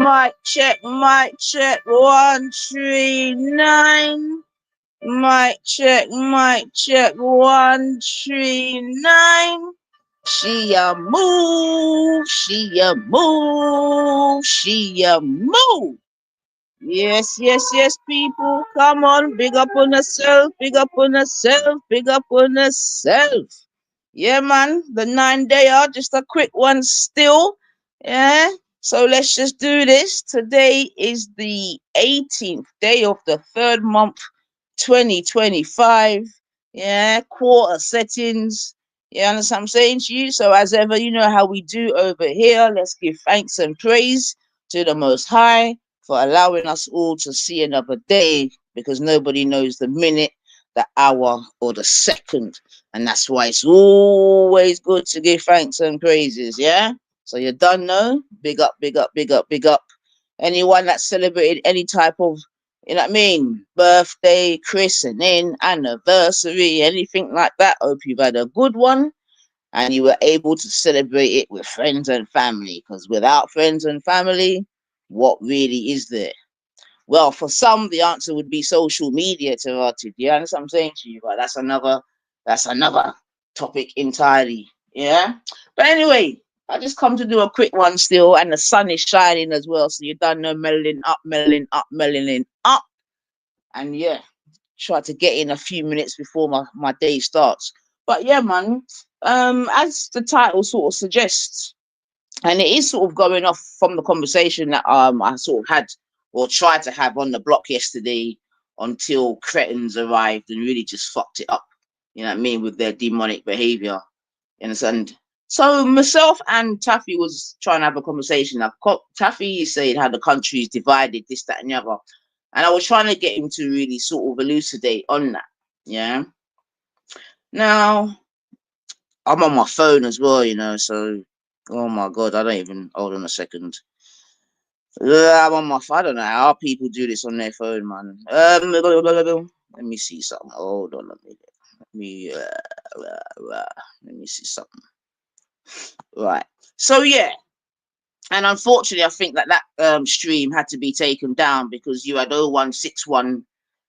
Mic check, mic check. 139. Mic check, mic check. 139. She a move, she a move, she a move. Yes, yes, yes, people. Come on, big up on yourself, big up on yourself, big up on yourself. Yeah, man, the 9 day are just a quick one still. Yeah, so let's just do this. Today is the 18th day of the third month, 2025. Yeah, quarter settings. You understand what I'm saying to you? So, as ever, you know how we do over here. Let's give thanks and praise to the Most High for allowing us all to see another day, because nobody knows the minute, the hour, or the second. And that's why it's always good to give thanks and praises. Yeah? So, you done know? Big up, big up, big up, big up. Anyone that celebrated any type of, you know what I mean, birthday, christening, anniversary, anything like that, hope you've had a good one and you were able to celebrate it with friends and family. Because without friends and family, what really is there? Well, for some, the answer would be social media, Tarati. You understand what I'm saying to you? But that's another topic entirely. Yeah. But anyway, I just come to do a quick one still, and the sun is shining as well. So you done know, melanin up, melanin up, melanin up. And yeah, try to get in a few minutes before my day starts. But yeah, man, as the title sort of suggests, and it is sort of going off from the conversation that I sort of had or tried to have on the block yesterday, until cretins arrived and really just fucked it up, you know what I mean, with their demonic behavior. You understand? So myself and Taffy was trying to have a conversation. Now, Taffy is saying how the country is divided, this, that, and the other. And I was trying to get him to really sort of elucidate on that. Yeah. Now, I'm on my phone as well, you know, so, oh my God, I don't even, hold on a second. I'm on my phone. I don't know how people do this on their phone, man. Let me see something. Hold on a minute. Let me see something. Right. So, yeah. And unfortunately, I think that stream had to be taken down because you had 0161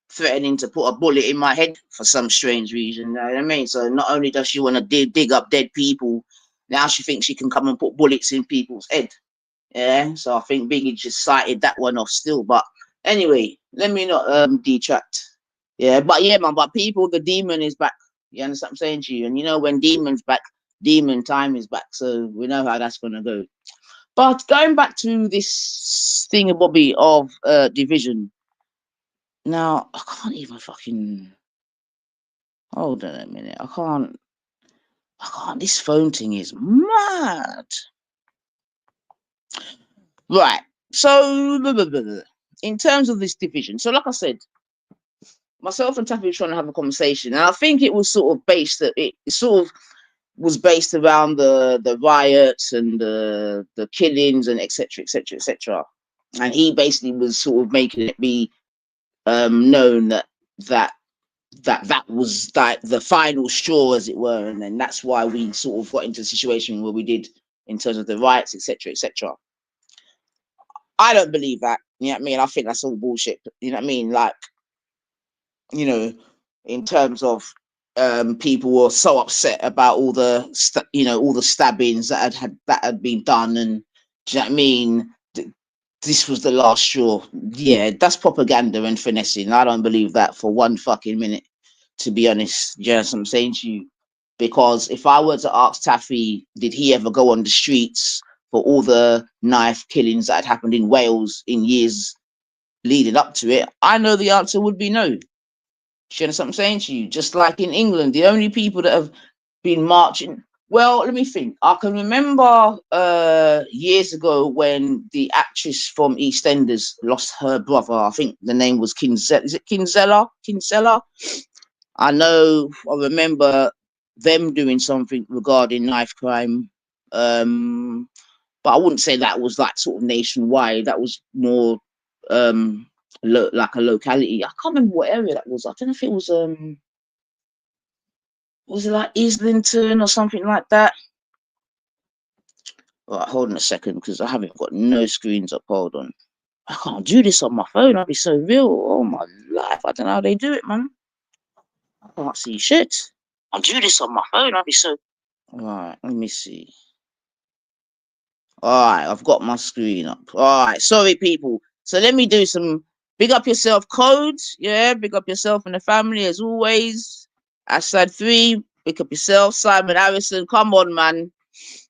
threatening to put a bullet in my head for some strange reason. You know what I mean? So not only does she want to dig up dead people, now she thinks she can come and put bullets in people's head. Yeah. So I think Biggie just cited that one off still. But anyway, let me not detract. Yeah. But yeah, man. But people, the demon is back. You understand what I'm saying to you? And you know when demon's back, demon time is back. So we know how that's gonna go. But going back to this thingabobby of division. Now, I can't even fucking... Hold on a minute. I can't... This phone thing is mad. Right. So, in terms of this division, so like I said, myself and Taffy were trying to have a conversation, and I think it was sort of based that it sort of was based around the riots and the killings and etc etc etc. And he basically was sort of making it be known that was like the final straw, as it were, and then that's why we sort of got into the situation where we did in terms of the riots, etc etc. I don't believe that. You know what I mean? I think that's all bullshit. You know what I mean? Like, you know, in terms of people were so upset about all the all the stabbings that had been done, and do you know what I mean? This was the last straw. Yeah, that's propaganda and finessing. I don't believe that for one fucking minute, to be honest. You know what I'm saying to you? Because if I were to ask Taffy, did he ever go on the streets for all the knife killings that had happened in Wales in years leading up to it, I know the answer would be no. Do you understand what I'm saying to you? Just like in England, the only people that have been marching... Well, let me think. I can remember years ago when the actress from EastEnders lost her brother. I think the name was Kinsella. Is it Kinsella? Kinsella? I know. I remember them doing something regarding knife crime. But I wouldn't say that was like sort of nationwide. That was more like a locality. I can't remember what area that was. I don't know if it was it like Islington or something like that? Right, hold on a second, because I haven't got no screens up. Hold on. I can't do this on my phone. I'll be so real. Oh my life. I don't know how they do it, man. I can't see shit. I'll do this on my phone. I'll be so. Alright, let me see. Alright, I've got my screen up. Alright, sorry, people. So let me do some big up yourself codes. Yeah, big up yourself and the family as always. Asad 3, big up yourself. Simon Harrison, come on, man.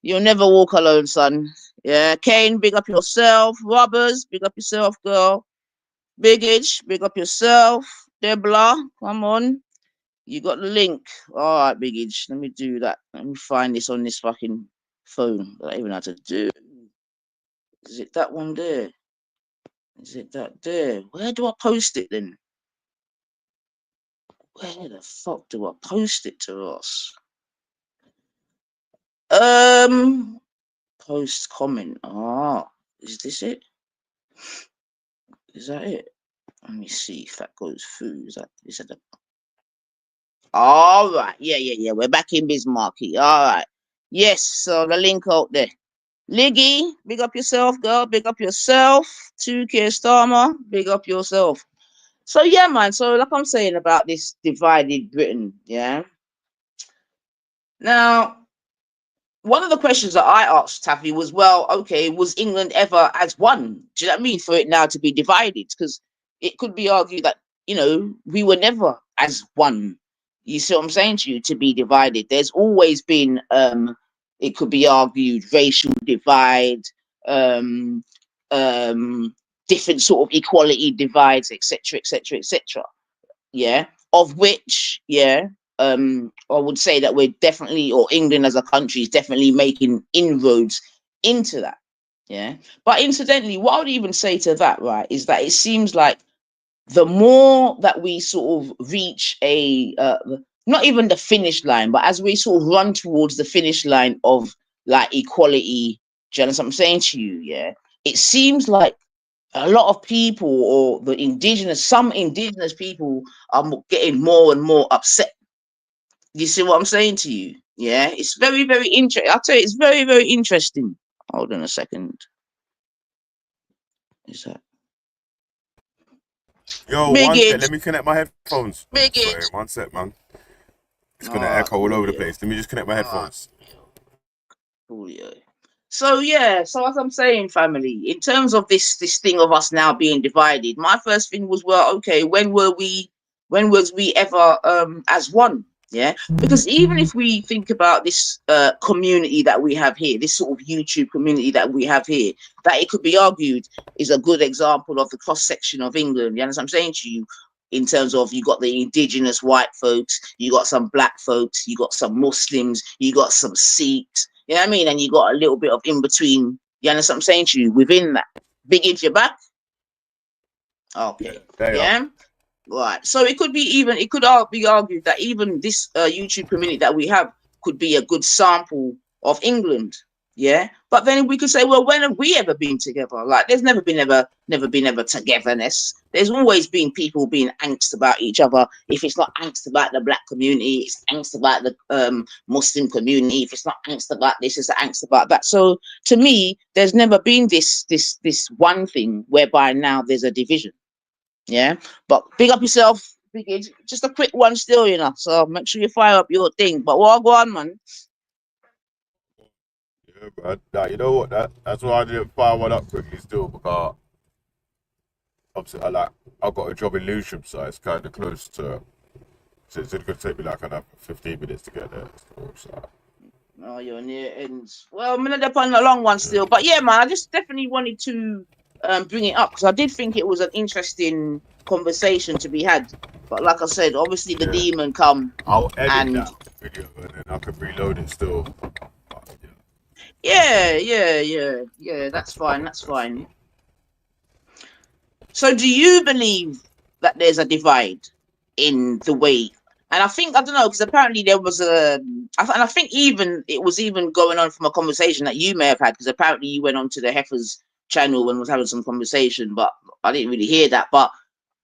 You'll never walk alone, son. Yeah, Kane, big up yourself. Robbers, big up yourself, girl. Big H, big up yourself. Debla, come on. You got the link. All right, Big H. Let me do that. Let me find this on this fucking phone that I even know how to do. Is it that one there? Is it that there? Where do I post it then? Where the fuck do I post it to us? Post comment. Ah, is this it? Is that it? Let me see if that goes through. Is that the? All right. Yeah. We're back in Bismarcky. All right. Yes. So the link out there. Liggy, big up yourself, girl. Big up yourself. 2K Starmer, big up yourself. So yeah, man. So like I'm saying about this divided Britain, yeah. Now, one of the questions that I asked Taffy was, well, okay, was England ever as one? Do you know what I mean? For it now to be divided, because it could be argued that we were never as one. You see what I'm saying to you? To be divided, there's always been it could be argued racial divide, um, different sort of equality divides, etc., etc., etc. Yeah, of which, yeah, I would say that we're definitely, or England as a country is definitely making inroads into that. Yeah, but incidentally, what I would even say to that, right, is that it seems like the more that we sort of reach not even the finish line, but as we sort of run towards the finish line of like equality, do you understand what I'm saying to you? Yeah, it seems like a lot of people, or some indigenous people, are getting more and more upset. You see what I'm saying to you? Yeah, it's very, very interesting. I'll tell you, it's very, very interesting. Hold on a second. Is that Yo, big one sec. it? Let me connect my headphones. Big Sorry, it. one sec, man. It's gonna Ah, echo all over the coolio. place. Let me just connect my Ah, headphones. coolio. So yeah, so as I'm saying, family, in terms of this thing of us now being divided, my first thing was, well, okay, when was we ever as one? Yeah, because even if we think about this community that we have here, this sort of YouTube community that we have here, that it could be argued is a good example of the cross section of England. You understand what I'm saying to you? In terms of, you got the indigenous white folks, you got some black folks, you got some Muslims, you got some Sikhs, you know what I mean? And you got a little bit of in between. You understand what I'm saying to you? Within that. Big if you're back. Yeah, Okay. there you are. Yeah. Right. So it could be even, it could all be argued that even this YouTube community that we have could be a good sample of England. Yeah. But then we could say, well, when have we ever been together? Like, there's never been ever togetherness. There's always been people being angst about each other. If it's not angst about the black community, it's angst about the Muslim community. If it's not angst about this, it's angst about that. So to me, there's never been this one thing whereby now there's a division. Yeah, but big up yourself. Just a quick one still, so make sure you fire up your thing. But what go on, man? Yeah, bro. Nah, you know what? That's why I didn't fire one up quickly still, because obviously I got a job in Lewisham, so it's kind of close to. So it's gonna take me like another 15 minutes to get there. So. Oh, you're near ends. Well, I'm gonna depend on a long one still, but yeah, man, I just definitely wanted to bring it up because I did think it was an interesting conversation to be had. But like I said, obviously the Yeah, demon come, I'll edit and that video and then I can reload it still. But, yeah, yeah. That's fine. That's fine. So, do you believe that there's a divide in the way? And I think, I don't know, because apparently there was and I think even it was even going on from a conversation that you may have had, because apparently you went on to the Heifers channel and was having some conversation, but I didn't really hear that. But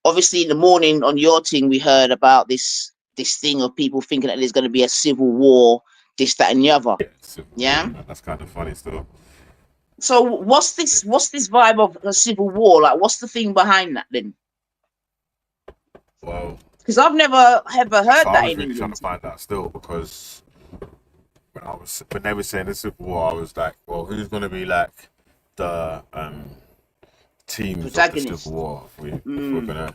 obviously in the morning on your thing, we heard about this thing of people thinking that there's going to be a civil war, this, that, and the other. yeah, civil war, Yeah. man. That's kind of funny still. So what's this? What's this vibe of a civil war? Like, what's the thing behind that then? Well, Because I've never ever so heard I that was in really trying to England. find that still because when they were saying the Civil War, I was like, well, who's gonna be like the teams of the Civil Protagonist. War Mm,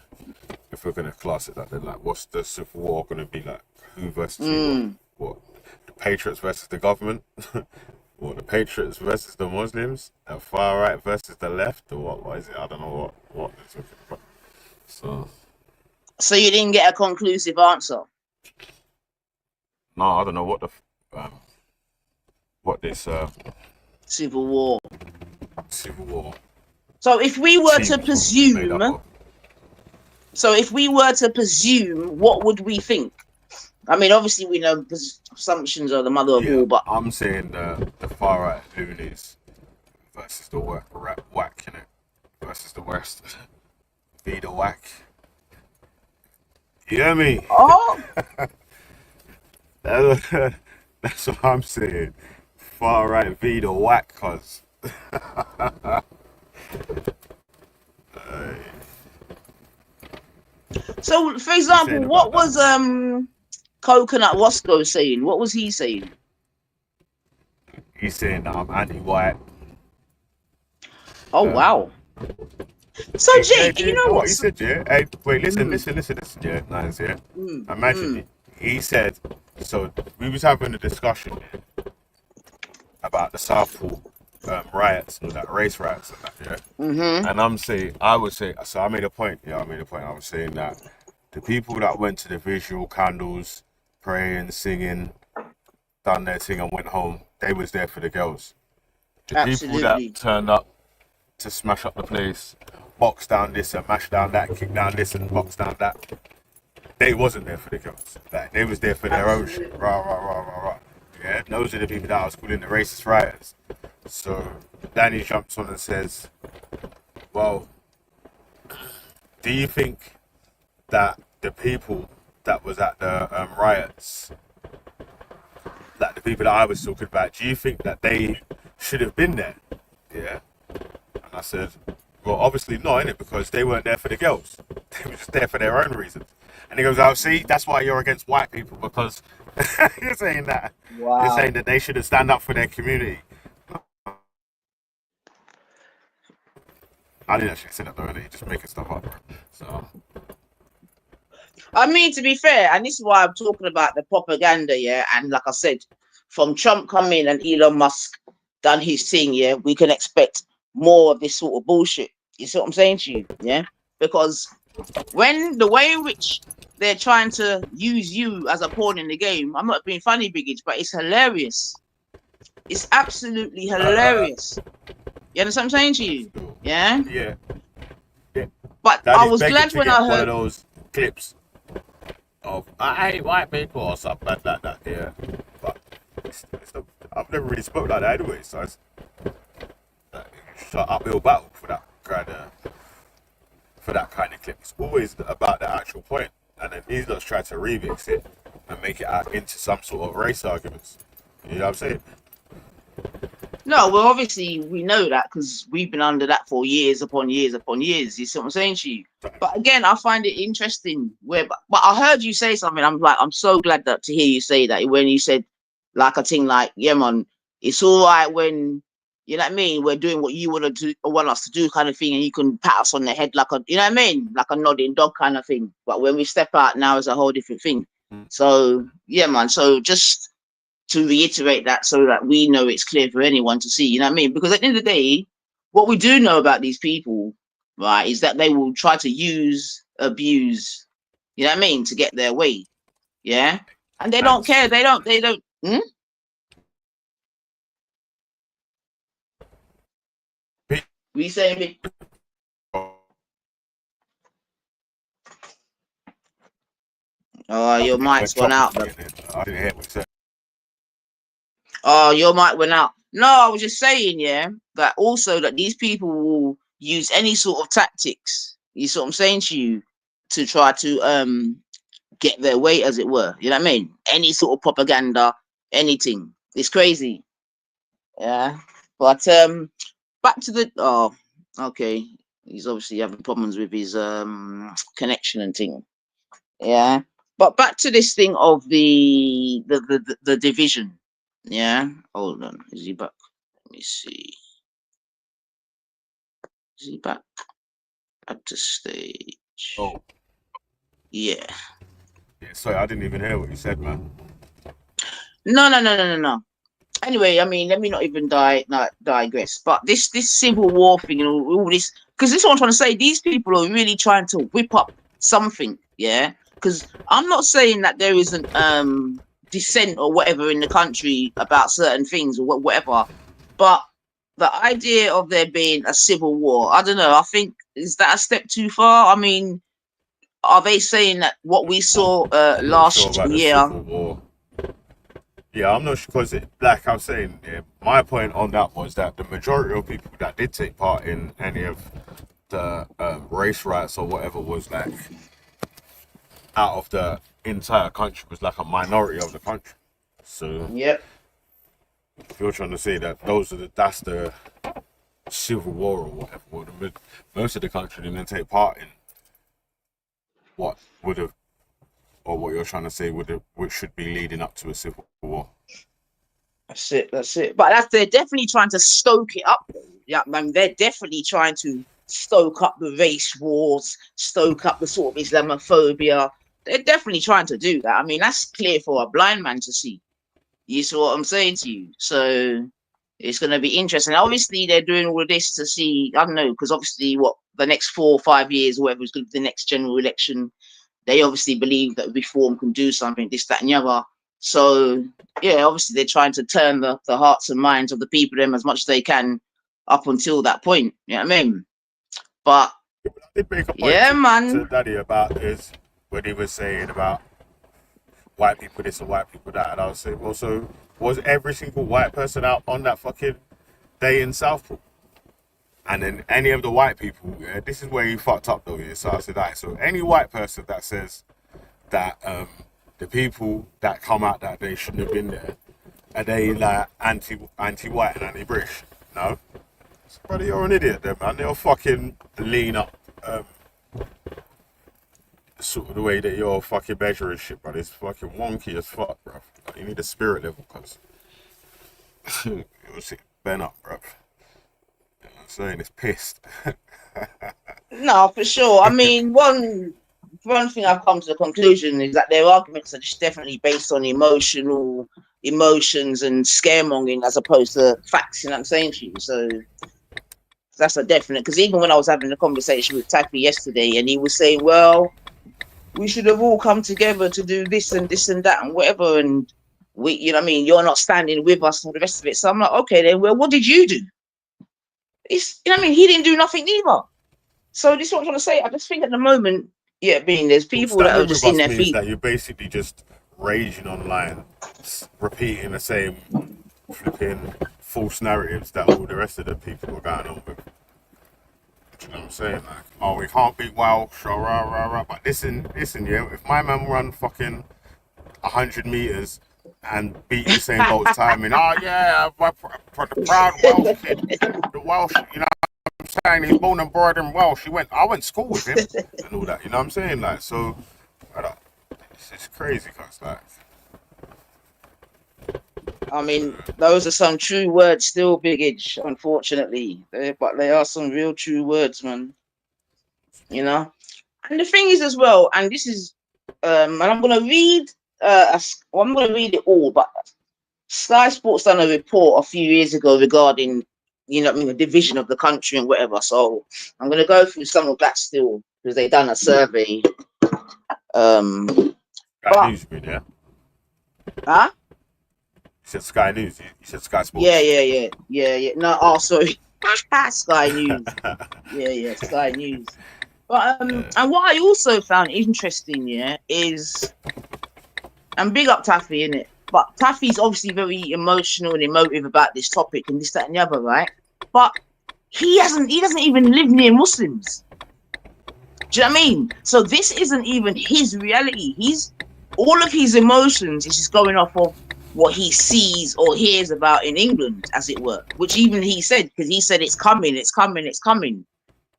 if we're gonna class it that then like what's the Civil War gonna be like? Who versus who? mm. What the Patriots versus the government? What the Patriots versus the Muslims? The far right versus the left? Or what is it? I don't know what they're talking about. So So you didn't get a conclusive answer. no, I don't know um, what this Civil war. Civil War So if we were to teams will be made presume, up of. what would we think? I mean, obviously we know assumptions are the mother of Yeah, all, but I'm saying the far right loonies versus the whack, you know, versus the West. Be the whack. You hear me? oh, That's, that's what I'm saying. Far right be the whack, cuz. so for You example, saying what about that? was Coconut Wasco saying? What was he saying? He's saying that I'm anti-white. Oh Um, wow. So hey, Jake, do you you know know what he what's said, yeah? Hey, wait, mm, listen, yeah, nice, yeah. mm, Imagine mm, it. He said, so we was having a discussion about the Southall riots and that race riots and that, yeah. mm-hmm. And I would say, so I made a point, yeah, I made a point. I was saying that the people that went to the visual candles, praying, singing, done their thing and went home, they was there for the girls. The people that Absolutely. turned up to smash up the place, box down this and mash down that, kick down this and box down that, they wasn't there for the girls. Like they was there for their own shit. Absolutely. Rah rah rah rah rah. Yeah, those are the people that I was calling the racist rioters. So Danny jumps on and says, "Well, do you think that the people that was at the riots, that the people that I was talking about, do you think that they should have been there?" Yeah, and I said, "Well, obviously not, innit? Because they weren't there for the girls. They were just there for their own reasons." And he goes, "Oh, see, that's why you're against white people because you're saying that. You're saying Wow. that they should have stand up for their community." I didn't actually say that though, innit? Just making stuff up, bro. So I mean, to be fair, and this is why I'm talking about the propaganda, yeah. And like I said, from Trump coming and Elon Musk done his thing, yeah, we can expect more of this sort of bullshit. You see what I'm saying to you? Yeah. Because when the way in which they're trying to use you as a pawn in the game, I'm not being funny, Biggage, but it's hilarious. It's absolutely hilarious. You understand what I'm saying to you? still, Yeah. yeah, yeah. But That I is was begging glad to when I get one of heard, those clips of "I hate white people" or something like that. Yeah, but it's not, I've never really spoke like that anyway. So it's an uphill battle for that kind of clip. It's always about the actual point, and then these guys try to remix it and make it out into some sort of race arguments. You know what I'm saying? no, well, obviously we know that because we've been under that for years upon years upon years. You see what I'm saying to you? But again, I find it interesting where, but I heard you say something. I'm like, I'm so glad that to hear you say that when you said like a thing like, yeah, man, it's all right when you know what I mean. We're doing what you want to do or want us to do, kind of thing, and you can pat us on the head like a, you know what I mean, like a nodding dog kind of thing. But when we step out now, it's a whole different thing. Mm. So yeah, man. So just to reiterate that so that we know it's clear for anyone to see, you know what I mean? Because at the end of the day, what we do know about these people, right, is that they will try to use, abuse, you know what I mean, to get their way. Yeah. And they And don't care. They don't. Hmm? We saying, oh, your went mic's gone choppy out, for bro. me, and I didn't hear what you said. Oh, your mic went out. No, I was just saying, yeah, that also that these people will use any sort of tactics. You see what I'm saying to you to try to get their way, as it were. You know what I mean? Any sort of propaganda, anything. It's crazy. Yeah. But back to the okay. He's obviously having problems with his connection and thing. Yeah. But back to this thing of the division. Yeah. Hold on. Is he back? Let me see. Is he back at the stage? Oh. Yeah. Yeah, sorry, I didn't even hear what you said, man. No. Anyway, I mean, let me not even digress. But this civil war thing and all this, because this is what I'm trying to say. These people are really trying to whip up something, yeah. Because I'm not saying that there isn't dissent or whatever in the country about certain things or whatever, but the idea of there being a civil war, I don't know. I think, is that a step too far? I mean, are they saying that what we saw I'm not sure last about the year? civil war. Yeah, I'm not sure because, like I was saying, yeah, my point on that was that the majority of people that did take part in any of the race riots or whatever was like out of the entire country, was like a minority of the country. So Yep. if you're trying to say that that's the civil war or whatever, well, most of the country didn't take part in what would have, or what you're trying to say which should be leading up to a civil war. That's it. But they're definitely trying to stoke it up. Yeah, man, they're definitely trying to stoke up the race wars, stoke up the sort of Islamophobia. They're definitely trying to do that. I mean, that's clear for a blind man to see. You see what I'm saying to you? So it's going to be interesting. Obviously, they're doing all of this to see, I don't know, because obviously, what, the next 4 or 5 years, or whatever is going to be the next general election, they obviously believe that reform can do something, this, that, and the other. So, yeah, obviously, they're trying to turn the hearts and minds of the people them as much as they can up until that point. You know what I mean? But, I did make a point yeah, to man. Daddy about this when he was saying about white people this and white people that, and I was saying, well, so was every single white person out on that fucking day in Southport? And then any of the white people, yeah, this is where you fucked up though, yeah. So I said, right, so any white person that says that the people that come out that day shouldn't have been there, are they like anti-white and anti-British? No. So, brother, you're an idiot then, man. They'll fucking lean up sort of the way that you're fucking measuring shit, bro. It's fucking wonky as fuck, bro. Like, you need a spirit level, cause you'll see Ben up, bro. You know what I'm saying? It's pissed. No, for sure. I mean, one thing I've come to the conclusion is that their arguments are just definitely based on emotions and scaremongering as opposed to facts. You know what I'm saying to you? So that's a definite. Because even when I was having a conversation with Taffy yesterday, and he was saying, "Well, we should have all come together to do this and that and whatever," and we, you know what I mean, you're not standing with us and all the rest of it. So I'm like, okay, then, well, what did you do? It's, you know what I mean, he didn't do nothing either. So this is what I'm trying to say. I just think at the moment, yeah, being there's Well, people that are standing with just in us their means feet. that you're basically just raging online, repeating the same flipping false narratives that all the rest of the people are going on with. Do you know what I'm saying? Like, oh, we can't beat Welsh, rah, rah, rah. But listen, yeah, if my man run fucking 100 meters and beat Usain Bolt's timing, oh yeah, the proud Welsh kid, the Welsh, you know what I'm saying? He's born and bred in Welsh. I went to school with him and all that. You know what I'm saying? Like, so, it's crazy, cause like. I mean, those are some true words still, Big Edge, unfortunately. But they are some real true words, man. You know? And the thing is as well, and this is and I'm gonna read I'm gonna read it all, but Sky Sports done a report a few years ago regarding, you know, I mean, the division of the country and whatever. So I'm gonna go through some of that still because they done a survey. Sky But News, you mean, yeah? huh? You said Sky News. You said Sky Yeah. Sports. No, oh, sorry. Sky News. Yeah, Sky News. But and what I also found interesting, yeah, is, and big up Taffy in it, but Taffy's obviously very emotional and emotive about this topic and this, that, and the other, right? But he doesn't even live near Muslims. Do you know what I mean? So this isn't even his reality. All of his emotions is just going off of what he sees or hears about in England, as it were, which even he said, because he said it's coming, it's coming, it's coming.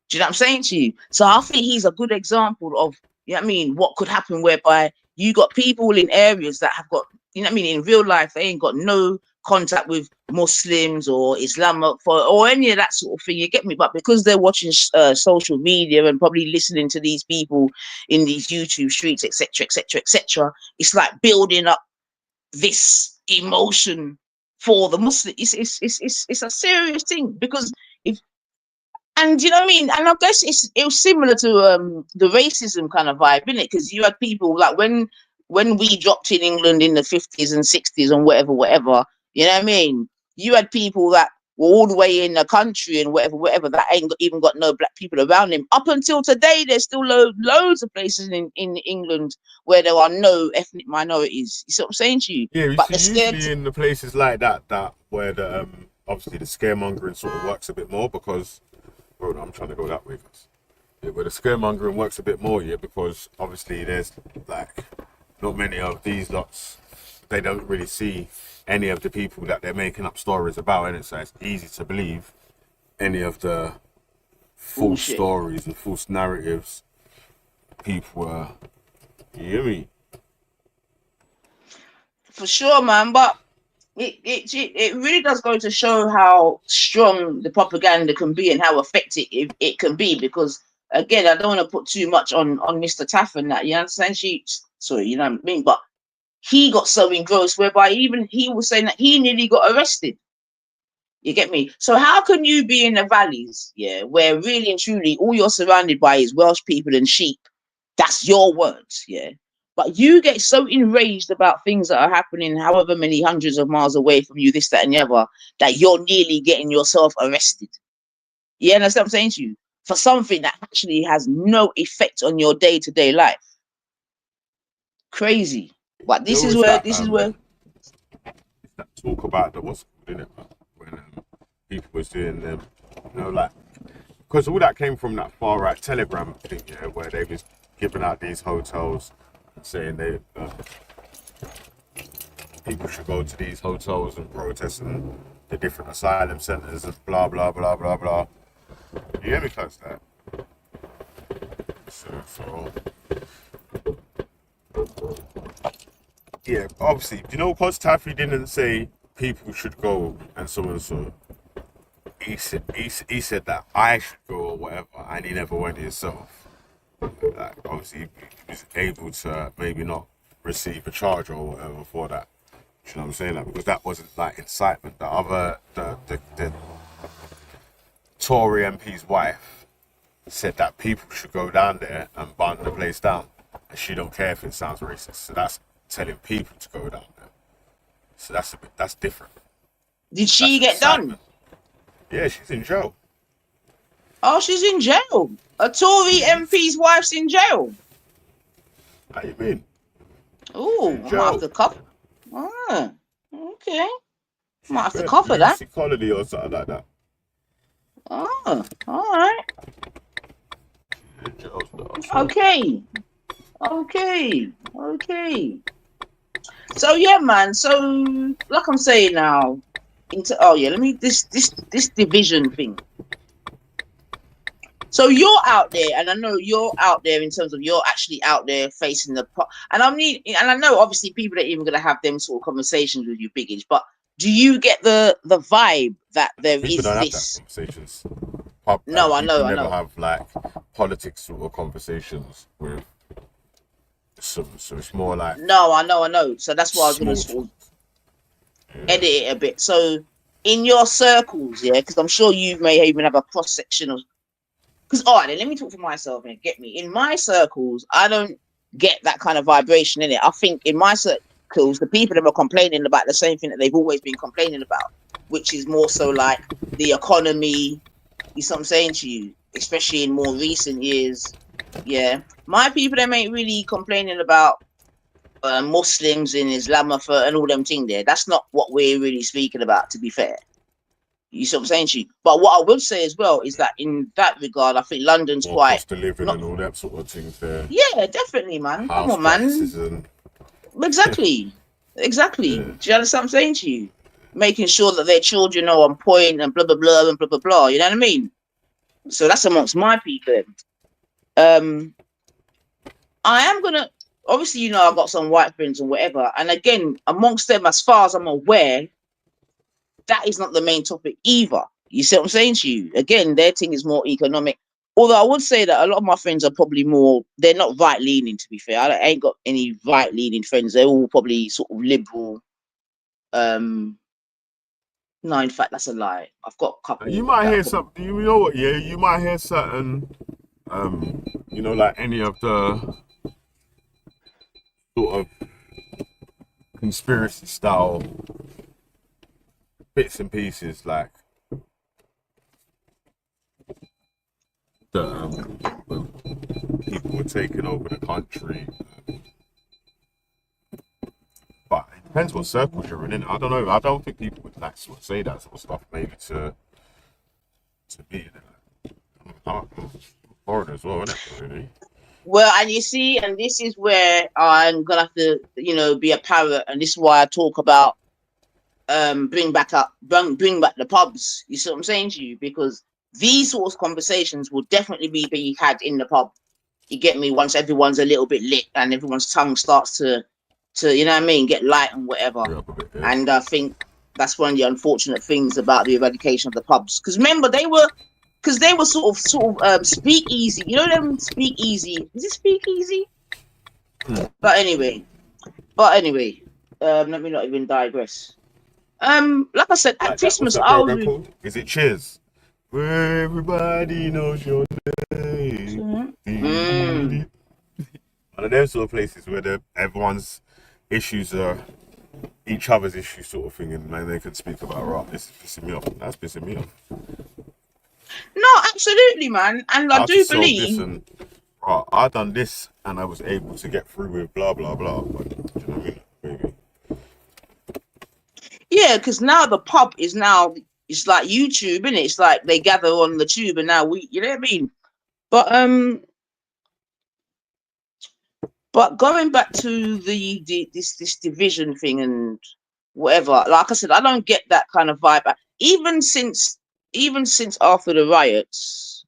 Do you know what I'm saying to you? So I think he's a good example of, you know what I mean, what could happen whereby you got people in areas that have got, you know what I mean, in real life, they ain't got no contact with Muslims or Islam or any of that sort of thing. You get me? But because they're watching social media and probably listening to these people in these YouTube streets, etc., etc., etc., it's like building up this emotion for the Muslim. It's a serious thing, because if, and you know what I mean? And I guess it was similar to the racism kind of vibe, isn't it? Because you had people like when we dropped in England in the 50s and 60s and whatever, you know what I mean? You had people that were all the way in the country and whatever, that ain't even got no black people around them. Up until today, there's still loads of places in England where there are no ethnic minorities. You see what I'm saying to you? Yeah, you But see, they're scared. usually in the places like that where the obviously the scaremongering sort of works a bit more because, bro, I'm trying to go that way. Yeah, where the scaremongering works a bit more, yeah, because obviously there's like not many of these lots. They don't really see any of the people that they're making up stories about, and so it's easy to believe any of the false Bullshit. stories and false narratives people are. You hear me? For sure, man. But it really does go to show how strong the propaganda can be and how effective it can be. Because again, I don't want to put too much on Mr. Taff and that. You understand? Sorry, you know what I mean. But he got so engrossed whereby even he was saying that he nearly got arrested. You get me? So how can you be in the valleys, yeah, where really and truly all you're surrounded by is Welsh people and sheep? That's your words, yeah. But you get so enraged about things that are happening however many hundreds of miles away from you, this, that, and the other, that you're nearly getting yourself arrested. You understand what I'm saying to you? For something that actually has no effect on your day-to-day life. Crazy. But There this is was where that talk about the what's called in it when people was doing them, like because all that came from that far right Telegram thing, yeah, where they was giving out these hotels, saying they people should go to these hotels and protest and the different asylum centres and blah blah blah blah blah. You hear me, close that? So yeah, obviously, because Taffy didn't say people should go and so and so. He said that I should go or whatever, and he never went himself. Like, obviously, he was able to maybe not receive a charge or whatever for that. You know what I'm saying? Like, because that wasn't like incitement. The Tory MP's wife said that people should go down there and burn the place down, and she don't care if it sounds racist. So that's telling people to go down there. So that's different. did she That's get done? incitement. Yeah, she's in jail. Oh, she's in jail. A Tory MP's wife's in jail. How you mean? Oh, She's in I might have jail. to cover. Ah, okay. Might She's have to been cover that. lunacy colony or something like that. Oh, all right. She's in jail, Okay. Okay. So yeah, man. So like I'm saying now, let me this division thing. So you're out there, and I know you're out there in terms of you're actually out there facing and I know obviously people are even gonna have them sort of conversations with you, Biggage, but do you get the vibe that there People is don't have that this? conversations. No, People I never know. have like politics sort of conversations with some. So it's more like No, I know. So that's why I was gonna small sort talk. of Yeah. edit it a bit. So in your circles, yeah, because I'm sure you may even have a cross section of. Because all right, then let me talk for myself and get me in my circles. I don't get that kind of vibration in it. I think in my circles, the people that are complaining about the same thing that they've always been complaining about, which is more so like the economy. You see what I'm saying to you, especially in more recent years. Yeah, my people them ain't really complaining about Muslims in Islam and all them thing there. That's not what we're really speaking about, to be fair. You see what I'm saying to you? But what I would say as well is that in that regard, I think London's More quite cost of living not. and all that sort of things there. Yeah, definitely, man. Come House on, man. prices and Exactly. Exactly. Yeah. Do you understand what I'm saying to you? Making sure that their children are on point and blah blah blah and blah blah blah. You know what I mean? So that's amongst my people. Um, I am gonna obviously, I've got some white friends and whatever, and again, amongst them, as far as I'm aware, that is not the main topic either. You see what I'm saying to you? Again, their thing is more economic. Although I would say that a lot of my friends are probably more, they're not right leaning, to be fair. I ain't got any right leaning friends. They're all probably sort of liberal. No, in fact, that's a lie. I've got a You couple might that are hear probably. some. You know what? Yeah, you might hear certain. Like any of the sort of conspiracy style bits and pieces, like the when people were taking over the country. But it depends what circles you're in. I don't know. I don't think people would like sort of say that sort of stuff maybe to me. I'm foreign as well, isn't it? Really? Well, and you see, and this is where I'm gonna have to, be a parrot, and this is why I talk about bring back the pubs. You see what I'm saying to you? Because these sorts of conversations will definitely be had in the pub. You get me? Once everyone's a little bit lit and everyone's tongue starts to you know what I mean, get light and whatever. Free up a bit, yeah. And I think that's one of the unfortunate things about the eradication of the pubs. Because remember, they were sort of speak easy. You know them speak easy. Is it speak easy? But anyway, let me not even digress. Like I said, at Like that. What's Christmas, that I was program with. called? Is it Cheers? Where everybody knows your name. Mm. One of those sort of places where everyone's issues are each other's issues, sort of thing, and then they can speak about, right, this is pissing me off. That's pissing me off. No, absolutely, man. And I How to do solve this, believe, and right, I done this, and I was able to get through with blah blah blah. But, do you know what I mean? Maybe. yeah, because now the pub is now, it's like YouTube, isn't it? It's like they gather on the tube, and now you know what I mean. But going back to this division thing and whatever, like I said, I don't get that kind of vibe. Even since after the riots,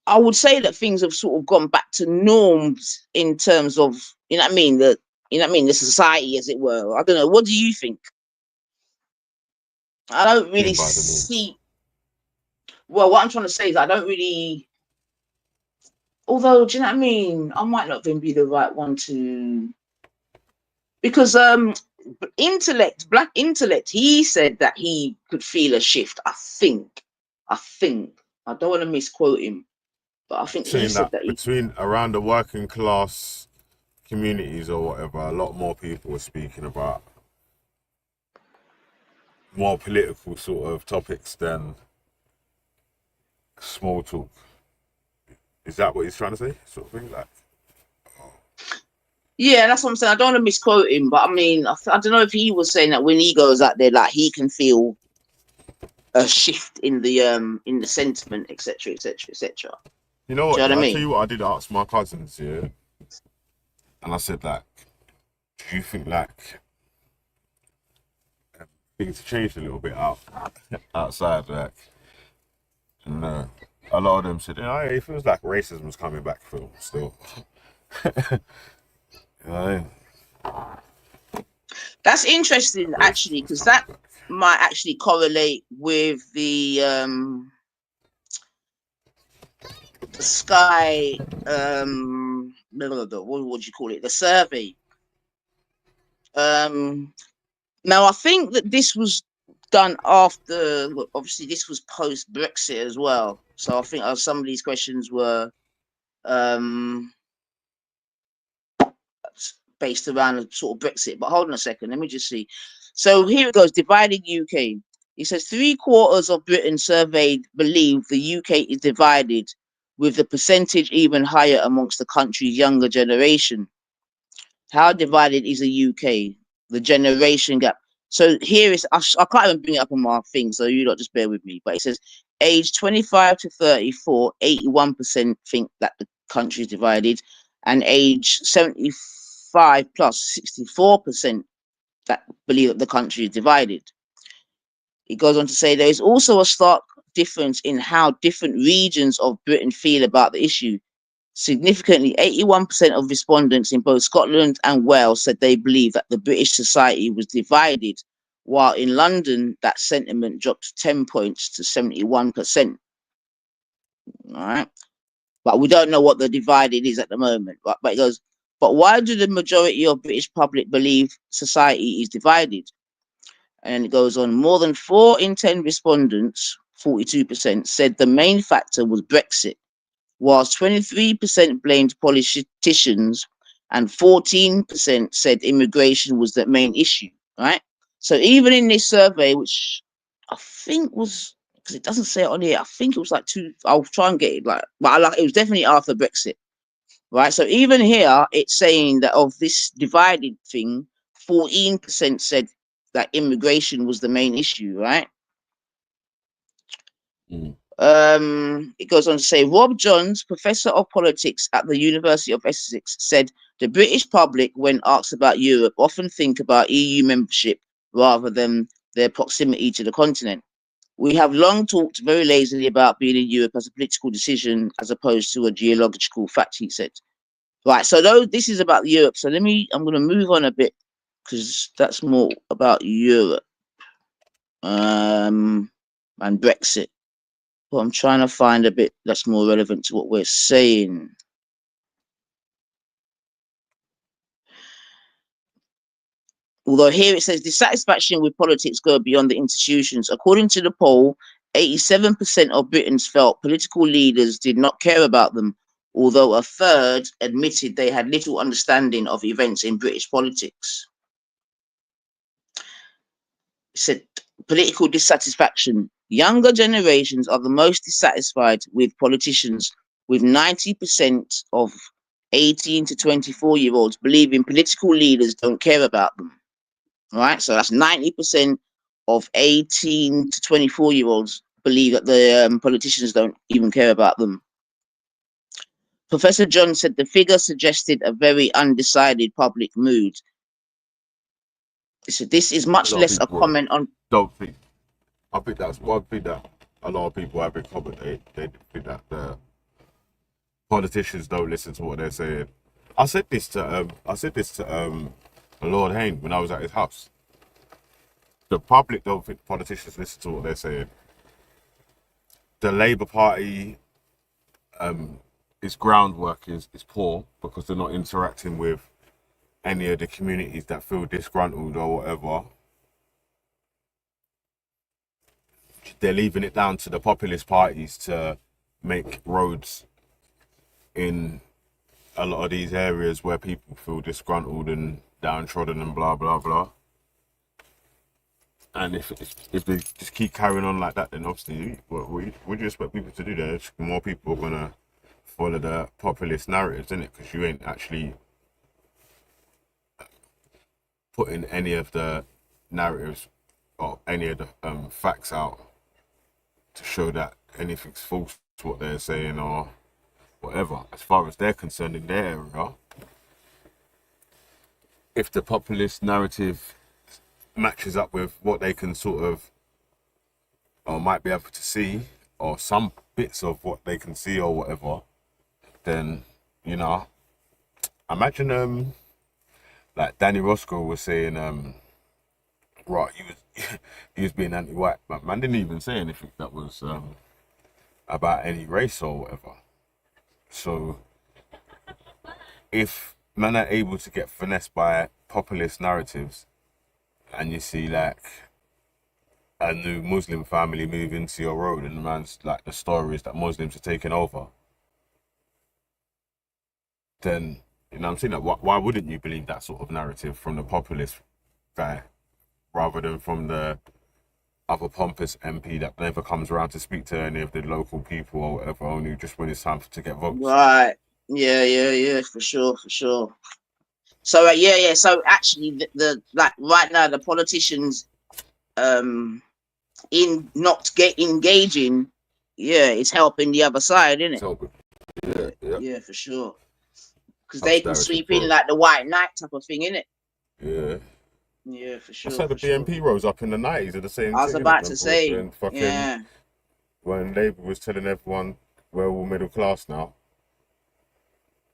I would say that things have sort of gone back to norms in terms of, you know what I mean, the society, as it were. I don't know. What do you think? I don't really Being by the norms. see. Well, what I'm trying to say is I don't really. Although, do you know what I mean? I might not even be the right one to, because black intellect, he said that he could feel a shift. I think I don't want to misquote him, but I think he Saying said that that he. between around the working class communities or whatever, a lot more people were speaking about more political sort of topics than small talk. Is that what he's trying to say? Sort of thing, like. Yeah, that's what I'm saying. I don't want to misquote him, but I mean, I don't know if he was saying that when he goes out there, like he can feel a shift in the sentiment, etc., etc., etc. You know Do what? you know Yeah, what I I tell mean? you what, I did ask my cousins, yeah, and I said like, do you think like things changed a little bit outside, like, and a lot of them said, yeah, it feels like racism's coming back still. You know, That's interesting, actually, racism's because coming that back. might actually correlate with the Sky, what would you call it? The survey. Now I think that this was done after. Well, obviously, this was post Brexit as well. So I think some of these questions were um, based around the sort of Brexit. But hold on a second, let me just see. So here it goes. Divided UK. It says 3/4 of Britain surveyed believe the UK is divided, with the percentage even higher amongst the country's younger generation. How divided is the UK? The generation gap. So here is, I can't even bring it up on my thing, so you don't just bear with me. But it says age 25 to 34, 81% think that the country is divided, and age 5 plus 64% that believe that the country is divided. It goes on to say there is also a stark difference in how different regions of Britain feel about the issue. Significantly, 81% of respondents in both Scotland and Wales said they believe that the British society was divided, while in London, that sentiment dropped 10 points to 71%. All right. But we don't know what the divided is at the moment. Right? But it goes, but why do the majority of British public believe society is divided? And it goes on, more than 4 in 10 respondents, 42%, said the main factor was Brexit, whilst 23% blamed politicians and 14% said immigration was the main issue, right? So even in this survey, which I think was, because it doesn't say it on here, I think it was like I'll try and get it, like, but it was definitely after Brexit, right? So even here, it's saying that of this divided thing, 14% said that immigration was the main issue, right? It goes on to say, Rob Johns, professor of politics at the University of Essex, said the British public, when asked about Europe, often think about EU membership rather than their proximity to the continent. We have long talked very lazily about being in Europe as a political decision as opposed to a geological fact, he said. Right, so this is about Europe. So I'm going to move on a bit because that's more about Europe and Brexit. But I'm trying to find a bit that's more relevant to what we're saying. Although here it says dissatisfaction with politics go beyond the institutions. According to the poll, 87% of Britons felt political leaders did not care about them, although a third admitted they had little understanding of events in British politics. It said political dissatisfaction. Younger generations are the most dissatisfied with politicians, with 90% of 18 to 24-year-olds believing political leaders don't care about them. Right? So that's 90% of 18 to 24-year-olds believe that the politicians don't even care about them. Professor John said the figure suggested a very undecided public mood. So this is much less a comment on... I think that's one thing that a lot of people have in common. They think that the politicians don't listen to what they're saying. I said this to Lord Hayne when I was at his house. The public don't think politicians listen to what they're saying. The Labour Party, its groundwork is poor because they're not interacting with any of the communities that feel disgruntled or whatever. They're leaving it down to the populist parties to make roads in a lot of these areas where people feel disgruntled and downtrodden and blah blah blah. And if they just keep carrying on like that, then obviously what do you expect people to do? There, more people are gonna follow the populist narratives, isn't it? Because you ain't actually putting any of the narratives or any of the facts out to show that anything's false to what they're saying or whatever. As far as they're concerned in their area, if the populist narrative matches up with what they can sort of or might be able to see, or some bits of what they can see or whatever, then, you know, imagine like Danny Roscoe was saying, right, he was being anti-white, but man didn't even say anything that was about any race or whatever. So if men are able to get finessed by populist narratives, and you see like a new Muslim family move into your road, and the man's like the stories that Muslims are taking over, then you know what I'm saying, that why wouldn't you believe that sort of narrative from the populist guy rather than from the other pompous MP that never comes around to speak to any of the local people or whatever, only just when it's time to get votes? Right. Yeah, for sure. So yeah. So actually, the like right now, the politicians, in not engaging, yeah, it's helping the other side, isn't it? So, yeah, Yeah, for sure. because they can Austerity, sweep in bro. like the white knight type of thing, innit? Yeah. Yeah, for That's sure, how the for sure. BNP rose up in the 90s are the same I was thing, innit? about to say, When fucking yeah, when Labour was telling everyone we're all middle class now,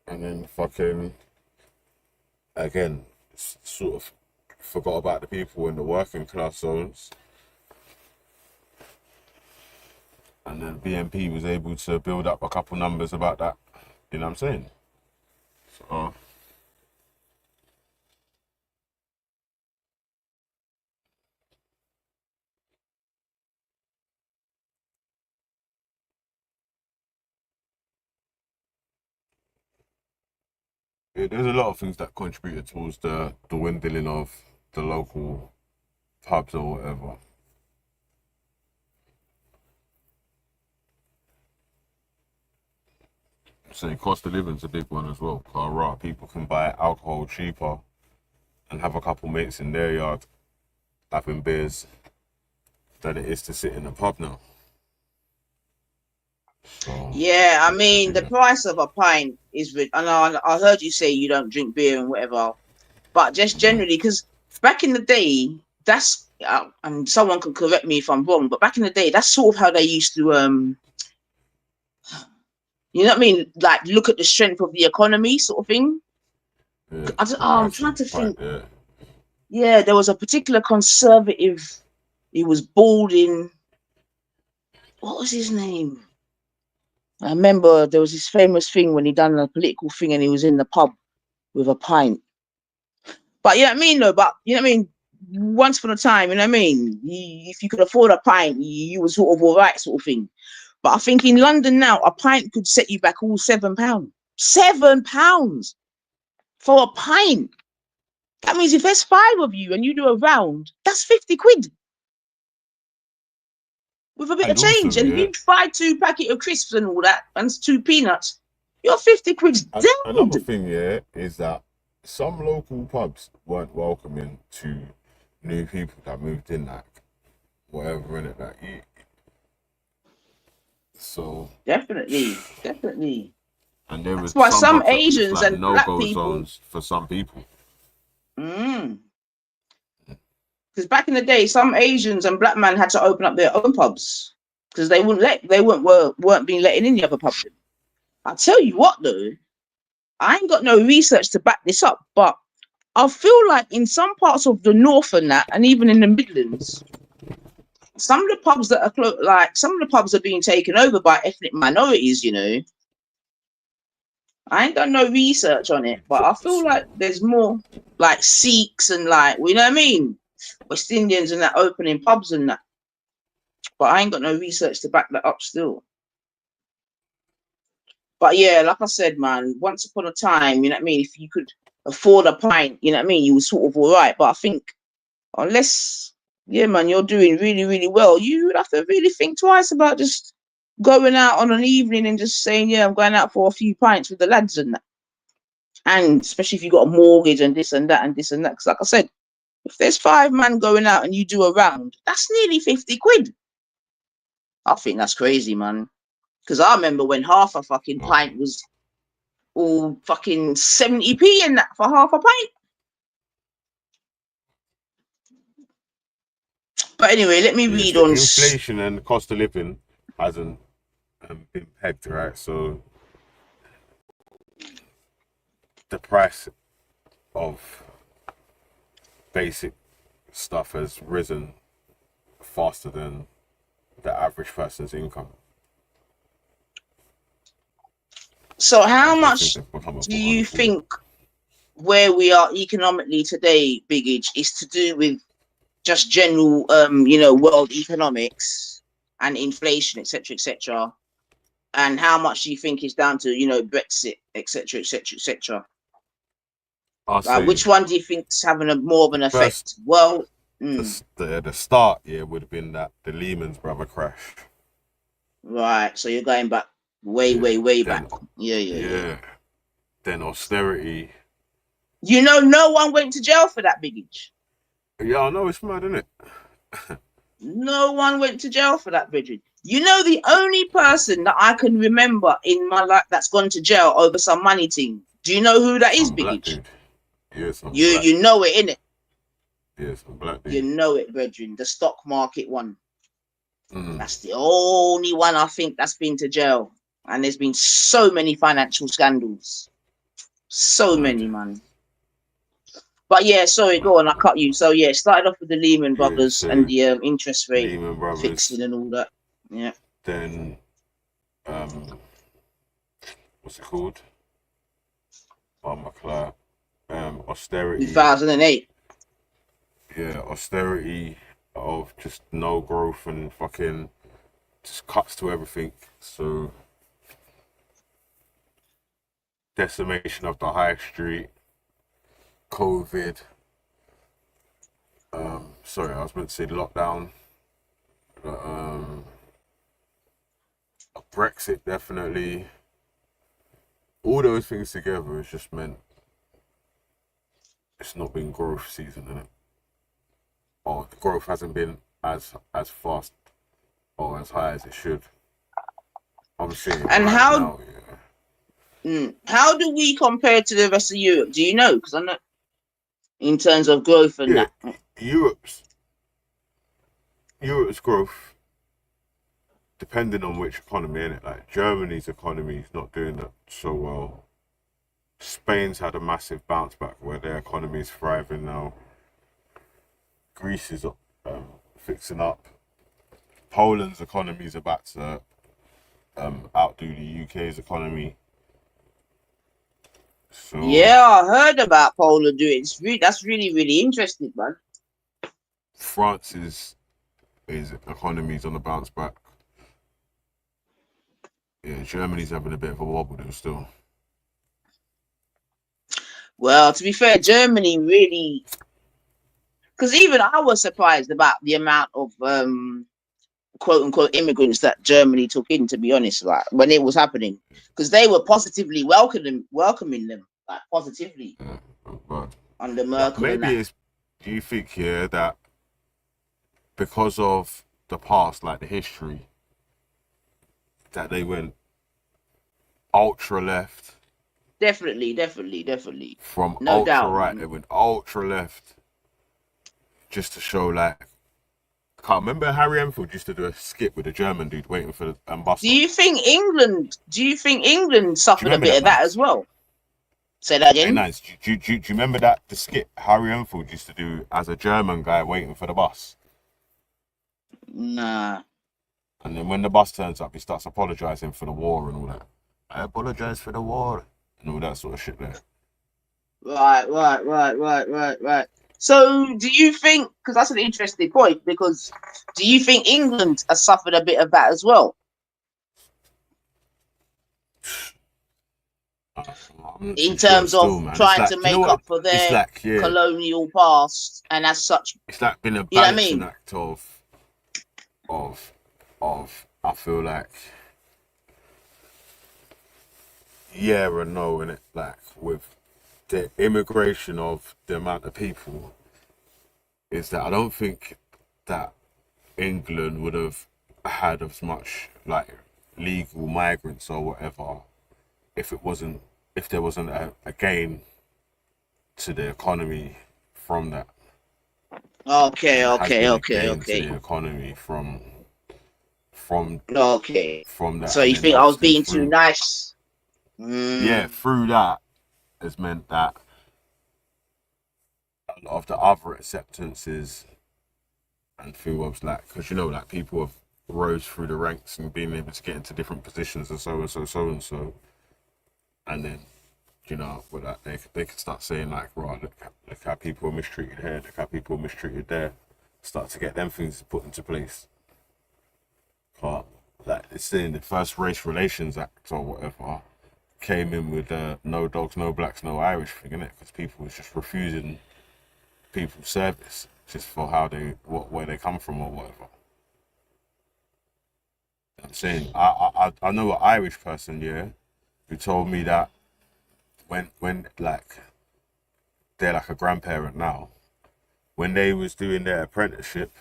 and then fucking again sort of forgot about the people in the working class zones, and then BNP was able to build up a couple numbers about that. You know what I'm saying? So yeah, there's a lot of things that contributed towards the dwindling of the local pubs or whatever. So cost of living's a big one as well. Right, people can buy alcohol cheaper and have a couple mates in their yard having beers than it is to sit in a pub now. So yeah. I mean, the yeah, price of a pint is. I heard you say you don't drink beer and whatever, but just generally, because back in the day, that's and someone can correct me if I'm wrong, but back in the day, that's sort of how they used to you know what I mean? Like look at the strength of the economy, sort of thing. yeah, the I'm price of trying a to pint. think. Yeah, Yeah, there was a particular conservative. He was bald in. What was his name? I remember there was this famous thing when he done a political thing and he was in the pub with a pint. But you know what I mean, though. But you know what I mean. Once upon a time, you know what I mean. If you could afford a pint, you were sort of all right, sort of thing. But I think in London now, a pint could set you back all £7. £7 for a pint. That means if there's 5 of you and you do a round, that's 50 quid with a bit of and also change. And if yeah, you buy 2 packets of crisps and all that and 2 peanuts, your 50 quid's and another dead. thing yeah is that some local pubs weren't welcoming to new people that moved in, like whatever in it, like you, so. Definitely, definitely. And there That's was why some some pubs that were just Asians like and black no-go people, zones for some people. because back in the day, some Asians and black men had to open up their own pubs because they weren't being let in any other pub. I tell you what though, I ain't got no research to back this up, but I feel like in some parts of the north and that, and even in the Midlands, some of the pubs that are like some of the pubs are being taken over by ethnic minorities. You know, I ain't done no research on it, but I feel like there's more like Sikhs and like you know what I mean, West Indians and that opening pubs and that. But I ain't got no research to back that up still. But yeah, like I said, man, once upon a time, you know what I mean, if you could afford a pint, you know what I mean, you were sort of all right. But I think unless, yeah, man, you're doing really, really well, you would have to really think twice about just going out on an evening and just saying, yeah, I'm going out for a few pints with the lads and that. And especially if you got a mortgage and this and that and this and that. Because like I said, if there's 5 men going out and you do a round, that's nearly 50 quid. I think that's crazy, man. Because I remember when half a fucking Oh. pint was all fucking 70p and that for half a pint. But anyway, let me It's read the on. inflation and the cost of living hasn't been pegged right, so the price of basic stuff has risen faster than the average person's income. So, how I think much they've become do you unaffordable. think where we are economically today, Big Age, is to do with just general, world economics and inflation, etc., etc.? And how much do you think is down to, Brexit, etc., etc., etc.? I say Which one do you think's having a more of an first effect? Well, mm, the start yeah would have been that the Lehman's brother crash. right. So you're going back way, Yeah. way, way back. Then Yeah, yeah, yeah. yeah. Then austerity. No one went to jail for that, Big Age. Yeah, I know it's mad, isn't it? No one went to jail for that, Bridget. The only person that I can remember in my life that's gone to jail over some money thing Do you know who that is, Some Big black H? dude. Yeah, some You black. you know it, innit? Yeah, some black You dude. know it, brethren. The stock market one. Mm. That's the only one I think that's been to jail. And there's been so many financial scandals. So Mad. many, man. But yeah, sorry, Mad, go on, I mad, cut you. mad. So yeah, started off with the Lehman Yeah, Brothers and so the interest rate Lehman Brothers, fixing and all that. Yeah. then what's it called? Oh my cloud. Austerity. 2008. Yeah, austerity of just no growth and fucking just cuts to everything. So decimation of the high street, COVID. Sorry, I was meant to say lockdown. Um, Brexit definitely. All those things together has just meant it's not been growth season, innit? Or the growth hasn't been as fast or as high as it should. I'm seeing it And right now. Yeah. how do we compare to the rest of Europe? Do you know? Because I'm not in terms of growth and Yeah, that. Europe's Europe's growth, depending on which economy in it. Like Germany's economy is not doing that so well. Spain's had a massive bounce back where their economy is thriving now. Greece is fixing up. Poland's economy is about to outdo the UK's economy. So Yeah, I heard about Poland doing. That's really really interesting, man. France's economy is on the bounce back. Yeah, Germany's having a bit of a wobble though still. Well, to be fair, Germany really, because even I was surprised about the amount of quote unquote immigrants that Germany took in. To be honest, like when it was happening, because they were positively welcoming them, like positively Yeah, but under like Merkel and maybe that. it's. Do you think here that because of the past, like the history, that they went ultra left Definitely, definitely, definitely, from no ultra doubt, right, man. they went ultra left just to show like. I can't remember Harry Enfield used to do a skit with a German dude waiting for the bus Do stop. you think England? Do you think England Do you suffered a remember bit that, of that Nines? as well? Say that Hey, again. Nines, do you remember that the skit Harry Enfield used to do as a German guy waiting for the bus? Nah. And then when the bus turns up, he starts apologizing for the war and all that. I apologize for the war and all that sort of shit there. Right. So, do you think? Because that's an interesting point. Because do you think England has suffered a bit of that as well I'm not in too sure terms of still, man. It's trying like, to do you know make what? up for It's their like, yeah, colonial past, and as such, it's like been a you know what I balancing mean? act of, I feel like, yeah and no, in it. Like, with the immigration of the amount of people, is that I don't think that England would have had as much, like, legal migrants or whatever if it wasn't if there wasn't a gain to the economy from that, Okay, and there has okay, been a okay, gain to okay, the economy from okay. from that, So and you then think I was obviously being too through nice? yeah, through that has meant that a lot of the other acceptances and thing was like, because you know, like people have rose through the ranks and been able to get into different positions and so and so so and so, and then you know, with that they can start saying like, right, look how people are mistreated here, look how people are mistreated there, start to get them things put into place. But like it's saying the first race relations act or whatever came in with no dogs, no blacks, no Irish thing, innit? Because people was just refusing people's service just for how they where they come from or whatever. I'm saying I know an Irish person, yeah, who told me that when like they're like a grandparent now, when they was doing their apprenticeship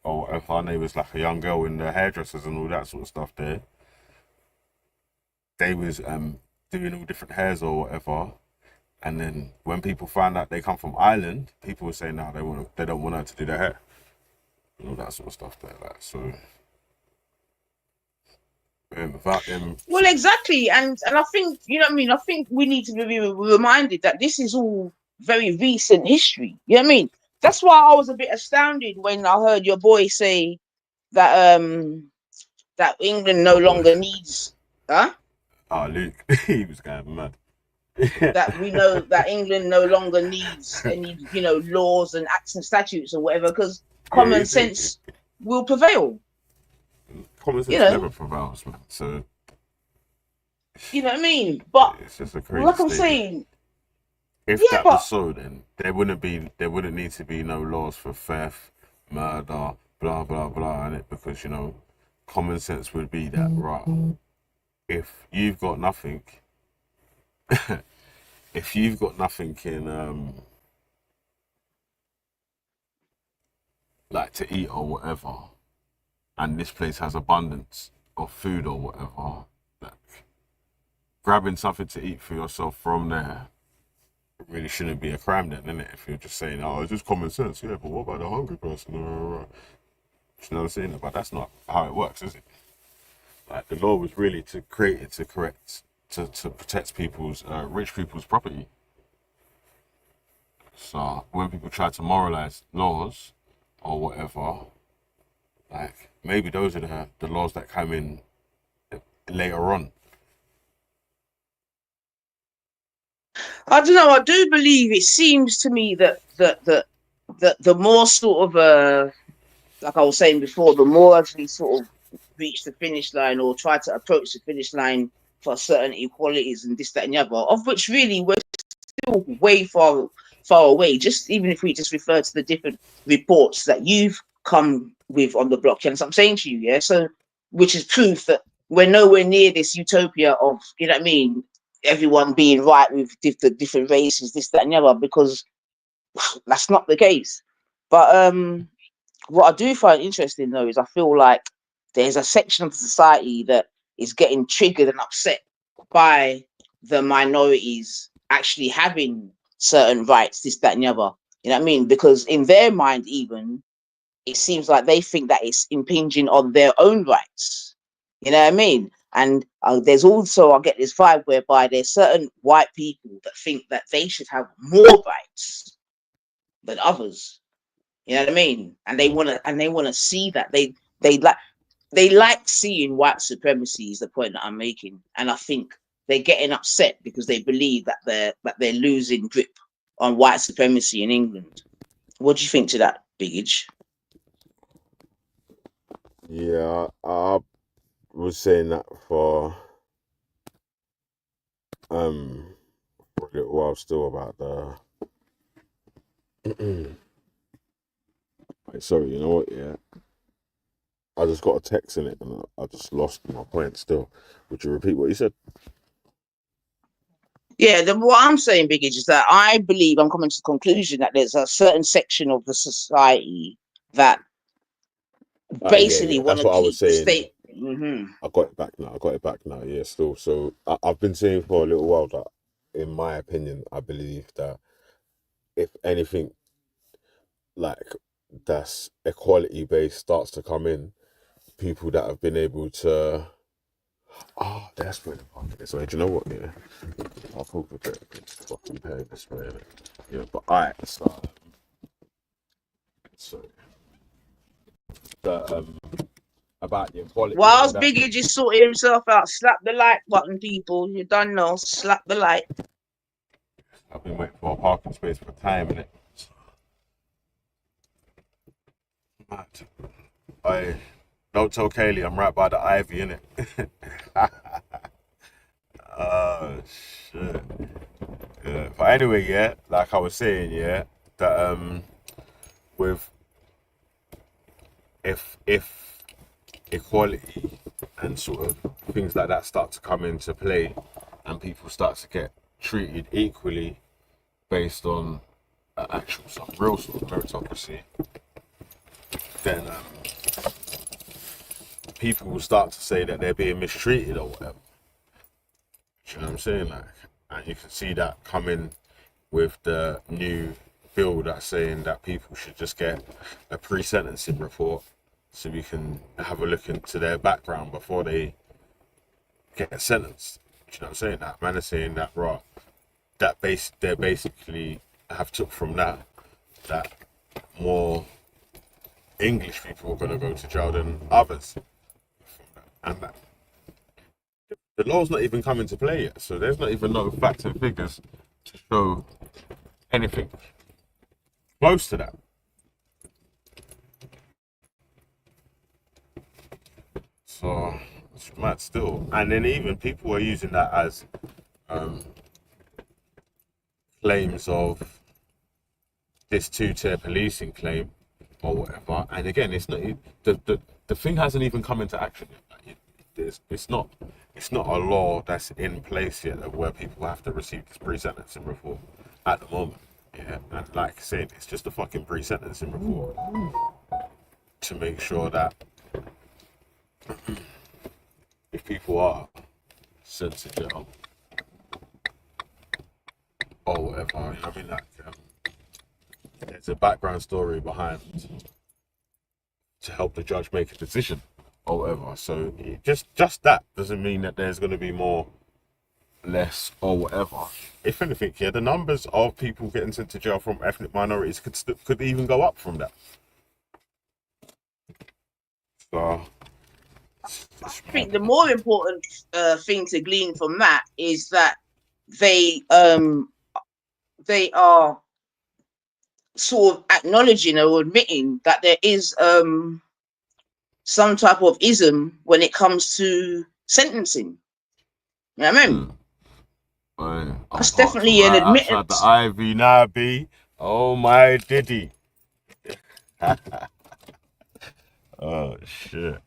or whatever, and they was like a young girl in the hairdressers and all that sort of stuff there, they was doing all different hairs or whatever. And then when people find out they come from Ireland, people will say, "No, they don't want her to do their hair." You know, that sort of stuff there. Like, so without them, Well, exactly, and I think you know what I mean. I think we need to be reminded that this is all very recent history. You know what I mean? That's why I was a bit astounded when I heard your boy say that that England no my boy, longer needs, huh? Luke, he was going mad. That we know that England no longer needs any, you know, laws and acts and statutes or whatever, because Yeah, common sense will prevail. common You sense know, never prevails, man. So you know what I mean. But it's just a crazy like I'm statement. saying, If yeah, that was but so, then there wouldn't need to be no laws for theft, murder, blah blah blah, in it, because common sense would be that, right? If you've got nothing, if you've got nothing in like to eat or whatever, and this place has abundance of food or whatever, like grabbing something to eat for yourself from there really shouldn't be a crime then, innit? If you're just saying, "Oh, it's just common sense," yeah, but what about the hungry person? You know what I'm saying? But that's not how it works, is it? Like, the law was really to create it to correct, to protect people's, rich people's property. So when people try to moralize laws or whatever, like, maybe those are the laws that come in later on. I don't know. I do believe it seems to me that the more sort of like I was saying before, the more as we sort of reach the finish line or try to approach the finish line for certain equalities and this, that, and the other, of which really we're still way far away. Just even if we just refer to the different reports that you've come with on the block, and so I'm saying to you, yeah. So, which is proof that we're nowhere near this utopia of, you know what I mean, everyone being right with different races, this, that, and the other, because that's not the case. But what I do find interesting though is I feel like there's a section of society that is getting triggered and upset by the minorities actually having certain rights, this, that, and the other. You know what I mean? Because in their mind, even it seems like they think that it's impinging on their own rights. You know what I mean? And there's also, I get this vibe whereby there's certain white people that think that they should have more rights than others. You know what I mean? And they wanna see that they like they like seeing white supremacy is the point that I'm making. And I think they're getting upset because they believe that they're losing grip on white supremacy in England. What do you think to that, Biggage? Yeah, I was saying that for a little while still about the. Wait, sorry, you know what? Yeah, I just got a text in it and I just lost my point. Still, would you repeat what you said? Yeah, what I'm saying, Biggage, is that I believe I'm coming to the conclusion that there's a certain section of the society that Yeah, basically yeah, want that's to what I was keep the saying. state. Mm-hmm. I got it back now. I got it back now. Yeah, still. So I've been saying for a little while that, in my opinion, I believe that if anything like that's equality based starts to come in, people that have been able to. Oh, that's where the fuck is. Wait, do you know what? Yeah, I'll talk a bit. It's fucking pay this way. Yeah, but alright. So the about the equality and all Whilst that. Biggage is sorting himself out, slap the like button, people. You done know, slap the like. I've been waiting for a parking space for time in it. Mad. I don't tell Kaylee I'm right by the ivy in it. Oh shit. Yeah. But anyway, yeah, like I was saying, yeah, that with if equality and sort of things like that start to come into play and people start to get treated equally based on actual some real sort of meritocracy, then people will start to say that they're being mistreated or whatever. You know what I'm saying? Like, and you can see that coming. with the new bill that's saying that people should just get a pre-sentencing report so we can have a look into their background before they get sentenced. Do you know what I'm saying? That man is saying that, right, they basically have took from that more English people are going to go to jail than others. And that, the law's not even come into play yet, so there's not even no facts and figures to show anything close to that. So it's mad still. And then even people are using that as claims of this two-tier policing claim or whatever. And again, it's not the thing hasn't even come into action yet. It's not a law that's in place yet of where people have to receive this pre-sentencing report at the moment. Yeah, and like I said, it's just a fucking pre-sentencing report to make sure that if people are sent to jail or whatever, you know what I mean, like there's a background story behind to help the judge make a decision or whatever. So just that doesn't mean that there's going to be more, less, or whatever. If anything, yeah, the numbers of people getting sent to jail from ethnic minorities could even go up from that. So I think the more important thing to glean from that is that they are sort of acknowledging or admitting that there is some type of ism when it comes to sentencing. You know what I mean? That's definitely an admittance. Outside the Ivy now, B. Oh my diddy. Oh shit.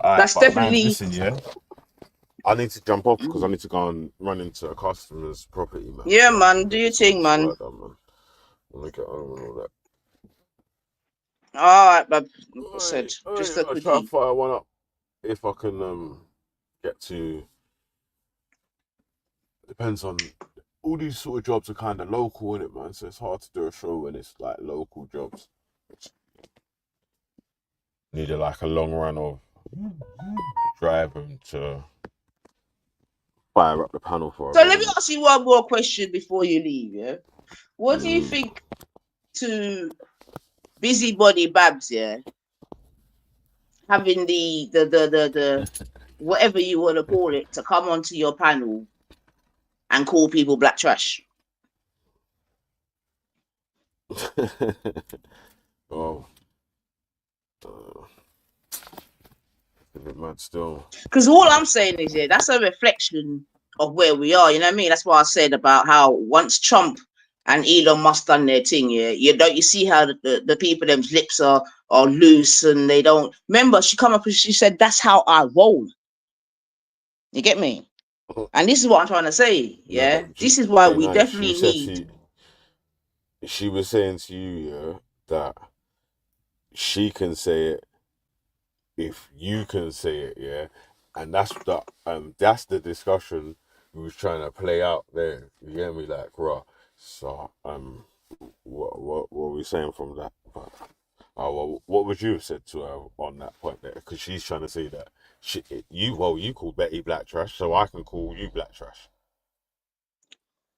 That's definitely. Man, listen, yeah. I need to jump off because I need to go and run into a customer's property, man. Yeah, man. Do your thing, man. I want to get on and all that. All right, but like I said, just a I'll quickie. try to fire one up if I can get to. Depends on all these sort of jobs are kind of local, innit, man? So it's hard to do a show when it's like local jobs. Needed like a long run of driving to fire up the panel for. So let me ask you one more question before you leave. Yeah, what do you think to busybody Babs? Yeah, having the whatever you want to call it to come onto your panel and call people black trash. Oh. Still. Because all I'm saying is, yeah, that's a reflection of where we are. You know what I mean? That's why I said about how once Trump and Elon Musk done their thing, yeah, you see how the people, them's lips are loose and they don't. Remember, she come up and she said, "That's how I roll." You get me? And this is what I'm trying to say. Yeah, this is why we definitely need. She was saying to you, yeah, that she can say it if you can say it, yeah, and that's the discussion we was trying to play out there. You get me, like, raw. So what were we saying from that? What would you have said to her on that point there? Because she's trying to say that you call Betty black trash, so I can call you black trash.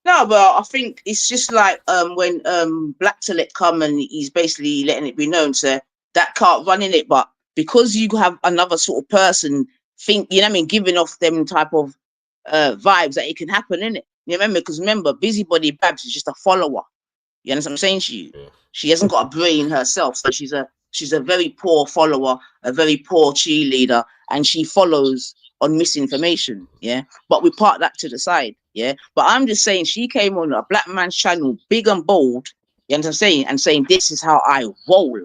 No, but I think it's just like when Black Tillet come and he's basically letting it be known, so that can't run in it, but because you have another sort of person you know what I mean, giving off them type of vibes that it can happen in it. You remember? Because remember, busybody Babs is just a follower. You understand what I'm saying to you? Yeah. She hasn't got a brain herself, so she's a very poor follower, a very poor cheerleader, and she follows on misinformation. Yeah, but we park that to the side. Yeah, but I'm just saying she came on a black man's channel, big and bold. You understand what I'm saying? And saying this is how I roll.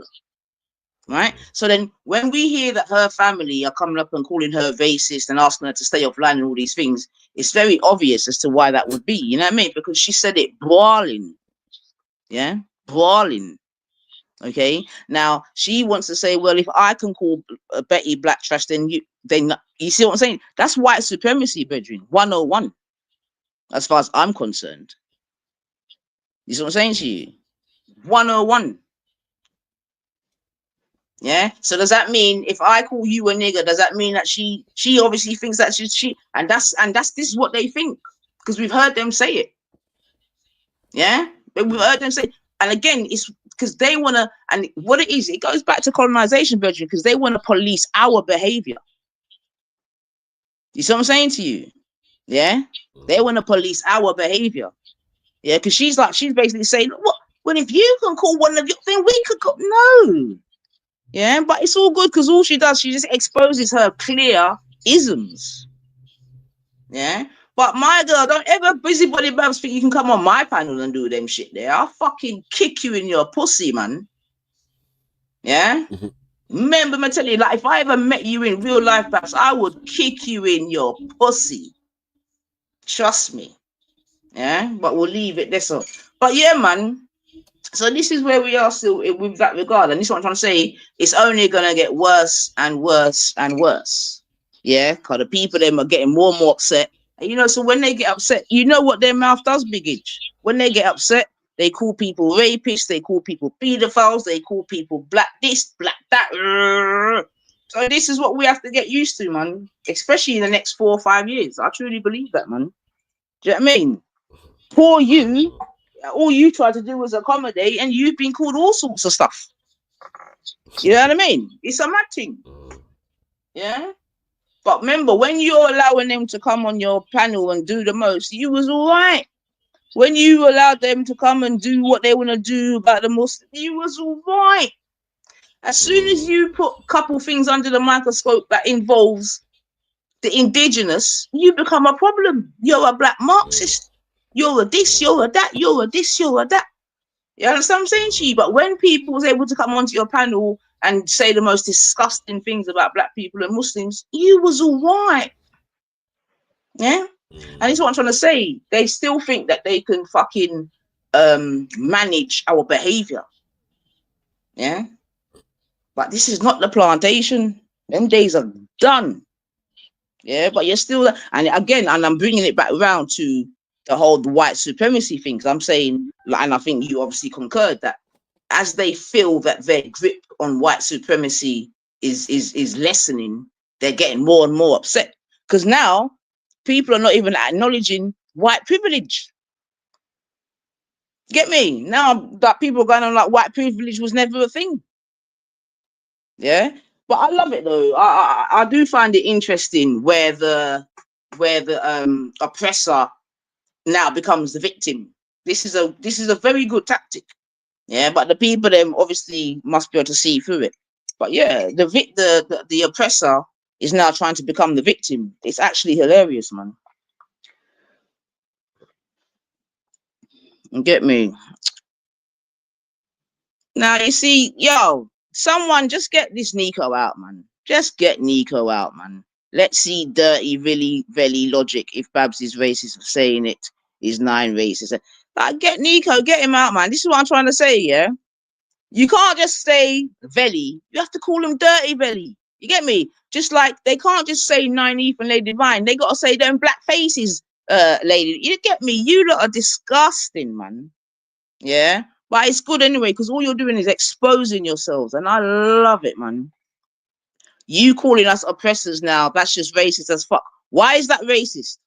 Right. So then when we hear that her family are coming up and calling her racist and asking her to stay offline and all these things, it's very obvious as to why that would be. You know what I mean? Because she said it brawling. Yeah, brawling. Okay. Now she wants to say, well, if I can call Betty black trash, then you see what I'm saying? That's white supremacy, brethren. 101. As far as I'm concerned. You see what I'm saying to you? 101. Yeah. So does that mean if I call you a nigger, does that mean that she obviously thinks that she and that's this is what they think because we've heard them say it. Yeah, we've heard them say, and again, it's because they want to, and what it is, it goes back to colonization, Virgin, because they want to police our behavior. You see what I'm saying to you? Yeah, they want to police our behavior. Yeah, because she's basically saying, what? Well, if you can call one of your, then we could go. No. Yeah, but it's all good because all she does, she just exposes her clear isms. Yeah. But my girl, don't ever busybody babs think you can come on my panel and do them shit there. I'll fucking kick you in your pussy, man. Yeah? Remember me tell you, like, if I ever met you in real life, babs, I would kick you in your pussy. Trust me. Yeah? But we'll leave it there. So, but yeah, man. So this is where we are still with that regard. And this is what I'm trying to say. It's only going to get worse and worse and worse. Yeah? Because the people, them are getting more and more upset. And, you know, so when they get upset, you know what their mouth does, Big Itch? When they get upset, they call people rapists, they call people pedophiles, they call people black this, black that. So this is what we have to get used to, man. Especially in the next 4 or 5 years. I truly believe that, man. Do you know what I mean? For you, all you try to do was accommodate, and you've been called all sorts of stuff. You know what I mean? It's a mad thing. Yeah? But remember, when you're allowing them to come on your panel and do the most, you was all right. When you allowed them to come and do what they want to do about the Muslims, you was all right. As soon as you put a couple things under the microscope that involves the indigenous, you become a problem. You're a black Marxist. You're a this, you're a that, you're a this, you're a that. You understand what I'm saying to you? But when people was able to come onto your panel and say the most disgusting things about black people and Muslims, you was all right. Yeah? And it's what I'm trying to say. They still think that they can fucking manage our behavior. Yeah? But this is not the plantation. Them days are done. Yeah, but you're still, and again, and I'm bringing it back around to the whole white supremacy thing. Because I'm saying, and I think you obviously concurred that as they feel that their grip on white supremacy is lessening, they're getting more and more upset. Because now people are not even acknowledging white privilege. Get me? Now that people are going on like white privilege was never a thing. Yeah, but I love it though. I do find it interesting where the oppressor now becomes the victim. This is a very good tactic. Yeah, but the people them obviously must be able to see through it. But yeah, the oppressor is now trying to become the victim. It's actually hilarious, man. Get me? Now you see, yo, someone just get this Nico out, man. Just get Nico out, man. Let's see dirty, really, very logic. If Babs is racist for saying it, is 9 racist. Like, get Nico, get him out, man. This is what I'm trying to say, yeah. You can't just say Veli. You have to call him Dirty Veli. You get me? Just like they can't just say Nynaeve and Lady Divine. They got to say them black faces, lady. You get me? You lot are disgusting, man. Yeah? But it's good anyway, because all you're doing is exposing yourselves. And I love it, man. You calling us oppressors now, that's just racist as fuck. Why is that racist?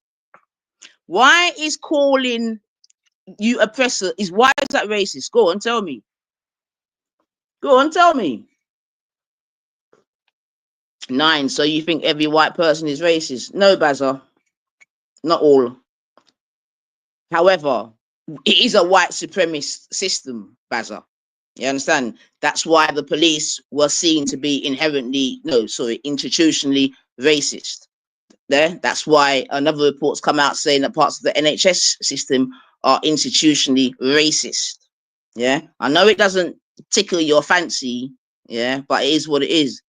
Why is calling you oppressor, why is that racist? Go on, tell me. Go on, tell me. 9, so you think every white person is racist? No, Bazza. Not all. However, it is a white supremacist system, Bazza. You understand? That's why the police were seen to be institutionally racist. There, that's why another report's come out saying that parts of the NHS system are institutionally racist. Yeah, I know it doesn't tickle your fancy, yeah, but it is what it is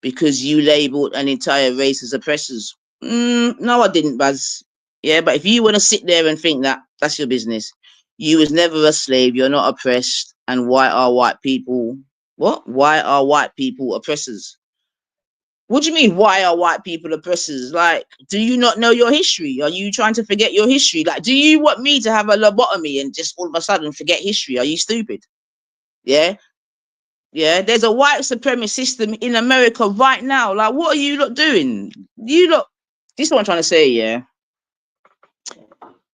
because you labeled an entire race as oppressors. No, I didn't, Baz. Yeah, but if you want to sit there and think that, that's your business. You was never a slave. You're not oppressed. And why are white people? What? Why are white people oppressors? What do you mean? Why are white people oppressors? Like, do you not know your history? Are you trying to forget your history? Like, do you want me to have a lobotomy and just all of a sudden forget history? Are you stupid? Yeah. Yeah. There's a white supremacist system in America right now. Like, what are you lot doing? You lot, this is what I'm trying to say, yeah.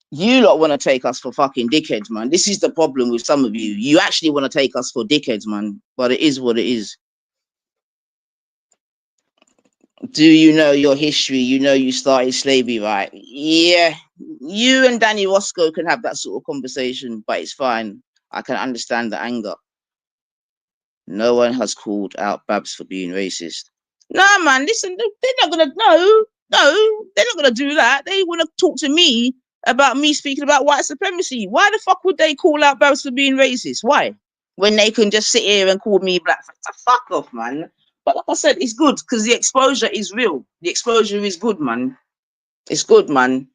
You lot want to take us for fucking dickheads, man. This is the problem with some of you. You actually want to take us for dickheads, man. But it is what it is. Do you know your history? You know you started slavery, right? Yeah. You and Danny Roscoe can have that sort of conversation, but it's fine. I can understand the anger. No one has called out Babs for being racist. Nah, man, listen, they're not gonna they're not gonna do that. They wanna talk to me about me speaking about white supremacy. Why the fuck would they call out Babs for being racist? Why? When they can just sit here and call me black. Fuck off, man. But like I said, it's good because the exposure is real. The exposure is good, man. It's good, man. Do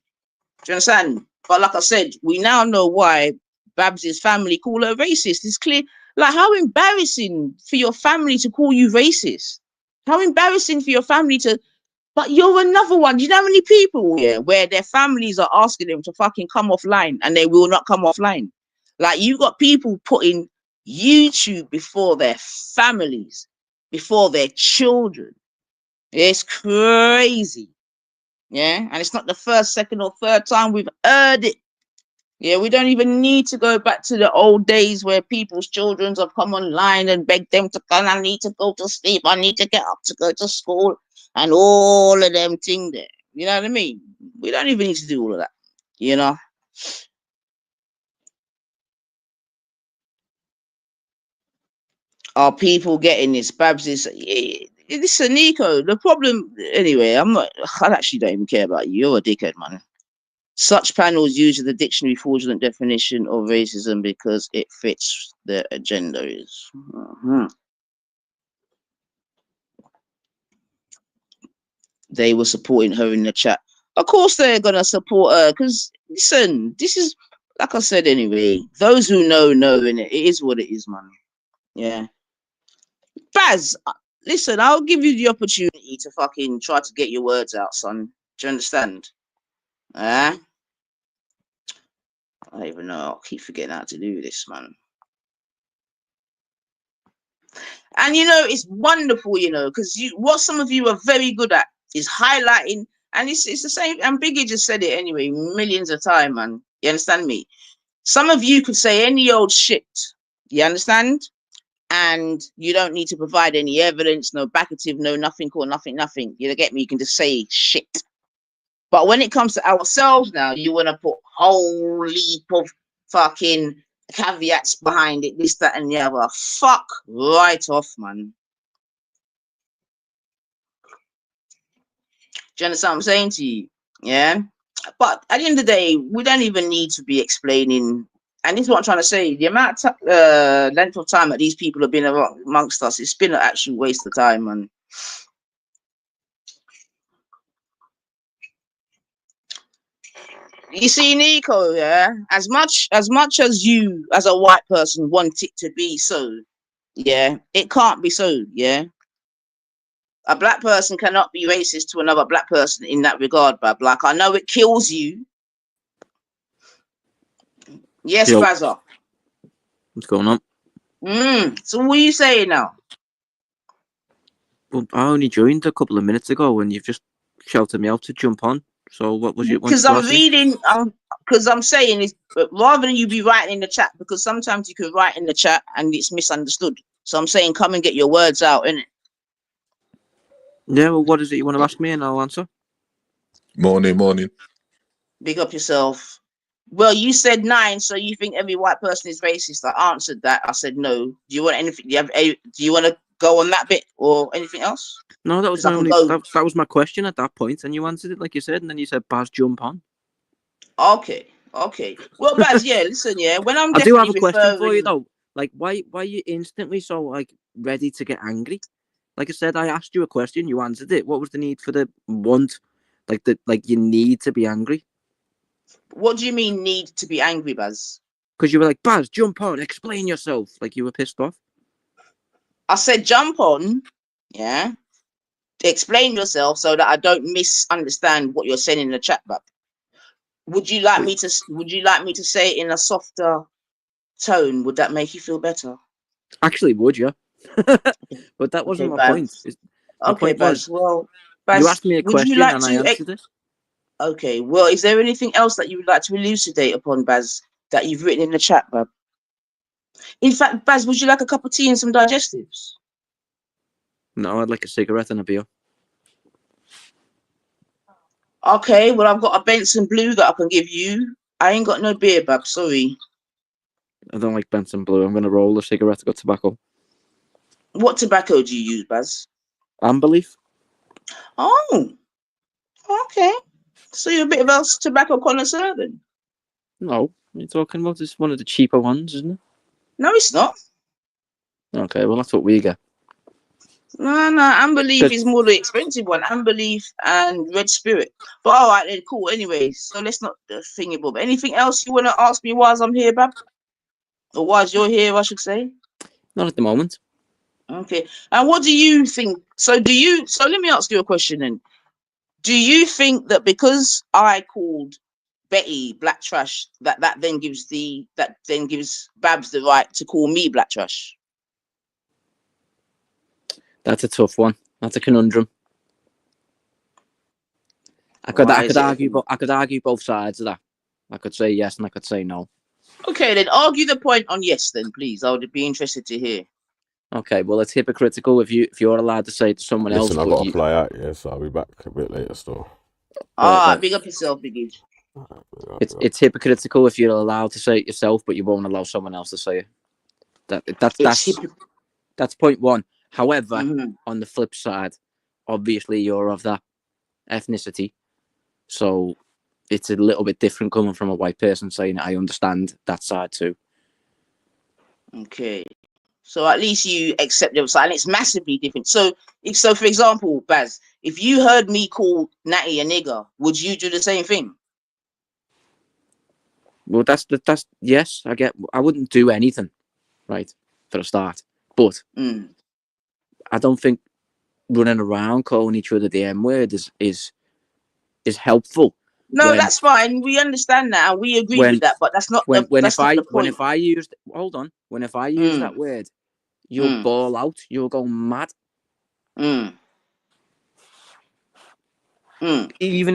you understand? But like I said, we now know why Babs's family call her racist. It's clear. Like, how embarrassing for your family to call you racist. How embarrassing for your family to. But you're another one. Do you know how many people here where their families are asking them to fucking come offline and they will not come offline? Like, you got people putting YouTube before their families, before their children. It's crazy. Yeah. And it's not the first, second, or third time we've heard it. Yeah, we don't even need to go back to the old days where people's children have come online and begged them to come. I need to go to sleep. I need to get up to go to school, and all of them things there. You know what I mean? We don't even need to do all of that. You know. Are people getting this? Babs is. Listen, Nico. The problem, anyway. I'm not. I actually don't even care about you. You're a dickhead, man. Such panels use the dictionary fraudulent definition of racism because it fits their agenda. They were supporting her in the chat. Of course, they're gonna support her because listen, this is like I said anyway. Those who know, and it is what it is, man. Yeah, Baz, listen, I'll give you the opportunity to fucking try to get your words out, son. Do you understand? I don't even know. I'll keep forgetting how to do this, man. And you know, it's wonderful, you know, because what some of you are very good at is highlighting, and it's the same. And Biggie just said it anyway, millions of times, man. You understand me? Some of you could say any old shit. You understand? And you don't need to provide any evidence, no backative, no nothing, or nothing. You get me? You can just say shit. But when it comes to ourselves now, you want to put whole heap of fucking caveats behind it, this, that, and the other. Fuck right off, man. Do you understand what I'm saying to you? Yeah. But at the end of the day, we don't even need to be explaining. And this is what I'm trying to say. The amount of length of time that these people have been amongst us, it's been an actual waste of time, man. You see, Nico, yeah, as much as you as a white person want it to be so, yeah, it can't be so, yeah. A black person cannot be racist to another black person in that regard, but like I know it kills you. Yes, Yo, Brazza. what's going on? So what are you saying now? Well, I only joined a couple of minutes ago and you've just shouted me out to jump on. So what was it? Because I'm reading, because I'm saying is rather than you be writing in the chat, because sometimes you can write in the chat and it's misunderstood. So I'm saying come and get your words out, innit? Yeah, well, what is it you want to ask me and I'll answer? Morning. Big up yourself. Well, you said 9, so you think every white person is racist. I answered that. I said no. Do you want anything? Do you want to go on that bit or anything else? No, that was my only. That was my question at that point, and you answered it like you said, and then you said, "Baz, jump on." Okay. Well, Baz, yeah, listen, yeah. When I'm I do have a referring... question for you though. Like, why are you instantly so like ready to get angry? Like I said, I asked you a question, you answered it. What was the need for the want? Like you need to be angry. What do you mean need to be angry, Baz? Because you were like, Baz, jump on, explain yourself. Like you were pissed off. I said jump on, yeah. explain yourself so that I don't misunderstand what you're saying in the chat, but would you like me to say it in a softer tone? Would that make you feel better? Actually, would you? But that wasn't my point. My point was, Baz, you asked me a would you question like and I to answered it. Okay, well, is there anything else that you would like to elucidate upon, Baz, that you've written in the chat, Bab? In fact, Baz, would you like a cup of tea and some digestives? No, I'd like a cigarette and a beer. Okay, well, I've got a Benson Blue that I can give you. I ain't got no beer, Bab, sorry. I don't like Benson Blue. I'm going to roll a cigarette. I've got tobacco. What tobacco do you use, Baz? Amber leaf. Oh, okay. So you're a bit of a tobacco connoisseur then? No, what are you talking about? It's one of the cheaper ones, isn't it? No, it's not. Okay, well, that's what we get. No, Amber Leaf is more the expensive one. Amber Leaf and Red Spirit. But all right, then, cool. Anyway, so let's not think about it. Anything else you want to ask me whilst I'm here, Bab? Or whilst you're here, I should say? Not at the moment. Okay. And what do you think? So let me ask you a question then. Do you think that because I called Betty black trash, that then gives Babs the right to call me black trash? That's a tough one. That's a conundrum. I could argue both sides of that. I could say yes and I could say no. Okay, then argue the point on yes, then please. I would be interested to hear. Okay, well, it's hypocritical if you're allowed to say to someone else. Listen, I've got to fly out, yeah, so I'll be back a bit later still. Right. Big up yourself, Biggie. It's hypocritical if you're allowed to say it yourself, but you won't allow someone else to say it. That's point one. However, on the flip side, obviously you're of that ethnicity, so it's a little bit different coming from a white person saying it. I understand that side too. Okay. So at least you accept the other side, and it's massively different. So for example, Baz, if you heard me call Natty a nigger, would you do the same thing? Well, that's yes. I wouldn't do anything, right, for a start. But I don't think running around calling each other the N word is helpful. No, that's fine. We understand that and we agree with that. But that's not the point. If I used that word, you'll ball out. You'll go mad. Even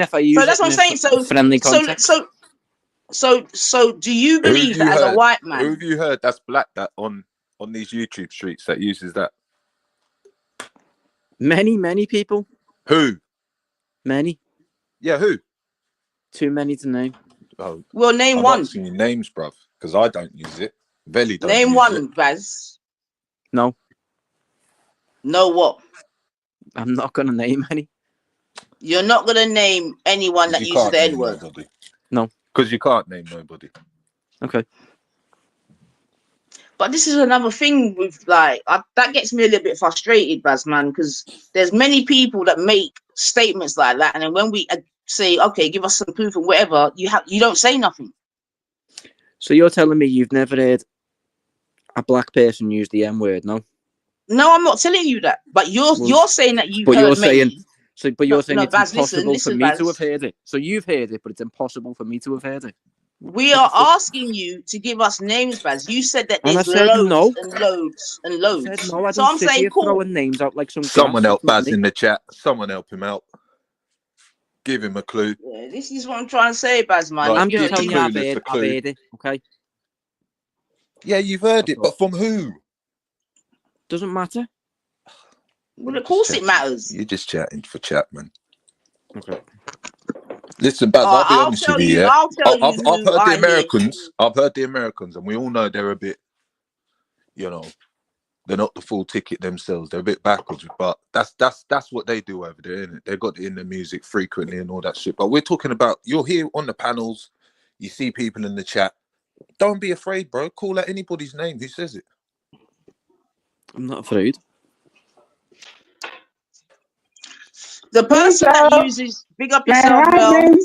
if I use so that's what I'm saying. So friendly context. So do you believe that as a white man? Who have you heard that's black that on these YouTube streets that uses that? Many people. Who? Many. Yeah, who? Too many to name. Oh, well, name I'm one. not seeing names, bruv, because I don't use it. Velly don't name use one, it. Baz. No. No what? I'm not gonna name any. You're not gonna name anyone that uses the N-word. No, because you can't name nobody. Okay. But this is another thing with that gets me a little bit frustrated, Baz, man, because there's many people that make statements like that, and then when we say, okay, give us some proof and whatever, you don't say nothing. So you're telling me you've never heard a black person use the N-word, no? No, I'm not telling you that. But you're saying that you've heard many. But you're saying it's Baz, impossible listen, for me Baz. to have heard it. So you've heard it, but it's impossible for me to have heard it. We are asking you to give us names, Baz. You said that there's loads and loads and loads. I said no, I don't so I'm sit saying, here cool. throwing names out like some. Someone help Baz in the chat. Someone help him out. Give him a clue. Yeah, this is what I'm trying to say, Baz, man. I'm just telling you, I've heard it. Okay. Yeah, you've heard it, but from who? Doesn't matter. Well, of course it matters. You're just chatting for chat, man. Okay. Listen, Baz, I'll be honest with you. Yeah, I've heard the Americans. I've heard the Americans, and we all know they're a bit, they're not the full ticket themselves. They're a bit backwards, but that's what they do over there, isn't it? They've got it in the music frequently and all that shit. But we're talking about, you're here on the panels, you see people in the chat. Don't be afraid, bro. Call out anybody's name who says it. I'm not afraid. The person that uses, big up yourself, girl.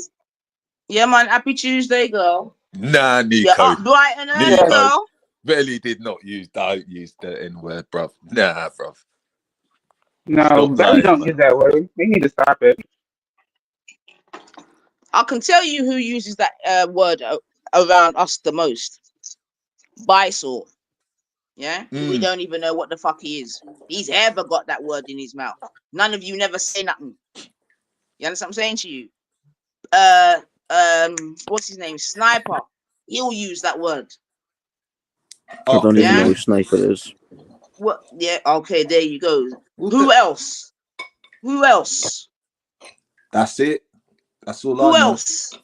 Yeah, man. Happy Tuesday, girl. Nah, Nico. You're up bright and early, girl. Really did not use the N-word, bruv. Nah, bruv. No, Stop Belly lying, don't man. use that word. We need to stop it. I can tell you who uses that word around us the most. Bysore. Yeah, we don't even know what the fuck he is. He's ever got that word in his mouth. None of you never say nothing. You understand what I'm saying to you? What's his name? Sniper. He'll use that word. I don't even know Yeah. who Sniper is. What? Yeah. Okay. There you go. Who else? Who else? That's it. That's all Who I know. else?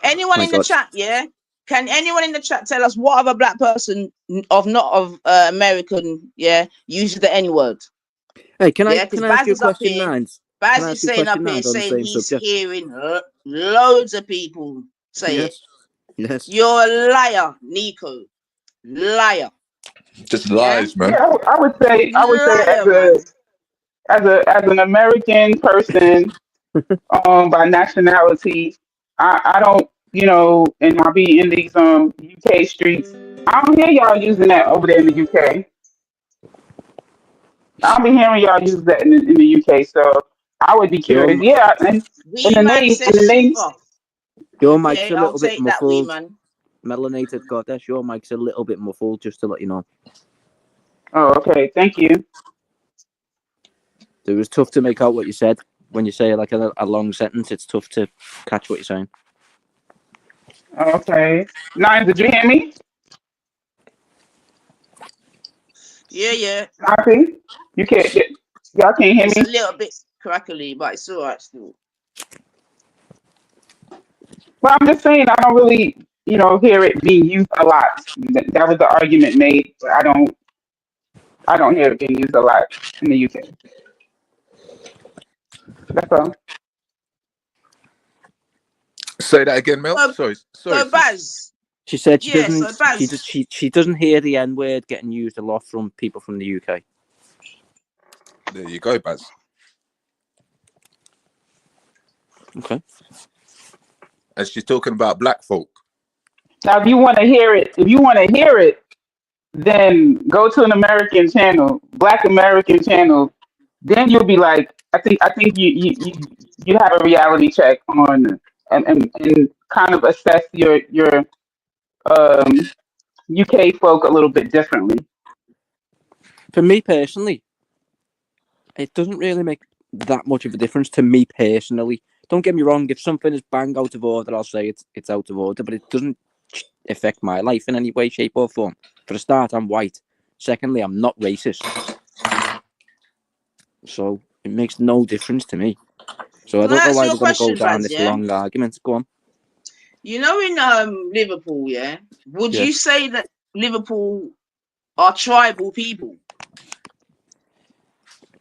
Anyone My in the God. chat? Yeah. Can anyone in the chat tell us what other black person of not of American, yeah, uses the N word? Hey, can I Because ask Baz you a is up question, here. Nines? Can Baz I is ask you a saying up question, here, Nines, on the saying same he's subject? hearing loads of people say it. Yes. You're a liar, Nico. Liar. Just lies, man. Yeah, I would say Liar, man. as an American person, by nationality, I don't, and I be in these UK streets. I don't hear y'all using that over there in the UK. I'll be hearing y'all use that in the UK. So I would be curious. Yeah, and in Wee the man name, in says the name. shiver. Your mic's Okay, a I'll little bit take that, wee muffled. man. Melanated goddess, your mic's a little bit muffled, just to let you know. Oh, okay. Thank you. It was tough to make out what you said. When you say like a long sentence, it's tough to catch what you're saying. Okay. Nine, did you hear me? Yeah. Copy. You can't. Y'all can't hear It's a me. little bit crackly, but it's all right still. Well, I'm just saying I don't really, hear it being used a lot. That was the argument made, but I don't hear it being used a lot in the UK. That's all. Say that again, Mel. So, Sorry, so sis. Baz. She said she Yeah, doesn't. so Baz. She doesn't hear the N word getting used a lot from people from the UK. There you go, Baz. Okay. And she's talking about black folk. Now, if you want to hear it, then go to an American channel, Black American channel. Then you'll be like, I think you have a reality check on and kind of assess your UK folk a little bit differently. For me personally, it doesn't really make that much of a difference to me personally. Don't get me wrong, if something is bang out of order, I'll say it's out of order, but it doesn't affect my life in any way, shape, or form. For a start, I'm white. Secondly, I'm not racist. So it makes no difference to me. So I Can I don't know ask why you we're a going to go question, down Baz? this Yeah. long argument. Go on. You know, in Liverpool, yeah, would you say that Liverpool are tribal people?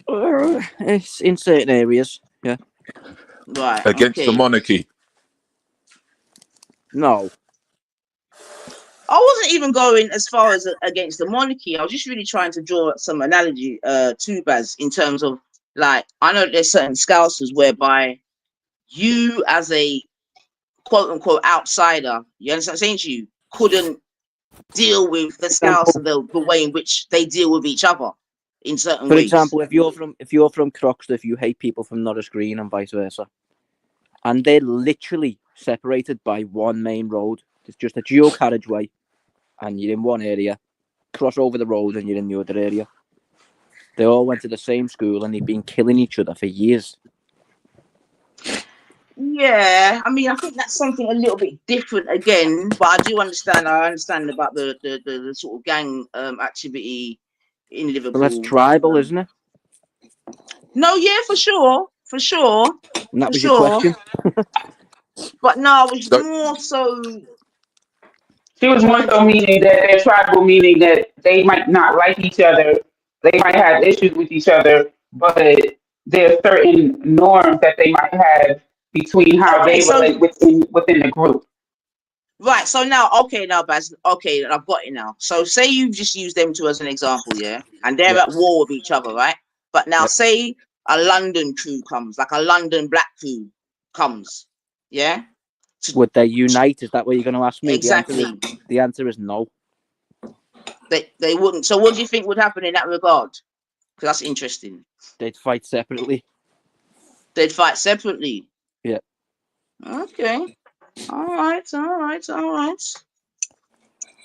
It's in certain areas, yeah. Right. Against the Okay. monarchy. No. I wasn't even going as far as against the monarchy. I was just really trying to draw some analogy to Baz in terms of, like, I know there's certain scousers whereby you as a quote unquote outsider, you understand what I'm saying to you, couldn't deal with the scouts and the way in which they deal with each other in certain For ways. example, if you're from Croxteth, you hate people from Norris Green and vice versa. And they're literally separated by one main road. It's just a dual carriageway, and you're in one area. Cross over the road, and you're in the other area. They all went to the same school, and they've been killing each other for years. Yeah, I mean, I think that's something a little bit different again, but I do understand. I understand about the sort of gang activity in Liverpool. Well, that's tribal, isn't it? No, yeah, for sure. And that was your question. But no, I was more so. She was more so meaning that they're tribal, meaning that they might not like each other, they might have issues with each other, but there are certain norms that they might have between how Okay, they so relate within the group. right, so now, Baz, okay, I've got it now. So say you've just used them two as an example, yeah, and they're at war with each other, right? But now say a London crew comes, like a London black crew comes, yeah. Would they unite? Is that what you're going to ask me? Exactly. The answer is no. They wouldn't. So what do you think would happen in that regard? Because that's interesting. They'd fight separately. They'd fight separately. Yeah. Okay. All right. I don't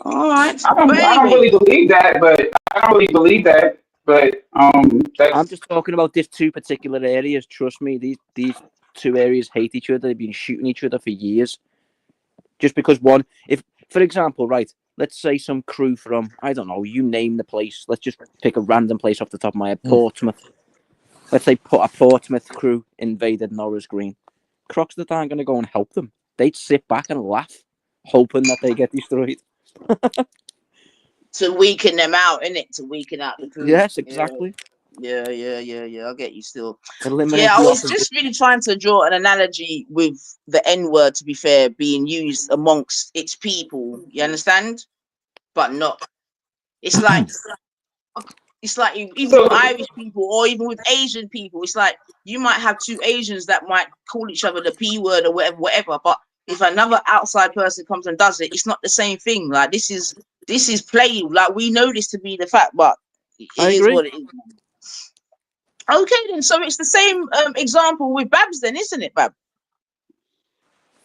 But anyway, really believe that, but I'm that's just talking about these two particular areas. Trust me, these two areas hate each other. They've been shooting each other for years. Just because one, if for example, right, let's say some crew from, I don't know, you name the place. Let's just pick a random place off the top of my head. Portsmouth. Let's say put a Portsmouth crew invaded Norris Green. Crocs that aren't going to go and help them. They'd sit back and laugh, hoping that they get destroyed. to weaken them out, innit? To weaken out the crew. Yes, exactly. Yeah. I get you still. Eliminate Yeah, I the was opposition. just really trying to draw an analogy with the N word, to be fair, being used amongst its people. You understand? But not. It's like even with so. Irish people or even with Asian people, it's like you might have two Asians that might call each other the P word or whatever. But if another outside person comes and does it, it's not the same thing. Like this is play. Like we know this to be the fact, but it is what it is. Okay, then. So it's the same example with Babs, then, isn't it, Bab?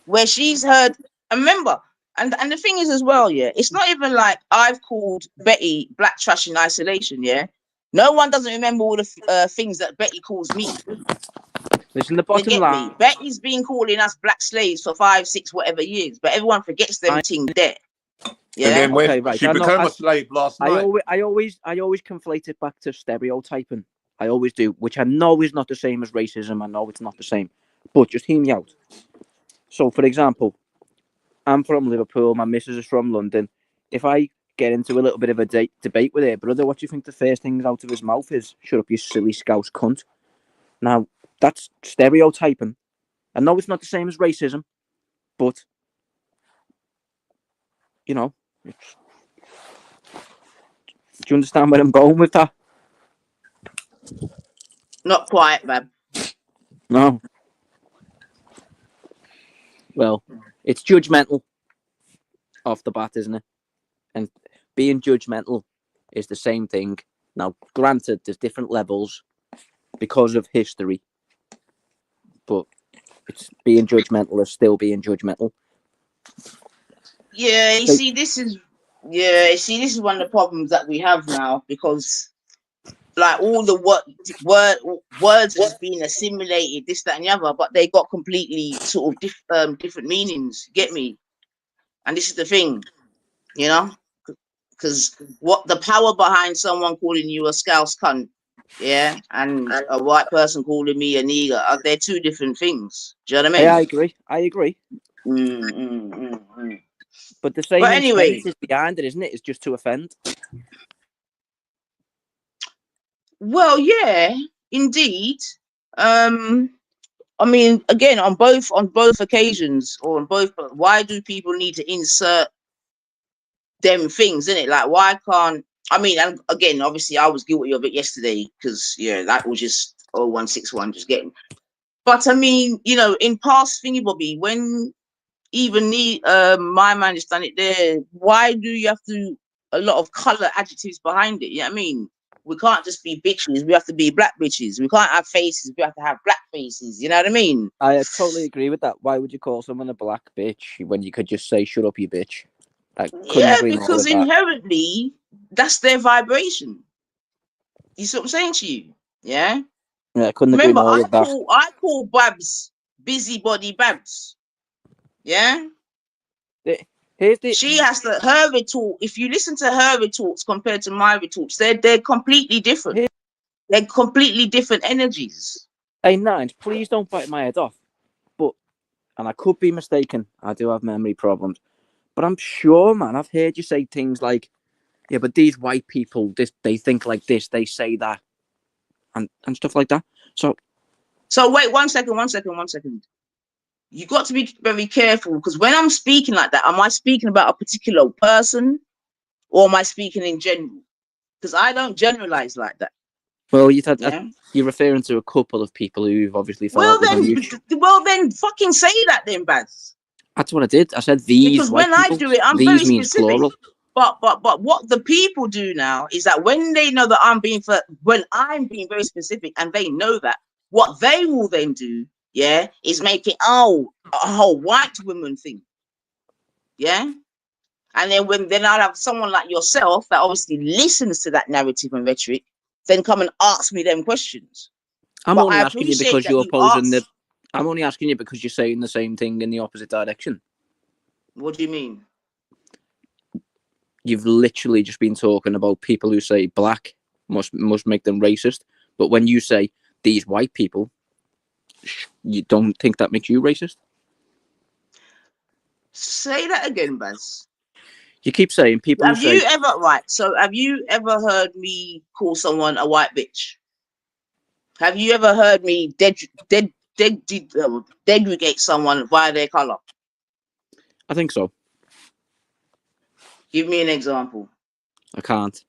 Where she's heard. And remember, and the thing is as well, yeah, it's not even like I've called Betty black trash in isolation, yeah. No one doesn't remember all the things that Betty calls me. Listen, the bottom Forget line. me. Betty's been calling us black slaves for 5, 6, whatever years, but everyone forgets them thing there. Yeah. And then when Okay, right. she became a slave last night. I always conflate it back to stereotyping. I always do, which I know is not the same as racism. I know it's not the same, but just hear me out. So, for example, I'm from Liverpool. My missus is from London. If I get into a little bit of a debate with her brother, what do you think the first thing out of his mouth is? Shut up, you silly scouse cunt. Now, that's stereotyping. I know it's not the same as racism, but, you know, do you understand where I'm going with that? Not quite, Bab. No. Well, it's judgmental off the bat, isn't it? And being judgmental is the same thing. Now, granted, there's different levels because of history, but it's being judgmental is still being judgmental. Yeah, you see, this is one of the problems that we have now, because like all the words are just being assimilated, this, that, and the other, but they got completely sort of different meanings. Get me? And this is the thing, you know, because what the power behind someone calling you a scouse cunt, yeah, and a white person calling me a nigger, they're two different things. Do you know what I mean? Yeah, I agree. But the same anyway, intent is behind it, isn't it? It's just to offend. Well, yeah, indeed. I mean, again, on both occasions, or on both, why do people need to insert them things in it? Like, why can't? I mean, and again, obviously, I was guilty of it yesterday because that was just 0161, just getting. But I mean, in past thingy bobby, when even my man has done it there, why do you have to a lot of color adjectives behind it? You know what I mean? We can't just be bitches. We have to be black bitches. We can't have faces. We have to have black faces. You know what I mean? I totally agree with that. Why would you call someone a black bitch when you could just say, shut up, you bitch? Yeah, because inherently, that's their vibration. You see what I'm saying to you? Yeah? Yeah, I couldn't agree more with that. I call Babs busybody Babs. Yeah? She has to, her retort, if you listen to her retorts compared to my retorts, they're completely different. They're completely different energies. Hey, Nines, please don't bite my head off. But, and I could be mistaken, I do have memory problems. But I'm sure, man, I've heard you say things like, yeah, but these white people, they think like this, they say that, and stuff like that. So wait, one second. You got to be very careful, because when I'm speaking like that, am I speaking about a particular person, or am I speaking in general? Because I don't generalize like that. Well, you're referring to a couple of people who've obviously well then fucking say that then, Baz. That's what I did. I said these. Because when people, I do it, I'm these very means specific. plural. But what the people do now is that when they know that I'm being very specific, and they know that, what they will then do, yeah, is make it a whole white woman thing, yeah. And then I'll have someone like yourself that obviously listens to that narrative and rhetoric, then come and ask me them questions. I'm But only I asking you appreciate because that you're you opposing ask. I'm only asking you because you're saying the same thing in the opposite direction. What do you mean? You've literally just been talking about people who say black must make them racist, but when you say these white people, you don't think that makes you racist? Say that again, Baz. You keep saying people who say. Have you ever heard me call someone a white bitch? Have you ever heard me degradate someone by their color? I think so. Give me an example. I can't.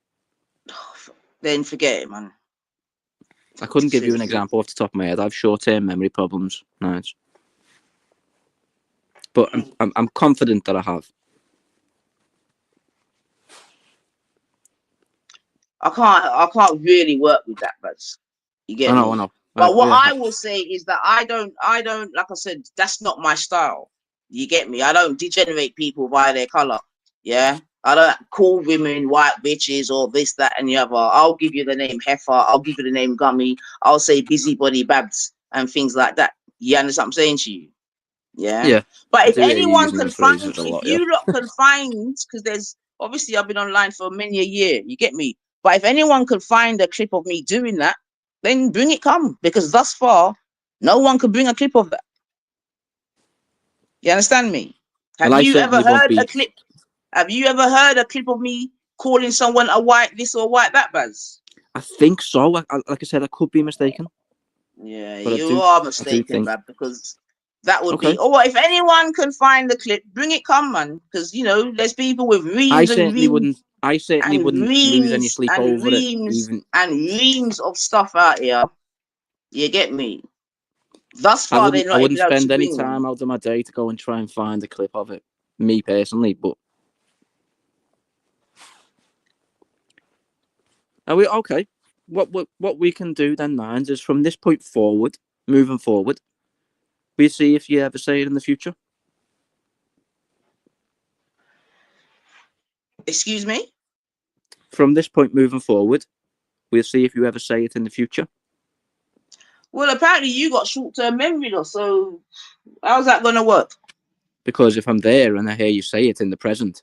Then forget it, man. I couldn't give you an example off the top of my head. I have short-term memory problems. Nice. But I'm confident that I have. I can't really work with that, but you get me. I know. But what I will say is that I don't, like I said, that's not my style. You get me? I don't degenerate people by their color. Yeah. I don't call women white bitches or this, that, and the other. I'll give you the name Heifer. I'll give you the name Gummy. I'll say busybody Babs and things like that. You understand what I'm saying to you? Yeah. Yeah. But if anyone can find, because there's obviously I've been online for many a year. You get me? But if anyone could find a clip of me doing that, then bring it come. Because thus far, no one could bring a clip of that. You understand me? Have you ever heard a clip? Have you ever heard a clip of me calling someone a white this or white that, Baz? I think so. Like I said, I could be mistaken. Yeah, you are mistaken, Bab, because that would okay. be. Or if anyone can find the clip, bring it, come, man. Because there's people with reams I certainly wouldn't lose any sleep over it. And reams of stuff out here. You get me? Thus far, I wouldn't spend any time out of my day to go and try and find a clip of it. Me personally, but are we okay? What we can do then, Nines, is from this point forward, moving forward, we see if you ever say it in the future. Excuse me? From this point moving forward, we'll see if you ever say it in the future. Well, apparently you got short-term memory loss, so how's that going to work? Because if I'm there and I hear you say it in the present,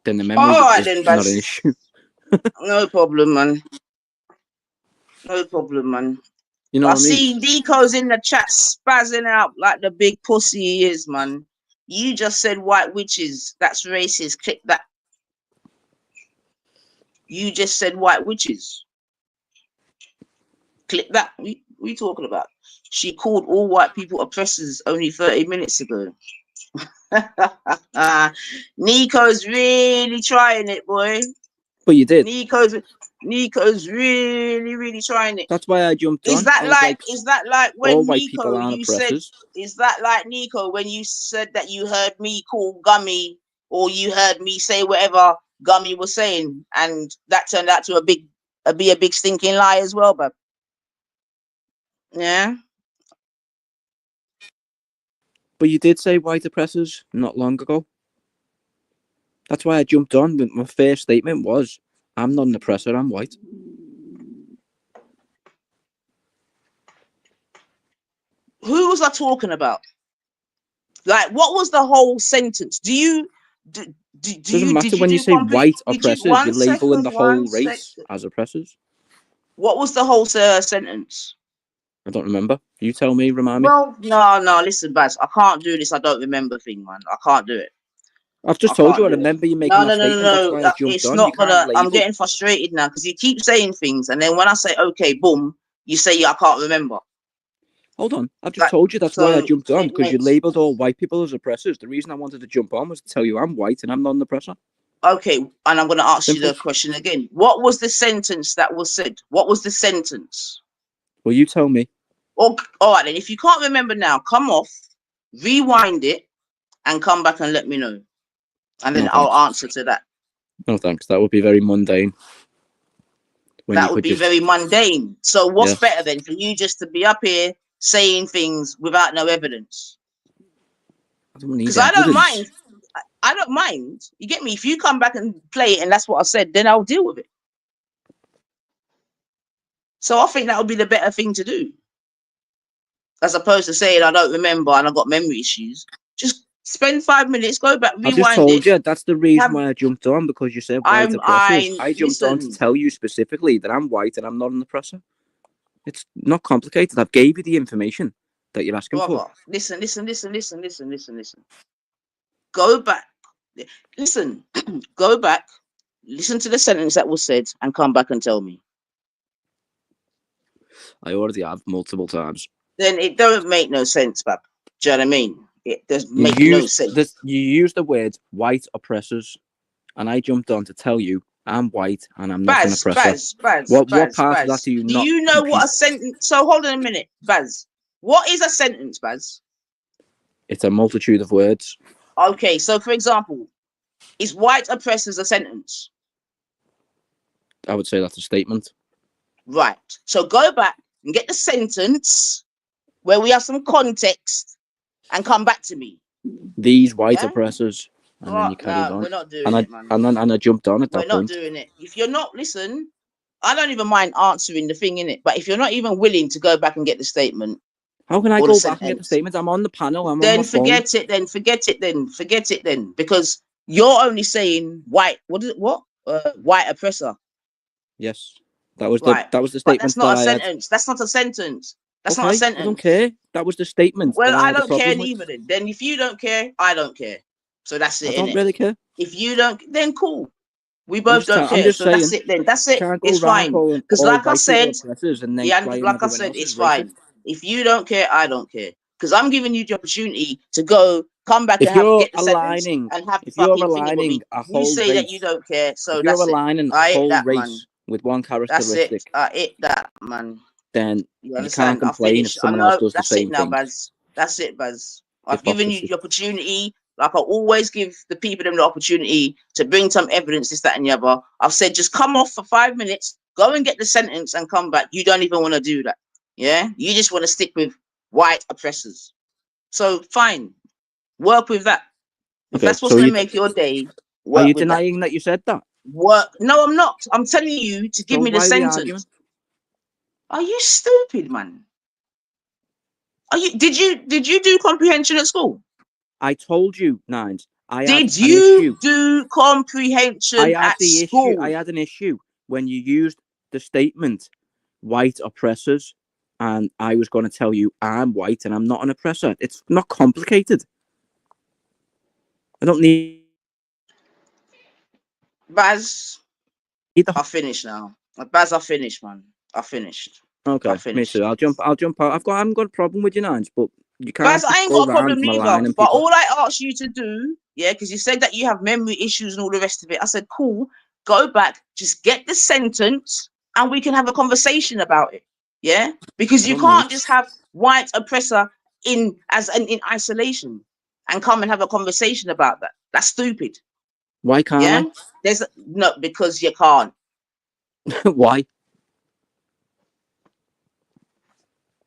then the memory is not an issue. No problem, man. No problem, man. You know I what I mean? see Nico's in the chat spazzing out like the big pussy he is, man. You just said white witches. That's racist. Click that. You just said white witches. Click that. What are you talking about? She called all white people oppressors only 30 minutes ago. Nico's really trying it, boy. But you did. Nico's really trying it. That's why I jumped on. Is that like when Nico you said? Is that like Nico when you said that you heard me call Gummy, or you heard me say whatever Gummy was saying, and that turned out to be a big stinking lie as well, but yeah. But you did say white oppressors not long ago. That's why I jumped on. My first statement was, I'm not an oppressor, I'm white. Who was I talking about? Like, what was the whole sentence? Doesn't matter when you say white oppressors, you're labeling the whole race as oppressors. What was the whole sentence? I don't remember. You tell me, remind me. Well, no, listen, Baz, I can't do this. I don't remember thing, man. I can't do it. I've just told you I remember you making that statement. That's why I jumped it's on. Not gonna. I'm getting frustrated now because you keep saying things, and then when I say okay, boom, you say I can't remember. Hold on, I've just told you that's why I jumped on, because you labelled all white people as oppressors. The reason I wanted to jump on was to tell you I'm white and I'm not an oppressor. Okay, and I'm going to ask you the question again. What was the sentence that was said? What was the sentence? Well, you tell me. All right, then. If you can't remember now, come off, rewind it, and come back and let me know. And then I'll answer to that. No thanks. That would be very mundane. That would be very mundane. So what's better then for you just to be up here saying things without no evidence? Because I don't mind. I don't mind. You get me? If you come back and play it and that's what I said, then I'll deal with it. So I think that would be the better thing to do. As opposed to saying I don't remember and I've got memory issues. Just spend 5 minutes, go back, rewind it. I just told you that's the reason why I jumped on, because you said white oppressors. I jumped on to tell you specifically that I'm white and I'm not an oppressor. It's not complicated. I've gave you the information that you're asking for. Listen. Go back. Listen. Go back. Listen to the sentence that was said and come back and tell me. I already have multiple times. Then it don't make no sense, Bab. Do you know what I mean? It does make no sense. You used the word white oppressors, and I jumped on to tell you I'm white and I'm not an oppressor. What part of that do you not? Do you know what a sentence? So hold on a minute, Baz. What is a sentence, Baz? It's a multitude of words. Okay, so for example, is white oppressors a sentence? I would say that's a statement. Right. So go back and get the sentence where we have some context and come back to me. These white oppressors. And then you carried on. We're not doing it, man. And I jumped on at that point. We're not doing it. If you're not, listen, I don't even mind answering the thing in it, but if you're not even willing to go back and get the statement. How can I go back and get the statement? I'm on the panel. Then forget it then. Because you're only saying white. What? White oppressor. Yes. That was the statement. But that's not a sentence. That's not a sentence. That's not a sentence. I don't care. That was the statement. Well, I don't care either then. Then if you don't care, I don't care. So that's it. I don't really care. If you don't, then cool. We both don't care. So that's it then. That's it. It's fine. Because like I said, it's fine. If you don't care, I don't care. Because I'm giving you the opportunity to go, come back and get the sentence and have the fucking thing with me. You say that you don't care, so that's it. You're aligning a whole race with one characteristic. That's it. I hit that, man. Then you can't complain if someone else does the same thing. Baz. That's it, Baz. I've given you the opportunity. Like I always give the people the opportunity to bring some evidence, this, that, and the other. I've said just come off for 5 minutes, go and get the sentence and come back. You don't even want to do that. Yeah? You just want to stick with white oppressors. So fine. Work with that. If that's what's going to make your day. Are you denying that you said that? No, I'm not. I'm telling you to give me the sentence. Are you stupid, man? Did you do comprehension at school? I told you, Nines. Did you do comprehension at school? I had an issue when you used the statement white oppressors, and I was going to tell you I'm white and I'm not an oppressor. It's not complicated. I don't need. Baz, I finished now. Baz, I finished, man. I finished. Okay, me too. I'll jump out. I haven't got a problem with you, Nines, but you can't. Baz, I ain't got a problem either. But all I asked you to do, because you said that you have memory issues and all the rest of it. I said, cool, go back, just get the sentence, and we can have a conversation about it. Yeah, because you can't just have white oppressor in isolation and come and have a conversation about that. That's stupid. Why can't I? Because you can't. Why?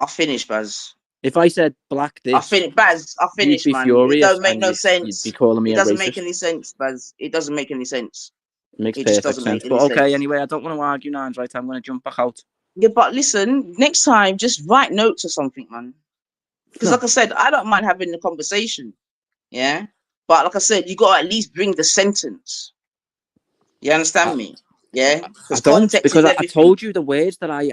I finished, Baz. If I said black this, I finished, man. It don't make no sense. You'd be calling me it doesn't make any sense, Baz. It doesn't make any sense. It makes perfect sense. But okay, anyway, I don't want to argue now. Right, I'm going to jump back out. Yeah, but listen, next time, just write notes or something, man. Because like I said, I don't mind having the conversation. Yeah? But like I said, you got to at least bring the sentence. You understand me? Yeah? Because I told you the words that I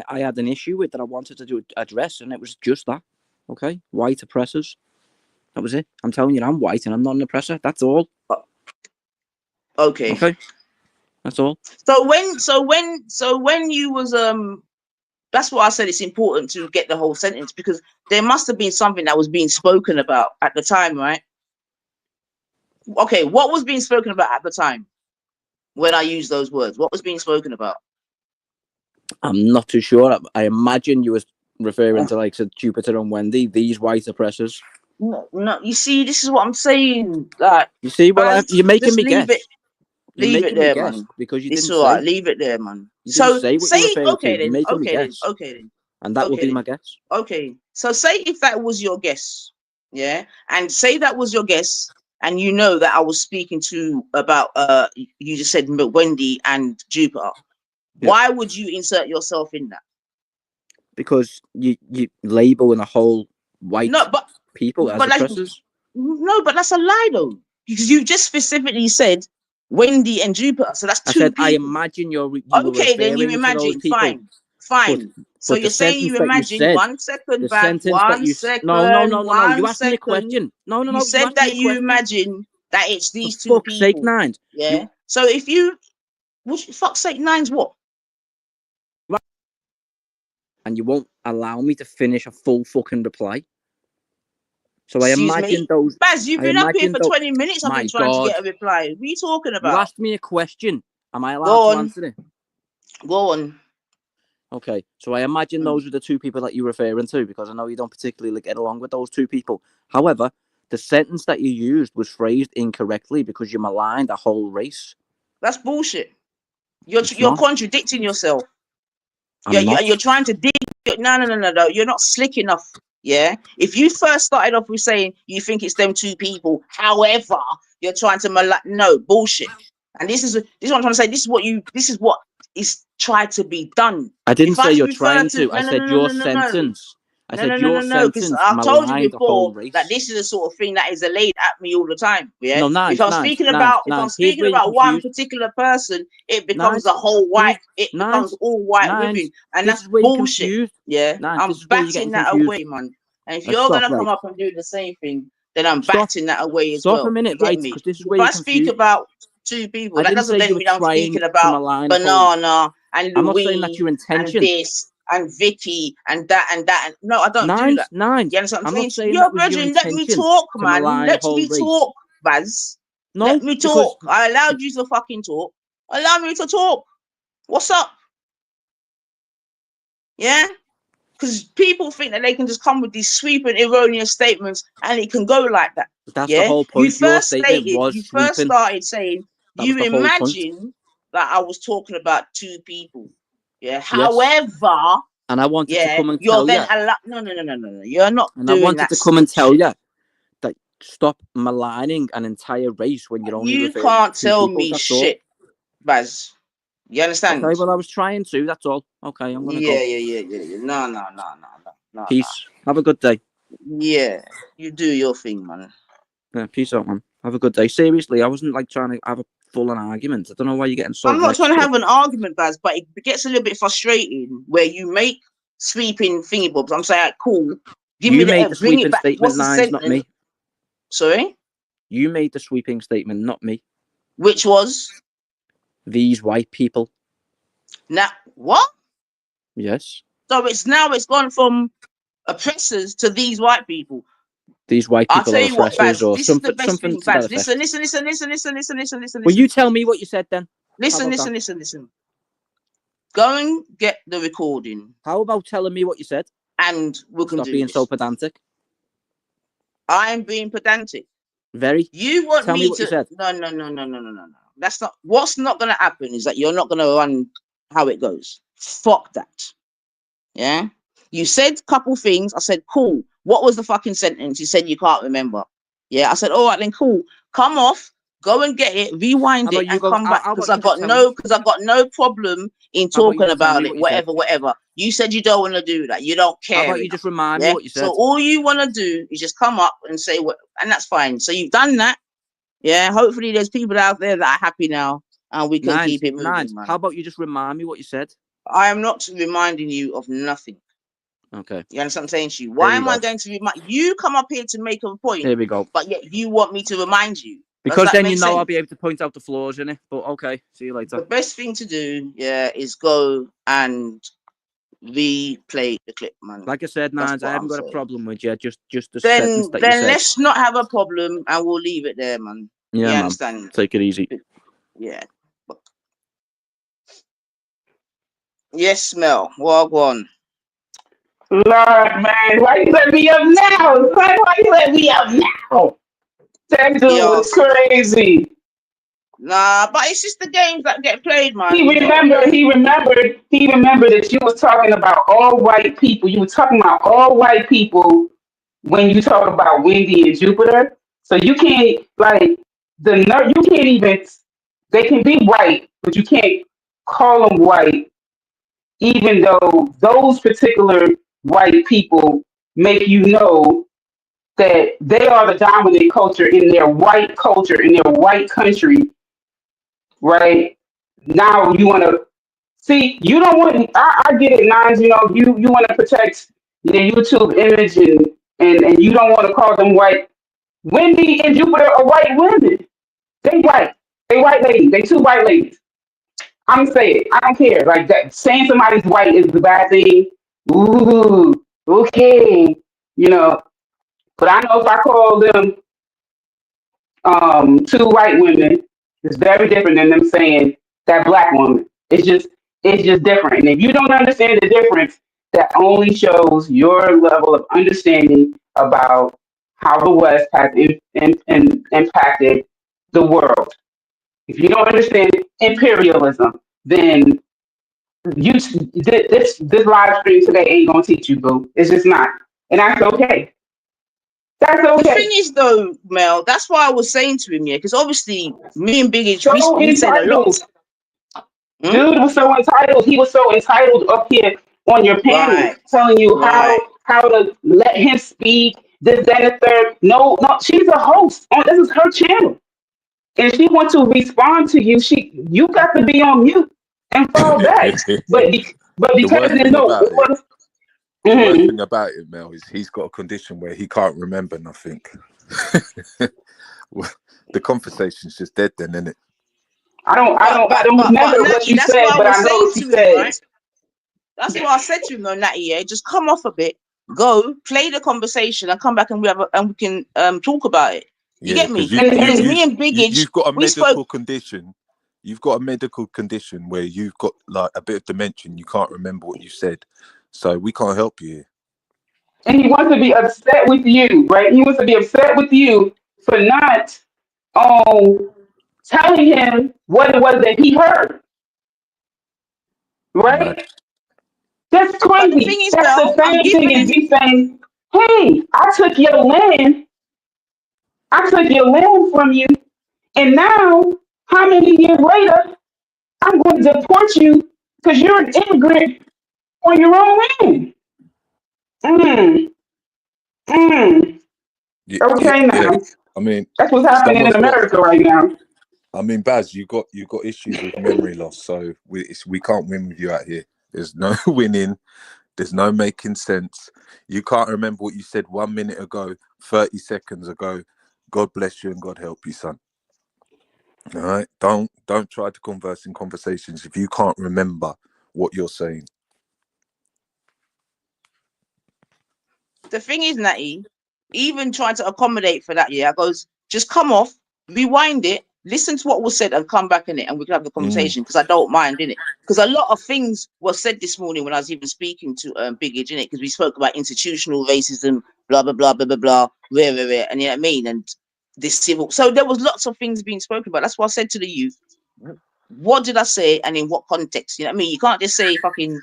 had an issue with that I wanted to address, and it was just that. Okay? White oppressors. That was it. I'm telling you, I'm white and I'm not an oppressor. That's all. Okay. That's all. So when you was that's what I said, it's important to get the whole sentence, because there must have been something that was being spoken about at the time, right? Okay, what was being spoken about at the time when I used those words? What was being spoken about? I'm not too sure. I imagine you was referring to like Jupiter and Wendy, these white oppressors. No, you see, this is what I'm saying. Like, you see, well, you're making me guess. Leave it there, man. Because you it's didn't all say. right. Leave it there, man. You So didn't say what you're referring okay to. then. You're making me Okay then. guess. Okay then. And that okay would be then. my guess. Okay. So say if that was your guess, yeah, and say that was your guess, and you know that I was speaking to about you just said Wendy and Jupiter. Yeah. Why would you insert yourself in that? Because you labeling a whole white people as oppressors. No, but that's a lie though, because you just specifically said Wendy and Jupiter, so that's two people. I imagine you okay, then you imagine. Fine. So you're saying you imagine. 1 second back. 1 second. No. You asked me a question. No. You said that you imagine that it's these two people. Sake, Nines. Yeah. So if you, fuck's sake, Nines, what? And you won't allow me to finish a full fucking reply. So I imagine those. Baz, you've been up here for 20 minutes. I've been trying to get a reply. What are you talking about? You asked me a question. Am I allowed to answer it? Go on. Okay, so I imagine those are the two people that you're referring to, because I know you don't particularly get along with those two people. However, the sentence that you used was phrased incorrectly because you maligned a whole race. That's bullshit. You're contradicting yourself. You're trying to dig. No. You're not slick enough. Yeah. If you first started off with saying you think it's them two people, however, you're trying to no bullshit. And this is what I'm trying to say. This is what is tried to be done. I didn't say you're trying to. I said your sentence. I said your sentence. I've told you before that this is the sort of thing that is allayed at me all the time. Yeah. No, Nines, if I'm speaking about one particular person, it becomes a whole white. It becomes all white women, and that's bullshit. Yeah. I'm batting that away, man. And if you're gonna come up and do the same thing, then I'm batting that away as well. Stop a minute, right? Because this is where if I speak about two people, that doesn't mean I'm speaking about Banana and Louise, I'm not saying that's your intention. And this and Vicky and that. No, I don't do that. Nines. You understand what I'm saying? Yo, brethren, let me talk, man. Let me talk, Baz. No, let me talk. I allowed you to fucking talk. Allow me to talk. What's up? Yeah? Because people think that they can just come with these sweeping, erroneous statements and it can go like that. That's the whole point. You first started saying you imagine that I was talking about two people. Yeah. Yes. However, and I wanted to come and tell you. No. You're not and doing that. I wanted to come and tell you that stop maligning an entire race when you're only. You can't tell me shit, Baz. You understand? Okay, well, I was trying to. That's all. Okay, I'm gonna go. Yeah. No. Peace. Have a good day. Yeah, you do your thing, man. Yeah, peace out, man. Have a good day. Seriously, I wasn't like trying to have a full-on argument. I don't know why you're getting so. I'm not trying to have an argument, Baz, but it gets a little bit frustrating where you make sweeping thingy bobs. I'm saying, cool. You made the sweeping statement, Nines, not me. Sorry? You made the sweeping statement, not me. Which was? These white people. Now, what? Yes. So it's gone from oppressors to these white people. These white people are oppressors, or something. Listen. Will you tell me what you said then? Listen. Go and get the recording. How about telling me what you said? And we can stop being so pedantic. I'm being pedantic. Very. You want tell me what to? You said. No. That's not. What's not going to happen is that you're not going to run how it goes. Fuck that. Yeah. You said a couple things. I said, cool. What was the fucking sentence? You said you can't remember. Yeah. I said, all right, then cool. Come off. Go and get it. Rewind it and come back because I got no problem in talking about it. Whatever. You said you don't want to do that. You don't care. How about you just remind me what you said? So all you want to do is just come up and say what, and that's fine. So you've done that. Yeah. Hopefully there's people out there that are happy now, and we can keep it moving. Man. How about you just remind me what you said? I am not reminding you of nothing. Okay. You understand what I'm saying to you? Why am I going to remind you? Come up here to make a point. Here we go. But yet you want me to remind you. Because then you know I'll be able to point out the flaws in it. But okay, see you later. The best thing to do, is go and replay the clip, man. Like I said, Nines, I haven't got a problem with you. Just the sentence that you said. Then let's not have a problem and we'll leave it there, man. Yeah, you understand? Take it easy. Yeah. Yes, Mel. Well, go on. Lord, man, why you let me up now? Why you let me up now? That dude was crazy. Nah, but it's just the games that get played, man. He remembered that you was talking about all white people. You were talking about all white people when you talk about Wendy and Jupiter. So you can't you can't even. They can be white, but you can't call them white, even though those particular white people make you know that they are the dominant culture in their white culture, in their white country, right? Now you want to see, you don't want, I get it, Nines, you want to protect your YouTube image and you don't want to call them white. Wendy and Jupiter are white women. They white. They white ladies. They two white ladies. I'm saying, I don't care. Like that, saying somebody's white is the bad thing. Ooh, okay. But I know if I call them two white women, it's very different than them saying that black woman. It's just different. And if you don't understand the difference, that only shows your level of understanding about how the West has impacted the world. If you don't understand imperialism, then this live stream today ain't gonna teach you, boo. It's just not, and that's okay. That's okay. The thing is, though, Mel, that's why I was saying to him, yeah, because obviously me and Big H, we said a lot. Dude was so entitled. He was so entitled up here on your panel, telling you how to let him speak, this, that, and the third. No, she's a host. This is her channel. And she wants to respond to you. You got to be on mute and fall back. but because there's no order. The worst thing about it, Mel, is he's got a condition where he can't remember nothing. The conversation's just dead then, isn't it? I don't remember what you said, but I know what you said. Right? That's what I said to him, though, Natty. Yeah, just come off a bit, go play the conversation, and come back and we can talk about it. You get me? Me and Big H, you've got a medical condition. You've got a medical condition where you've got like a bit of dementia. You can't remember what you said, so we can't help you. And he wants to be upset with you, right? He wants to be upset with you for not telling him what it was that he heard. Right? No. That's crazy. That's the same thing as you saying, hey, I took your land from you, and now, how many years later, I'm going to deport you because you're an immigrant on your own land. Okay, now. Yeah. I mean, that's what's happening in America right now. I mean, Baz, you got issues with memory loss, so we can't win with you out here. There's no winning. There's no making sense. You can't remember what you said 1 minute ago, 30 seconds ago. God bless you and God help you, son. All right? Don't try to converse in conversations if you can't remember what you're saying. The thing is, Natty, even trying to accommodate for that, I goes, just come off, rewind it, listen to what was said and come back in it and we can have the conversation because I don't mind, innit? Because a lot of things were said this morning when I was even speaking to Big Age, innit? Because we spoke about institutional racism, blah, blah, blah, blah, blah, blah, rare, and you know what I mean? And this civil. So there was lots of things being spoken about. That's what I said to the youth. What did I say and in what context? You know what I mean? You can't just say fucking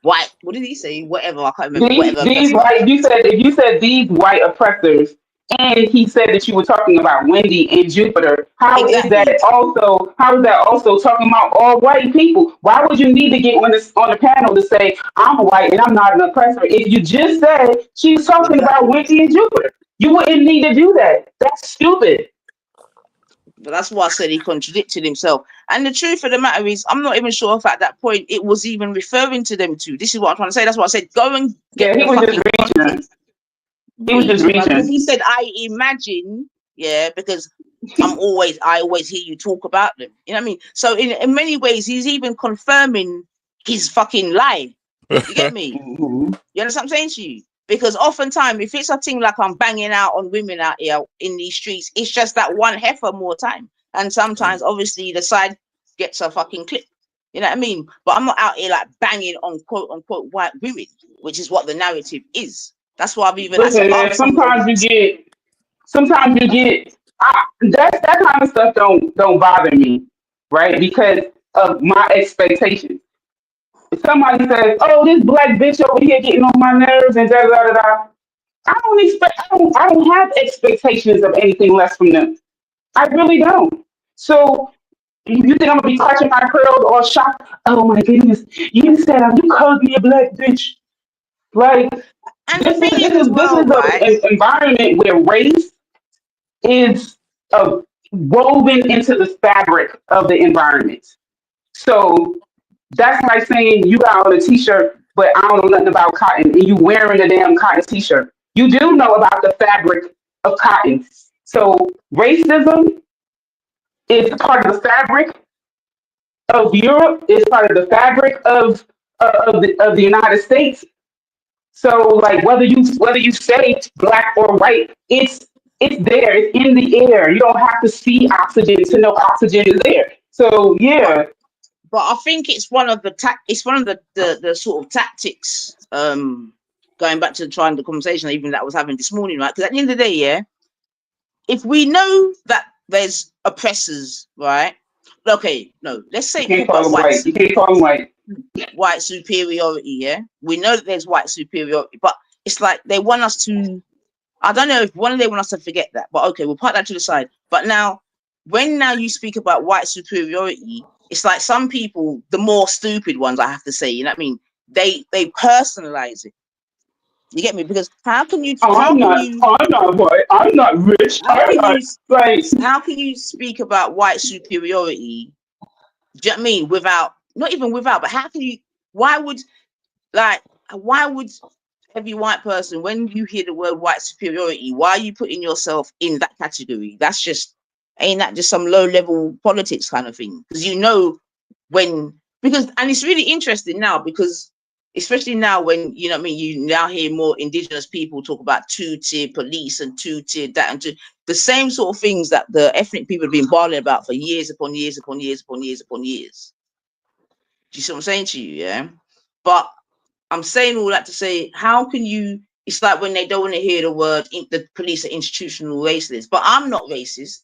white. What did he say? Whatever. I can't remember. These white, you said these white oppressors. And he said that you were talking about Wendy and Jupiter. How is that also talking about all white people? Why would you need to get on the panel to say I'm white and I'm not an oppressor if you just said she's talking about Wendy and Jupiter? You wouldn't need to do that. That's stupid. But that's why I said he contradicted himself. And the truth of the matter is, I'm not even sure if at that point it was even referring to them two. This is what I'm trying to say. That's why I said go and get he was just reaching. He was just reaching. He said, I imagine, because I always hear you talk about them. You know what I mean? So in many ways, he's even confirming his fucking lie. You get me? You understand what I'm saying to you? Because oftentimes, if it's a thing like I'm banging out on women out here in these streets, it's just that one heifer more time. And sometimes, obviously, the side gets a fucking clip. You know what I mean? But I'm not out here like banging on quote unquote white women, which is what the narrative is. That's why I've even sometimes you get That kind of stuff don't bother me, right? Because of my expectations. If somebody says, "Oh, this black bitch over here getting on my nerves," and da da da da, I don't have expectations of anything less from them. I really don't. So you think I'm gonna be clutching my pearls all shocked? Oh my goodness, you called me a black bitch. Like And the thing is as this well, is right? an environment where race is woven into the fabric of the environment. So that's like saying you got on a t-shirt, but I don't know nothing about cotton, and you wearing a damn cotton t-shirt. You do know about the fabric of cotton. So racism is part of the fabric of Europe. It's part of the fabric of the United States. So like whether you say black or white, it's there. It's in the air. You don't have to see oxygen to know oxygen is there. So But yeah, but I think it's one of the sort of tactics. Going back to trying the conversation even that I was having this morning, right? Because at the end of the day, yeah, if we know that there's oppressors, right? Okay, no, let's you say can't talk call about them white. You can't call them white. white superiority, yeah. We know that there's white superiority, but it's like they want us to. I don't know if one day they want us to forget that, but okay, we'll put that to the side. But now, when now you speak about white superiority, it's like some people, the more stupid ones, I have to say, you know what I mean? They personalize it. You get me? Because Oh, I'm not white. I'm not rich. how I'm can not you like. how can you speak about white superiority? Do you know what I mean? Without, not even without, but how can you? Why would like why would every white person, when you hear the word white superiority, why are you putting yourself in that category? That's just, ain't that just some low level politics kind of thing? Because and it's really interesting now because especially now when, you know what I mean, you now hear more indigenous people talk about two-tier police and two-tier that and the same sort of things that the ethnic people have been barling about for years upon years upon years upon years upon years. Do you see what I'm saying to you? Yeah. But I'm saying all that to say, how can you? It's like when they don't want to hear the word the police are institutional racists, but I'm not racist.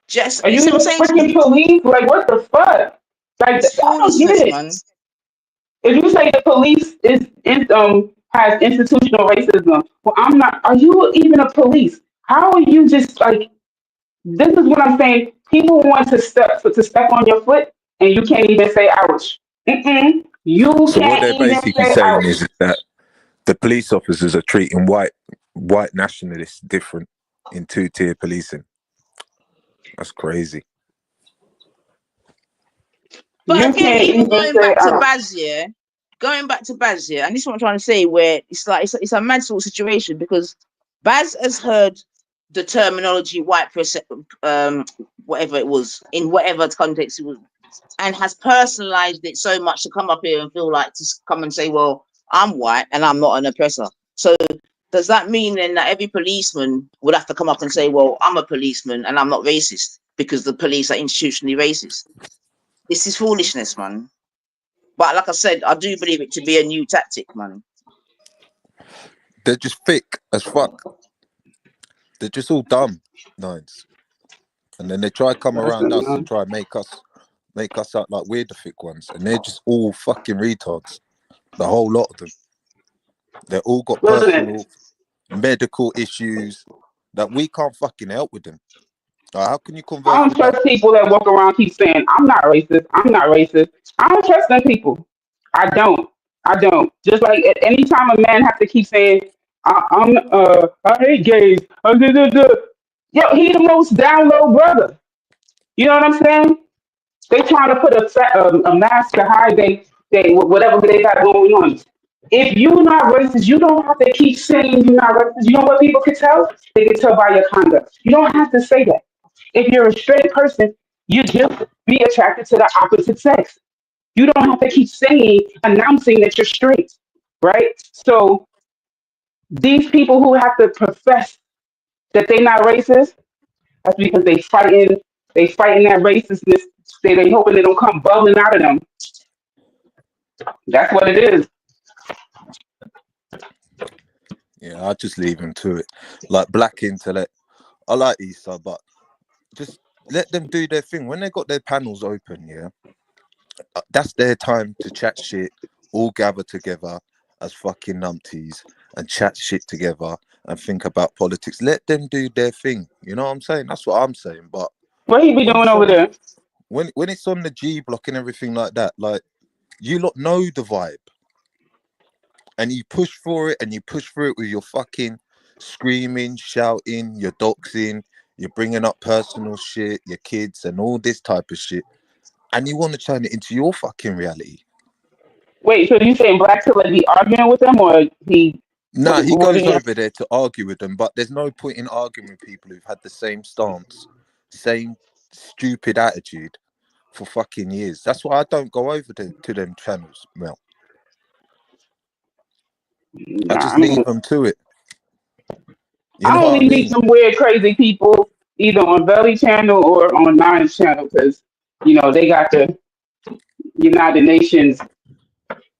Just Are you you see what I'm even saying to freaking you? police? Like what the fuck? Like It's I don't get foolishness, it. man. If you say the police has institutional racism, well, I'm not. Are you even a police? How are you just like? This is what I'm saying. People want to step on your foot, and you can't even say ouch. You So what can't they're even basically say saying ouch. is that the police officers are treating white nationalists different in two-tier policing. That's crazy. But You again, can't even even say ouch. going back to Baz, yeah, and this is what I'm trying to say, where it's like it's a mad sort of situation because Baz has heard the terminology white whatever it was in whatever context it was, and has personalized it so much to come up here and feel like to come and say, well, I'm white and I'm not an oppressor. So does that mean then that every policeman would have to come up and say, well, I'm a policeman and I'm not racist because the police are institutionally racist? This is foolishness, man. But like I said, I do believe it to be a new tactic, man. They're just thick as fuck. They're just all dumb nines. And then they try to come That's around us enough. and try and make us out like we're the thick ones. And they're just all fucking retards. The whole lot of them. They're all got Listen, personal medical issues that we can't fucking help with them. How can you I converse don't with that? trust people that walk around keep saying, I'm not racist. I'm not racist. I don't trust them people. I don't. I don't. Just like at any time a man have to keep saying, I hate gays. Yo, he the most down low brother. You know what I'm saying? They trying to put a mask to hide whatever they got going on. If you're not racist, you don't have to keep saying you're not racist. You know what people can tell? They can tell by your conduct. You don't have to say that. If you're a straight person, you just be attracted to the opposite sex. You don't have to keep announcing that you're straight, right? So these people who have to profess that they're not racist, that's because they fighting that racistness. They hoping it don't come bubbling out of them. That's what it is. Yeah, I'll just leave him to it. Like black intellect. I like Issa, but just let them do their thing. When they got their panels open, yeah, that's their time to chat shit, all gather together as fucking numpties and chat shit together and think about politics. Let them do their thing. You know what I'm saying? That's what I'm saying. But What he be when doing it's over on there? when it's on the G block and everything like that, like you lot know the vibe. And you push for it and you push for it with your fucking screaming, shouting, your doxing, you're bringing up personal shit, your kids and all this type of shit. And you want to turn it into your fucking reality. Wait, so you saying Black Tiller be arguing with them, or he? Nah, he What goes did he? over there to argue with them, but there's no point in arguing with people who've had the same stance, same stupid attitude for fucking years. That's why I don't go over to them channels, Mel. I Nah, just I leave mean, them to it. You know I what I only meet mean? some weird, crazy people either on Belly Channel or on Nine's channel because they got the United Nations.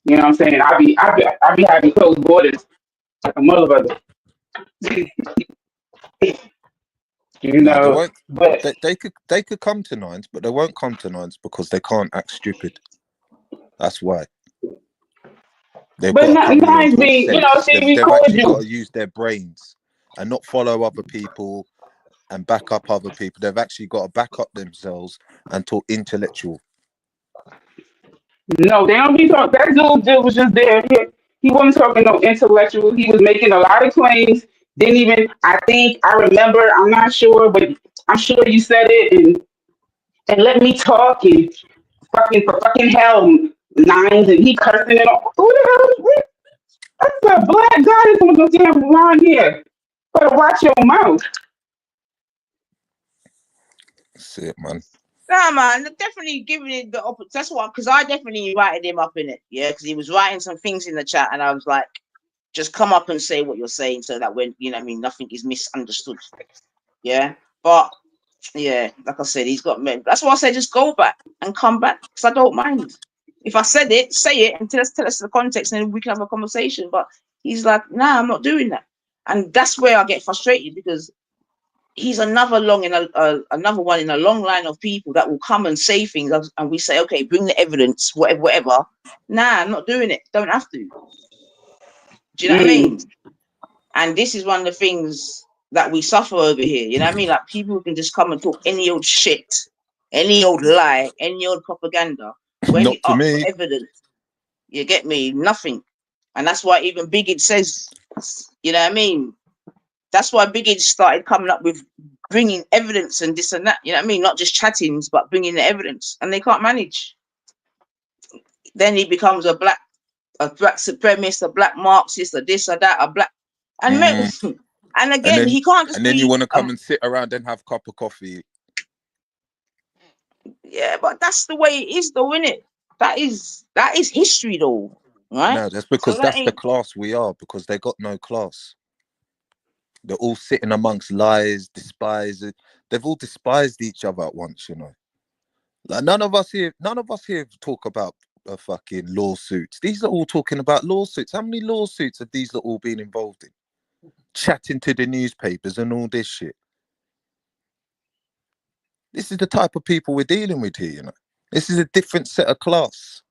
You know what I'm saying? I be having closed borders like a motherfucker. No, they won't. But They could come to Nines, but they won't come to Nines because they can't act stupid. That's why they've got to not come here and Nines talk be sense. she They've record actually got you. to use their brains and not follow other people and back up other people. They've actually got to back up themselves and talk intellectual. No, they don't be talking. That dude was just there. He wasn't talking no intellectual. He was making a lot of claims. Didn't even. I think I remember. I'm not sure, but I'm sure you said it. And let me talk and fucking for fucking hell Nines and he cursing and all. Who the hell is this? That's a black guy that's on the damn line here. Better watch your mouth. That's it, man. Nah, man, definitely giving it the opportunity. That's what, because I definitely invited him up in it, yeah, because he was writing some things in the chat, and I was like, just come up and say what you're saying, so that when you know, what I mean, nothing is misunderstood, yeah. But yeah, like I said, he's got men. That's why I say just go back and come back, because I don't mind. If I said it, say it, and tell us the context, and then we can have a conversation. But he's like, nah, I'm not doing that, and that's where I get frustrated because he's another another one in a long line of people that will come and say things, and we say, okay, bring the evidence, whatever. Nah, I'm not doing it. Don't have to. Do you know what I Mm. mean? And this is one of the things that we suffer over here. You know what I mean? Like people can just come and talk any old shit, any old lie, any old propaganda. When you Not to ask for me. evidence, you get me nothing. And that's why even Biggie says, you know what I mean? That's why Biggie started coming up with bringing evidence and this and that. You know what I mean? Not just chattings, but bringing the evidence. And they can't manage. Then he becomes a black supremacist, a black Marxist, a this or that, a black. And Mm. and And again, then he can't just and then you be. want to come and sit around and have a cup of coffee. Yeah, but that's the way it is, though, isn't it? That is history, though, right? No, that's So because that that's the ain't. class we are, because they got no class. They're all sitting amongst lies, despised. They've all despised each other at once, you know. Like none of us here talk about fucking lawsuits. These are all talking about lawsuits. How many lawsuits have these all been involved in? Chatting to the newspapers and all this shit. This is the type of people we're dealing with here, you know. This is a different set of class.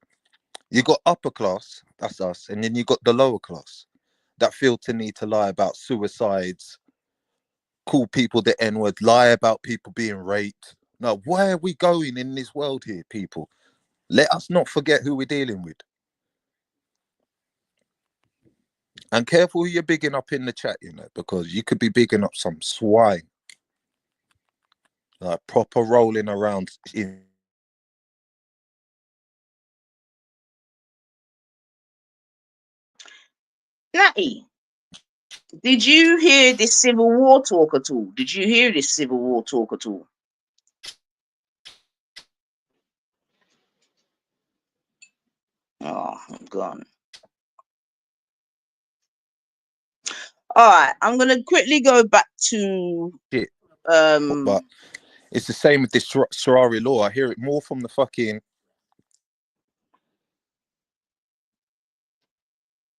You got upper class, that's us, and then you got the lower class that feel to need to lie about suicides, call people the N-word, lie about people being raped. Now, where are we going in this world here, people? Let us not forget who we're dealing with. And careful who you're bigging up in the chat, you know, because you could be bigging up some swine. Like proper rolling around in. Natty, did you hear this Civil War talk at all? Did you hear this Civil War talk at all? Oh, I'm gone. All right, I'm gonna quickly go back to Shit. But it's the same with this Ferrari law. I hear it more from the fucking.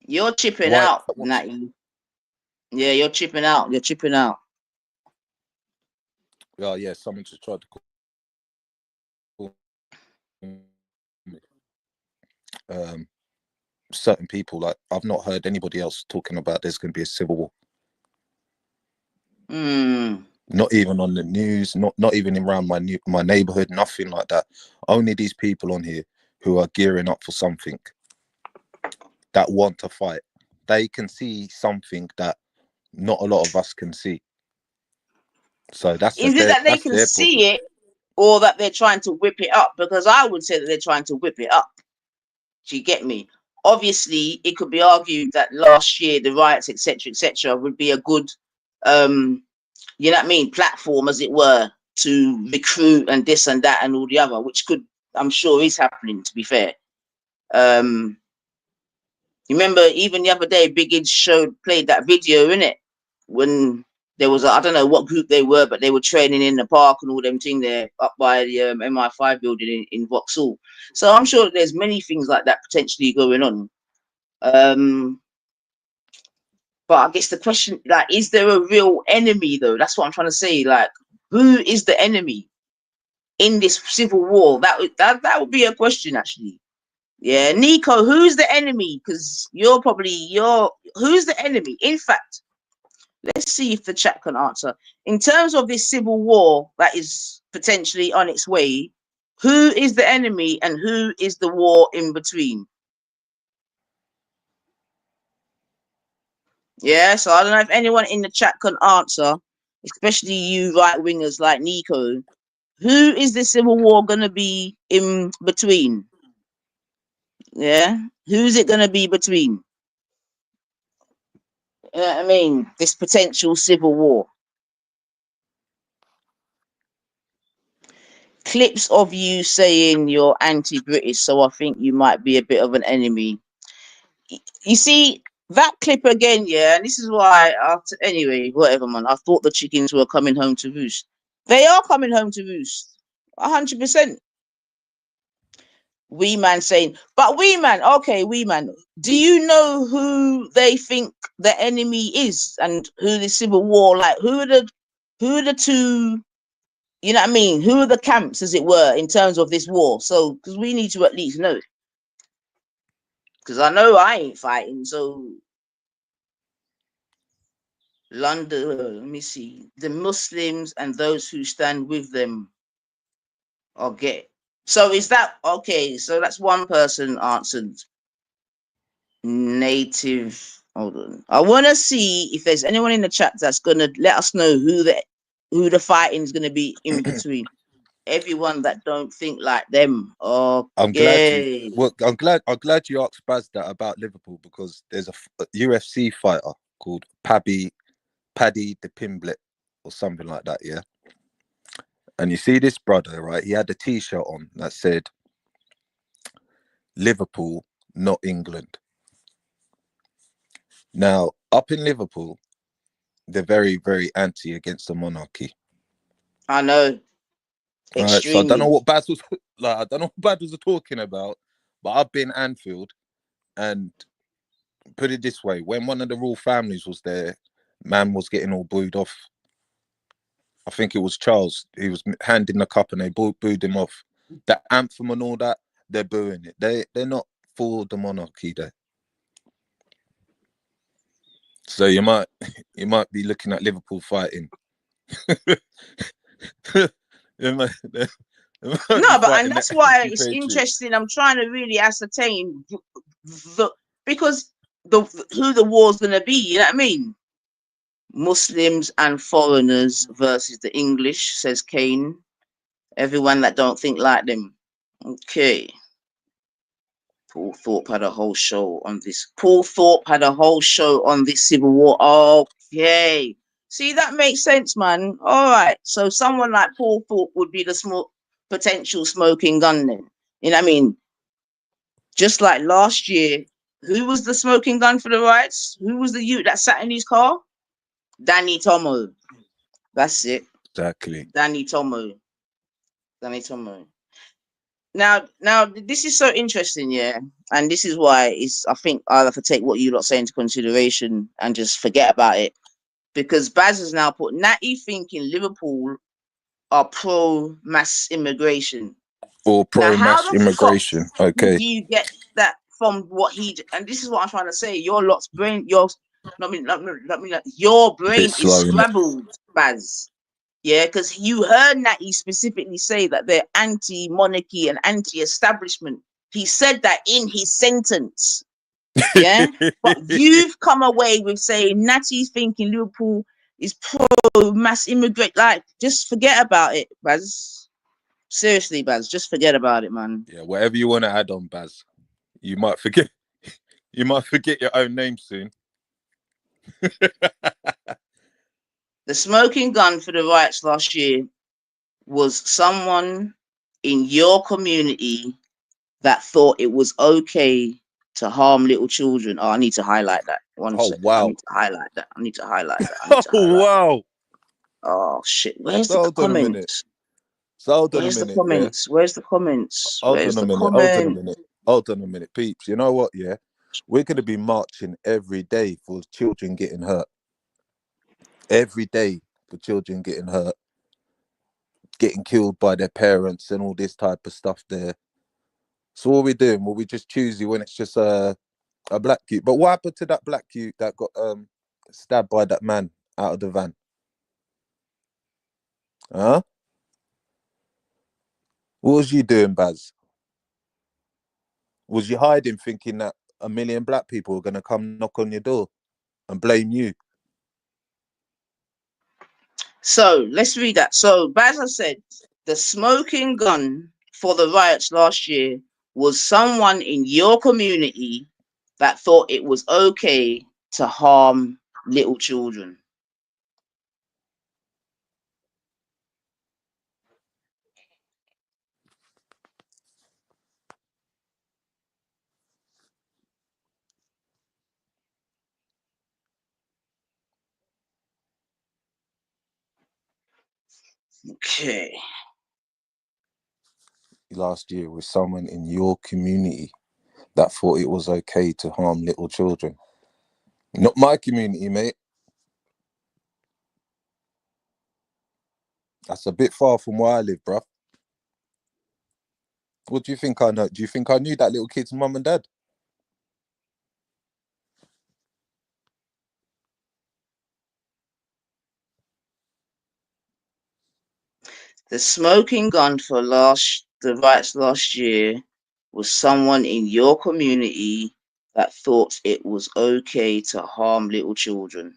You're chipping White. out, Natty. Yeah, you're chipping out. You're chipping out. Oh yeah, someone just tried to call me. Certain people, like I've not heard anybody else talking about there's going to be a civil war. Not even on the news, not even around my neighborhood, nothing like that. Only these people on here who are gearing up for something, that want to fight. They can see something that not a lot of us can see. So that's Is it that they that's can their see problem. it, or that they're trying to whip it up? Because I would say that they're trying to whip it up. Do you get me? Obviously, it could be argued that last year the riots, etc., would be a good, you know what I mean, platform, as it were, to recruit and this and that and all the other, which could, I'm sure, is happening. To be fair, you remember even the other day, Big played that video, innit? When there was, I don't know what group they were, but they were training in the park and all them thing there up by the MI5 building in Vauxhall. So I'm sure there's many things like that potentially going on. But I guess the question, like, is there a real enemy though? That's what I'm trying to say. Like, who is the enemy in this civil war? That would be a question, actually. Yeah, Nico, who's the enemy? Because who's the enemy? In fact, let's see if the chat can answer. In terms of this civil war that is potentially on its way, who is the enemy and who is the war in between? Yeah, so I don't know if anyone in the chat can answer, especially you right wingers like Nico. Who is the civil war gonna be in between? Yeah, who's it gonna be between? You know what I mean? This potential civil war. Clips of you saying you're anti-British, so I think you might be a bit of an enemy. You see that clip again, yeah, and this is why anyway, whatever, man. I thought the chickens were coming home to roost. They are coming home to roost, 100%. Wee Man saying, but Wee Man, okay, Wee Man, do you know who they think the enemy is and who the civil war, like who are the two, you know what I mean? Who are the camps, as it were, in terms of this war? So, because we need to at least know. Because I know I ain't fighting, so London, let me see. The Muslims and those who stand with them are get. So is that okay? So that's one person answered. Native. Hold on. I want to see if there's anyone in the chat that's gonna let us know who the fighting is gonna be in between. Everyone that don't think like them. I'm glad Okay. I'm glad you asked Baz that about Liverpool, because there's a UFC fighter called Paddy the Pimblet or something like that, yeah. And you see this brother, right? He had a T-shirt on that said Liverpool, not England. Now, up in Liverpool, they're very, very anti against the monarchy. I know. Right. So I don't know Extremely. what Baz was like. I don't know what Baz was talking about, but I've been Anfield, and put it this way: when one of the royal families was there, man was getting all booed off. I think it was Charles. He was handing the cup, and they booed him off. The anthem and all that, they're booing it. They're not for the monarchy there. So you might be looking at Liverpool fighting. No, but that's why it's interesting. I'm trying to really ascertain because who the war's gonna be. You know what I mean? Muslims and foreigners versus the English, says Kane. Everyone that don't think like them. Okay. Paul Thorpe had a whole show on this. Civil War. Okay. See, that makes sense, man. All right. So someone like Paul Thorpe would be the potential smoking gun then. You know what I mean? Just like last year, who was the smoking gun for the riots? Who was the youth that sat in his car? Danny Tomo. That's it. Exactly. Danny Tomo. Now, this is so interesting, yeah, and this is why I think I'll have to take what you lot say into consideration and just forget about it, because Baz has now put Natty thinking Liverpool are pro mass immigration. Or Now, pro how mass the fuck immigration. did Okay. you get that from what he? And this is what I'm trying to say. Your lot's brain, your your Bit brain is slow in it. scrabbled, Baz. Yeah, because you heard Natty specifically say that they're anti-monarchy and anti-establishment. He said that in his sentence. Yeah, but you've come away with saying Natty's thinking Liverpool is pro mass immigrant. Like, just forget about it, Baz. Seriously, Baz, just forget about it, man. Yeah, whatever you want to add on, Baz. You might forget. You might forget your own name soon. The smoking gun for the riots last year was someone in your community that thought it was okay to harm little children. Oh, I need to highlight that. One Oh second. I wow. need to highlight that. I need to highlight that. I need to Oh highlight that. wow. Oh shit. Where's So the hold on a minute. comments? So hold on a Where's the minute, yeah. comments? Where's the comments? Hold Where's on a the minute. Hold on a comment? minute. Hold on a minute, peeps. You know what? Yeah, we're gonna be marching every day for children getting hurt. Every day for children getting hurt, getting killed by their parents, and all this type of stuff. There. So what we doing? Well, we just choose you when it's just a black cute. But what happened to that black cute that got stabbed by that man out of the van? Huh? What was you doing, Baz? Was you hiding, thinking that a million black people were gonna come knock on your door and blame you? So let's read that. So Baza said the smoking gun for the riots last year was someone in your community that thought it was okay to harm little children. Okay. Last year was someone in your community that thought it was okay to harm little children. Not my community, mate. That's a bit far from where I live, bruv. What do you think I know? Do you think I knew that little kid's mum and dad? The smoking gun for the riots last year was someone in your community that thought it was okay to harm little children.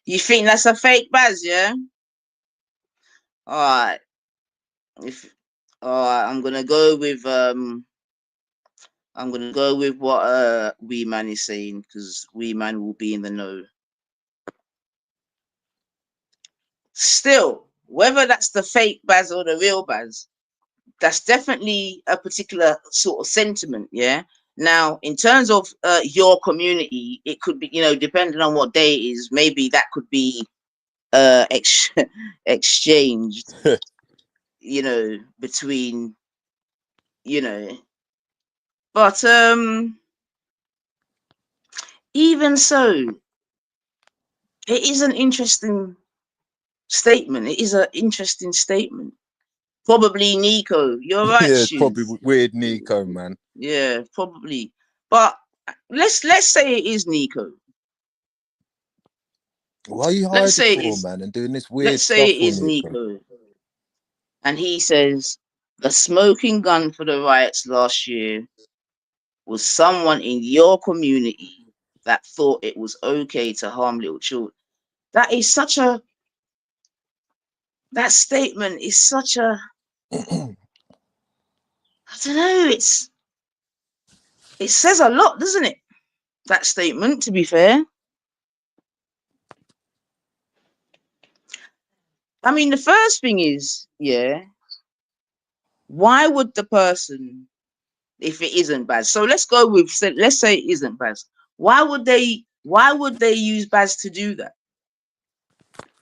You think that's a fake Baz, yeah? Alright. I'm gonna go with what Wee Man is saying, because Wee Man will be in the know. Still, whether that's the fake Baz or the real Baz, that's definitely a particular sort of sentiment, yeah. Now, in terms of your community, it could be, depending on what day it is, maybe that could be exchanged, between, but even so, it is an interesting statement. It is an interesting statement. Probably Nico. You're right, Yeah, it's probably Shoes. weird Nico, man. Yeah, probably. But let's say it is Nico. Why are you Let's hiding say it for, is. man, and doing this weird Let's say stuff it for is Nico? Nico. And he says the smoking gun for the riots last year was someone in your community that thought it was okay to harm little children. That is such a. That statement is such a. I don't know. It says a lot, doesn't it? That statement, to be fair. I mean, the first thing is, yeah, why would the person, if it isn't Baz? So let's say it isn't Baz. Why would they use Baz to do that?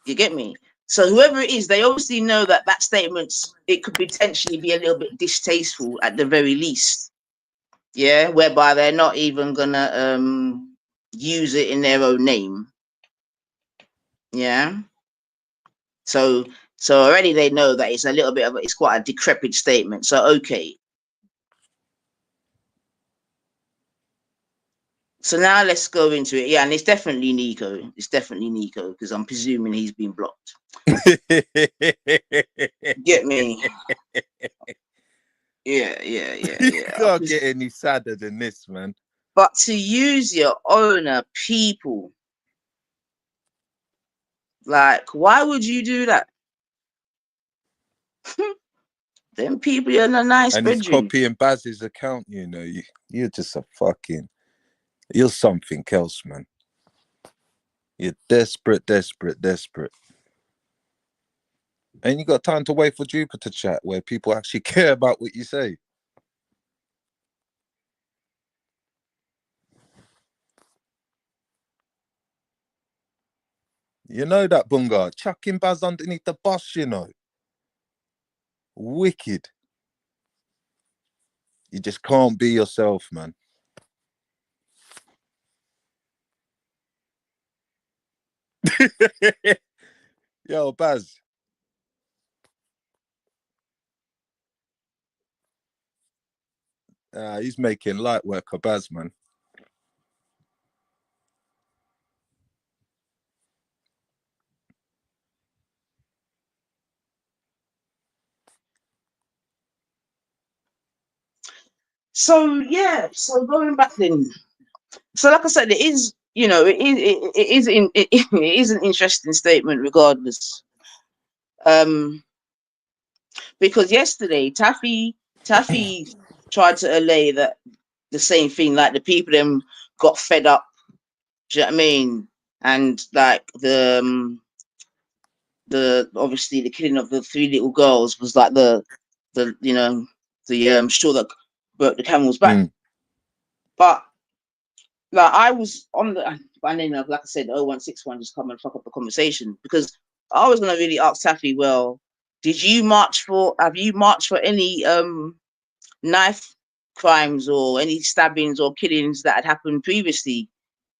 You get me? So whoever it is, they obviously know that statement, it could potentially be a little bit distasteful at the very least. Yeah, whereby they're not even gonna use it in their own name. Yeah. So already they know that it's a little bit of it's quite a decrepit statement. So okay. So now let's go into it. Yeah, and it's definitely Nico. It's definitely Nico because I'm presuming he's been blocked. Get me? Yeah. You can't get any sadder than this, man. But to use your owner people, like, why would you do that? Them people are in a nice And he's bedroom. copying Baz's account, you know. You're just you're something else, man. You're desperate. Ain't you got time to wait for Jupiter chat where people actually care about what you say? You know that, Bunga. Chucking Baz underneath the bus, you know. Wicked. You just can't be yourself, man. Yo, Baz. He's making light work of Baz, man. So yeah, so going back then. So like I said, it is, you know, it is an interesting statement regardless. Because yesterday Taffy tried to allay that the same thing, like the people them got fed up. Do you know what I mean? And like the obviously the killing of the 3 little girls was like the you know the straw that broke the camel's back. But like I was on the by name of, like I said, 0161 just come and fuck up the conversation because I was gonna really ask Taffy, well, have you marched for any knife crimes or any stabbings or killings that had happened previously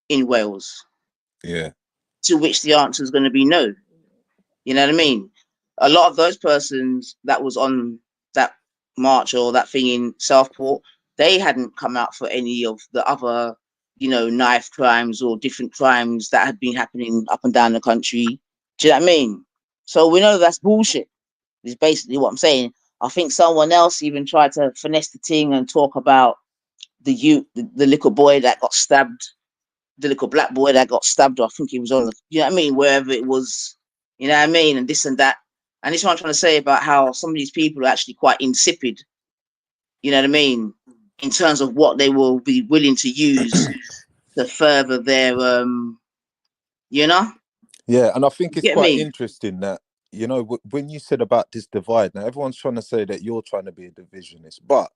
in Wales? Yeah. To which the answer is going to be no. You know what I mean? A lot of those persons that was on that march or that thing in Southport, they hadn't come out for any of the other, you know, knife crimes or different crimes that had been happening up and down the country. Do you know what I mean? So we know that's bullshit. Is basically what I'm saying. I think someone else even tried to finesse the thing and talk about the little boy that got stabbed, the little black boy that got stabbed. I think he was on the, you know what I mean, wherever it was, you know what I mean, and this and that. And this is what I'm trying to say about how some of these people are actually quite insipid, you know what I mean, in terms of what they will be willing to use to further their, you know. Yeah, and I think it's Get quite me? interesting that, you know, when you said about this divide, now everyone's trying to say that you're trying to be a divisionist, but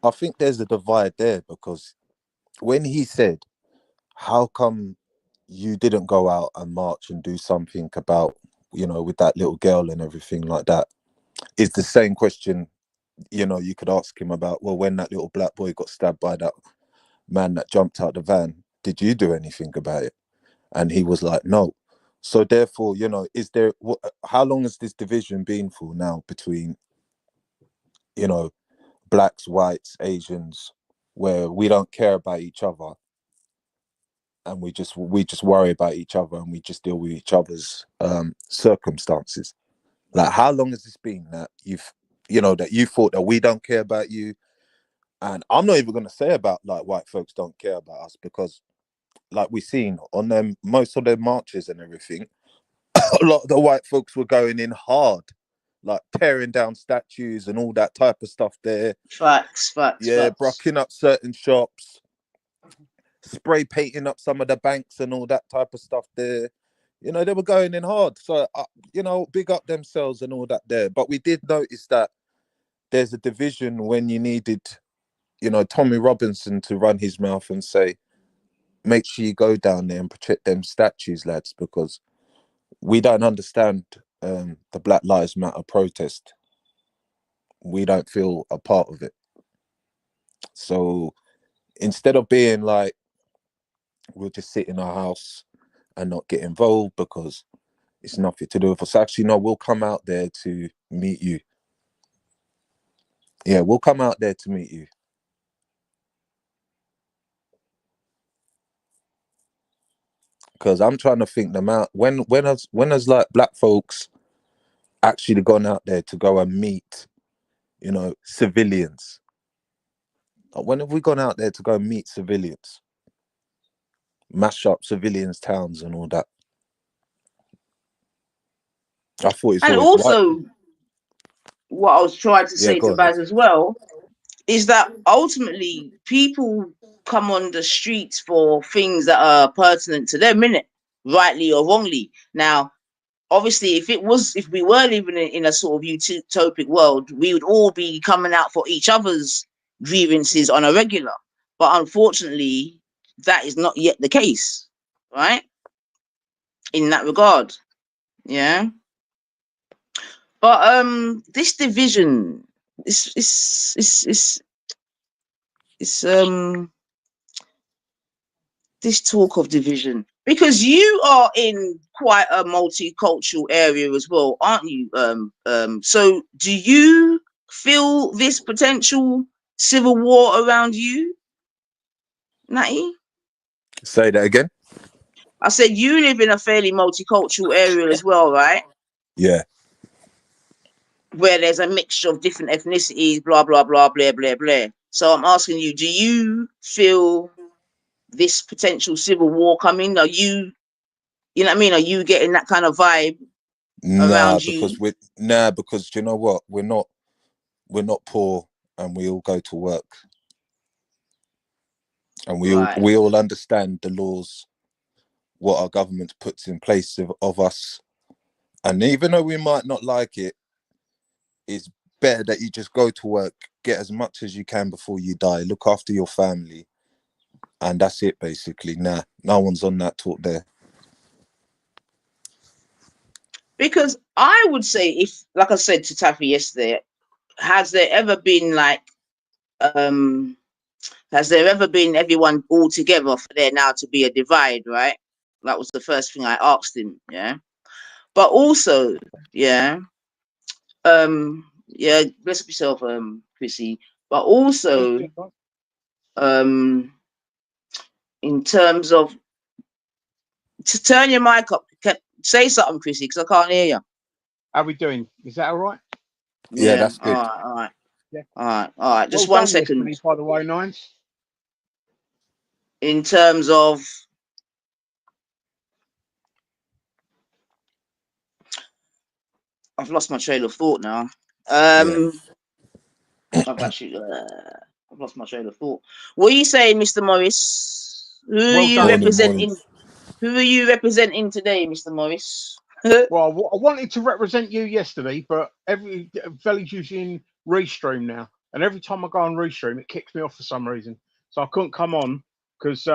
I think there's a divide there because when he said, how come you didn't go out and march and do something about, you know, with that little girl and everything like that, is the same question, you know, you could ask him about, well, when that little black boy got stabbed by that man that jumped out the van, did you do anything about it? And he was like, no. So therefore, you know, is there how long has this division been for now between, you know, blacks, whites, Asians, where we don't care about each other and we just worry about each other and we just deal with each other's circumstances? Like, how long has this been that you know, that you thought that we don't care about you? And I'm not even going to say about like white folks don't care about us because, like we've seen on them, most of their marches and everything, a lot of the white folks were going in hard, like tearing down statues and all that type of stuff there. Facts. Yeah, brocking up certain shops, spray painting up some of the banks and all that type of stuff there. You know, they were going in hard. So, you know, big up themselves and all that there. But we did notice that there's a division when you needed, you know, Tommy Robinson to run his mouth and say, make sure you go down there and protect them statues, lads, because we don't understand the Black Lives Matter protest. We don't feel a part of it. So instead of being like, we'll just sit in our house and not get involved because it's nothing to do with us. Actually, no, we'll come out there to meet you. Yeah, we'll come out there to meet you. Because I'm trying to think them out. When has like black folks actually gone out there to go and meet, you know, civilians? When have we gone out there to go and meet civilians? Mash up civilians' towns and all that. I thought it's And always white. also, what I was trying to Yeah, say go to on. Baz as well is that ultimately people come on the streets for things that are pertinent to them, innit? Rightly or wrongly. Now, obviously, if we were living in a sort of utopic world, we would all be coming out for each other's grievances on a regular. But unfortunately, that is not yet the case, right? In that regard, yeah. But this division is this talk of division, because you are in quite a multicultural area as well, aren't you? So do you feel this potential civil war around you, Natty? Say that again. I said you live in a fairly multicultural area as well, right? Yeah. Where there's a mixture of different ethnicities, blah blah blah blah blah blah. So I'm asking you, do you feel this potential civil war coming? Are you know what I mean? Are you getting that kind of vibe Nah, around you? because you know what? We're not poor, and we all go to work, and Right. we all understand the laws, what our government puts in place of us. And even though we might not like it, it's better that you just go to work, get as much as you can before you die, look after your family, and that's it basically. Nah, no one's on that talk there. Because I would say, if, like I said to Taffy yesterday, has there ever been everyone all together for there now to be a divide, right? That was the first thing I asked him, yeah. But also, yeah, yeah, bless up yourself, Chrissy. But also, in terms of, to turn your mic up, say something, Chrissy, because I can't hear you. How are we doing? Is that all right? Yeah, that's good. All right. Yeah. All right. Just well 1 second. By the way, Nines. In terms of, I've lost my trail of thought now. Yeah. I've lost my trail of thought. What are you saying, Mr. Morris? Who are you representing? Who are you representing today, Mr. Morris? Well, I wanted to represent you yesterday, but Veli's using Restream now, and every time I go on Restream, it kicks me off for some reason. So I couldn't come on because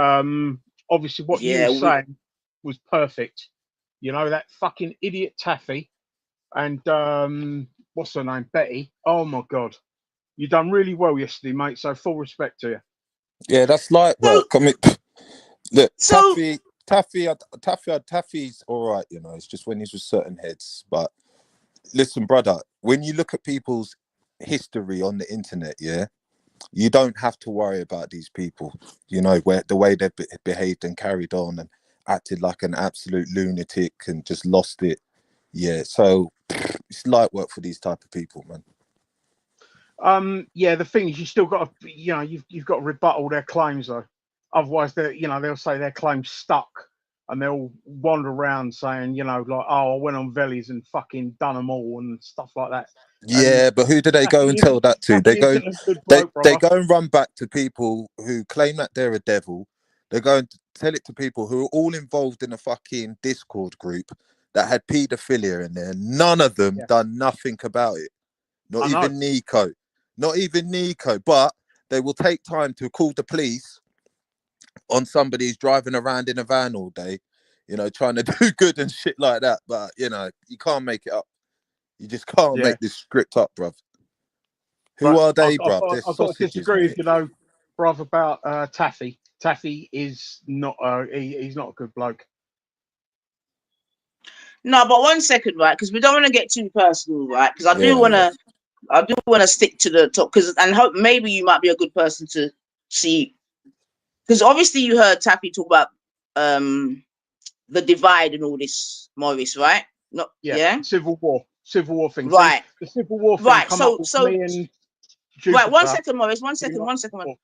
obviously what you were saying was perfect. You know, that fucking idiot Taffy and what's her name, Betty. Oh my god, you done really well yesterday, mate. So full respect to you. Yeah, that's light work. I mean, look, So, Taffy's all right, you know. It's just when he's with certain heads. But listen, brother, when you look at people's history on the internet, yeah, you don't have to worry about these people. You know, where the way they've behaved and carried on and acted like an absolute lunatic and just lost it. Yeah, so it's light work for these type of people, man. Yeah, the thing is, you still got to, you know, you've got to rebuttal their claims though. Otherwise, they'll say their claims stuck, and they'll wander around saying, you know, like, oh, I went on Vellies and fucking done them all and stuff like that. Yeah, but who do they go and tell that to? They go, they go and run back to people who claim that they're a devil. They go and tell it to people who are all involved in a fucking Discord group that had paedophilia in there. None of them done nothing about it. Not even Nico. Not even Nico. But they will take time to call the police on somebody who's driving around in a van all day, you know, trying to do good and shit like that. But, you know, you can't make it up. You just can't make this script up, bruv. Who are they, bruv? They're I've got to sausages, disagree mate. with you, know, bruv, about Taffy. Taffy is not he's not a good bloke. No, but 1 second, right? Because we don't want to get too personal, right? Because I do want Yeah. to, I do want to stick to the top. Because and hope maybe you might be a good person to see. Because obviously you heard Taffy talk about the divide and all this, Maurice, right? Not yeah. Civil War thing. See, Right, the Civil War thing right. come up So with so me and right. One Jupiter. second, Maurice. Pretty much 1 second. before.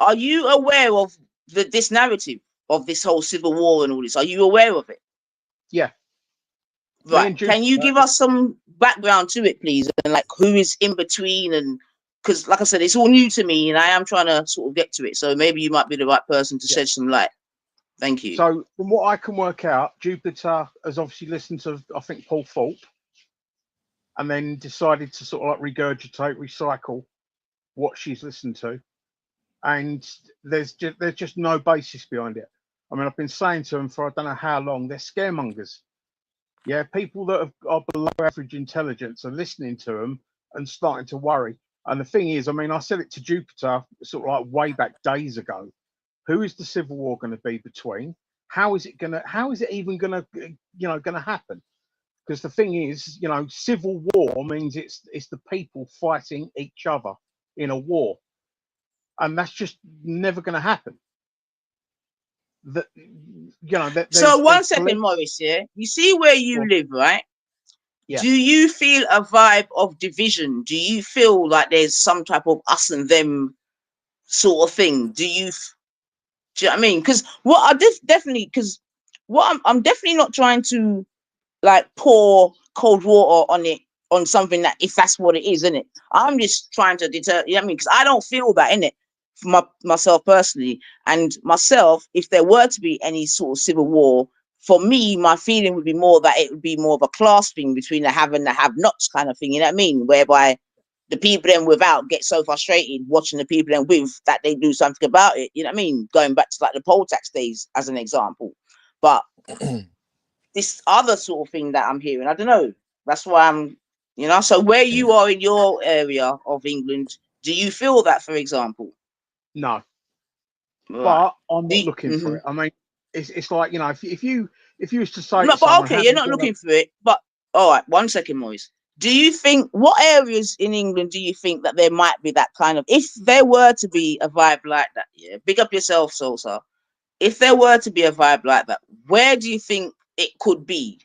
Are you aware of this narrative of this whole civil war and all this? Are you aware of it? Yeah, me Right. and Can you Jupiter. give us some background to it, please? And like who is in between and because like I said, it's all new to me and I am trying to sort of get to it. So maybe you might be the right person to Yeah. shed some light. Thank you. So from what I can work out, Jupiter has obviously listened to, I think, Paul Thorpe, and then decided to sort of like regurgitate, recycle what she's listened to, and there's just no basis behind it. I mean, I've been saying to them for I don't know how long, they're scaremongers. Yeah, people that are below average intelligence are listening to them and starting to worry. And the thing is, I mean, I said it to Jupiter sort of like way back days ago. Who is the civil war going to be between? How is it even going to happen? Because the thing is, civil war means it's the people fighting each other in a war, and that's just never going to happen. That So there's 1 second, Maurice, yeah. You see where you well, live, right? yeah. Do you feel a vibe of division? Do you feel like there's some type of us and them sort of thing? Do you know what I mean? Because what I definitely because what I'm definitely not trying to like pour cold water on it on something that if that's what it is, isn't it? I'm just trying to deter. You know what I mean? Because I don't feel that in it for myself personally, and myself. If there were to be any sort of civil war, for me, my feeling would be more that it would be more of a class thing between the have and the have-nots kind of thing. You know what I mean? Whereby the people then without get so frustrated watching the people then with that they do something about it. You know what I mean? Going back to like the poll tax days as an example, but this other sort of thing that I'm hearing, I don't know. That's why I'm. So where you are in your area of England, do you feel that, for example? No, Right. but I'm not looking for it. I mean, it's like if you was to say No, to but someone, okay, "How you're do you not get up?" looking for it. But all right, 1 second, Moise. Do you think what areas in England do you think that there might be that kind of if there were to be a vibe like that? Yeah, big up yourself, Sosa. If there were to be a vibe like that, where do you think it could be?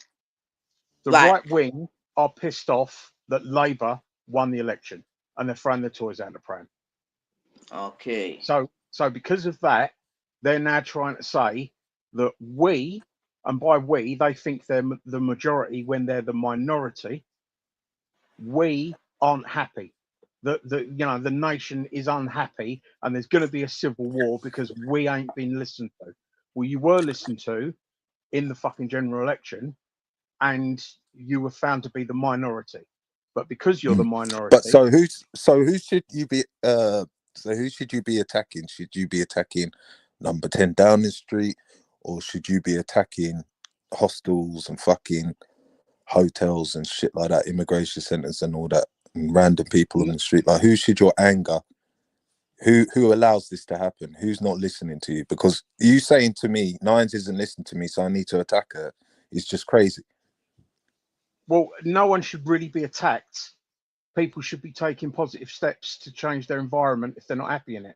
The Like, right wing are pissed off that Labour won the election, and they're throwing their toys out the pram. okay. So because of that, they're now trying to say that we, and by we, they think they're the majority when they're the minority. We aren't happy. The nation is unhappy, and there's going to be a civil war because we ain't been listened to. Well, you were listened to in the fucking general election, and you were found to be the minority. But because you're the But minority, who should you be who should you be attacking? Should you be attacking number 10 Downing Street, or should you be attacking hostels and fucking hotels and shit like that, immigration centers and all that, and random people on the street? Like, who should your anger? Who allows this to happen? Who's not listening to you? Because you saying to me, Nines isn't listening to me, so I need to attack her. It's just crazy. well, no one should really be attacked. People should be taking positive steps to change their environment if they're not happy in it.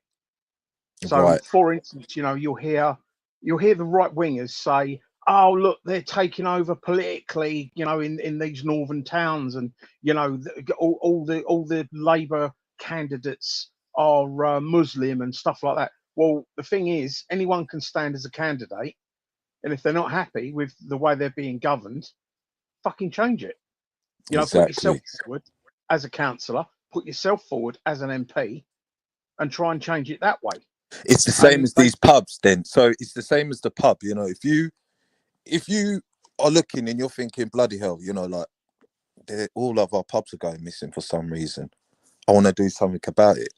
So, Right. for instance, you'll hear the right wingers say, "Oh, look, they're taking over politically," in these northern towns, and all the Labour candidates are Muslim and stuff like that. Well, the thing is, anyone can stand as a candidate, and if they're not happy with the way they're being governed, fucking change it. Put yourself Exactly. forward as a councillor, put yourself forward as an MP, and try and change it that way. It's the same And as these pubs then. So it's the same as the pub, if you are looking and you're thinking, bloody hell, like all of our pubs are going missing for some reason. I want to do something about it.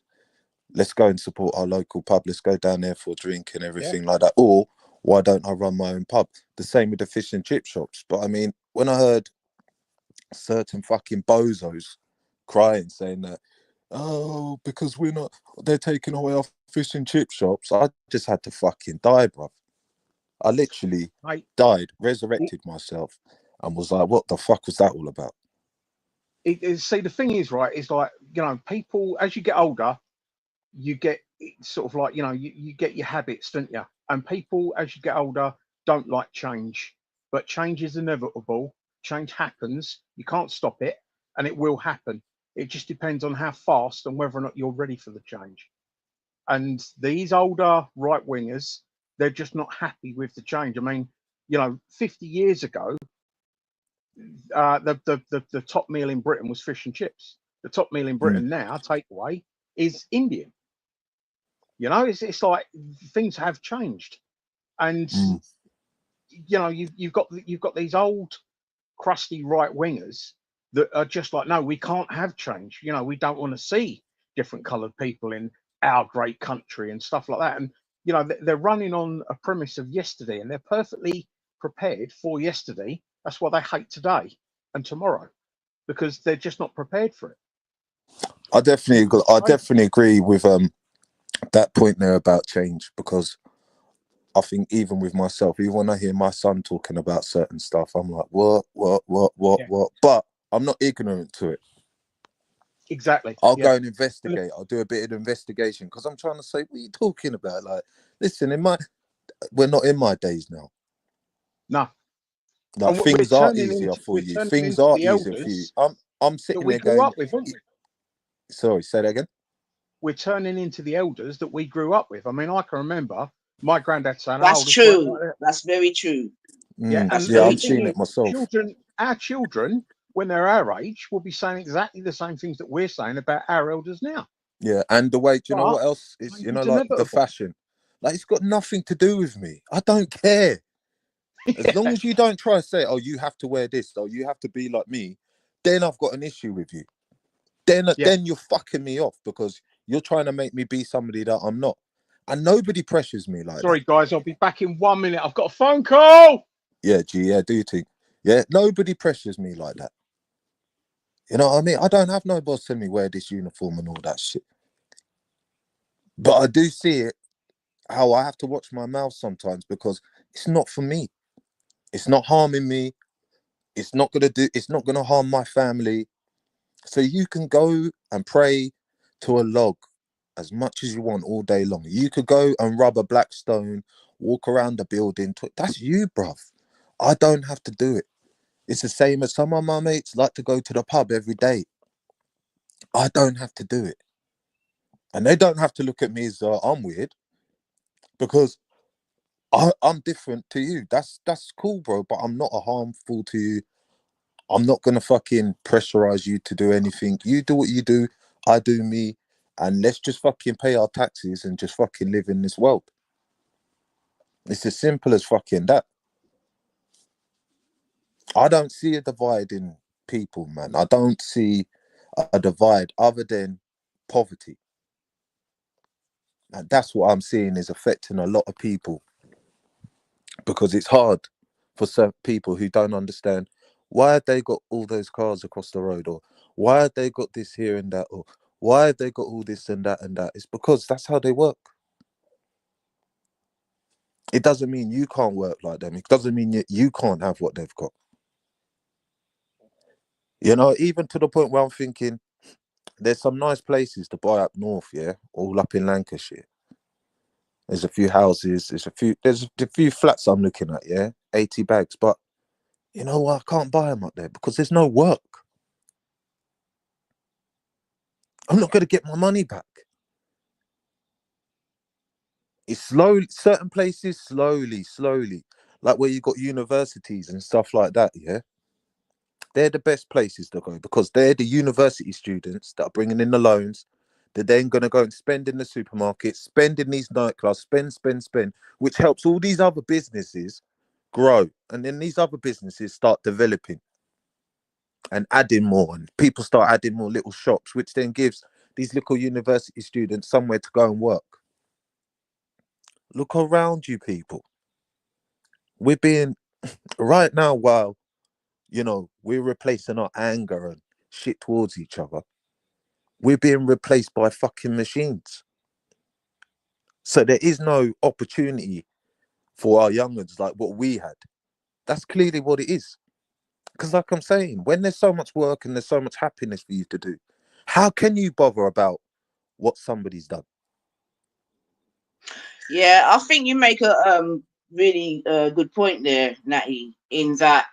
Let's go and support our local pub. Let's go down there for a drink and yeah, everything like that. Or why don't I run my own pub? The same with the fish and chip shops. But I mean, when I heard certain fucking bozos crying, saying that, oh, because they're taking away our fish and chip shops, I just had to fucking die, bruv. I literally mate, died, resurrected myself. and was like, "What the fuck was that all about?" See, the thing is, right, is like, people, as you get older, you get sort of like, you get your habits, don't you? And people, as you get older, don't like change. But change is inevitable. Change happens. You can't stop it, and it will happen. It just depends on how fast and whether or not you're ready for the change. And these older right wingers, they're just not happy with the change. I mean, 50 years ago, the top meal in Britain was fish and chips. The top meal in Mm, Britain now, takeaway, is Indian. It's like things have changed, and mm. you've got these old crusty right wingers that are just like, no, we can't have change. We don't want to see different coloured people in our great country and stuff like that. And they're running on a premise of yesterday, and they're perfectly prepared for yesterday. That's why they hate today and tomorrow, because they're just not prepared for it. I It's frustrating. definitely agree with that point there about change, because I think even with myself, even when I hear my son talking about certain stuff, I'm like, Yeah, what? But I'm not ignorant to it. exactly. I'll Yeah. go and And investigate. I'll do a bit of investigation, because I'm trying to say, what are you talking about? Like, listen, we're not in my days now. no, Like, and we're things are turning easier into for we're you. turning Things into are the easier for you. elders I'm that sitting we there grew going, up with, aren't we? sorry, say that again. We're turning into the elders that we grew up with. I mean, I can remember my granddad saying, "Oh, That's this weren't like true. that." That's very true. Yeah, Mm, That's and yeah, the very I'm thing seeing true. it is, myself. our children, when they're our age, will be saying exactly the same things that we're saying about our elders now. Yeah, and the way, do you know But what else is, change is like the inevitable. fashion, like it's got nothing to do with me. I don't care. As long Yeah, as you don't try to say, oh, you have to wear this, or you have to be like me, then I've got an issue with you. yeah. Then you're fucking me off, because you're trying to make me be somebody that I'm not. And nobody pressures me like that. Sorry, guys, I'll be back in 1 minute. I've got a phone call. Yeah, yeah, do you think? Yeah, nobody pressures me like that. You know what I mean? I don't have no boss telling me wear this uniform and all that shit. But I do see it, how I have to watch my mouth sometimes, because it's not for me. It's not harming me. It's not gonna harm my family. So you can go and pray to a log as much as you want all day long. You could go and rub a black stone, walk around the building. That's you, bruv. I don't have to do it. It's the same as some of my mates like to go to the pub every day. I don't have to do it. And they don't have to look at me as I'm weird, because I'm different to you. That's cool, bro. But I'm not a harmful to you. I'm not gonna fucking pressurize you to do anything. You do what you do, I do me, and let's just fucking pay our taxes and just fucking live in this world. It's as simple as fucking that. I don't see a divide in people, man. I don't see a divide other than poverty. And that's what I'm seeing is affecting a lot of people, because it's hard for certain people who don't understand why have they got all those cars across the road, or why have they got this here and that, or why have they got all this and that and that. It's because that's how they work. It doesn't mean you can't work like them. It doesn't mean you can't have what they've got. Even to the point where I'm thinking there's some nice places to buy up north, yeah, all up in Lancashire. There's a few houses, there's a few flats I'm looking at, yeah, 80 bags. But you know what? I can't buy them up there because there's no work. I'm not going to get my money back. It's slowly, certain places, slowly. Like where you got universities and stuff like that, yeah? They're the best places to go, because they're the university students that are bringing in the loans. They're then going to go and spend in the supermarket, spend in these nightclubs, spend, which helps all these other businesses grow. And then these other businesses start developing and adding more. And people start adding more little shops, which then gives these little university students somewhere to go and work. Look around you, people. We're being, right now, while, we're replacing our anger and shit towards each other, we're being replaced by fucking machines. So there is no opportunity for our young ones like what we had. That's clearly what it is. Because like I'm saying, when there's so much work and there's so much happiness for you to do, how can you bother about what somebody's done? Yeah, I think you make a really good point there, Natty, in that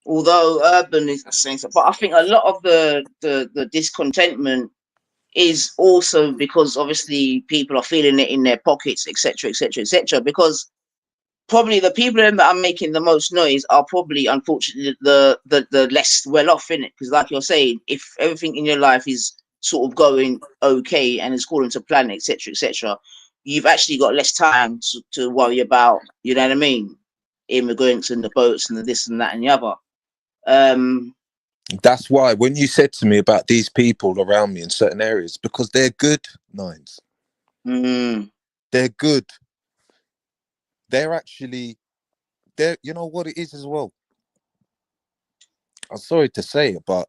although urban is saying so, but I think a lot of the discontentment is also because obviously people are feeling it in their pockets, etc., etc., etc. Because probably the people that are making the most noise are probably, unfortunately, the less well off in it. Because, like you're saying, if everything in your life is sort of going okay and is according to plan, etc., etc., you've actually got less time to worry about. You know what I mean? Immigrants and the boats and the this and that and the other. That's why when you said to me about these people around me in certain areas, because they're good, Nines. They're good. They're actually, you know what it is as well? I'm sorry to say it, but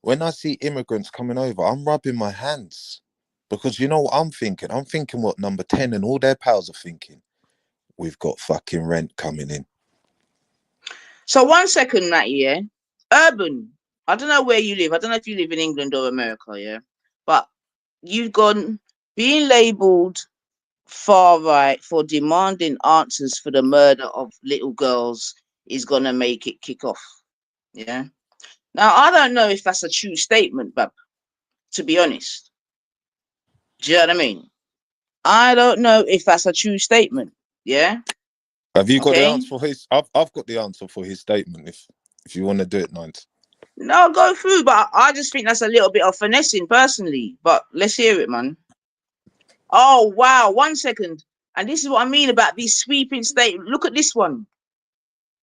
when I see immigrants coming over, I'm rubbing my hands. Because you know what I'm thinking? I'm thinking what number 10 and all their pals are thinking. We've got fucking rent coming in. So 1 second, Matty, yeah? Urban. I don't know where you live. I don't know if you live in England or America, yeah? But you've gone being labelled far right for demanding answers for the murder of little girls is going to make it kick off, yeah? Now, I don't know if that's a true statement, but to be honest, do you know what I mean? I don't know if that's a true statement, yeah? Have you got the Okay? answer for his? I've got the answer for his statement. If you want to do it, Nines. No, go through, but I just think that's a little bit of finessing personally. But let's hear it, man. Oh, wow. 1 second. And this is what I mean about these sweeping statements. Look at this one.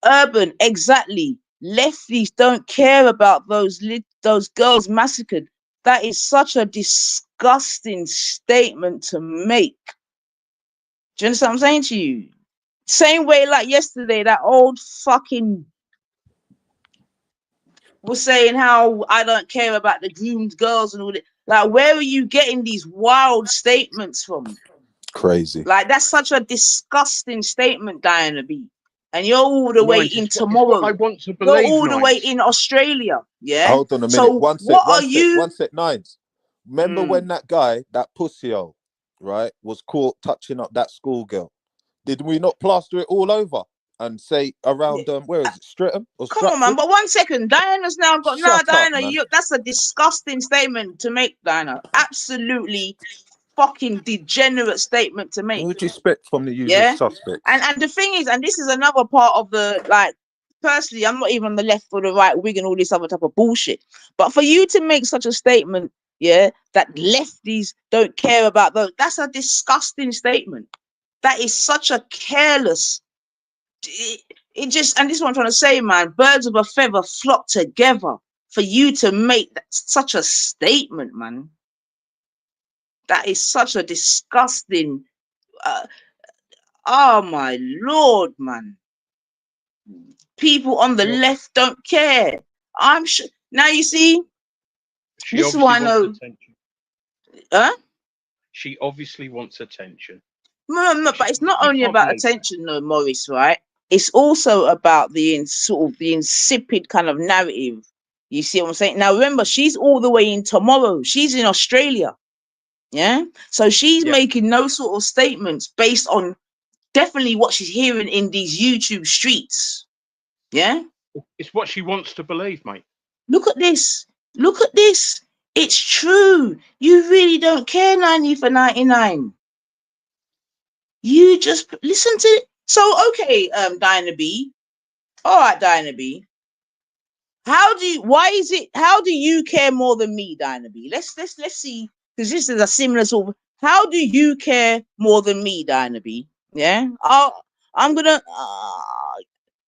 Urban, exactly. Lefties don't care about those girls massacred. That is such a disgusting statement to make. Do you understand what I'm saying to you? Same way like yesterday, that old fucking was saying how I don't care about the groomed girls and all that. Like, where are you getting these wild statements from? Crazy. Like, that's such a disgusting statement, Diana B. And you're all the way in tomorrow. It's what I want to You're believe, all the way Nines. in Australia. Yeah. Hold on a minute. So One sec, Nines. Remember when that guy, that pussy-o, right, was caught touching up that schoolgirl? Did we not plaster it all over and say around where is it, Streatham or Come on, man. Stratford? But 1 second, Diana's now got Shut up, Diana. man. That's a disgusting statement to make, Diana. Absolutely fucking degenerate statement to make. What would you expect from the usual suspects? And the thing is, and this is another part of the, like, personally, I'm not even on the left or the right wing and all this other type of bullshit. But for you to make such a statement, yeah, that lefties don't care about those, that's a disgusting statement. That is such a careless. It just, and this is what I'm trying to say, man. Birds of a feather flock together for you to make such a statement, man. That is such a disgusting. Oh my Lord, man. People on the left don't care. I'm sure. Now you see, this is why I know. Huh? She obviously wants attention. No, but it's not only about attention, though, Maurice, right? It's also about the sort of the insipid kind of narrative. You see what I'm saying? Now, remember, she's all the way in tomorrow. She's in Australia. Yeah. So she's making no sort of statements based on definitely what she's hearing in these YouTube streets. Yeah. It's what she wants to believe, mate. Look at this. Look at this. It's true. You really don't care 90 for 99. You just listen to it. So, okay, Diana B. All right, Diana B. How do you care more than me, Diana B? Let's see, because this is a similar sort of, how do you care more than me, Diana B? Yeah. I'm gonna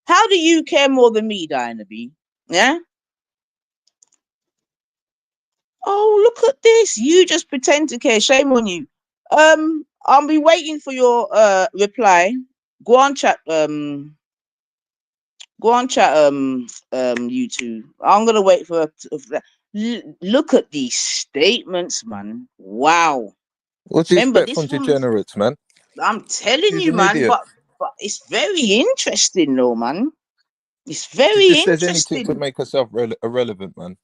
how do you care more than me, Diana B? Yeah. Oh, look at this. You just pretend to care. Shame on you. I'll be waiting for your reply. Go on chat, you two. I'm gonna wait for that. Look at these statements, man. Wow. What do you expect from degenerates, man? I'm telling you, man, but it's very interesting though, man. It's She very just says anything to interesting. make herself irrelevant, man.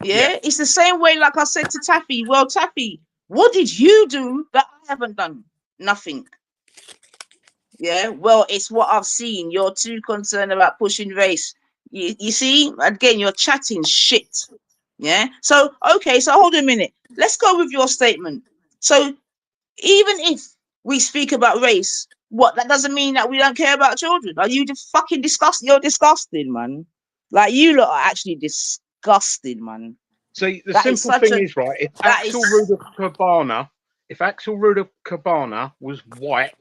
Yeah, it's the same way, like I said to Taffy. Well, Taffy, what did you do that I haven't done? Nothing. Yeah, well, it's what I've seen. You're too concerned about pushing race. You see, again, you're chatting shit. Yeah. So, okay, so hold a minute. Let's go with your statement. So, even if we speak about race, what, that doesn't mean that we don't care about children. Are you just fucking disgusting? You're disgusting, man. Like, you lot are actually disgusting, man. See, the That is simple such thing a, is, right, that is, if Axel Ruda Cabana was white,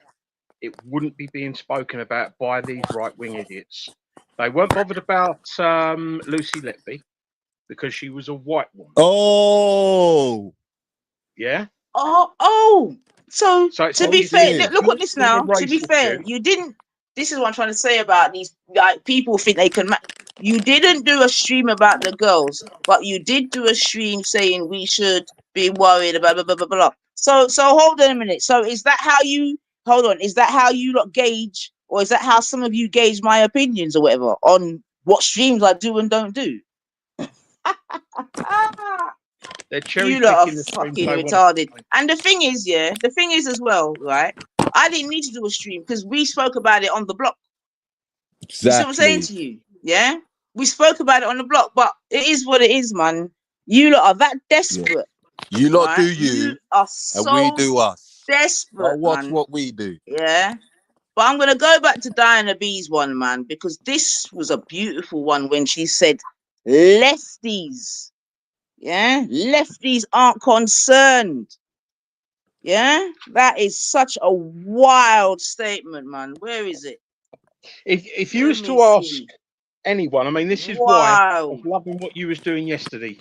it wouldn't be being spoken about by these right-wing idiots. They weren't bothered about Lucy Letby because she was a white woman. Oh, yeah. Oh. So it's to be obviously fair, did. look at this a now. To race be fair, issue. you didn't. This is what I'm trying to say about these. Like, people think they can. You didn't do a stream about the girls, but you did do a stream saying we should be worried about blah blah blah blah. So hold on a minute. So is that how you hold on? Is that how you lot gauge, or is that how some of you gauge my opinions or whatever on what streams I do and don't do? They're cherry You lot are picking the streams fucking they want retarded. to. And the thing is as well, right? I didn't need to do a stream because we spoke about it on the block. You see what I'm saying Exactly. to you? Yeah? We spoke about it on the block, but it is what it is, man. You lot are that desperate. Yeah. You lot Right? do you, are and we so do us. Now desperate, watch man. what we do. Yeah. But I'm gonna go back to Diana B's one, man, because this was a beautiful one when she said lefties. Yeah, lefties aren't concerned. Yeah, that is such a wild statement, man. Where is it? If you Let was me to ask see. anyone, I mean, this is why I was Wild. loving what you was doing yesterday,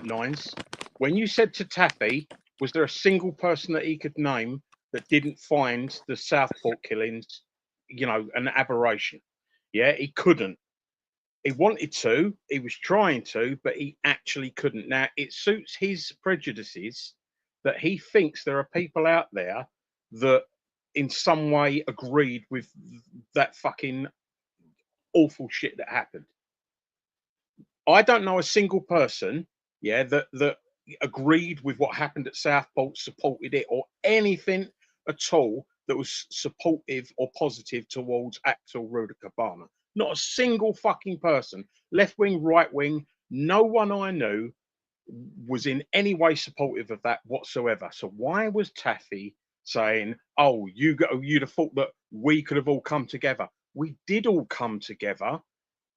Nines. When you said to Taffy, was there a single person that he could name that didn't find the Southport killings, an aberration? Yeah, he couldn't. He wanted to, he was trying to, but he actually couldn't. Now, it suits his prejudices that he thinks there are people out there that in some way agreed with that fucking awful shit that happened. I don't know a single person, that agreed with what happened at Southport, supported it, or anything at all that was supportive or positive towards Axel Ruda Cabana. Not a single fucking person, left wing, right wing, no one I knew was in any way supportive of that whatsoever. So why was Taffy saying, "Oh, you'd have thought that we could have all come together"? We did all come together,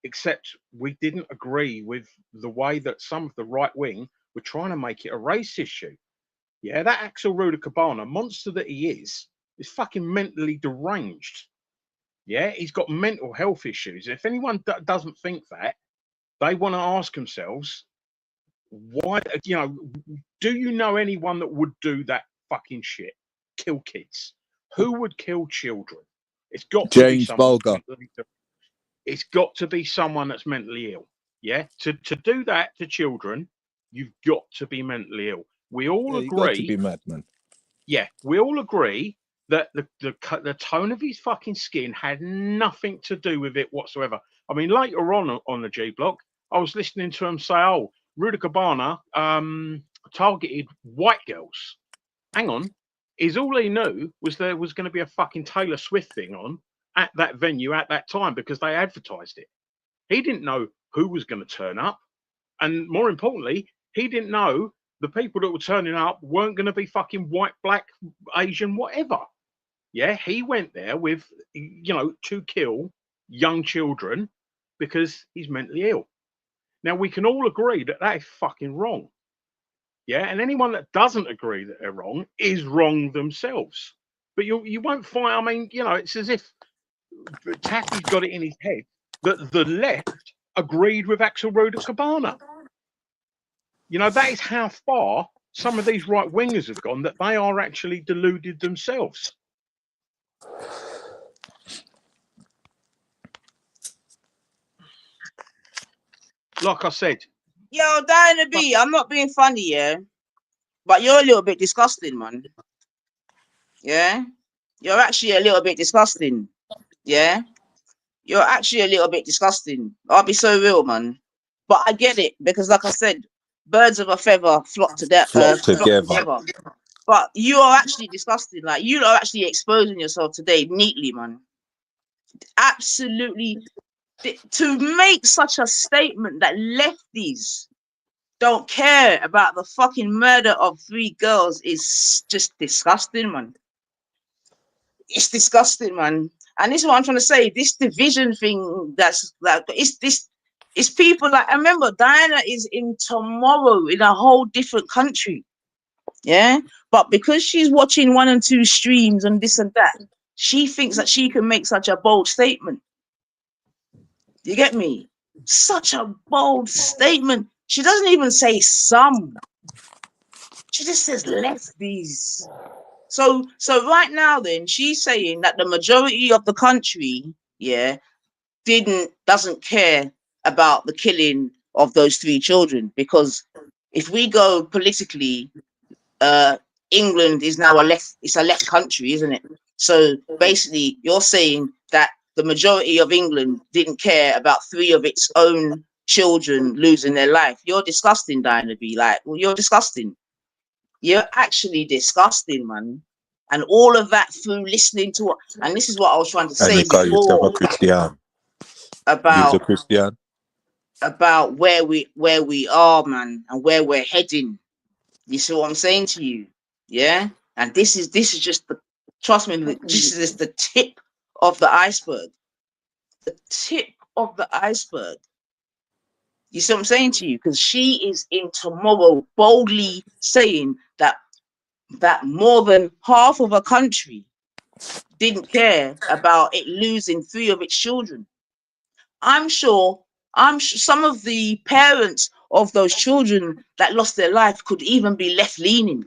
except we didn't agree with the way that some of the right wing were trying to make it a race issue. Yeah, that Axel Ruda Cabana, monster that he is fucking mentally deranged. Yeah, he's got mental health issues. If anyone doesn't think that, they want to ask themselves, why, do you know anyone that would do that fucking shit? Kill kids. Who would kill children? It's got to be James someone Bulger. it's got to be someone that's mentally ill. Yeah, to do that to children, you've got to be mentally ill. We all Yeah, you got to agree. be mad, man. Yeah, we all agree that the tone of his fucking skin had nothing to do with it whatsoever. I mean, later on the G block, I was listening to him say, "Oh, Ruda Cabana targeted white girls." Hang on, is all he knew was there was going to be a fucking Taylor Swift thing on at that venue at that time because they advertised it. He didn't know who was going to turn up. And more importantly, he didn't know the people that were turning up weren't going to be fucking white, black, Asian, whatever. Yeah, he went there with, to kill young children because he's mentally ill. Now, we can all agree that that is fucking wrong. Yeah, and anyone that doesn't agree that they're wrong is wrong themselves. But you won't find, I mean, it's as if Taffy's got it in his head that the left agreed with Axel Ruda Cabana. That is how far some of these right wingers have gone, that they are actually deluded themselves. Like I said. Yo, Diana B, I'm not being funny, yeah? But you're a little bit disgusting, man. Yeah? You're actually a little bit disgusting. Yeah? you're actually a little bit disgusting. I'll be so real, man. But I get it because, like I said, birds of a feather flock Flock flock together. together. But you are actually disgusting. Like, you are actually exposing yourself today neatly, man. Absolutely. To make such a statement that lefties don't care about the fucking murder of 3 girls is just disgusting, man. It's disgusting, man. And this is what I'm trying to say. This division thing, that's like, it's people like, I remember Diana is in tomorrow in a whole different country. Yeah. But because she's watching 1 and 2 streams and this and that, she thinks that she can make such a bold statement. You get me? Such a bold statement. She doesn't even say some. She just says lefties. So right now then, she's saying that the majority of the country, yeah, doesn't care about the killing of those 3 children, because if we go politically, England is now it's a left country, isn't it? So basically you're saying that the majority of England didn't care about 3 of its own children losing their life. You're disgusting, Diana B. Like, well, you're disgusting. You're actually disgusting, man. And all of that through listening to what, and this is what I was trying to And say you got yourself a before Christian. You's a about Christian. where we are, man, and where we're heading. You see what I'm saying to you? Yeah. And this is just the, trust me, this is just the tip of the iceberg. The tip of the iceberg. You see what I'm saying to you? Because she is in tomorrow boldly saying that more than half of a country didn't care about it losing 3 of its children. I'm sure some of the parents of those children that lost their life could even be left leaning.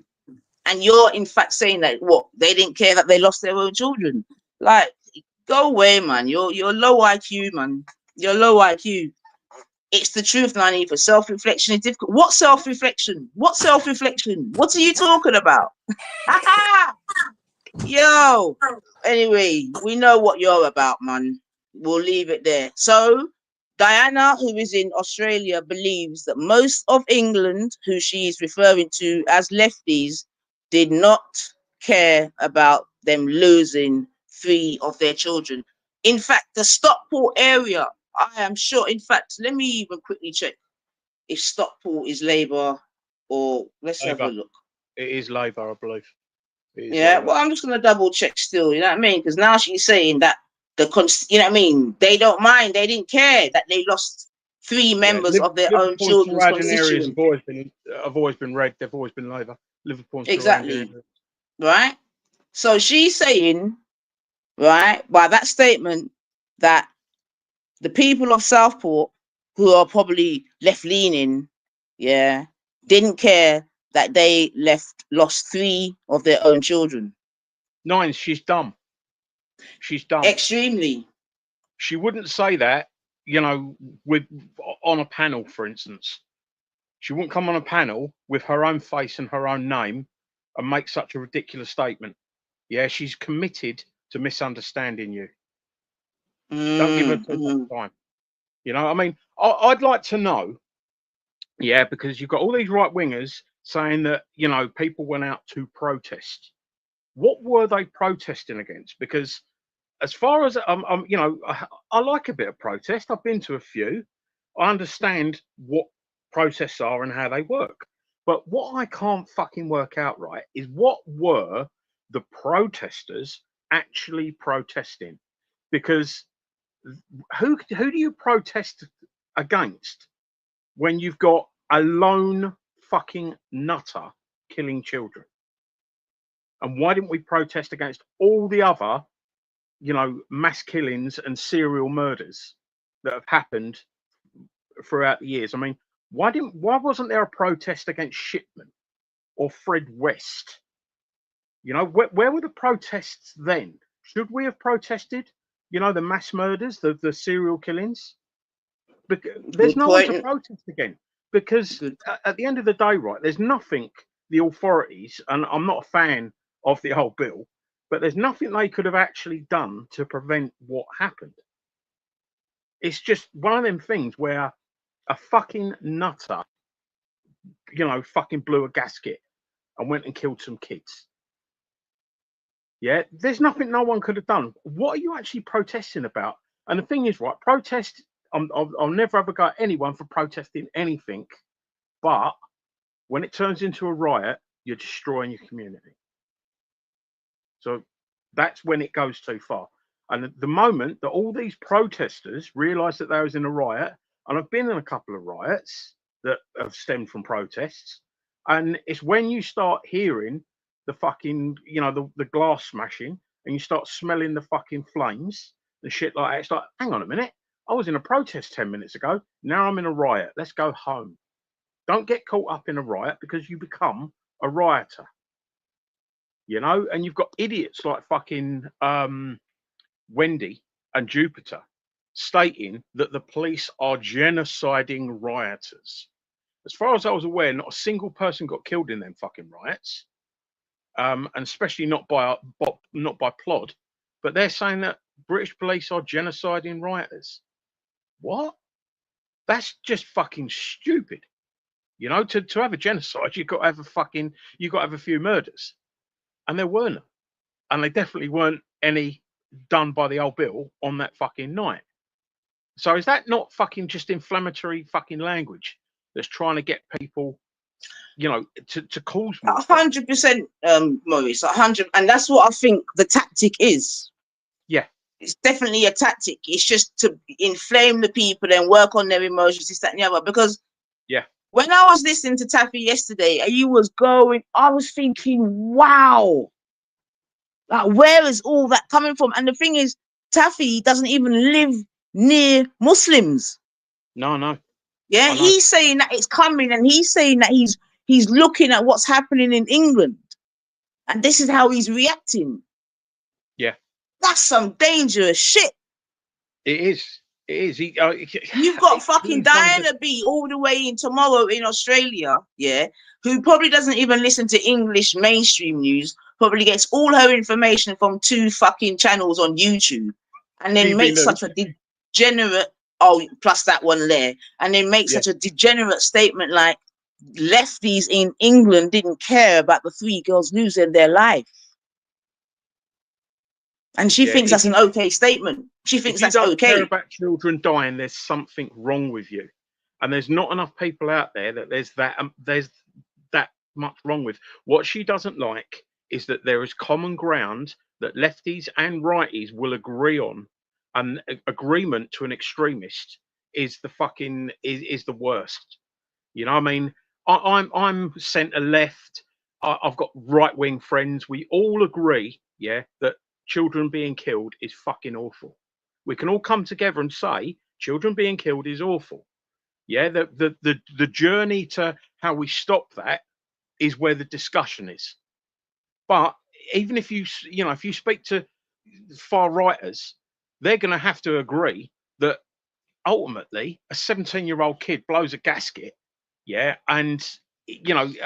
And you're in fact saying that what, they didn't care that they lost their own children. Like, go away, man. You're low IQ, man. You're low IQ. It's the truth, Nani. For self-reflection is difficult. What self-reflection? What self-reflection? What are you talking about? Yo. Anyway, we know what you're about, man. We'll leave it there. So, Diana, who is in Australia, believes that most of England, who she is referring to as lefties, did not care about them losing 3 of their children. In fact, the Stockport area, I am sure. In fact, let me even quickly check if Stockport is Labour or let's Labour. have a look. It is Labour, I believe. Yeah, well, I'm just gonna double check still. You know what I mean? Because now she's saying that you know what I mean? They don't mind. They didn't care that they lost 3 members of their own Liverpool and children's surrounding areas constituents. have always been red. They've always been Labour. Liverpool and surrounding Exactly. areas. Right. So she's saying, right, by that statement, that the people of Southport, who are probably left leaning, yeah, didn't care that they lost 3 of their own children. 9, she's dumb. She's dumb. Extremely. She wouldn't say that, you know, on a panel, for instance. She wouldn't come on a panel with her own face and her own name and make such a ridiculous statement. Yeah, she's committed to misunderstanding you. Don't give her too much time. You know, I mean, I'd like to know, yeah, because you've got all these right wingers saying that, you know, people went out to protest. What were they protesting against? Because as far as you know, I like a bit of protest. I've been to a few. I understand what protests are and how they work. But what I can't fucking work out right is what were the protesters actually protesting? Because who do you protest against when you've got a lone fucking nutter killing children? And why didn't we protest against all the other, you know, mass killings and serial murders that have happened throughout the years? I mean, why wasn't there a protest against Shipman or Fred West? You know, where were the protests then? Should we have protested, you know, the mass murders, the serial killings? Because there's no one to protest again. Because at the end of the day, right, there's nothing the authorities, and I'm not a fan of the whole bill, but there's nothing they could have actually done to prevent what happened. It's just one of them things where a fucking nutter, fucking blew a gasket and went and killed some kids. Yeah, there's nothing no one could have done. What are you actually protesting about? And the thing is, right, protest. I'll never ever go at anyone for protesting anything, but when it turns into a riot, you're destroying your community. So that's when it goes too far. And at the moment that all these protesters realise that they was in a riot, and I've been in a couple of riots that have stemmed from protests, and it's when you start hearing the fucking, the glass smashing, and you start smelling the fucking flames and shit like that. It's like, hang on a minute, I was in a protest 10 minutes ago. Now I'm in a riot. Let's go home. Don't get caught up in a riot because you become a rioter. And you've got idiots like fucking Wendy and Jupiter stating that the police are genociding rioters. As far as I was aware, not a single person got killed in them fucking riots, and especially not by plod. But they're saying that British police are genociding rioters. What? That's just fucking stupid. To have a genocide, you've got to have a few murders, and there weren't, and they definitely weren't any done by the old Bill on that fucking night. So is that not fucking just inflammatory fucking language that's trying to get people, to cause more? 100%, Maurice, 100, and that's what I think the tactic is. Yeah, it's definitely a tactic. It's just to inflame the people and work on their emotions, this, that, and the other. Because when I was listening to Taffy yesterday, and you was going, I was thinking, wow, like where is all that coming from? And the thing is, Taffy doesn't even live near Muslims. No. Yeah, he's saying that it's coming, and he's saying that he's looking at what's happening in England, and this is how he's reacting. Yeah, that's some dangerous shit. It is. You've got fucking Diana B all the way in tomorrow in Australia, yeah, who probably doesn't even listen to English mainstream news, probably gets all her information from 2 fucking channels on YouTube, and then makes such a degenerate, plus that one there, and then makes such a degenerate statement like lefties in England didn't care about the 3 girls losing their life. And she thinks that's an okay statement. She thinks that's okay. If you don't care about children dying, there's something wrong with you. And there's not enough people out there that there's that much wrong with. What she doesn't like is that there is common ground that lefties and righties will agree on. And agreement to an extremist is the worst. I mean, I'm centre left. I've got right wing friends. We all agree, that children being killed is fucking awful. We can all come together and say children being killed is awful. Yeah, the journey to how we stop that is where the discussion is. But even if you speak to far righters, they're going to have to agree that ultimately a 17-year-old kid blows a gasket, and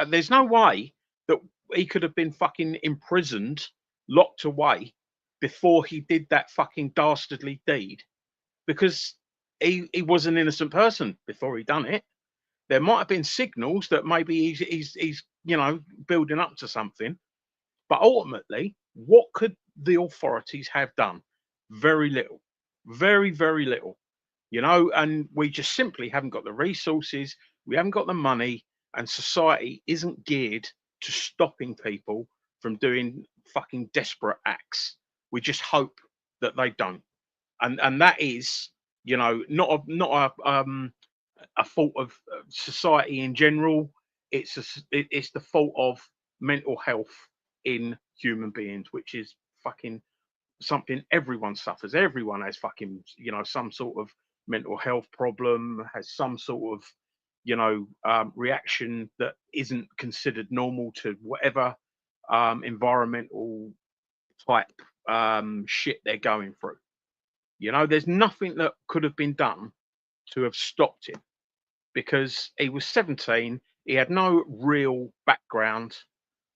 there's no way that he could have been fucking imprisoned, locked away before he did that fucking dastardly deed, because he was an innocent person before he done it. There might have been signals that maybe he's building up to something, but ultimately, what could the authorities have done? Very little, very, very little, and we just simply haven't got the resources, we haven't got the money, and society isn't geared to stopping people from doing fucking desperate acts. We just hope that they don't, and that is, not a fault of society in general. It's the fault of mental health in human beings, which is fucking something everyone suffers. Everyone has fucking some sort of mental health problem, has some sort of reaction that isn't considered normal to whatever environmental type shit they're going through. There's nothing that could have been done to have stopped him, because he was 17. He had no real background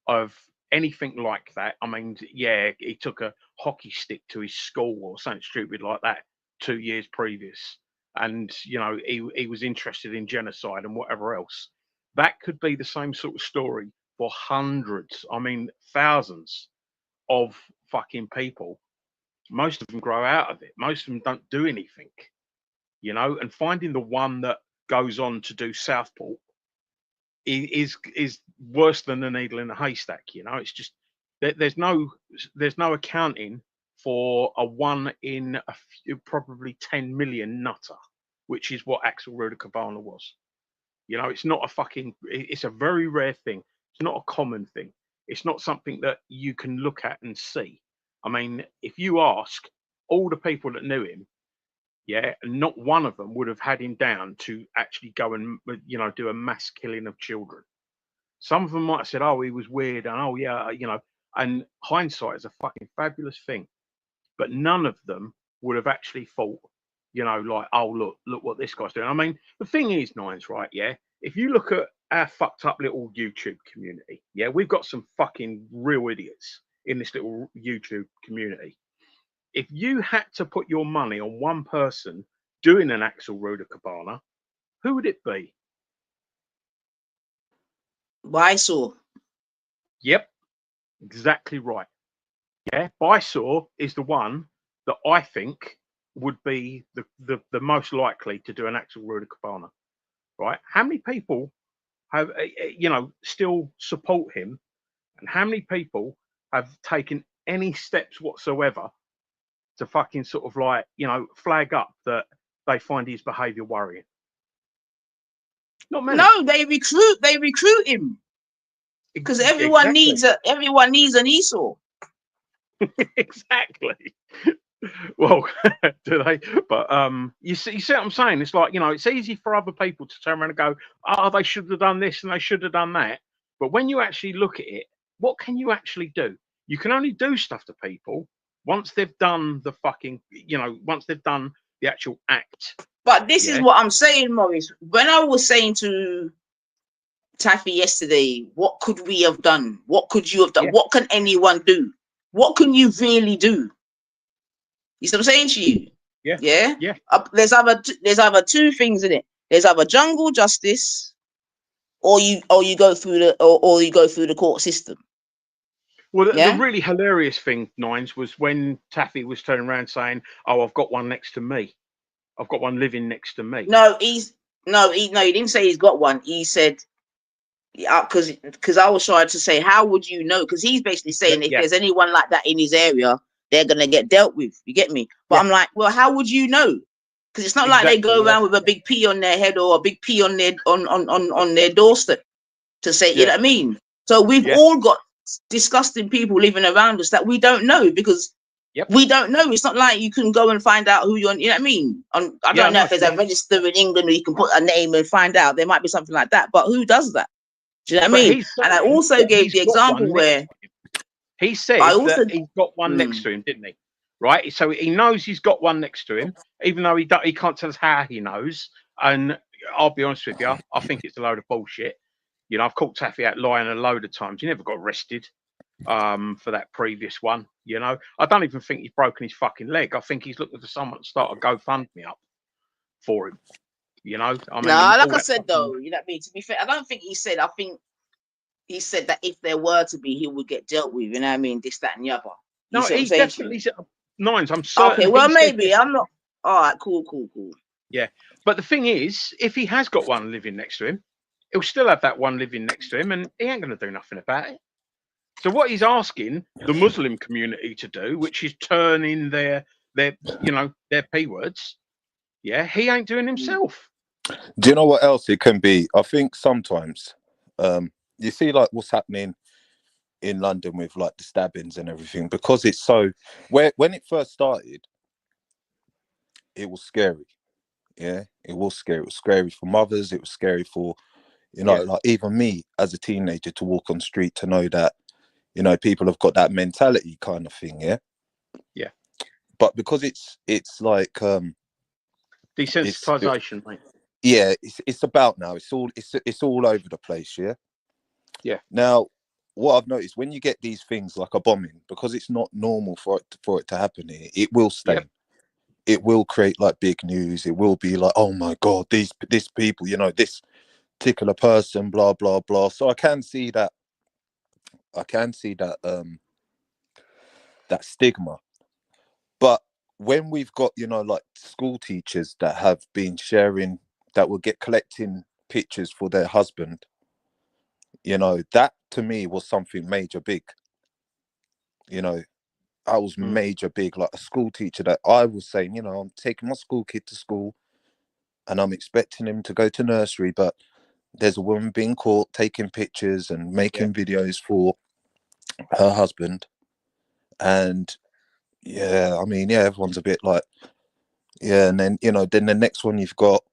of anything like that. I mean, he took a hockey stick to his school or something stupid like that 2 years previous. and he was interested in genocide and whatever else. That could be the same sort of story for hundreds, I mean thousands of fucking people. Most of them grow out of it. Most of them don't do anything, and finding the one that goes on to do Southport is worse than the needle in a haystack. It's just there's no accounting for a one in probably 10 million nutter, which is what Axel Rudakabana was. It's not a fucking. It's a very rare thing. It's not a common thing. It's not something that you can look at and see. I mean, if you ask all the people that knew him, not one of them would have had him down to actually go and do a mass killing of children. Some of them might have said, "Oh, he was weird," and "Oh, yeah," And hindsight is a fucking fabulous thing, but none of them would have actually thought, like, "Oh, look what this guy's doing." I mean, the thing is, Nines, right? Yeah, if you look at our fucked up little YouTube community, we've got some fucking real idiots in this little YouTube community. If you had to put your money on one person doing an Axel Rudakabana, who would it be? Bysore. Yep, exactly right. Yeah, Bysore is the one that I think would be the most likely to do an Axel Rudakabana. Right? How many people have still support him, and how many people have taken any steps whatsoever to fucking sort of like flag up that they find his behaviour worrying? Not many. No, they recruit him because everyone needs an Esau. Exactly. Well, do they? But you see what I'm saying? It's like, it's easy for other people to turn around and go, "Oh, they should have done this and they should have done that." But when you actually look at it, what can you actually do? You can only do stuff to people once they've done the fucking, once they've done the actual act. But this is what I'm saying, Maurice. When I was saying to Taffy yesterday, what could we have done? What could you have done? What can anyone do? What can you really do? You see what I'm saying to you? Yeah. There's either two things in it. There's either jungle justice, or you go through the court system. Well, the really hilarious thing, Nines, was when Taffy was turning around saying, "Oh, I've got one next to me. I've got one living next to me." No, he didn't say he's got one. He said, because I was trying to say, how would you know? Because he's basically saying if there's anyone like that in his area, they're gonna get dealt with. You get me? But I'm like, well, how would you know? Because it's not like they go around with a big P on their head or a big P on their on their doorstep to say, you know what I mean? So we've all got disgusting people living around us that we don't know because we don't know. It's not like you can go and find out who you're. You know what I mean? I don't know if there's a register in England where you can put a name and find out. There might be something like that, but who does that? Do you know what I mean? And I also gave the example where he said that he's got one next to him, didn't he? Right. So he knows he's got one next to him, even though he can't tell us how he knows. And I'll be honest with you, I think it's a load of bullshit. I've caught Taffy out lying a load of times. He never got arrested for that previous one. I don't even think he's broken his fucking leg. I think he's looking for someone to start a GoFundMe up for him. I mean, like I said though, you know what I mean? To be fair, I don't think he said. I think he said that if there were to be, he would get dealt with. You know what I mean? This, that, and the other. No, he definitely said. Nines, I'm certain. Okay, well maybe I'm not. All right, cool. Yeah, but the thing is, if he has got one living next to him, he'll still have that one living next to him, and he ain't going to do nothing about it. So what he's asking the Muslim community to do, which is turning their P words, he ain't doing himself. Do you know what else it can be? I think sometimes, you see, like what's happening in London with like the stabbings and everything, because it's so. When it first started, it was scary. Yeah, it was scary. It was scary for mothers. It was scary for, like even me as a teenager to walk on the street to know that, people have got that mentality kind of thing. Yeah. Yeah. But because it's like desensitization, mate. Yeah, it's about now. It's all over the place. Yeah. Yeah. Now, what I've noticed when you get these things like a bombing, because it's not normal for it to happen here, it will stain. it will create like big news. It will be like, oh my god, this people, you know, this particular person, blah blah blah. So I can see that. That stigma. But when we've got, you know, like school teachers that have been sharing, that will get collecting pictures for their husband, you know, that to me was something major big. You know, I was major big, like a school teacher that I was saying, you know, I'm taking my school kid to school and I'm expecting him to go to nursery, but there's a woman being caught taking pictures and making videos for her husband. And yeah, I mean, yeah, everyone's a bit like, yeah. And then, you know, then the next one you've got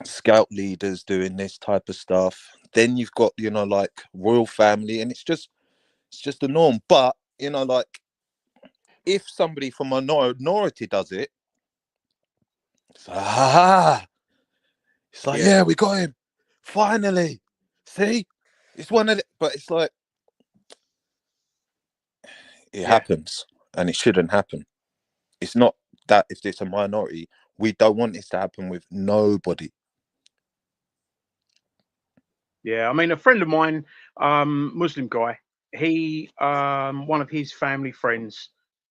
scout leaders doing this type of stuff. Then you've got, you know, like royal family, and it's just the norm. But, you know, like if somebody from a minority does it, it's like, it's like, yeah, we got him. Finally. See? It's one of the, but it's like, it happens and it shouldn't happen. It's not that if it's a minority, we don't want this to happen with nobody. Yeah, I mean, a friend of mine, Muslim guy, he, one of his family friends,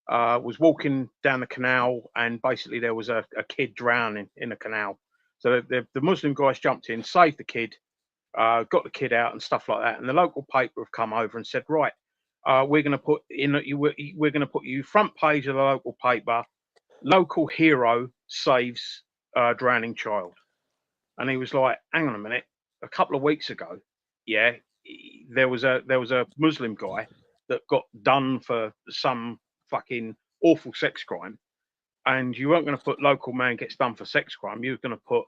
was walking down the canal, and basically there was a kid drowning in the canal. So the Muslim guys jumped in, saved the kid, got the kid out and stuff like that. And the local paper have come over and said, right, we're going to put in we're going to put you front page of the local paper. Local hero saves drowning child. And he was like, hang on a minute, a couple of weeks ago, yeah, there was a Muslim guy that got done for some fucking awful sex crime, and you weren't going to put local man gets done for sex crime. You were going to put,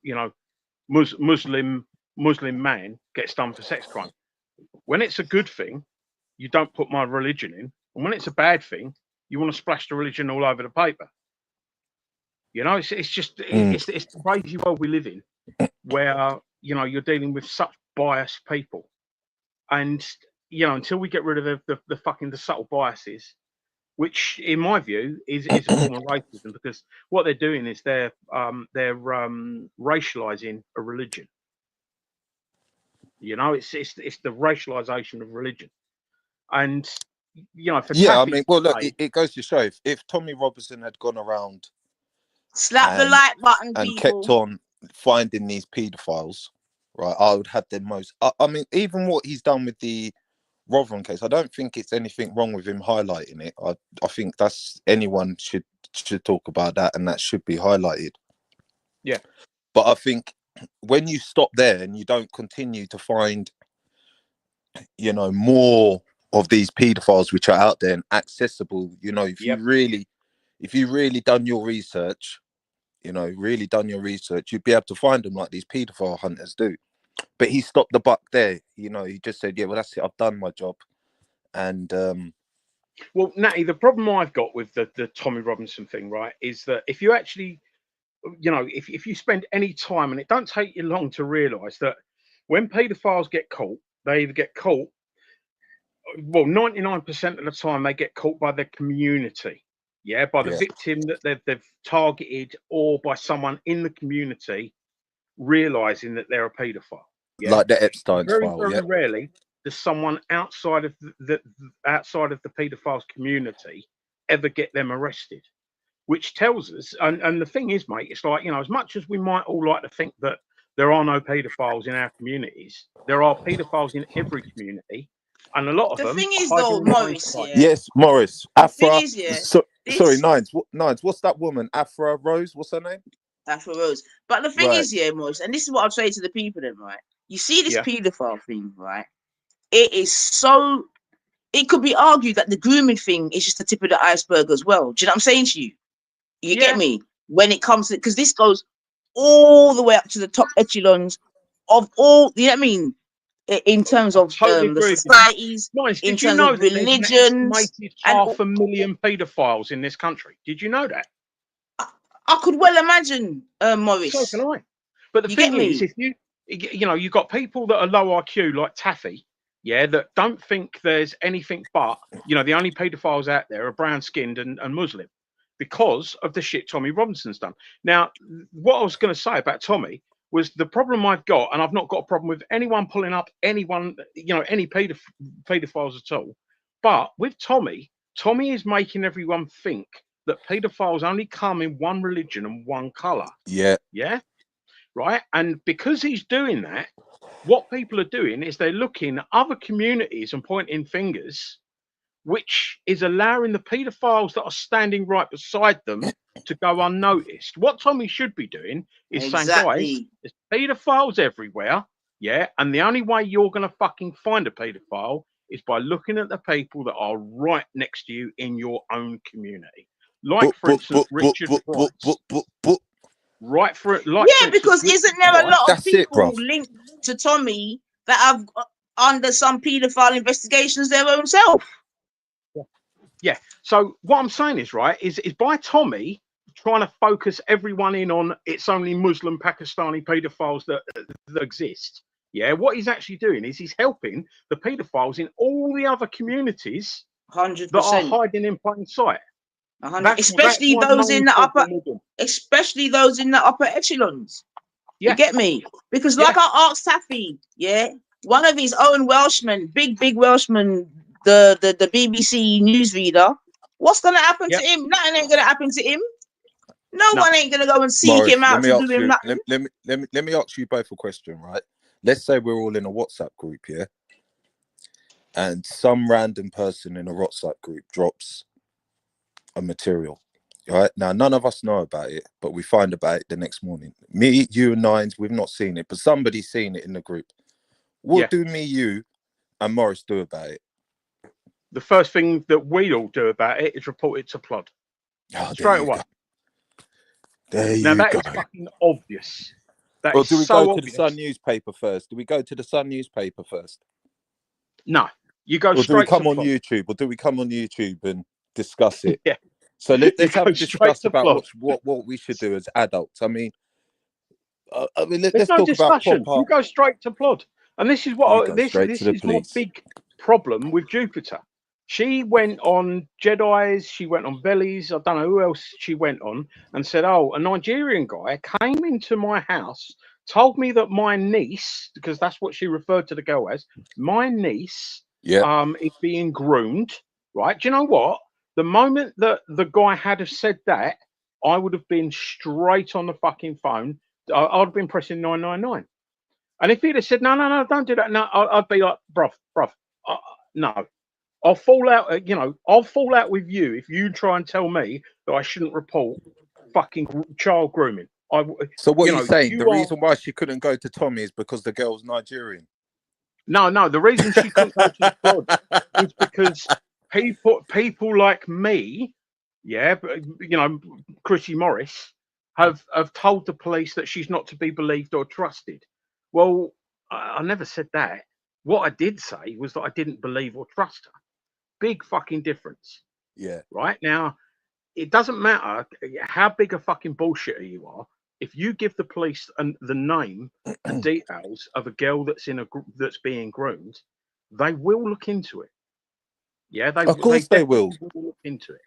you know, Muslim man gets done for sex crime. When it's a good thing, you don't put my religion in, and when it's a bad thing, you want to splash the religion all over the paper. You know, it's just it's the crazy world we live in, where, you know, you're dealing with such biased people, and, you know, until we get rid of the fucking the subtle biases, which in my view is a form of racism, because what they're doing is they're racializing a religion. You know, it's the racialization of religion, and, you know, for Yeah, I Taffy mean, well, look, it goes to show if Tommy Robinson had gone around slap the like button, and people. kept on finding these paedophiles, right, I would have the most. I mean, even what he's done with the Rotherham case, I don't think it's anything wrong with him highlighting it. I think that's anyone should talk about that, and that should be highlighted. Yeah. But I think when you stop there and you don't continue to find, you know, more of these paedophiles which are out there and accessible, you know, if you really done your research, you know, you'd be able to find them like these paedophile hunters do. But he stopped the buck there. You know, he just said, yeah, well, that's it. I've done my job. And well, Natty, the problem I've got with the Tommy Robinson thing, right, is that if you actually, you know, if you spend any time, and it don't take you long to realise that when paedophiles get caught, they either get caught, well, 99% of the time they get caught by the community, yeah, by the victim that they've targeted, or by someone in the community realising that they're a paedophile. Yeah, like the Epstein's very, file, very rarely does someone outside of the paedophile's community ever get them arrested, which tells us, and the thing is, mate, it's like, you know, as much as we might all like to think that there are no paedophiles in our communities, there are paedophiles in every community, and a lot of The them thing are is, hiding though, in plain Morris, sight. yeah. Yes, Morris. The thing Afra. is, yeah. Sorry, Nines. What's that woman? Afra Rose. What's her name? Afra Rose. But the thing is, yeah, Morris, and this is what I'll say to the people, then, right? You see this paedophile thing, right? It is so. It could be argued that the grooming thing is just the tip of the iceberg as well. Do you know what I'm saying to you? You get me? When it comes to, because this goes all the way up to the top echelons of all. You know what I mean? In terms of the societies, in did you terms know of that there's an religions, estimated 500,000 paedophiles in this country? Did you know that? I could well imagine, Morris. So can I. But the thing is, if you know, you've got people that are low IQ like Taffy, yeah, that don't think there's anything but, you know, the only paedophiles out there are brown skinned and Muslim. because of the shit Tommy Robinson's done. Now, what I was going to say about Tommy was the problem I've got, and I've not got a problem with anyone pulling up anyone, any paedophiles at all. But with Tommy is making everyone think that paedophiles only come in one religion and one colour. Yeah. Yeah. Right. And because he's doing that, what people are doing is they're looking at other communities and pointing fingers, which is allowing the paedophiles that are standing right beside them to go unnoticed. What Tommy should be doing is saying, guys, there's paedophiles everywhere. Yeah. And the only way you're going to fucking find a paedophile is by looking at the people that are right next to you in your own community. Like, for instance, Richard Price. Right for it, like because isn't there a lot of people linked to Tommy that have under some paedophile investigations their own self? Yeah. So what I'm saying is is by Tommy trying to focus everyone in on it's only Muslim Pakistani paedophiles that exist. Yeah. What he's actually doing is he's helping the paedophiles in all the other communities 100% that are hiding in plain sight. Especially those in the upper echelons. Yeah. You get me? Because like I asked Taffy, one of his own Welshmen, big Welshman, the BBC newsreader, what's gonna happen to him? Nothing ain't gonna happen to him. No one ain't gonna go and seek him out to do him nothing. Let me ask you both a question, right? Let's say we're all in a WhatsApp group, yeah? And some random person in a WhatsApp group drops a material, right? Now none of us know about it, but we find about it the next morning. Me, you, and Nines, we've not seen it, but somebody's seen it in the group. What do me, you, and Morris do about it? The first thing that we all do about it is report it to Plod. Straight away. There you go. Now that is fucking obvious. Or do we go to the Sun newspaper first? Do we go to the Sun newspaper first? No, you go straight. Or do we come on YouTube? Or do we come on YouTube and discuss it? Yeah. So let's have a discuss about what we should do as adults. I mean, let's talk discussion. about you go straight to Plod, and this is what this is my big problem with Jupiter. She went on Jedi's, she went on Bellies, I don't know who else she went on, and said, "Oh, a Nigerian guy came into my house, told me that my niece, because that's what she referred to the girl as, my niece, is being groomed." Right? Do you know what? The moment that the guy had have said that, I would have been straight on the fucking phone. I'd have been pressing 999. And if he'd have said, no, don't do that, no, I'd be like, bruv, no. I'll fall out, I'll fall out with you if you try and tell me that I shouldn't report fucking child grooming. So what are you saying? The reason why she couldn't go to Tommy is because the girl's Nigerian? No, the reason she couldn't go to the Plod was because people like me, Chrissy Morris, have told the police that she's not to be believed or trusted. Well, I never said that. What I did say was that I didn't believe or trust her. Big fucking difference. Yeah. Right now, it doesn't matter how big a fucking bullshitter you are. If you give the police the name and details of a girl that's being groomed, they will look into it. Yeah, of course they will look into it.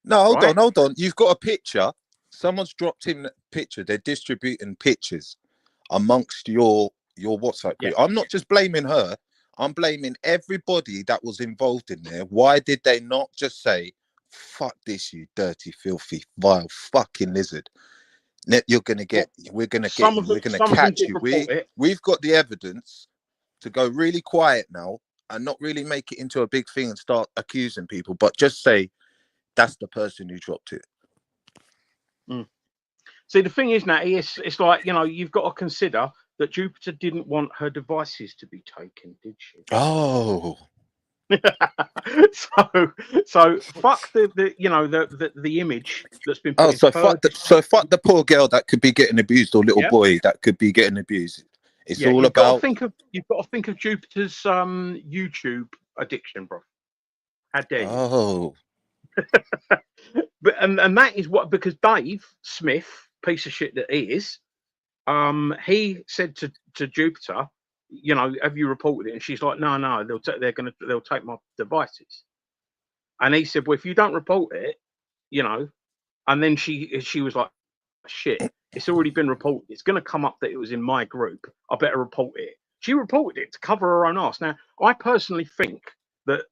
No, hold on. You've got a picture. Someone's dropped in a picture. They're distributing pictures amongst your WhatsApp group. I'm not just blaming her. I'm blaming everybody that was involved in there. Why did they not just say, "Fuck this, you dirty, filthy, vile fucking lizard"? We're gonna catch you. We've got the evidence to go really quiet now and not really make it into a big thing and start accusing people, but just say that's the person who dropped it. See, the thing is, Natty, it's like, you've got to consider that Jupiter didn't want her devices to be taken, did she? Oh. so fuck the image that's been put fuck the poor girl that could be getting abused, or little boy that could be getting abused. It's all about you've got to think of Jupiter's YouTube addiction, bro. How dare you? Oh. But and that is what, because Dave Smith, piece of shit that he is, he said to Jupiter, have you reported it? And she's like, no, they'll take my devices. And he said, well, if you don't report it, And then she was like, shit, it's already been reported. It's going to come up that it was in my group. I better report it. She reported it to cover her own ass. Now, I personally think that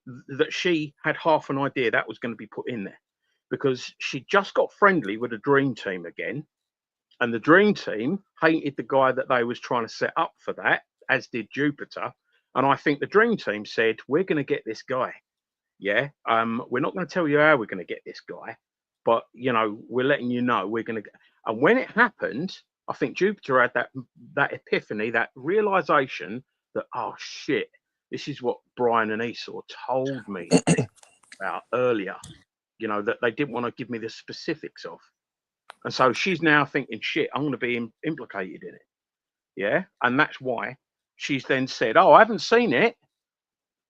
she had half an idea that was going to be put in there, because she just got friendly with the Dream Team again, and the Dream Team hated the guy that they was trying to set up for that, as did Jupiter. And I think the Dream Team said, we're going to get this guy. Yeah. We're not going to tell you how we're going to get this guy, but, you know, we're letting you know we're going to. And when it happened, I think Jupiter had that epiphany, that realization that, oh shit, this is what Brian and Esau told me about earlier, you know, that they didn't want to give me the specifics of. And so she's now thinking, shit, I'm going to be implicated in it. Yeah. And that's why she's then said, oh, I haven't seen it.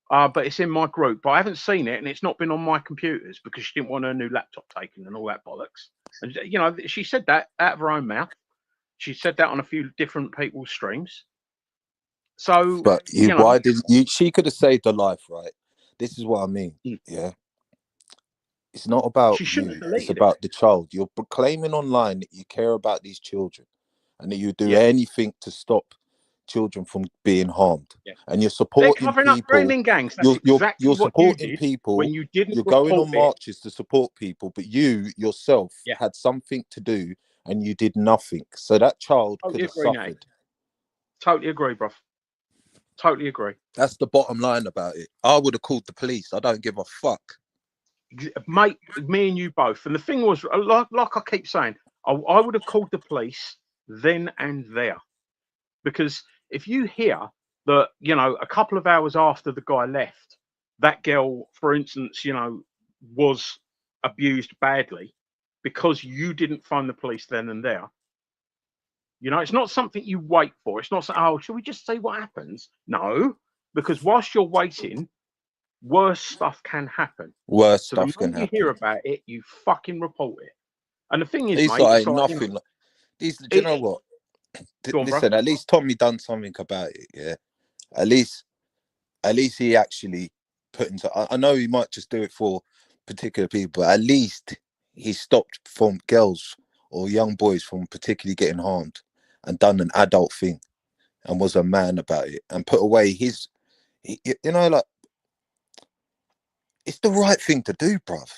But it's in my group, but I haven't seen it, and it's not been on my computers because she didn't want her new laptop taken and all that bollocks. And you know, she said that out of her own mouth. She said that on a few different people's streams. So, but you know, why didn't you? She could have saved her life, right? This is what I mean. Yeah, it's not about she shouldn't you. have It's deleted about it. the child. You're proclaiming online that you care about these children and that you do Yeah, anything to stop children from being harmed. yeah. And you're They're supporting covering up people. grooming gangs. That's exactly You're what you supporting did when people. you didn't You're going report on it. marches to support people, but you yourself Yeah, had something to do and you did nothing. So that child could totally have agree, Nate. suffered. Totally agree, bruv. Totally agree. That's the bottom line about it. I would have called the police. I don't give a fuck. Mate, me and you both. And the thing was, like I keep saying, I would have called the police then and there. Because if you hear that, you know, a couple of hours after the guy left, that girl, for instance, you know, was abused badly because you didn't phone the police then and there. You know, it's not something you wait for. It's not so, oh, should we just see what happens? No, because whilst you're waiting, worse stuff can happen. Worse So the stuff can moment you hear happen. about it, you fucking report it. And the thing is, These mate, lot it's ain't like, you nothing. know, These, do you know what? go on, bro. Listen, at least Tommy done something about it. Yeah, at least he actually put into. I know he might just do it for particular people, but at least he stopped from girls or young boys from particularly getting harmed and done an adult thing and was a man about it and put away his. You know, like it's the right thing to do, bruv.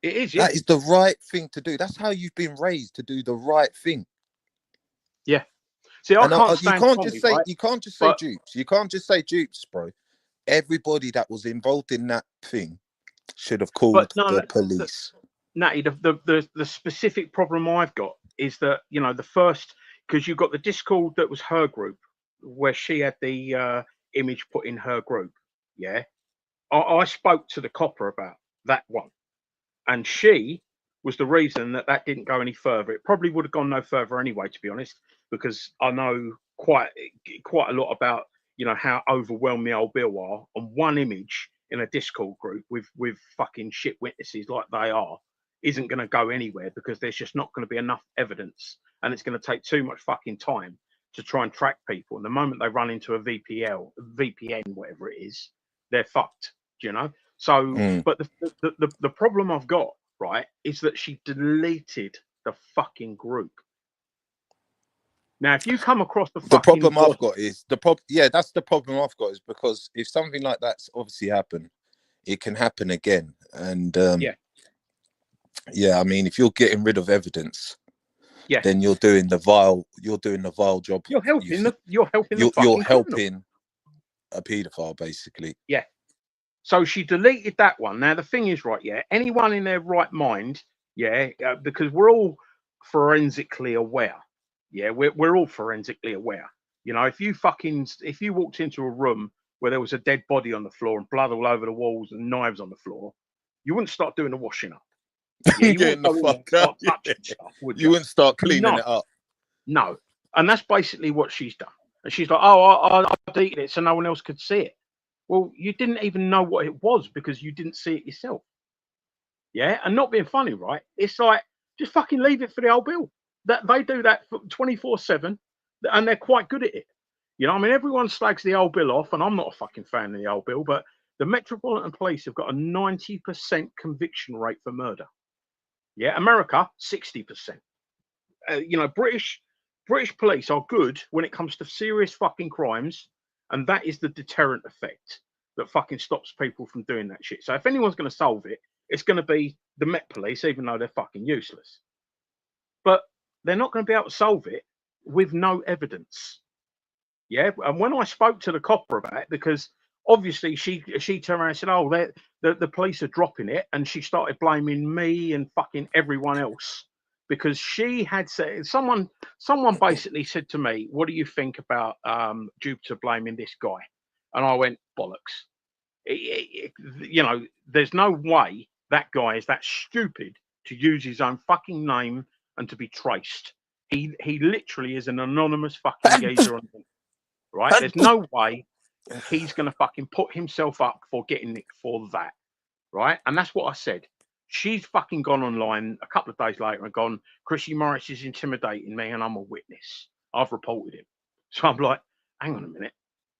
It is, yeah. That is the right thing to do. That's how you've been raised, to do the right thing. Yeah. See, I And can't you stand can't just Tommy, say right? But dupes. You can't just say dupes, bro. Everybody that was involved in that thing should have called no, the police. Natty, the specific problem I've got is that, you know, the first, because you've got the Discord that was her group, where she had the image put in her group. Yeah. I spoke to the copper about that one, and she was the reason that didn't go any further. It probably would have gone no further anyway, to be honest, because I know quite a lot about, you know, how overwhelmed the old Bill are on one image in a Discord group with fucking shit witnesses like they are isn't going to go anywhere, because there's just not going to be enough evidence, and it's going to take too much fucking time to try and track people. And the moment they run into a VPN, whatever it is, they're fucked. You know. So, but the problem I've got, right, is that she deleted the fucking group. Now, if you come across The problem I've body, got is yeah, that's the problem I've got, is because if something like that's obviously happened, it can happen again. And yeah, I mean, if you're getting rid of evidence, then you're doing the vile job. You're helping the you're fucking criminal. helping a paedophile, basically. Yeah. So she deleted that one. Now the thing is, right, yeah, anyone in their right mind, yeah, because we're all forensically aware. Yeah, we're all forensically aware. You know, if you walked into a room where there was a dead body on the floor and blood all over the walls and knives on the floor, you wouldn't start doing the washing up. Yeah, you wouldn't go in and start touching stuff, would you? You wouldn't start cleaning it up. No. And that's basically what she's done. And she's like, oh, I deleted it so no one else could see it. Well, you didn't even know what it was because you didn't see it yourself. Yeah, and not being funny, right? It's like, just fucking leave it for the old Bill. That they do that 24/7, and they're quite good at it. You know, I mean, everyone slags the old Bill off, and I'm not a fucking fan of the old Bill, but the Metropolitan Police have got a 90% conviction rate for murder. Yeah, America 60%. You know, British police are good when it comes to serious fucking crimes, and that is the deterrent effect that fucking stops people from doing that shit. So if anyone's going to solve it, it's going to be the Met Police, even though they're fucking useless. But they're not going to be able to solve it with no evidence. Yeah, and when I spoke to the copper about it, because obviously she turned around and said, "Oh, the police are dropping it," and she started blaming me and fucking everyone else because she had said someone basically said to me, "What do you think about Jupiter blaming this guy?" And I went, "Bollocks." You know, there's no way that guy is that stupid to use his own fucking name and to be traced. He literally is an anonymous fucking geezer on him. Right? There's no way he's going to fucking put himself up for getting it for that. Right? And that's what I said. She's fucking gone online a couple of days later and gone, Chrissy Morris is intimidating me and I'm a witness. I've reported him. So I'm like, hang on a minute.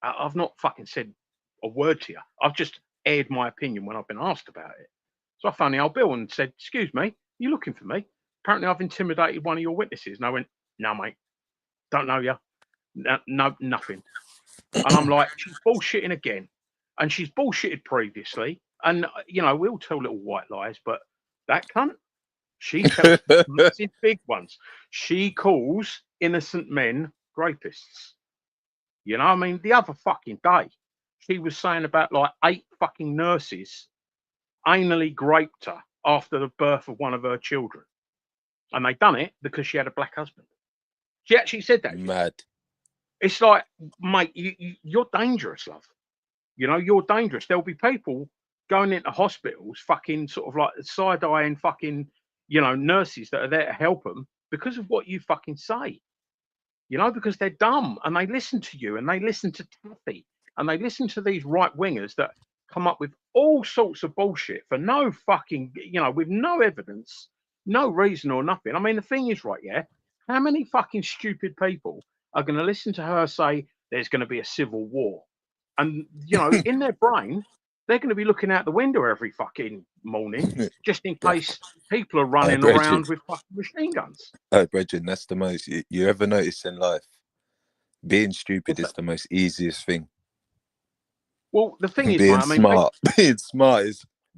I've not fucking said a word to you. I've just aired my opinion when I've been asked about it. So I phoned the old Bill and said, excuse me, you looking for me? Apparently I've intimidated one of your witnesses. And I went, no, mate, don't know you. No, nothing. And I'm like, she's bullshitting again. And she's bullshitted previously. And, you know, we all tell little white lies, but that cunt, she tells massive big ones. She calls innocent men rapists. You know, I mean, the other fucking day, she was saying about like 8 fucking nurses anally raped her after the birth of one of her children. And they done it because she had a black husband. She actually said that. Mad. It's like, mate, you're dangerous, love. You know, you're dangerous. There'll be people going into hospitals, fucking sort of like side-eyeing fucking, you know, nurses that are there to help them because of what you fucking say. You know, because they're dumb and they listen to you and they listen to Taffy and they listen to these right-wingers that come up with all sorts of bullshit for no fucking, you know, with no evidence, no reason or nothing. I mean, the thing is, right, yeah, how many fucking stupid people are going to listen to her say there's going to be a civil war? And, you know, in their brain, they're going to be looking out the window every fucking morning just in case people are running around with fucking machine guns. Oh, Bridget, that's the most you ever notice in life. Being stupid is the most easiest thing. Well, the thing is, being mate, I mean, smart,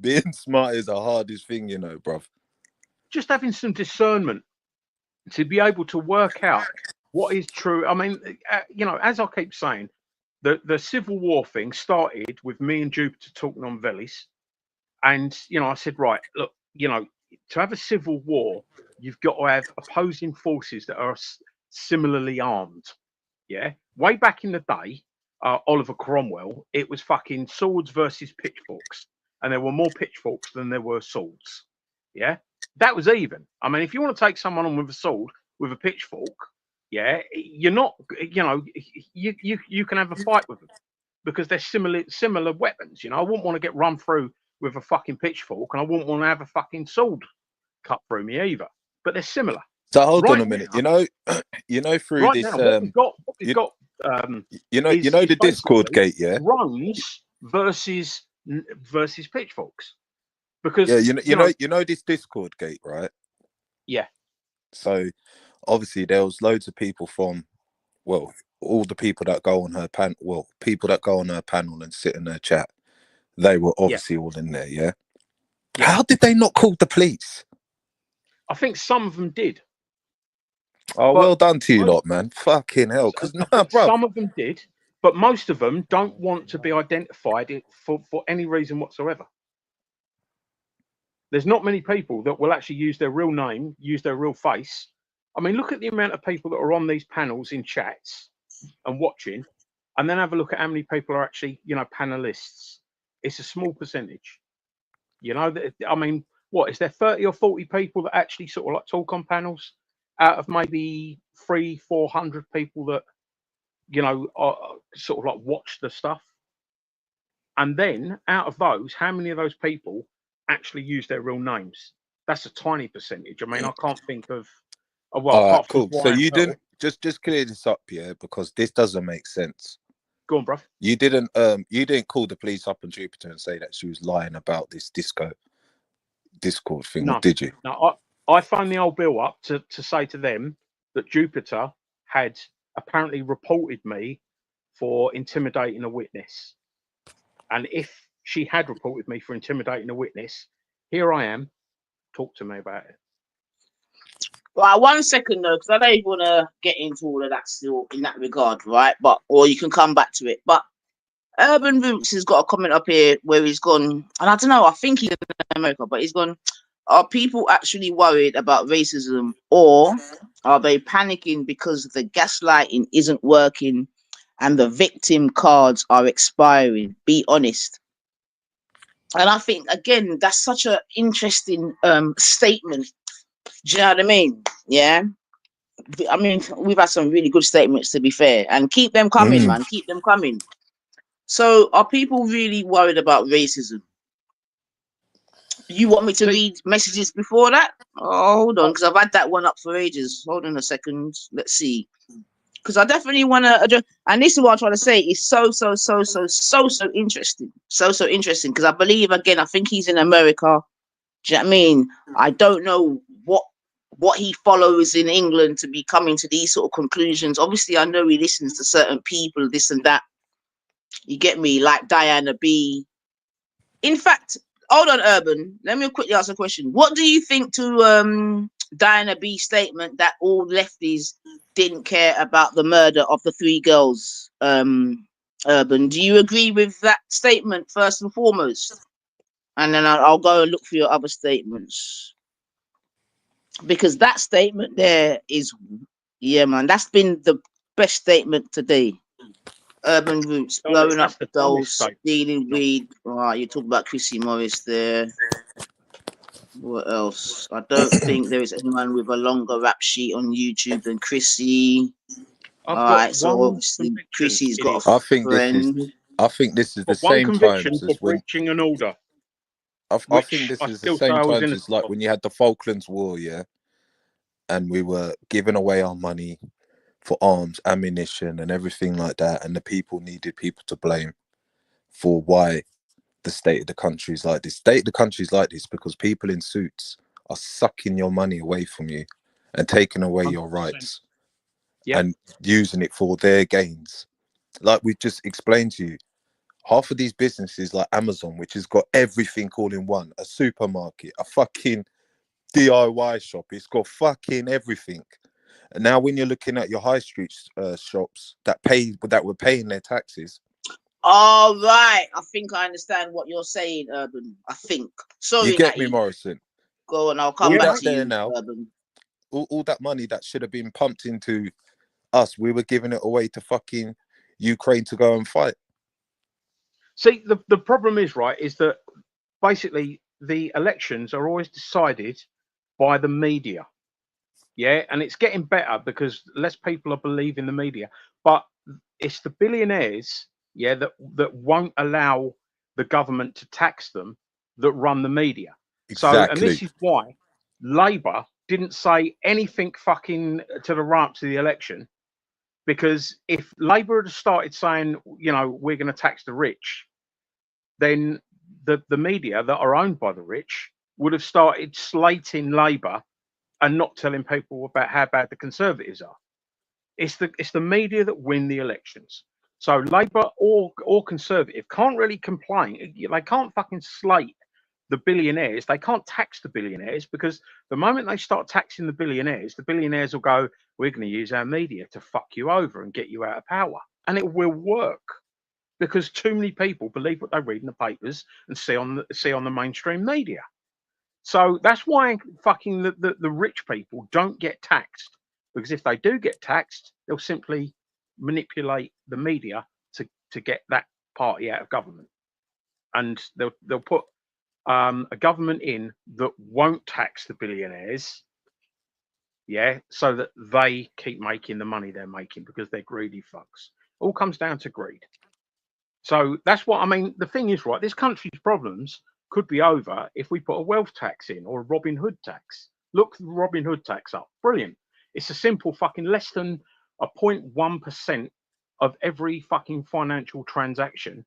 being smart is the hardest thing, you know, bruv. Just having some discernment to be able to work out what is true. I mean, you know, as I keep saying, the Civil War thing started with me and Jupiter talking on Velis. And, you know, I said, right, look, you know, to have a civil war, you've got to have opposing forces that are similarly armed. Yeah. Way back in the day, Oliver Cromwell, it was fucking swords versus pitchforks. And there were more pitchforks than there were swords. Yeah. That was even. I mean, if you want to take someone on with a sword, with a pitchfork, yeah, you're not, you know, you can have a fight with them because they're similar weapons. You know, I wouldn't want to get run through with a fucking pitchfork, and I wouldn't want to have a fucking sword cut through me either. But they're similar. So hold on a minute. Now, you know, through this, now, what we've got, you know, the Discord gate, yeah, drones versus pitchforks. Because yeah, you know this Discord gate, right? Yeah. So obviously there was loads of people from, well, all the people that go on her panel, people that go on her panel and sit in her chat, they were obviously all in there, yeah? How did they not call the police? I think some of them did. Oh, but well done to you lot, man. Fucking hell. Because some of them did, but most of them don't want to be identified for any reason whatsoever. There's not many people that will actually use their real name, use their real face. I mean, look at the amount of people that are on these panels in chats and watching, and then have a look at how many people are actually, you know, panelists. It's a small percentage. You know, I mean, what is there 30 or 40 people that actually sort of like talk on panels out of maybe 300-400 people that, you know, are sort of like watch the stuff? And then out of those, how many of those people actually use their real names? That's a tiny percentage. I mean, I can't think of. Well, cool. So you didn't just clear this up, yeah, because this doesn't make sense. Go on, bruv. You didn't call the police up on Jupiter and say that she was lying about this Discord thing, did you? No, I phoned the old Bill up to say to them that Jupiter had apparently reported me for intimidating a witness. And if she had reported me for intimidating a witness, here I am. Talk to me about it. Right, 1 second though, because I don't even want to get into all of that still in that regard, right? But or you can come back to it. But Urban Roots has got a comment up here where he's gone, and I don't know, I think he's in America, but he's gone, are people actually worried about racism, or are they panicking because the gaslighting isn't working and the victim cards are expiring? Be honest. And I think, again, that's such an interesting statement. Do you know what I mean? Yeah. I mean, we've had some really good statements, to be fair, and keep them coming, man. Keep them coming. So, are people really worried about racism? You want me to read messages before that? Oh, hold on, because I've had that one up for ages. Hold on a second. Let's see. Because I definitely want to address, and this is what I'm trying to say. It's so interesting. So interesting. Because I believe, again, I think he's in America. Do you know what I mean? I don't know what he follows in England to be coming to these sort of conclusions. Obviously, I know he listens to certain people, this and that. You get me? Like Diana B. In fact, hold on, Urban. Let me quickly ask a question. What do you think to Diana B's statement that all lefties didn't care about the murder of the 3 girls? Urban, do you agree with that statement first and foremost? And then I'll go and look for your other statements. Because that statement there is, yeah, man, that's been the best statement today. Urban Roots, blowing up dolls, stealing weed. Right, you talk about Chrissy Morris there. What else? I don't think there is anyone with a longer rap sheet on YouTube than Chrissy. Alright, so obviously Chrissy's got a friend. I think this is the same times as when breaching an order. I think this is the same times as like when you had the Falklands War, yeah, and we were giving away our money for arms, ammunition, and everything like that, and the people needed people to blame for why the state of the country is like this. State of the country is like this because people in suits are sucking your money away from you and taking away 100%. Your rights and using it for their gains. Like we just explained to you, half of these businesses like Amazon, which has got everything all in one, a supermarket, a fucking DIY shop, it's got fucking everything. And now when you're looking at your high street shops that were paying their taxes. All right, I think I understand what you're saying, Urban. I think. Sorry, you get me, Morrison. Go on, I'll come back to you, now, Urban. All that money that should have been pumped into us, we were giving it away to fucking Ukraine to go and fight. See, the problem is, right, is that basically the elections are always decided by the media. Yeah, and it's getting better because less people are believing the media. But it's the billionaires, yeah, that won't allow the government to tax them that run the media. Exactly. So, and this is why Labour didn't say anything fucking to the run-up to the election, because if Labour had started saying, you know, we're going to tax the rich, then the media that are owned by the rich would have started slating Labour and not telling people about how bad the Conservatives are. It's the media that win the elections. So Labour or Conservative can't really complain. They can't fucking slate the billionaires. They can't tax the billionaires because the moment they start taxing the billionaires will go, we're going to use our media to fuck you over and get you out of power. And it will work because too many people believe what they read in the papers and see on the mainstream media. So that's why fucking the rich people don't get taxed, because if they do get taxed, they'll simply manipulate the media to get that party out of government, and they'll put a government in that won't tax the billionaires, yeah, so that they keep making the money they're making because they're greedy fucks. All comes down to greed. So that's what I mean. The thing is, right, this country's problems could be over if we put a wealth tax in or a Robin Hood tax. Look the Robin Hood tax up. Brilliant. It's a simple fucking less than a 0.1% of every fucking financial transaction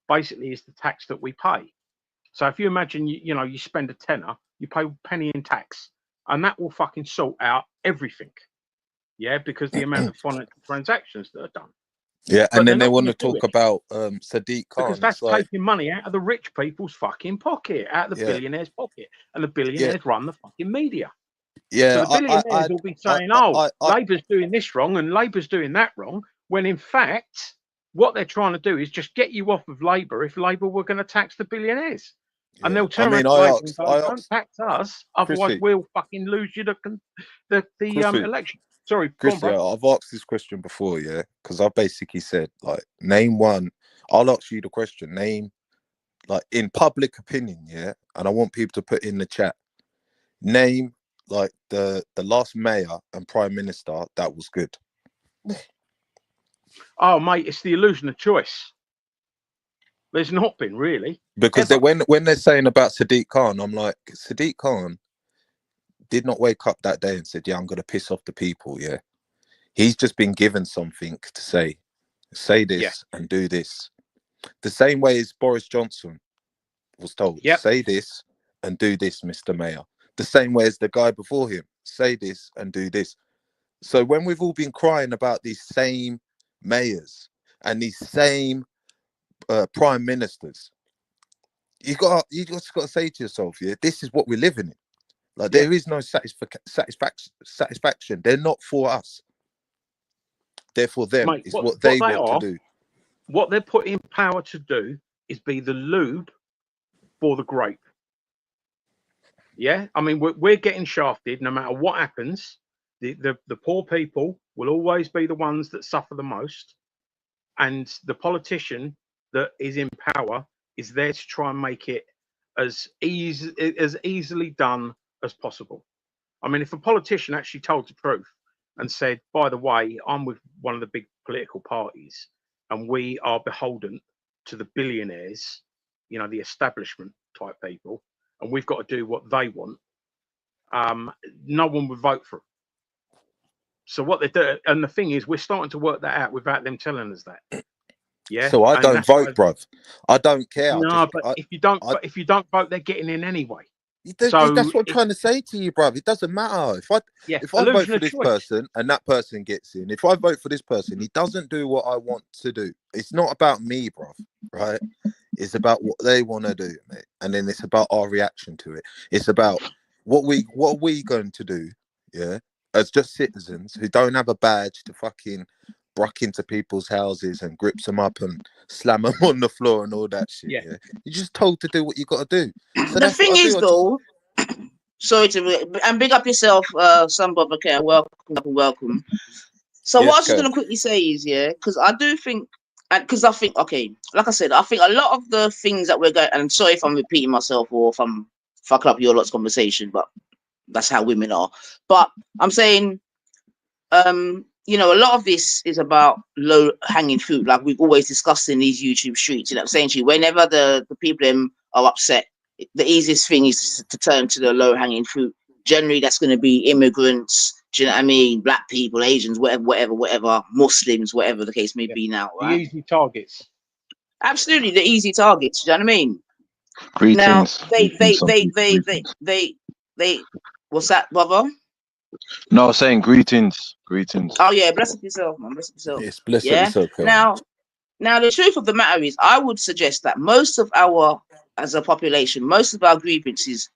basically is the tax that we pay. So if you imagine, you spend a tenner, you pay a penny in tax. and that will fucking sort out everything. Yeah, because the amount of financial transactions that are done. Yeah, But and then they're they not want gonna to do talk it about Sadiq because Khan. that's It's like, taking money out of the rich people's fucking pocket, out of the yeah, billionaires' pocket, and the yeah, billionaires run the fucking media. So yeah. the billionaires will be saying, Labour's doing this wrong and Labour's doing that wrong, when in fact, what they're trying to do is just get you off of Labour if Labour were going to tax the billionaires. And yeah. they'll I turn around mean, to Labour and go, I don't asked tax us, otherwise Chrissy, we'll fucking lose you the Chrissy, election. Sorry, go on, Chrissy. bro. I've asked this question before, yeah, because I basically said, like, name one. I'll ask you the question. Name, like, in public opinion, yeah, and I want people to put in the chat. Name, like, the last mayor and prime minister that was good. Oh, mate, it's the illusion of choice. There's not been really. Because when they're saying about Sadiq Khan, I'm like, Sadiq Khan did not wake up that day and said, yeah, I'm going to piss off the people. Yeah. He's just been given something to say this and do this. The same way as Boris Johnson was told, say this and do this, Mr. Mayor. The same way as the guy before him, say this and do this. So when we've all been crying about these same mayors and these same prime ministers, you just got to say to yourself, yeah, this is what we're living in. Like, there is no satisfaction. They're not for us. They're for them. Mate, It's what they want to do. What they're put in power to do is be the lube for the grape. Yeah, I mean, we're getting shafted no matter what happens. The poor people will always be the ones that suffer the most, and the politician that is in power is there to try and make it as easily done as possible. I mean, if a politician actually told the truth and said, by the way, I'm with one of the big political parties and we are beholden to the billionaires, you know, the establishment type people, and we've got to do what they want, no one would vote for them. So what they do, and the thing is, we're starting to work that out without them telling us that. Yeah. So I and don't vote, bruv. I don't care. No, but if you don't vote, they're getting in anyway. So that's what I'm trying to say to you, bruv. It doesn't matter if I vote for this person and that person gets in. If I vote for this person, he doesn't do what I want to do. It's not about me, bruv. Right? It's about what they want to do, mate. And then it's about our reaction to it. It's about what are we going to do, yeah, as just citizens who don't have a badge to fucking bruck into people's houses and grips them up and slam them on the floor and all that shit. Yeah. You're just told to do what you got to do. So the thing is, though, sorry to and big up yourself, some Bobber Care. Welcome. So what I was just gonna quickly say is, because I do think, because I think, okay, like I said, I think a lot of the things that we're going, and I'm sorry if I'm repeating myself or if I'm fucking up your lot's conversation, but that's how women are. But I'm saying, you know, a lot of this is about low hanging fruit, like we've always discussed in these YouTube streets. You know what I'm saying to you? Whenever the people are upset, the easiest thing is to turn to the low hanging fruit. Generally, that's going to be immigrants. Do you know what I mean? Black people, Asians, whatever, Muslims, whatever the case may be now, right? The easy targets. Absolutely, the easy targets. Do you know what I mean? Greetings. Now, they, what's that, brother? No, I was saying greetings. Oh yeah, bless up yourself, man. Bless up yourself. Yes, bless yourself. Now, the truth of the matter is, I would suggest that most of as a population, most of our grievances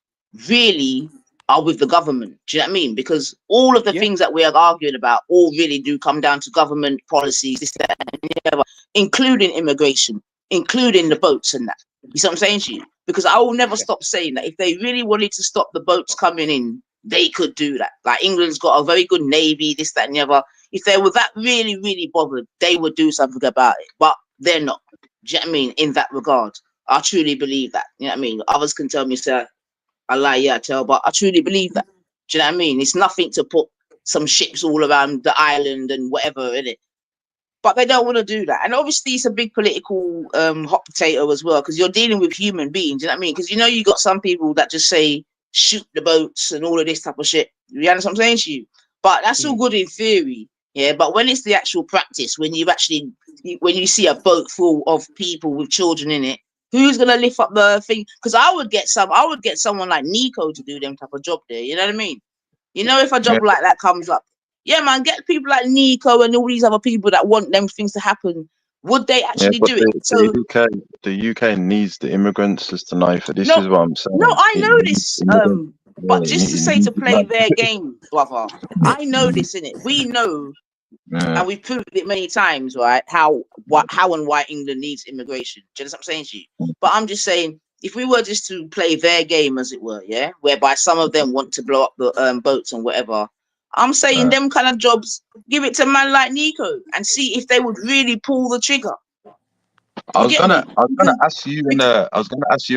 really are with the government. Do you know what I mean? Because all of the things that we are arguing about all really do come down to government policies, this, that, and the other, including immigration, including the boats and that. You see what I'm saying to you? Because I will never stop saying that if they really wanted to stop the boats coming in, they could do that. Like England's got a very good navy, this, that, and the other. If they were that really, really bothered, they would do something about it. But they're not. Do you know what I mean? In that regard, I truly believe that. You know what I mean? Others can tell me, sir, I lie, yeah, I tell, but I truly believe that. Do you know what I mean? It's nothing to put some ships all around the island and whatever in it. But they don't want to do that. And obviously it's a big political hot potato as well, because you're dealing with human beings, you know what I mean? Because you got some people that just say shoot the boats and all of this type of shit. You understand what I'm saying to you? But that's all good in theory, yeah. But when it's the actual practice, when you see a boat full of people with children in it, who's gonna lift up the thing? Because I would get someone like Nico to do them type of job there. You know what I mean? You know, if a job like that comes up, yeah, man, get people like Nico and all these other people that want them things to happen. Would they actually but do it? So the UK needs the immigrants, Sister Knife. This no, is what I'm saying. no, I It know needs this. immigrants. But Yeah, just to it say to needs play their game, brother, I know this, innit? We know, yeah. and we've proved it many times, right? How and why England needs immigration. Do you know what I'm saying to you? But I'm just saying, if we were just to play their game, as it were, yeah, whereby some of them want to blow up the boats and whatever, I'm saying them kind of jobs, give it to a man like Nico and see if they would really pull the trigger. I was gonna ask you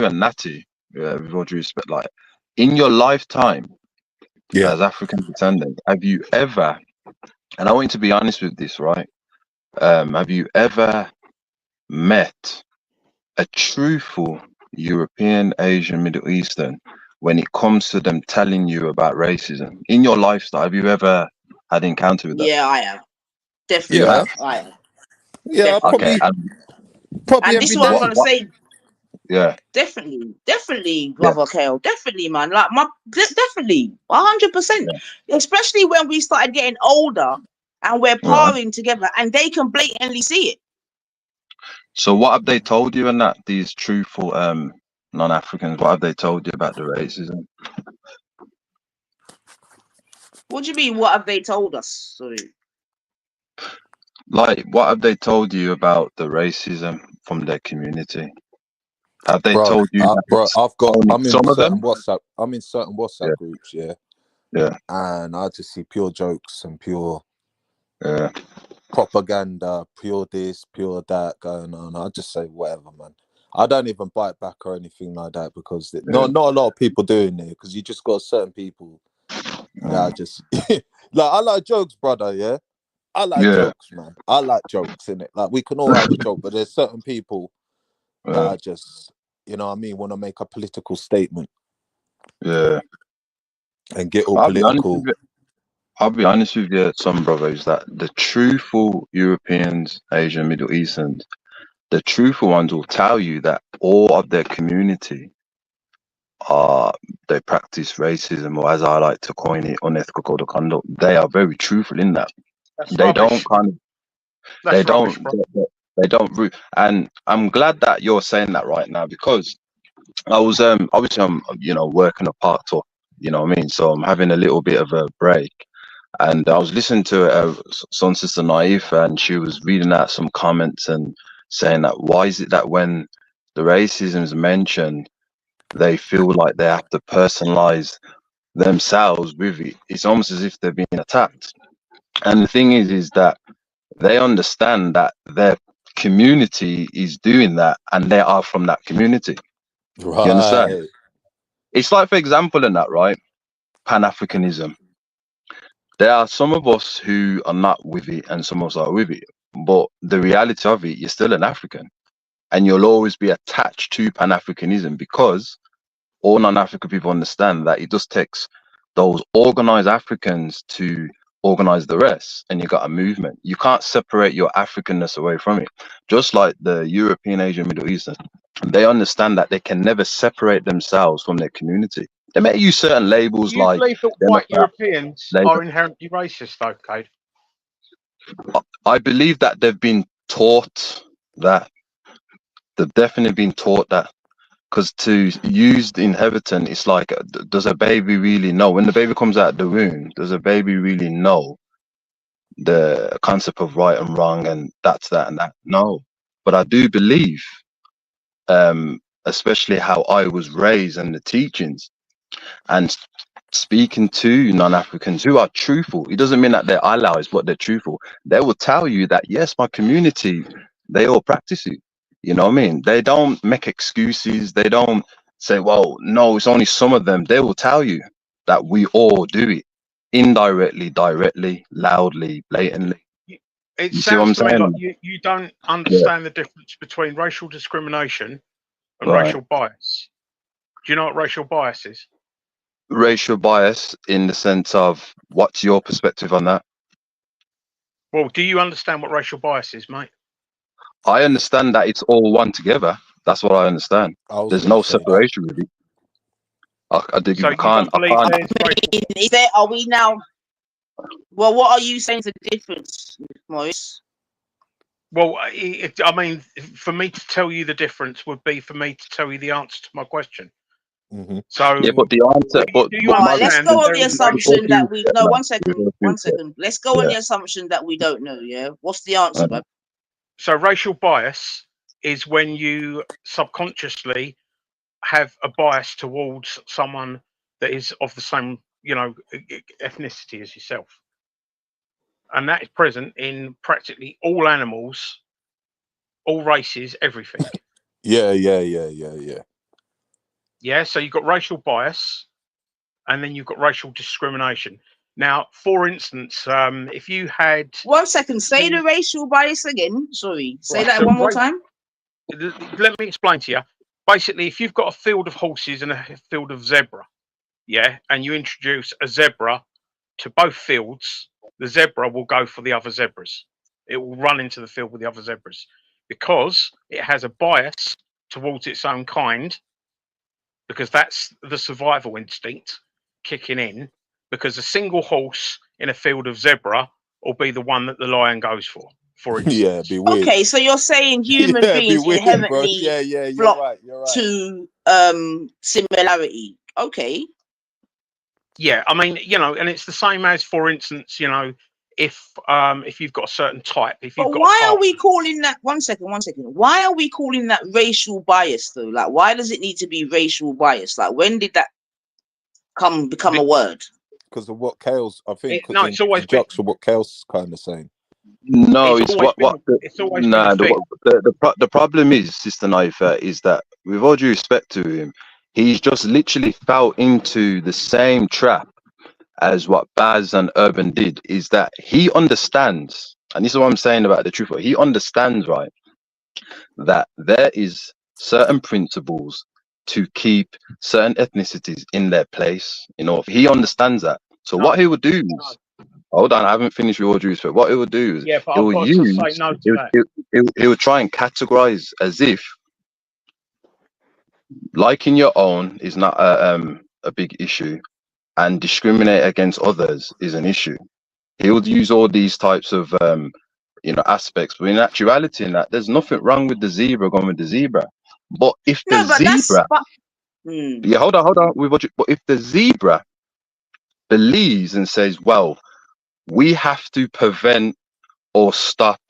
and Natty, with all due respect, like in your lifetime as African descendant, have you ever, and I want you to be honest with this, right? Have you ever met a truthful European, Asian, Middle Eastern when it comes to them telling you about racism in your lifestyle? Have you ever had encounter with that? Yeah, I have. Definitely. Yeah. I have. Yeah, Definitely. probably And this every is what I'm day. gonna say. Yeah. Definitely, brother Kale. Definitely, man. Like definitely, 100%. Especially when we started getting older and we're partying together, and they can blatantly see it. So, what have they told you? And that these truthful non-Africans, what have they told you about the racism? What do you mean? What have they told us? Sorry. Like, what have they told you about the racism from their community? Have they told you that bro, I'm in some of them? I'm in certain WhatsApp groups, yeah, and I just see pure jokes and pure yeah, propaganda, pure this, pure that going on. I just say whatever, man. I don't even bite back or anything like that because not a lot of people doing it, because you just got certain people that are just like, I like jokes, brother. Yeah, I like jokes, man. I like jokes, innit? Like, we can all have a joke, but there's certain people that are just, you know what I mean, want to make a political statement. Yeah. And get all political. I'll be honest with you, some brothers, that the truthful Europeans, Asian, Middle Easterns, the truthful ones will tell you that all of their community they practice racism, or as I like to coin it, unethical code of conduct. They are very truthful in that. They don't kind of, they don't, they don't. And I'm glad that you're saying that right now, because I was obviously I'm working a part tour, you know what I mean. So I'm having a little bit of a break, and I was listening to Son Sister Naif, and she was reading out some comments and saying that why is it that when the racism is mentioned, they feel like they have to personalize themselves with it. It's almost as if they're being attacked. And the thing is that they understand that their community is doing that, and they are from that community. Right. You understand? It's like, for example, in that, right? Pan-Africanism. There are some of us who are not with it, and some of us are with it. But the reality of it, you're still an African, and you'll always be attached to Pan-Africanism, because all non-African people understand that it just takes those organized Africans to organize the rest, and you got a movement. You can't separate your Africanness away from it. Just like the European, Asian, Middle Eastern, they understand that they can never separate themselves from their community. They may use certain labels. You like believe that white Europeans are inherently racist, though, Cade? I believe that they've been taught that. They've definitely been taught that. Because to use the inhabitant, it's like, does a baby really know? When the baby comes out of the womb, does a baby really know the concept of right and wrong and that's that and that? No. But I do believe, especially how I was raised and the teachings, and speaking to non-Africans who are truthful, it doesn't mean that they're allies, but they're truthful. They will tell you that, yes, my community, they all practice it. You know what I mean? They don't make excuses. They don't say, well, no, it's only some of them. They will tell you that we all do it, indirectly, directly, loudly, blatantly. It You see what I'm sounds to me saying? like you don't understand the difference between racial discrimination and racial bias. Do you know what racial bias is? Racial bias, in the sense of, what's your perspective on that? Well, do you understand what racial bias is, mate? I understand that it's all one together. That's what I understand. There's no separation with it. I dig So I you can't. don't believe there's racial... Is there? Are we now? Well, what are you saying the difference, Maurice? Well, I mean, for me to tell you the difference would be for me to tell you the answer to my question. Mm-hmm. So, Yeah, but the answer, do you All right, let's understand go that on there the is racial... assumption that we no. man, One second, one second. Let's go on the assumption that we don't know. Yeah, what's the answer, man? So racial bias is when you subconsciously have a bias towards someone that is of the same, ethnicity as yourself. And that is present in practically all animals, all races, everything. Yeah. Yeah, so you've got racial bias and then you've got racial discrimination. Now, for instance, if you had... 1 second, say the racial bias again. Sorry, say that so one more time. Let me explain to you. Basically, if you've got a field of horses and a field of zebra, yeah, and you introduce a zebra to both fields, the zebra will go for the other zebras. It will run into the field with the other zebras because it has a bias towards its own kind, because that's the survival instinct kicking in, because a single horse in a field of zebra will be the one that the lion goes for instance. Yeah, it'd be weird. Okay, so you're saying human Yeah, it'd be beings weird, bro. inherently Yeah, you're flock right. You're right. to similarity. Okay. Yeah, I mean, and it's the same as, for instance, if you've got a certain type, if you've But got why are we calling that? 1 second, 1 second. Why are we calling that racial bias though? Like, why does it need to be racial bias? Like, when did that become a word? Because of what Kale's, I think, no, it's always been... of what Kale's kind of saying. No, it's always what it's always been a thing. the problem is, Sister Naifa, is that with all due respect to him, he's just literally fell into the same trap as what Baz and Urban did. Is that he understands, and this is what I'm saying about the truth. He understands, right, that there is certain principles to keep certain ethnicities in their place. He understands that. So what he would do is, hold on, I haven't finished with all due respect. What it will do is, but I've got to say no to that. It will try and categorize as if liking your own is not a big issue, and discriminate against others is an issue. He would use all these types of aspects, but in actuality, in that there's nothing wrong with the zebra going with the zebra. But if the zebra, yeah, hold on, but if the zebra believes and says, well, we have to prevent or stop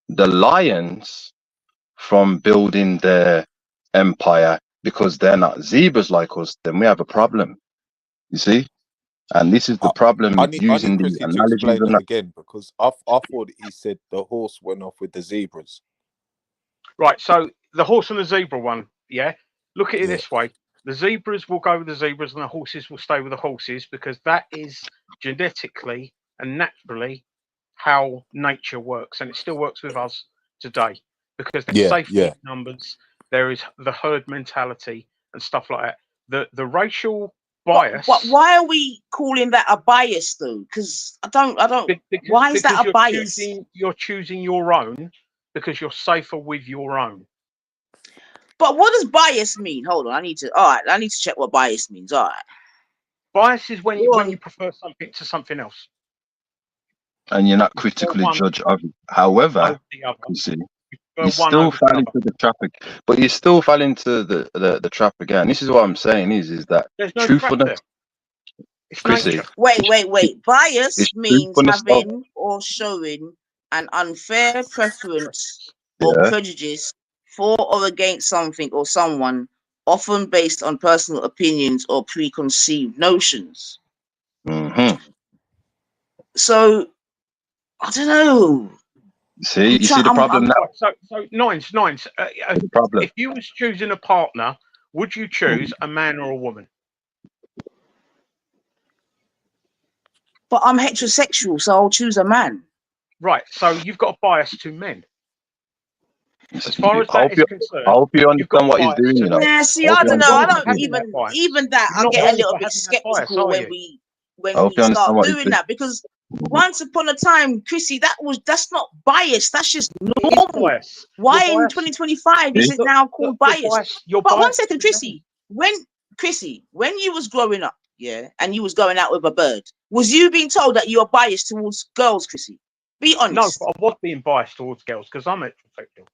the lions from building their empire because they're not zebras like us, then we have a problem. You see? And this is the problem I with need using the Chrissy to analogies explain and that again, because I thought he said the horse went off with the zebras. Right, so the horse and the zebra one, yeah? Look at it this way. The zebras will go with the zebras and the horses will stay with the horses, because that is genetically and naturally how nature works, and it still works with us today, because there's safety in numbers, there is the herd mentality and stuff like that. The racial bias... But why are we calling that a bias though? Because I don't why is that a bias? You're choosing your own because you're safer with your own. But what does bias mean? Hold on, I need to check what bias means. All right. Bias is when you prefer something to something else. And you're not critically judge of it. However, you see, you still fall into the traffic, but you still fall into the trap again. This is what I'm saying is that truthfulness. Chrissy, wait. Bias means having or showing an unfair preference or prejudice for or against something or someone, often based on personal opinions or preconceived notions. Mm-hmm. So, I don't know. See, you see the problem now. So Nines. If you was choosing a partner, would you choose a man or a woman? But I'm heterosexual, so I'll choose a man. Right. So you've got a bias to men. As far as that is concerned, I hope you understand what he's doing. Yeah, see, I don't know. I don't even that. I get a little bit skeptical when we start doing that, because once upon a time, Chrissy, that's not bias. That's just normal. Why in 2025 is it now called bias? But 1 second, Chrissy, when Chrissy, when you was growing up, yeah, and you was going out with a bird, was you being told that you are biased towards girls, Chrissy? Be honest. No, I was being biased towards girls because I'm heterosexual.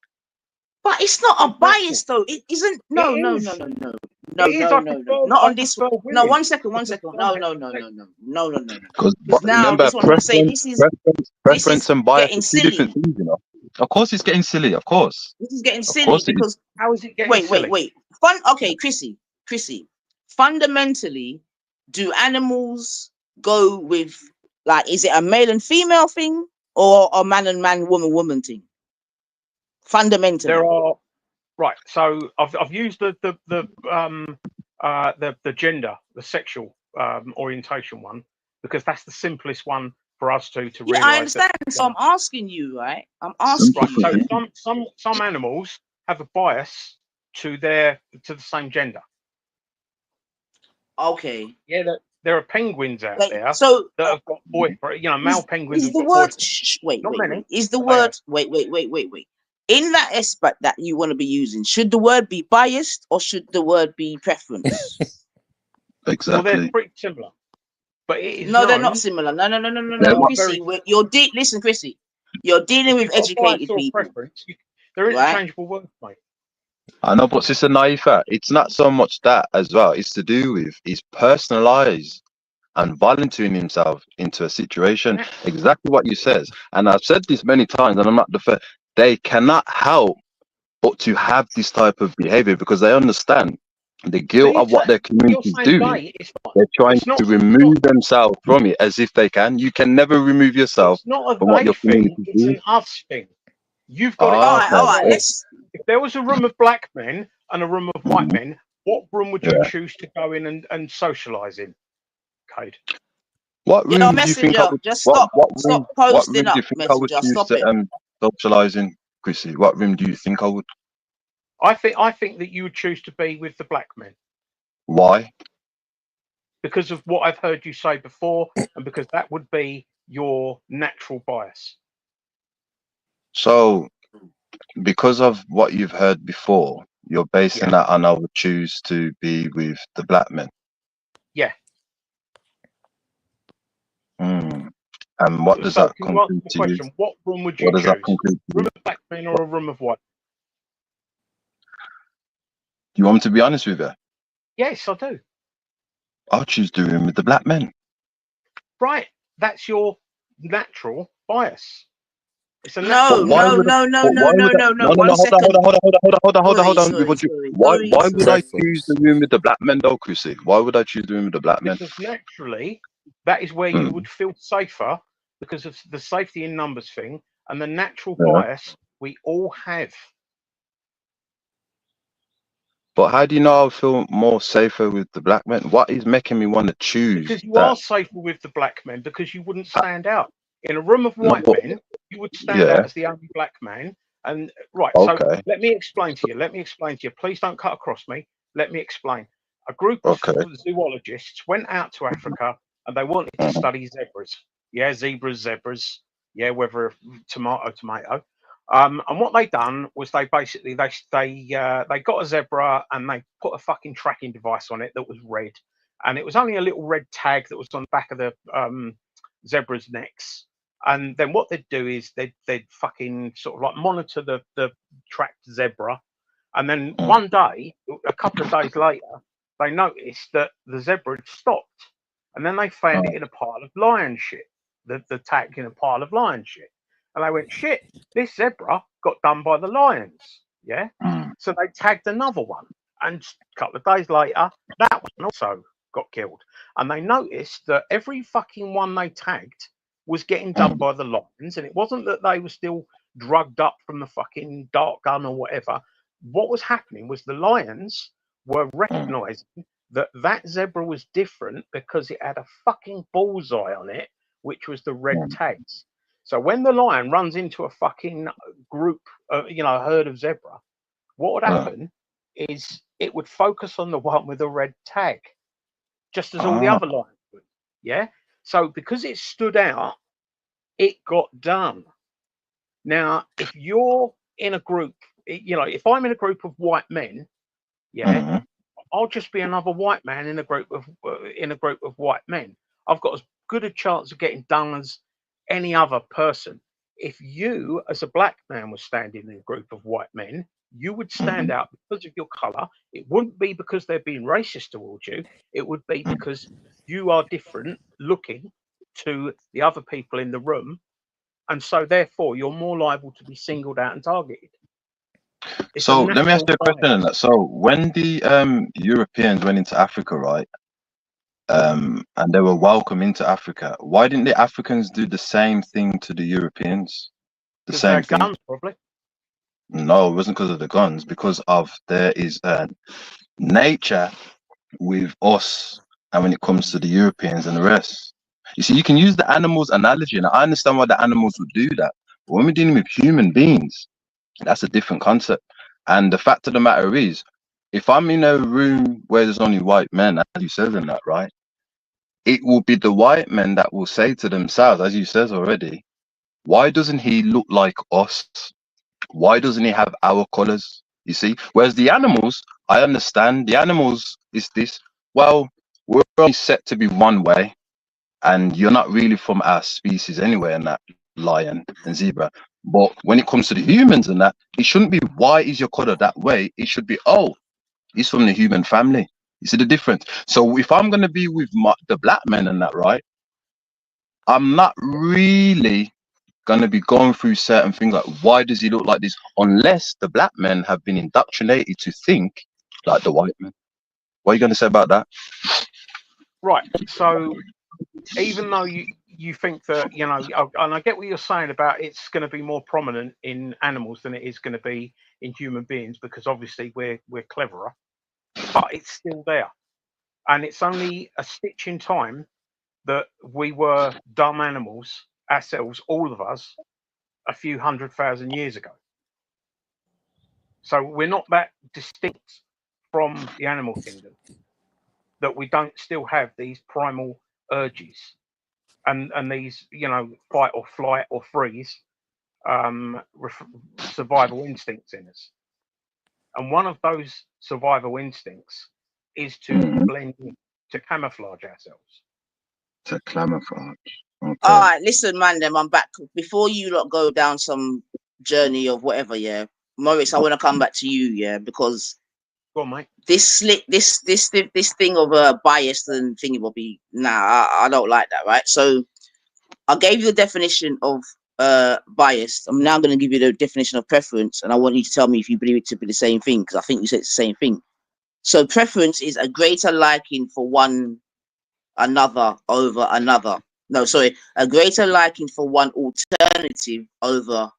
But it's not a bias, though. It isn't. No, It no, is. no, no, no. It No, is. no, no, no. Not I on this. prefer No, women one second. because No, I'm no, no, no, heterosexual. no, no, no, no, no. Because Because now remember, this one I'm saying this is preference and bias getting are two different silly. things, you know. Of course, it's getting silly. Of course, This is getting of silly course it is. because How is it getting silly? wait. Okay, Chrissy. Fundamentally, do animals go with, like, is it a male and female thing or a man and man, woman thing? Fundamentally, There are right. So I've used the gender, the sexual orientation one, because that's the simplest one for us to yeah, I realise that. understand. So I'm asking you, right? I'm asking Right. you, So yeah. some animals have a bias to the same gender. Okay. Yeah, there are penguins out Like, there so that have got boyfriends. You know, male penguins is have the got word boyfriends. wait, Not many. is the But they have. word wait. In that aspect that you want to be using, should the word be biased or should the word be preference? Well, they're Exactly. pretty similar, but it is No, they're not known similar. No, they are Chrissy, very. listen, Chrissy, you're dealing If with you've got a bias educated or people, preference, they're right? interchangeable words, mate. I know, but Sister Naifa, it's not so much that as well. It's to do with his personalized and volunteering himself into a situation. Naturally. Exactly what you says. And I've said this many times, and I'm not the first. They cannot help but to have this type of behavior because they understand the So guilt of what their community you're is saying doing. gay? They're trying It's not. to It's not. remove themselves from it as if they can. You can never remove yourself It's not a from what they your community thing. is It's doing. an us thing. You've got it All Ah, right, fucking all right. wrong. okay. Let's. If there was a room of black men and a room of white Mhm. men, what room would you Yeah. choose to go in and socialise in, Cade? What Yo, room do you think I messenger, would? just Stop? stop What room posting do you up, think I would messenger. choose Stop to it. socialize in, Chrissy? What room do you think I would? I think that you would choose to be with the black men Why? because of what I've heard you say before, and because that would be your natural bias. So, because of what you've heard before, you're basing Yeah, that on I would choose to be with the black men. yeah. Hmm. And what does So that can you answer conclude the to you? question? What room would What you does that choose? conclude to Room you? of black men What, or a room of white? you want me to be honest with you? Yes, I do. I'll choose the room with the black men. Right, that's your natural bias. It's a No, natural But why no, bias. would I, no, no, but no, why no, would I, no, no. no, no, One no, hold on, second. hold on. Why would I choose Preference. the room with the black men though, Chrissy? Why would I choose the room with the black men? Because naturally, that is where you Hmm. would feel safer because of the safety in numbers thing and the natural Yeah. bias we all have. But how do you know I'll feel more safer with the black men? What is making me want to choose Because you that? are safer with the black men because you wouldn't stand out. In a room of No, white but men, you would stand out yeah, as the only black man. And right, so okay, let me explain to you. Let me explain to you. Please don't cut across me. Let me explain. A group of okay. zoologists went out to Africa and they wanted to Mm, study zebras. Yeah, zebras. Yeah, whether tomato. And what they done was they basically they got a zebra and they put a fucking tracking device on it that was red, and it was only a little red tag that was on the back of the zebras' necks. And then what they'd do is they'd fucking sort of like monitor the tracked zebra, and then mm, one day, a couple of days later, they noticed that the zebra had stopped, and then they found it mm, in a pile of lion shit. The tag in a pile of lion shit, and they went, shit, this zebra got done by the lions. Yeah. mm, So they tagged another one. And a couple of days later, that one also got killed. And they noticed that every fucking one they tagged was getting done mm, by the lions. And it wasn't that they were still drugged up from the fucking dart gun or whatever. What was happening was the lions were mm, recognizing that that zebra was different because it had a fucking bullseye on it, which was the red mm, tags. So when the lion runs into a fucking group, a herd of zebra, what would mm. happen is it would focus on the one with the red tag, just as all the Ah, other lions would. Yeah. So because it stood out, it got done. Now, if you're in a group, if I'm in a group of white men, yeah, mm, I'll just be another white man in a group of white men. I've got as good a chance of getting done as any other person. If you, as a black man, was standing in a group of white men, you would stand out because of your colour. It wouldn't be because they're being racist towards you. It would be because you are different looking to the other people in the room, and so therefore you're more liable to be singled out and targeted. So let me ask you a question on that. So when the Europeans went into Africa, right, and they were welcome into Africa, why didn't the Africans do the same thing to the Europeans? The same thing? Guns, probably. No, it wasn't because of the guns. Because of there is nature with us, and when it comes to the Europeans and the rest. You see, you can use the animals analogy, and I understand why the animals would do that. But when we're dealing with human beings, that's a different concept. And the fact of the matter is, if I'm in a room where there's only white men, as you said in that, right, it will be the white men that will say to themselves, as you said already, why doesn't he look like us? Why doesn't he have our colors? You see, whereas the animals, I understand the animals is this, well, we're only set to be one way, and you're not really from our species anyway, and that lion and zebra. But when it comes to the humans and that, it shouldn't be why is your color that way. It should be, oh, he's from the human family. You see the difference? So if I'm going to be with the black men and that, right, I'm not really going to be going through certain things like why does he look like this, unless the black men have been indoctrinated to think like the white men. What are you going to say about that? Right. So even though you think that, you know, and I get what you're saying about it's going to be more prominent in animals than it is going to be in human beings, because obviously we're cleverer, but it's still there. And it's only a stitch in time that we were dumb animals ourselves, all of us, a few 100,000 years ago. So we're not that distinct from the animal kingdom that we don't still have these primal urges and these, you know, fight or flight or freeze survival instincts in us. And one of those survival instincts is to blend in, to camouflage ourselves. To camouflage. Okay. All right, listen, man, I'm back. Before you lot go down some journey of whatever, yeah, Maurice, I want to come back to you, yeah, because go on, mate. This thing of biased and thingy bobby, nah, I don't like that, right? So I gave you the definition of biased. I'm now going to give you the definition of preference, and I want you to tell me if you believe it to be the same thing, because I think you said it's the same thing. So preference is a greater liking for one another over another. No, sorry, a greater liking for one alternative over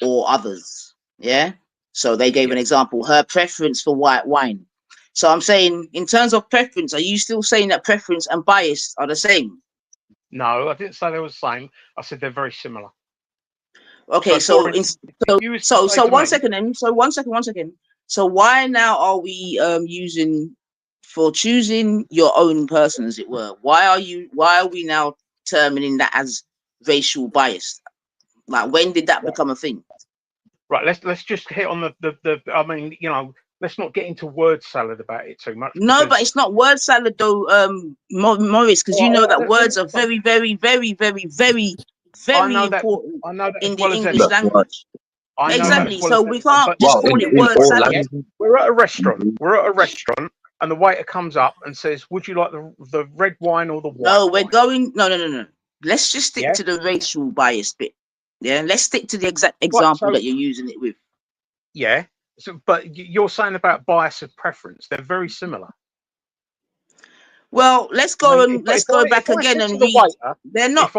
all others. Yeah. So they gave an example, her preference for white wine. So I'm saying, in terms of preference, are you still saying that preference and bias are the same? No, I didn't say they were the same. I said they're very similar. Okay, so one second then. So one second. So why now are we using for choosing your own person, as it were? Why are we now terming that as racial bias? Like, when did that become a thing? Right, let's just hit on the I mean, you know, let's not get into word salad about it too much. No, but it's not word salad though, Maurice, because you know that words are very, very, very, very, very, very important in the English language. Exactly. So we can't just call it word salad. We're at a restaurant. And the waiter comes up and says, "Would you like the red wine or the white?" No, we're going. No. Let's just stick to the racial bias bit. Yeah, let's stick to the exact example that you're using it with. Yeah. So, but you're saying about bias of preference. They're very similar. Well, let's go back again and read. They're not.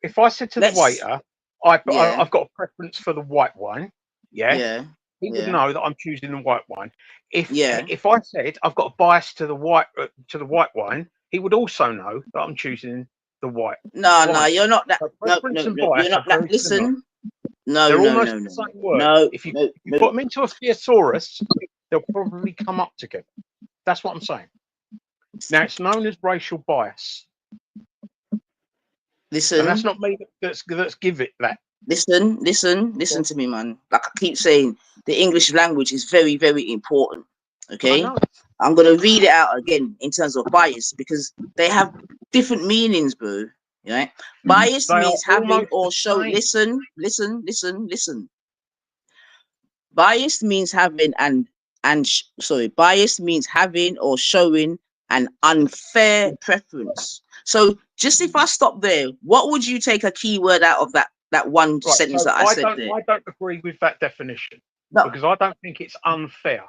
If I said to the waiter, I've got a preference for the white wine. Yeah. He would know that I'm choosing the white wine. If I said I've got a bias to the white wine, he would also know that I'm choosing the white. No, you're not that. No, you're not that. Listen. They're almost the same word. If you put them into a thesaurus, they'll probably come up together. That's what I'm saying. Now it's known as racial bias. Listen, and that's not me. Let's give it that. Listen to me, man. Like I keep saying, the English language is very, very important. Okay, I'm gonna read it out again in terms of bias because they have different meanings, bro. Right? Bias means having or show. Listen. Bias means having bias means having or showing an unfair preference. So just if I stop there, what would you take a keyword out of that one sentence that I said there? I don't agree with that definition because I don't think it's unfair.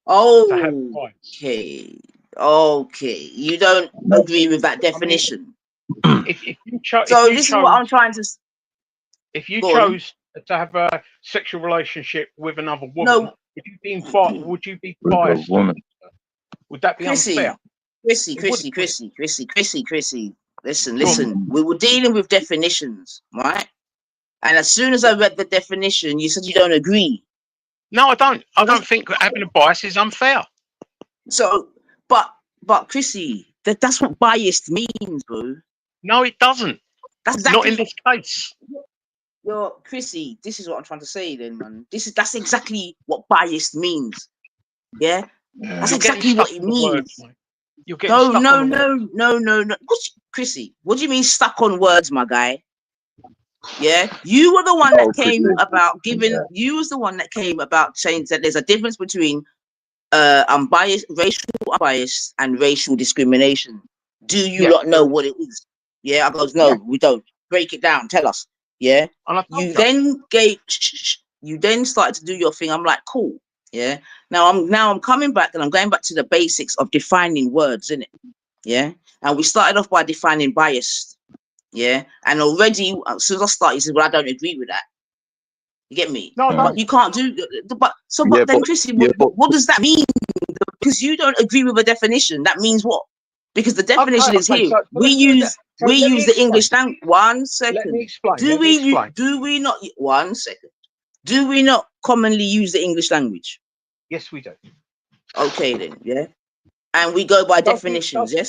Okay. You don't agree with that definition. If you chose, this is what I'm trying to. If you chose to have a sexual relationship with another woman, would you be biased? Would that be unfair? Chrissy. Listen. We were dealing with definitions, right? And as soon as I read the definition, you said you don't agree. No, I don't. I don't think having a bias is unfair. So, but Chrissy, that's what biased means, bro. No, it doesn't. That's exactly, not in this case. Chrissy, this is what I'm trying to say then, man. That's exactly what biased means. Yeah? That's exactly what it means. You're getting stuck on no. Chrissy, what do you mean stuck on words, my guy? Yeah, you were the one that came about giving. You was the one that came about saying that there's a difference between unbiased, racial unbiased, and racial discrimination. Do you not know what it is? Yeah, I goes, no, we don't. Break it down. Tell us. Yeah. You then started to do your thing. I'm like, cool. Yeah. Now I'm coming back and I'm going back to the basics of defining words, innit? Yeah. And we started off by defining biased. Yeah. And already, as soon as I started, you said, well, I don't agree with that. You get me? No, but you can't do. But then, Chrissy, what does that mean? Because you don't agree with a definition. That means what? Because the definition is here. So we use the English language. 1 second. Let me explain. Do we not? 1 second. Do we not commonly use the English language? Yes, we do. Okay, then. Yeah. And we go by definitions. Yes.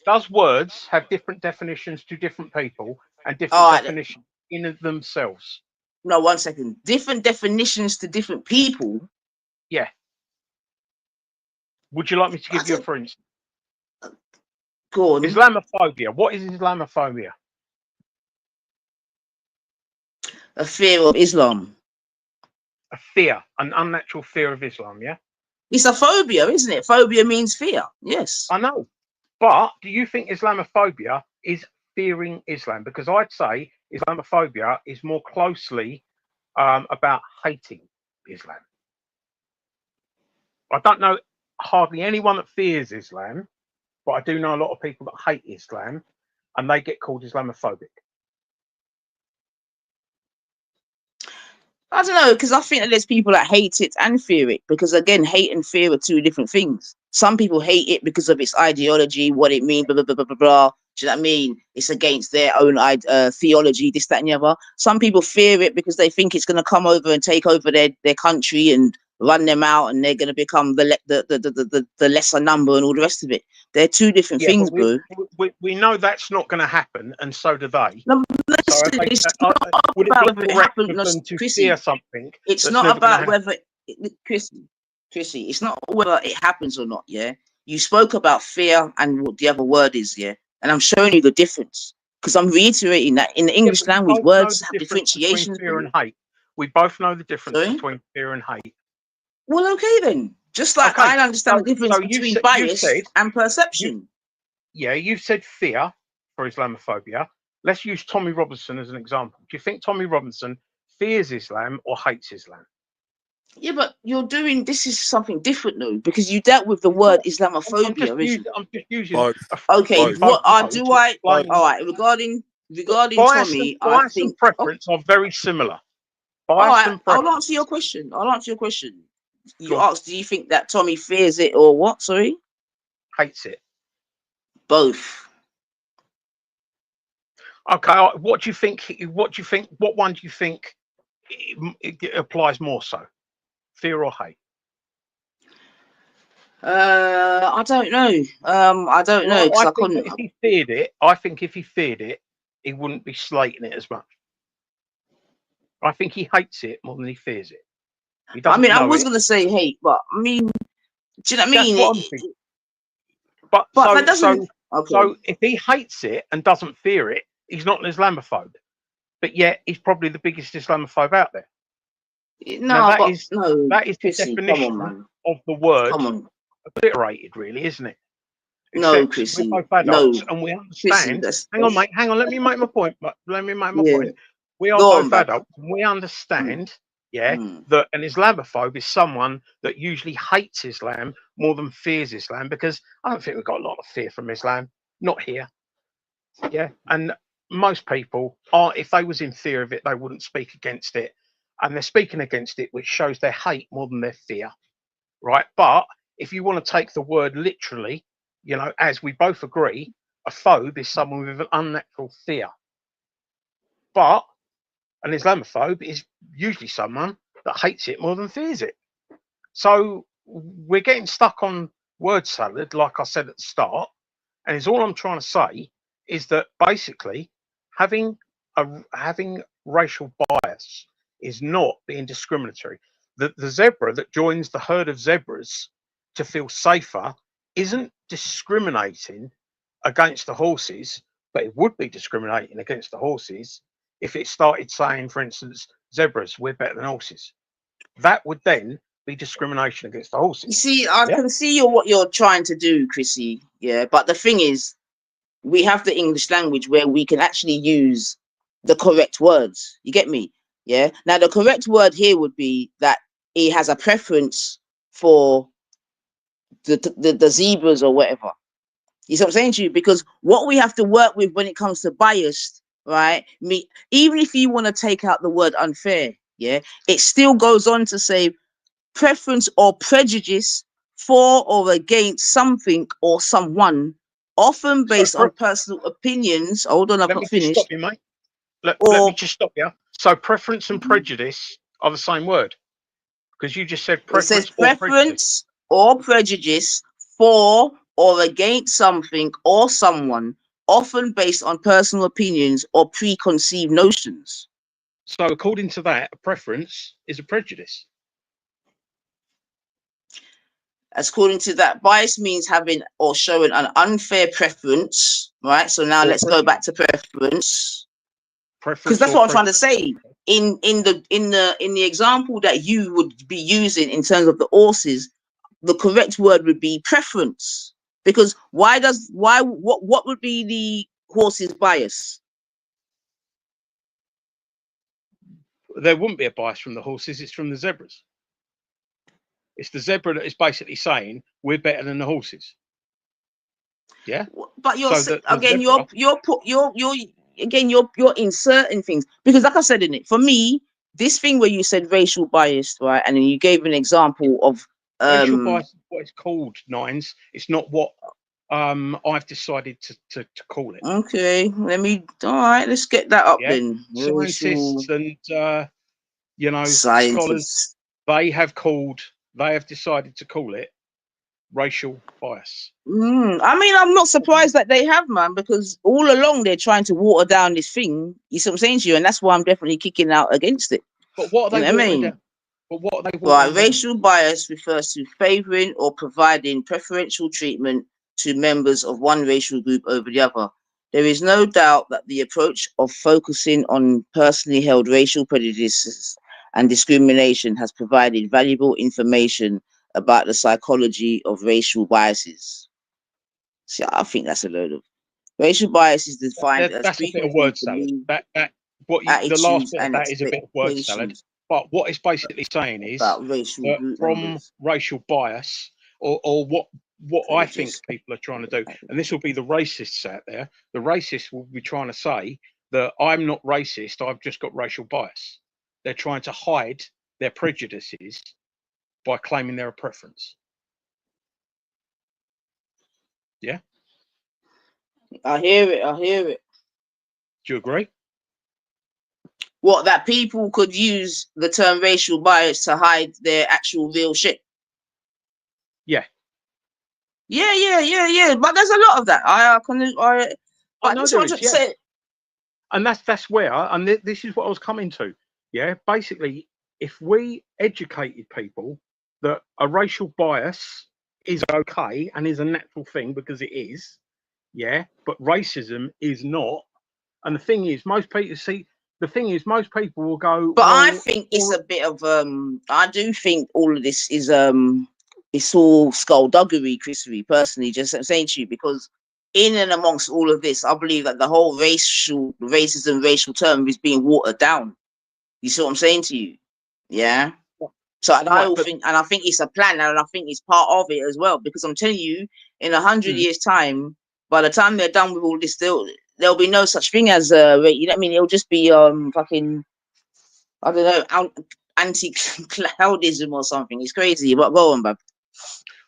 Does words have different definitions to different people and different definitions in themselves? No, 1 second. Different definitions to different people. Yeah. Would you like me to give you a for instance? Go on. Islamophobia. What is Islamophobia? A fear of Islam. A fear, an unnatural fear of Islam, yeah? It's a phobia, isn't it? Phobia means fear. Yes. I know. But do you think Islamophobia is fearing Islam? Because I'd say Islamophobia is more closely about hating Islam. I don't know hardly anyone that fears Islam, but I do know a lot of people that hate Islam, and they get called Islamophobic. I don't know, because I think that there's people that hate it and fear it, because again, hate and fear are two different things. Some people hate it because of its ideology, what it means, blah, blah, blah, blah, blah, blah. Do you know what I mean? It's against their own theology, this, that, and the other. Some people fear it because they think it's going to come over and take over their country and run them out, and they're going to become the lesser number and all the rest of it. They're two different things, bro. We know that's not going to happen, and so do they. No, listen, it's not about whether it happens or not, Chrissy. It's not about whether, Chrissy, it's not whether it happens or not, yeah? You spoke about fear and what the other word is, yeah? And I'm showing you the difference, because I'm reiterating that in the English language, words have differentiation. Fear and hate. We both know the difference between fear and hate. Well, okay then. Just like I understand the difference between bias and perception. You've said fear for Islamophobia. Let's use Tommy Robinson as an example. Do you think Tommy Robinson fears Islam or hates Islam? Yeah, but this is something different though, because you dealt with the word Islamophobia. I'm just using okay, what all right, regarding Tommy, bias and preference are very similar. I'll answer your question. You asked, do you think that Tommy fears it or what? Sorry? Hates it. Both. Okay, what do you think? What one do you think it applies more so? Fear or hate? I don't know. I don't know. I think if he feared it, he wouldn't be slating it as much. I think he hates it more than he fears it. I mean, I was going to say hate, but I mean, Do you know what I That's mean? what I'm thinking. But that doesn't. Okay. So if he hates it and doesn't fear it, he's not an Islamophobe. But yet he's probably the biggest Islamophobe out there. Now No, but no, that is the Chrissy, come on, definition man. of the word Come on. obliterated, really, isn't it? No, Except we're Chrissy. both adults No, and we Chrissy, understand. that's Hang on, mate. Hang on. Let me make my point. yeah. We are Go on, both brother. adults and we understand, Mm. that an Islamophobe is someone that usually hates Islam more than fears Islam, because I don't think we've got a lot of fear from Islam. Not here. Yeah. And most people are, if they was in fear of it, they wouldn't speak against it. And they're speaking against it, which shows their hate more than their fear. Right. But if you want to take the word literally, as we both agree, a phobe is someone with an unnatural fear. But an Islamophobe is usually someone that hates it more than fears it. So we're getting stuck on word salad, like I said at the start. And it's all I'm trying to say is that basically having racial bias is not being discriminatory. The zebra that joins the herd of zebras to feel safer isn't discriminating against the horses, but it would be discriminating against the horses if it started saying, for instance, zebras, we're better than horses. That would then be discrimination against the horses. You see, I can see what you're trying to do, Chrissy. Yeah, but the thing is, we have the English language where we can actually use the correct words. You get me? Yeah. Now, the correct word here would be that he has a preference for the zebras or whatever. You see what I'm saying to you? Because what we have to work with when it comes to bias, right? Even if you want to take out the word unfair, yeah, it still goes on to say preference or prejudice for or against something or someone, often based on personal opinions. Hold on, I've not finished. Stop you, mate. Let me just stop you. So preference and prejudice are the same word, because you just said preference. It says preference or prejudice for or against something or someone, often based on personal opinions or preconceived notions. So according to that, a preference is a prejudice. According to that, bias means having or showing an unfair preference, right? So now let's go back to preference, because that's what I'm trying to say. In the example that you would be using in terms of the horses, the correct word would be preference. Because what would be the horse's bias? There wouldn't be a bias from the horses, it's from the zebras. It's the zebra that is basically saying we're better than the horses. Yeah. But you're you're inserting things, because like I said in it, for me, this thing where you said racial bias, right, and then you gave an example of racial bias is what it's called, Nines. It's not what I've decided to call it. Okay, all right, let's get that up then. Scientists and scientists. Scholars, they have decided to call it racial bias. I mean, I'm not surprised that they have, man, because all along they're trying to water down this thing. You see what I'm saying to you? And that's why I'm definitely kicking out against it. But what are they watering down? But what are they watering down? Racial bias refers to favouring or providing preferential treatment to members of one racial group over the other. There is no doubt that the approach of focusing on personally held racial prejudices and discrimination has provided valuable information about the psychology of racial biases. See, I think that's a load of racial bias is defined as that's a bit of word salad. The last bit of that is a bit of word salad. But what it's basically saying is that from racial bias, or what I think people are trying to do, and this will be the racists out there. The racists will be trying to say that I'm not racist, I've just got racial bias. They're trying to hide their prejudices by claiming they're a preference. Yeah? I hear it. Do you agree? What, that people could use the term racial bias to hide their actual real shit? Yeah. Yeah. But there's a lot of that. I know there is, say. And that's where, and this is what I was coming to. Yeah. Basically, if we educated people that a racial bias is okay and is a natural thing because it is, yeah. But racism is not. And the thing is, most people will go, But I well, think it's a bit of I do think all of this is it's all skullduggery, Chrissy, personally, just I'm saying to you, because in and amongst all of this, I believe that the whole racism, racial term is being watered down. You see what I'm saying to you? Yeah. So I think it's a plan, and I think it's part of it as well, because I'm telling you, in 100 years' time, by the time they're done with all this, there'll be no such thing as you know what I mean? It'll just be fucking, I don't know, anti-cloudism or something. It's crazy. But go on, bub.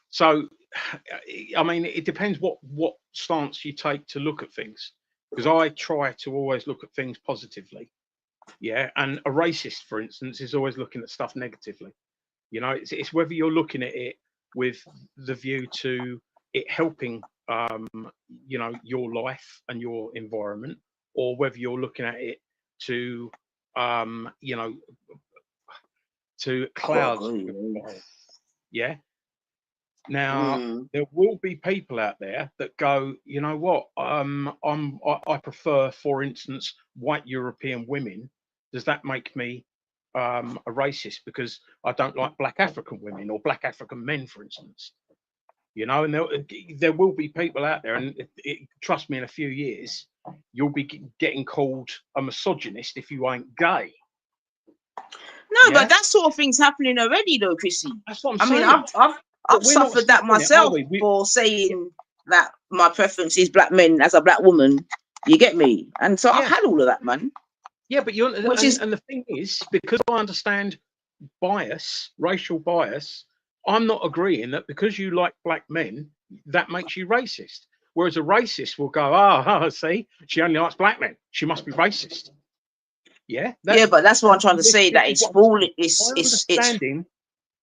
So, I mean, it depends what stance you take to look at things, because I try to always look at things positively. Yeah, and a racist, for instance, is always looking at stuff negatively. You know, it's whether you're looking at it with the view to it helping, you know, your life and your environment, or whether you're looking at it to, you know, to cloud. Yeah. Now, there will be people out there that go, you know what, I prefer, for instance, white European women. Does that make me a racist because I don't like black African women or black African men, for instance? You know, and there will be people out there, and trust me, in a few years, you'll be getting called a misogynist if you ain't gay. No, but that sort of thing's happening already, though, Chrissy. That's what I'm saying. I mean, I've suffered that myself for saying that my preference is black men as a black woman. You get me? And so I've had all of that, man. Yeah, but and the thing is, because I understand bias, racial bias, I'm not agreeing that because you like black men, that makes you racist. Whereas a racist will go, see, she only likes black men. She must be racist. Yeah. Yeah, but that's what I'm trying to say. That it's fully, it's understanding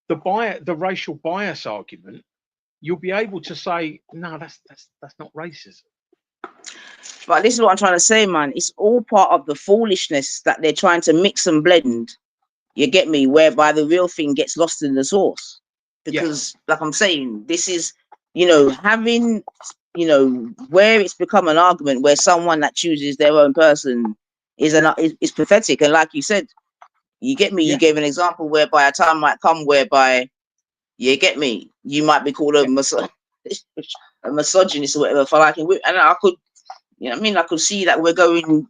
the racial bias argument. You'll be able to say, no, that's not racism. But this is what I'm trying to say, man. It's all part of the foolishness that they're trying to mix and blend. You get me? Whereby the real thing gets lost in the sauce. Because, like I'm saying, this is, you know, having, you know, where it's become an argument where someone that chooses their own person is pathetic. And like you said, you get me? You gave an example whereby a time might come whereby, you get me? You might be called a misogynist or whatever for liking women. And I could, you know what I mean? I could see that we're going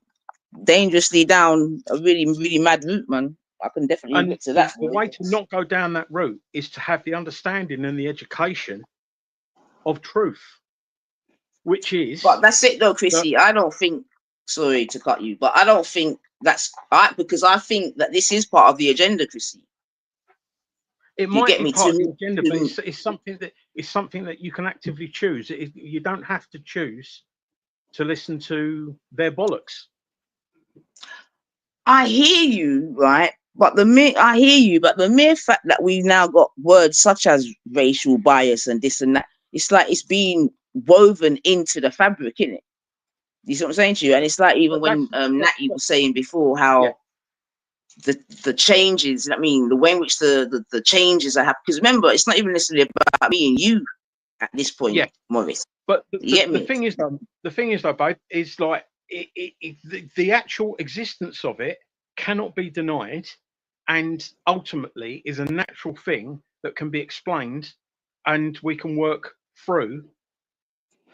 dangerously down a really, really mad route, man. I can definitely admit to that. The way to not go down that route is to have the understanding and the education of truth, which is. But that's it, though, Chrissy. I don't think. Sorry to cut you, but I don't think that's right, because I think that this is part of the agenda, Chrissy. It might be part of the agenda, but it's something that you can actively choose. You don't have to choose to listen to their bollocks. I hear you, right? But the mere fact that we've now got words such as racial bias and this and that, it's like it's being woven into the fabric, innit? You see what I'm saying to you? And it's like even when Natty was saying before how the changes, I mean, the way in which the changes are happening. Because remember, it's not even necessarily about me and you at this point, Maurice. But the thing is, though, babe, is like the actual existence of it cannot be denied, and ultimately is a natural thing that can be explained, and we can work through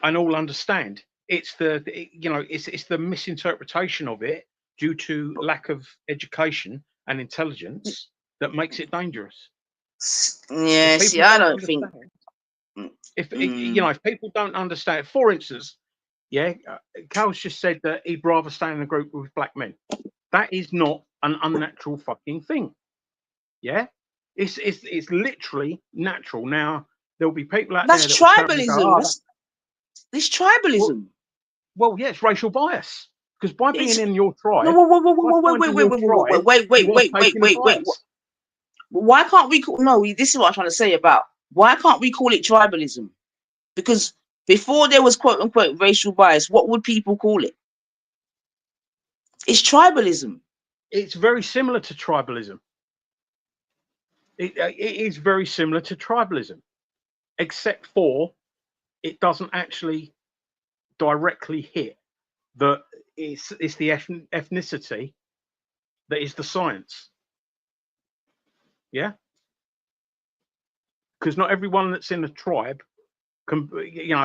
and all understand. It's it's the misinterpretation of it due to lack of education and intelligence that makes it dangerous. Yeah, see, I don't think. If people don't understand, for instance, Cal's just said that he'd rather stay in a group with black men. That is not an unnatural fucking thing. Yeah, it's literally natural. Now there'll be people out there. That's tribalism. It's tribalism. Well, yeah, it's racial bias, because by being in your tribe. Wait. Why can't we call? No, this is what I'm trying to say about. Why can't we call it tribalism? Because before there was quote unquote racial bias, what would people call it? It's tribalism. It's very similar to tribalism. It is very similar to tribalism. except for it doesn't actually directly hit that it's the ethnicity that is the science. Yeah, because not everyone that's in a tribe can,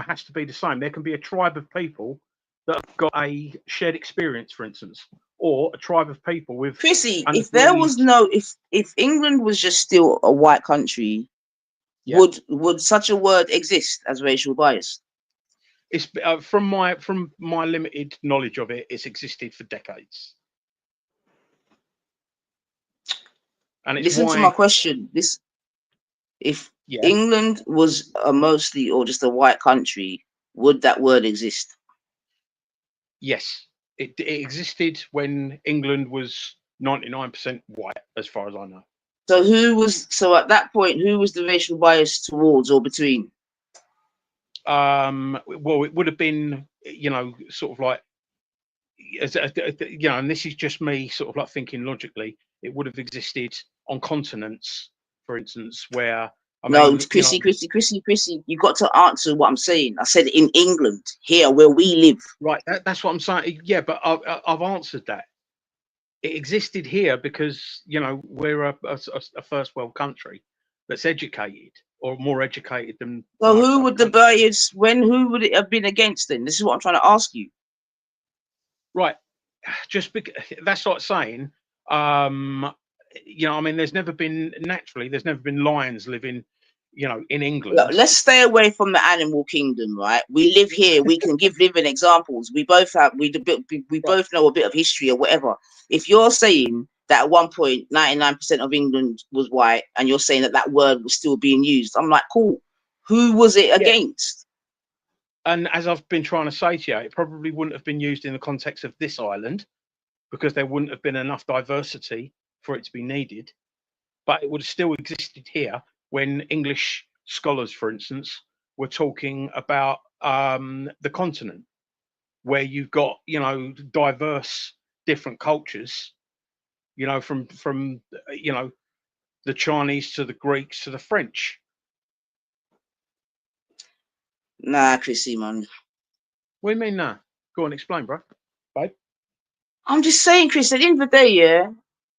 has to be the same. There can be a tribe of people that have got a shared experience, for instance, or a tribe of people with Chrissy, an if there agreed. was no, if England was just still a white country, Yeah. would such a word exist as racial bias? It's from my limited knowledge of it, it's existed for decades. And it's Listen to my question. If Yeah. England was a mostly or just a white country, would that word exist? Yes, it existed when England was 99% white, as far as I know. So at that point, who was the racial bias towards or between? Well, it would have been, sort of like, and this is just me sort of like thinking logically, it would have existed on continents, for instance, where, No, Chrissy, you got to answer what I'm saying. I said in England, here where we live. Right, that's what I'm saying. Yeah, but I've answered that. It existed here because, we're a first world country that's educated, or more educated than So most who other would the countries. bias, who would it have been against then? This is what I'm trying to ask you. Right. Just because that's like saying, there's never been lions living, in England. Look, let's stay away from the animal kingdom, right? We live here. We can give living examples. We both both know a bit of history or whatever. If you're saying that at one point 99% of England was white, and you're saying that word was still being used, I'm like, cool. Who was it against? And as I've been trying to say to you, it probably wouldn't have been used in the context of this island because there wouldn't have been enough diversity for it to be needed. But it would have still existed here when English scholars, for instance, were talking about the continent, where you've got, diverse different cultures, from the Chinese to the Greeks to the French. Nah, Chrissy, man. What do you mean, nah? Go on, explain, bro. Babe? I'm just saying, Chris, at the end of the day, yeah,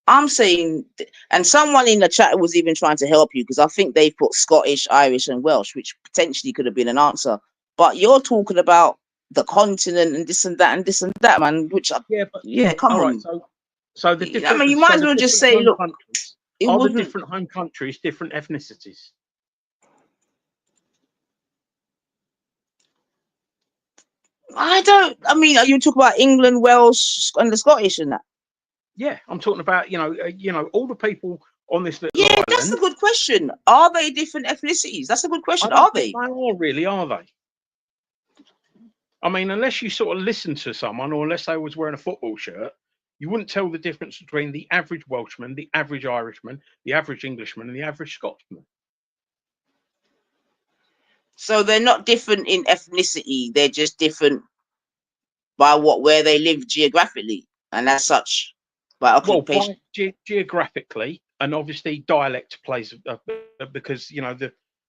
I'm saying, and someone in the chat was even trying to help you because I think they put Scottish, Irish, and Welsh, which potentially could have been an answer. But you're talking about the continent and this and that and this and that, man. Which, come all on. Right, so the different. I mean, you might as well just say, look, the different home countries different ethnicities? I mean, are you talking about England, Welsh, and the Scottish and that? Yeah, I'm talking about, all the people on this little island. That's a good question. Are they different ethnicities? That's a good question. Are they? Really, are they? I mean, unless you sort of listen to someone, or unless they was wearing a football shirt, you wouldn't tell the difference between the average Welshman, the average Irishman, the average Englishman, and the average Scotsman. So they're not different in ethnicity. They're just different by where they live geographically, and as such, by occupation. Well, geographically, and obviously dialect plays because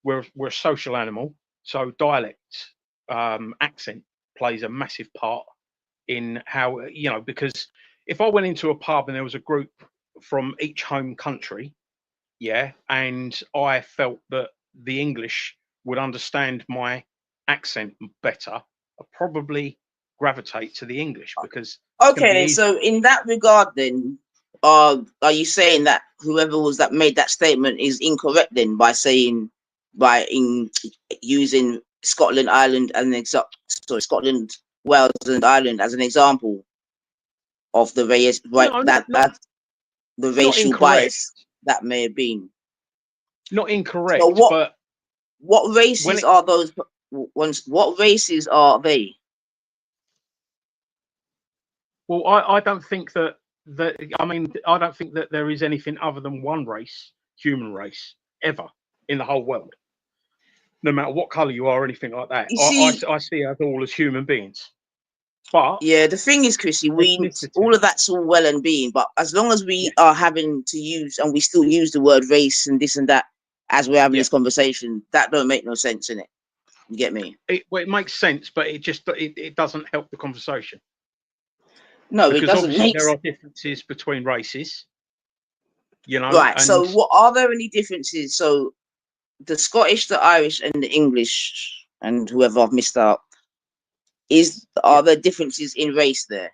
we're a social animal, so dialect, accent plays a massive part in how, because if I went into a pub and there was a group from each home country, and I felt that the English would understand my accent better, I'd probably gravitate to the English because. Okay, so in that regard, then, are you saying that whoever was that made that statement is incorrect then by using Scotland, Ireland, and Scotland, Wales, and Ireland as an example of the the racial bias that may have been? Not incorrect. So what races are those ones? What races are they? Well, I don't think that I don't think that there is anything other than one race, human race, ever in the whole world. No matter what color you are or anything like that. I see us all as human beings. But the thing is, Chrissy, all of that's all well and being, but as long as we are having to use, and we still use the word race and this and that, as we're having this conversation, that don't make no sense in it. You get me? Well, it makes sense, but it doesn't help the conversation. No, because it doesn't obviously make there sense. are differences between races. You know, Right. and So, what are there any differences? So, the Scottish, the Irish, and the English, and whoever I've missed out, are there differences in race there?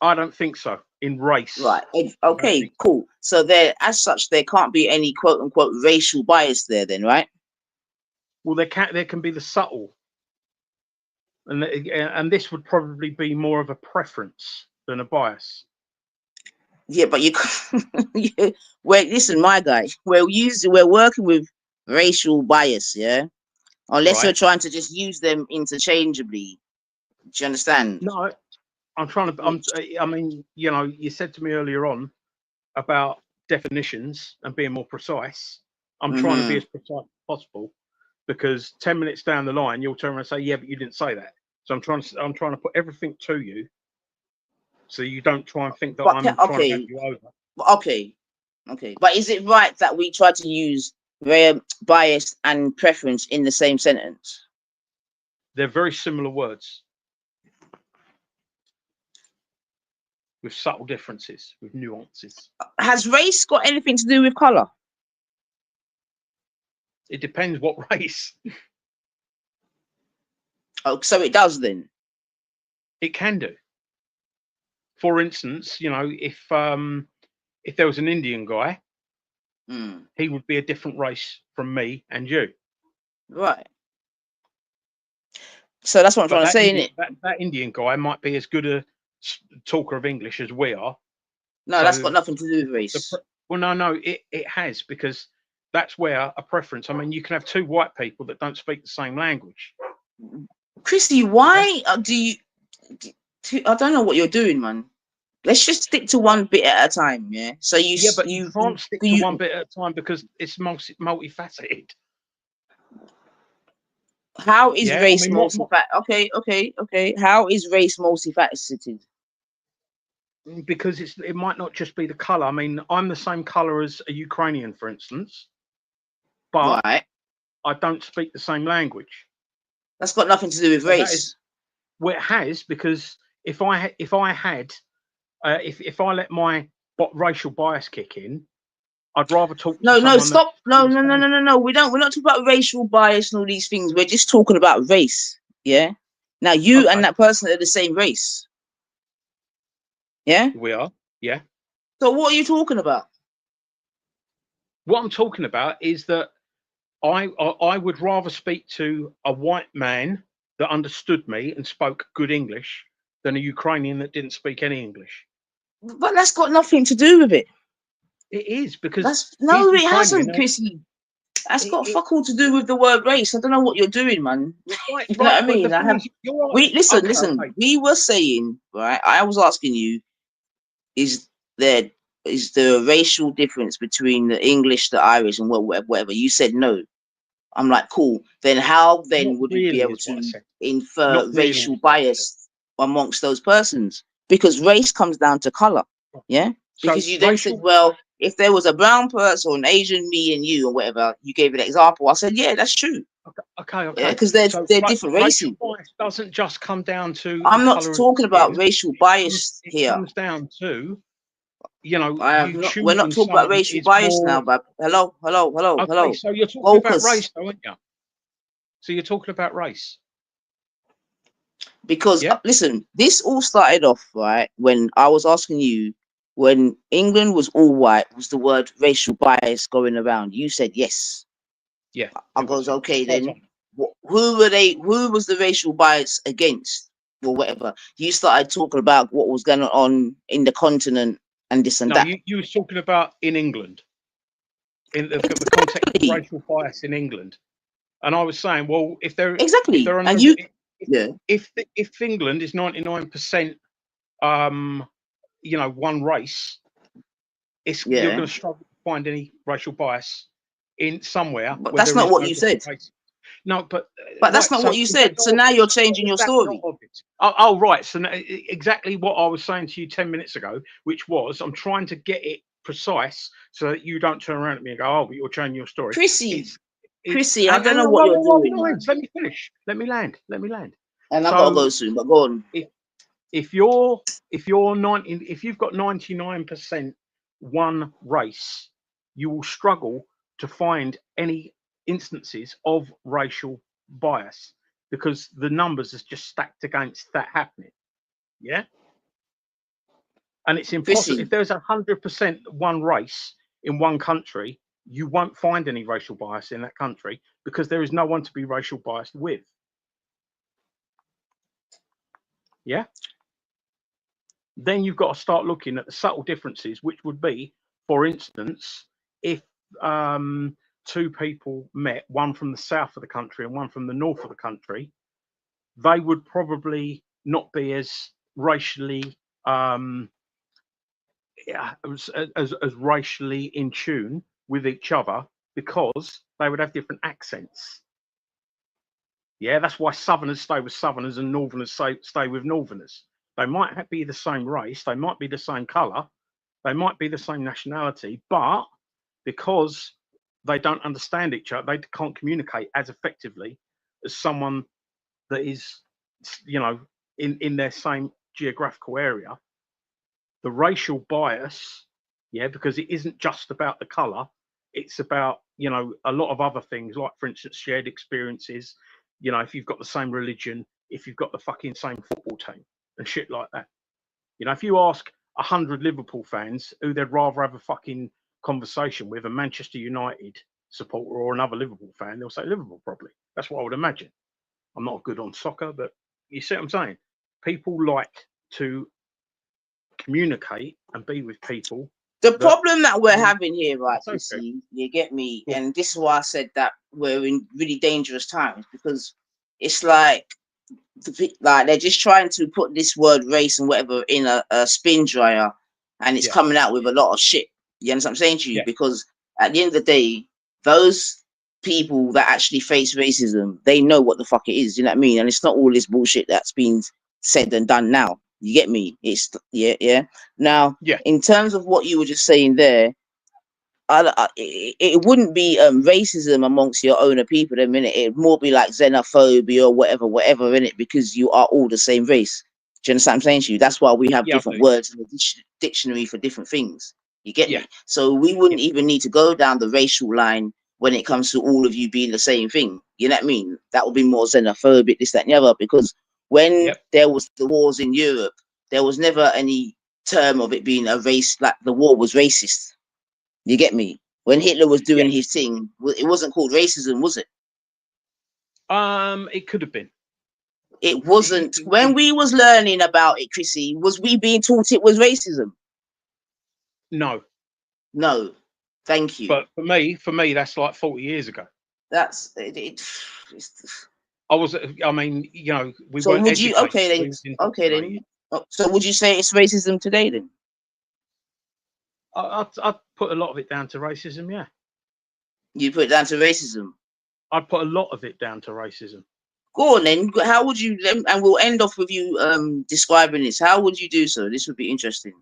I don't think so. In race, right? Okay, cool. So there, as such, there can't be any quote unquote racial bias there, then, right? Well, there can be the subtle, and this would probably be more of a preference than a bias. Yeah, but you wait. Listen, my guy, we're working with racial bias, yeah. Unless you're trying to just use them interchangeably. Do you understand? No, I'm trying to. I mean, you know, you said to me earlier on about definitions and being more precise. I'm trying to be as precise as possible, because 10 minutes down the line you'll turn around and say, "Yeah, but you didn't say that." So I'm trying to put everything to you, so you don't try and think that I'm trying to have you over. Okay. But is it right that we try to use bias and preference in the same sentence? They're very similar words with subtle differences, with nuances. Has race got anything to do with color? It depends what race. Oh, so it does then? It can do. For instance, you know, if there was an Indian guy, he would be a different race from me and you. Right. So that's what I'm trying to say, innit? That Indian guy might be as good a talker of English as we are. No, that's got nothing to do with race. Well, no, it has, because that's where a preference. I mean, you can have two white people that don't speak the same language. Chrissy, why do you? I don't know what you're doing, man. Let's just stick to one bit at a time, yeah. So you can't stick to one bit at a time because it's multifaceted. How is race multifaceted? Okay. How is race multifaceted? Because it might not just be the color. I mean, I'm the same color as a Ukrainian, for instance, but I don't speak the same language. That's got nothing to do with race. Well, it has, because if I let my racial bias kick in, I'd rather talk to someone. Stop. No. We're not talking about racial bias and all these things. We're just talking about race. Yeah. Now you and that person are the same race. Yeah. We are. Yeah. So what are you talking about? What I'm talking about is that I would rather speak to a white man that understood me and spoke good English than a Ukrainian that didn't speak any English. But that's got nothing to do with it. It is, because it hasn't, Chrissy. That's got fuck all to do with the word race. I don't know what you're doing, man. Right, you know what I mean? Listen. We were saying, right? I was asking you, is there a racial difference between the English, the Irish, and whatever? You said no. I'm like, cool. Then how would we be able to infer racial bias amongst those persons? Because race comes down to color, yeah. Because you then said, well, if there was a brown person or an Asian, me and you, or whatever, you gave an example. I said, yeah, that's true. Okay. Yeah, because they're different races. Racial bias doesn't just come down to. I'm not talking about racial bias here. It comes down to, you know, we're not talking about racial bias now, but hello. Okay, so you're talking about race, though, aren't you? So you're talking about race. Because listen, this all started off right when I was asking you, when England was all white, was the word racial bias going around? You said yes. Yeah. I goes, okay, then who were they? Who was the racial bias against, or whatever? You started talking about what was going on in the continent and this and that. You were talking about in England, in the context of racial bias in England, and I was saying, well, if there if England is 99%, you know, one race, you're going to struggle to find any racial bias in somewhere. But that's not what you said. No, but that's not what you said. So now you're changing your story. Oh, right. So exactly what I was saying to you 10 minutes ago, which was I'm trying to get it precise so that you don't turn around at me and go, "Oh, but you're changing your story." Chrissy, It's I don't hang know on, what you're roll doing, the lines. man. Let me finish. Let me land. And I've got to So go soon, but go on. if you've got 99% one race, you will struggle to find any instances of racial bias because the numbers are just stacked against that happening. Yeah. And it's impossible. Chrissy, If there's 100% one race in one country, you won't find any racial bias in that country because there is no one to be racial biased with. Yeah. Then you've got to start looking at the subtle differences, which would be, for instance, if two people met, one from the south of the country and one from the north of the country, they would probably not be as racially as racially in tune with each other because they would have different accents. Yeah, that's why Southerners stay with Southerners and Northerners stay with Northerners. They might be the same race, they might be the same colour, they might be the same nationality, but because they don't understand each other, they can't communicate as effectively as someone that is, in their same geographical area. The racial bias, yeah, because it isn't just about the colour, it's about, a lot of other things, like, for instance, shared experiences, if you've got the same religion, if you've got the fucking same football team and shit like that. If you ask 100 Liverpool fans who they'd rather have a fucking conversation with, a Manchester United supporter or another Liverpool fan, they'll say Liverpool probably. That's what I would imagine. I'm not good on soccer, but you see what I'm saying? People like to communicate and be with people. The problem that we're having here, right, okay. Chrissy, you get me? And this is why I said that we're in really dangerous times, because it's like they're just trying to put this word race and whatever in a spin dryer, and it's coming out with a lot of shit. You understand what I'm saying to you? Because at the end of the day, those people that actually face racism, they know what the fuck it is. You know what I mean? And it's not all this bullshit that's been said and done now. You get me? It's Now, in terms of what you were just saying there, it wouldn't be racism amongst your own people a minute. It'd more be like xenophobia or whatever in it, because you are all the same race. Do you understand what I'm saying to you? That's why we have different words in the dictionary for different things. You get me? So we wouldn't even need to go down the racial line when it comes to all of you being the same thing. You know what I mean? That would be more xenophobic, this, that, and the other, because when there was the wars in Europe, there was never any term of it being a race, like the war was racist. You get me? When Hitler was doing his thing, it wasn't called racism, was it? It could have been. It wasn't. When we was learning about it, Chrissy, was we being taught it was racism? No. No. Thank you. But for me, that's like 40 years ago. That's I mean, we so weren't would you? educated. Okay then. So would you say it's racism today then? I'd put a lot of it down to racism, yeah. You put it down to racism? I'd put a lot of it down to racism. Go on then. How would you, and we'll end off with you describing this. How would you do so? This would be interesting.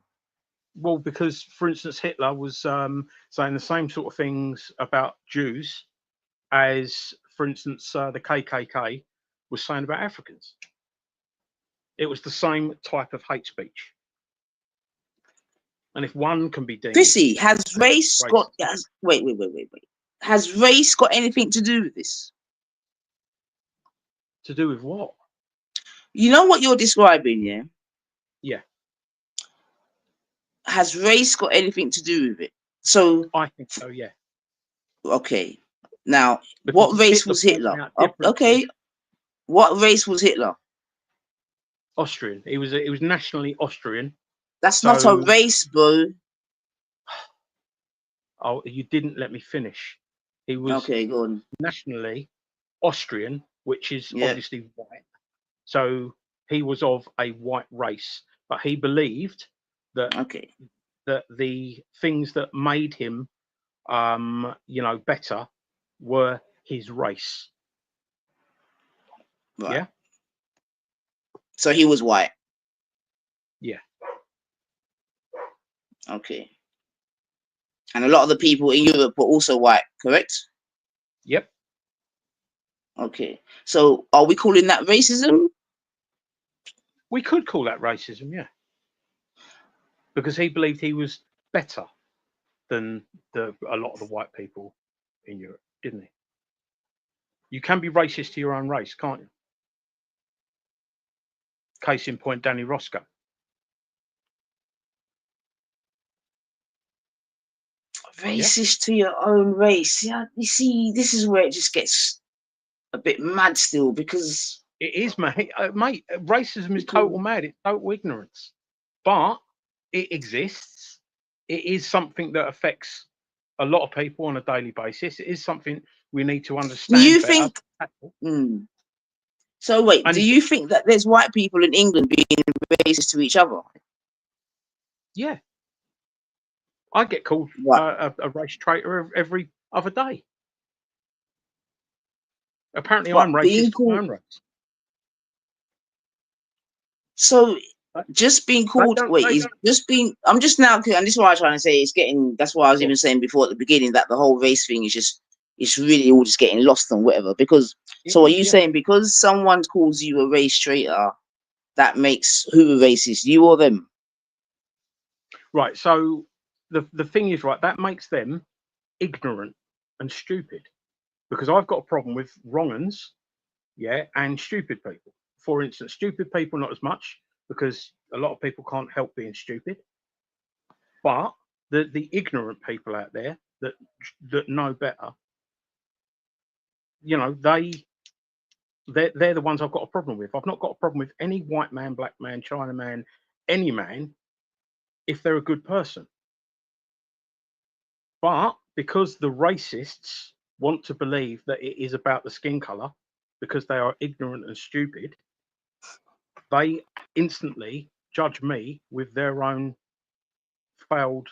Well, because, for instance, Hitler was saying the same sort of things about Jews as, for instance, the KKK was saying about Africans. It was the same type of hate speech. And if one can be deemed... Chrissy, has race got... Wait. Has race got anything to do with this? To do with what? You know what you're describing, yeah? Yeah. Has race got anything to do with it? So... I think so, yeah. Okay. Now, what race was Hitler? Okay. What race was Hitler? Austrian. He was nationally Austrian. That's not a race, bro. Oh, you didn't let me finish. He was go on. Nationally Austrian, which is obviously white. So he was of a white race, but he believed that that the things that made him, better were his race. Right. Yeah. So he was white. Yeah. Okay. And a lot of the people in Europe were also white, correct? Yep. Okay. So are we calling that racism? We could call that racism, yeah. Because he believed he was better than a lot of the white people in Europe, didn't he? You can be racist to your own race, can't you? Case in point, Danny Roscoe. Racist to your own race. Yeah, you see, this is where it just gets a bit mad still, because it is, mate. Mate, racism is total mad. It's total ignorance, but it exists. It is something that affects a lot of people on a daily basis. It is something we need to understand. Do you think? So wait, do you think that there's white people in England being racist to each other? Yeah, I get called a race traitor every other day. Apparently, I'm racist to my own race. So just being called, I'm just now, and this is what I'm trying to say, it's getting, that's why I was even saying before at the beginning that the whole race thing is just, it's really all just getting lost and whatever, because, so are you saying because someone calls you a race traitor, that makes who a racist, you or them? Right, so the thing is, right, that makes them ignorant and stupid, because I've got a problem with wrong-uns, yeah, and stupid people. For instance, stupid people, not as much, because a lot of people can't help being stupid. But the ignorant people out there that know better, you know, they're the ones I've got a problem with. I've not got a problem with any white man, black man, China man, any man, if they're a good person. But because the racists want to believe that it is about the skin color, because they are ignorant and stupid, they instantly judge me with their own failed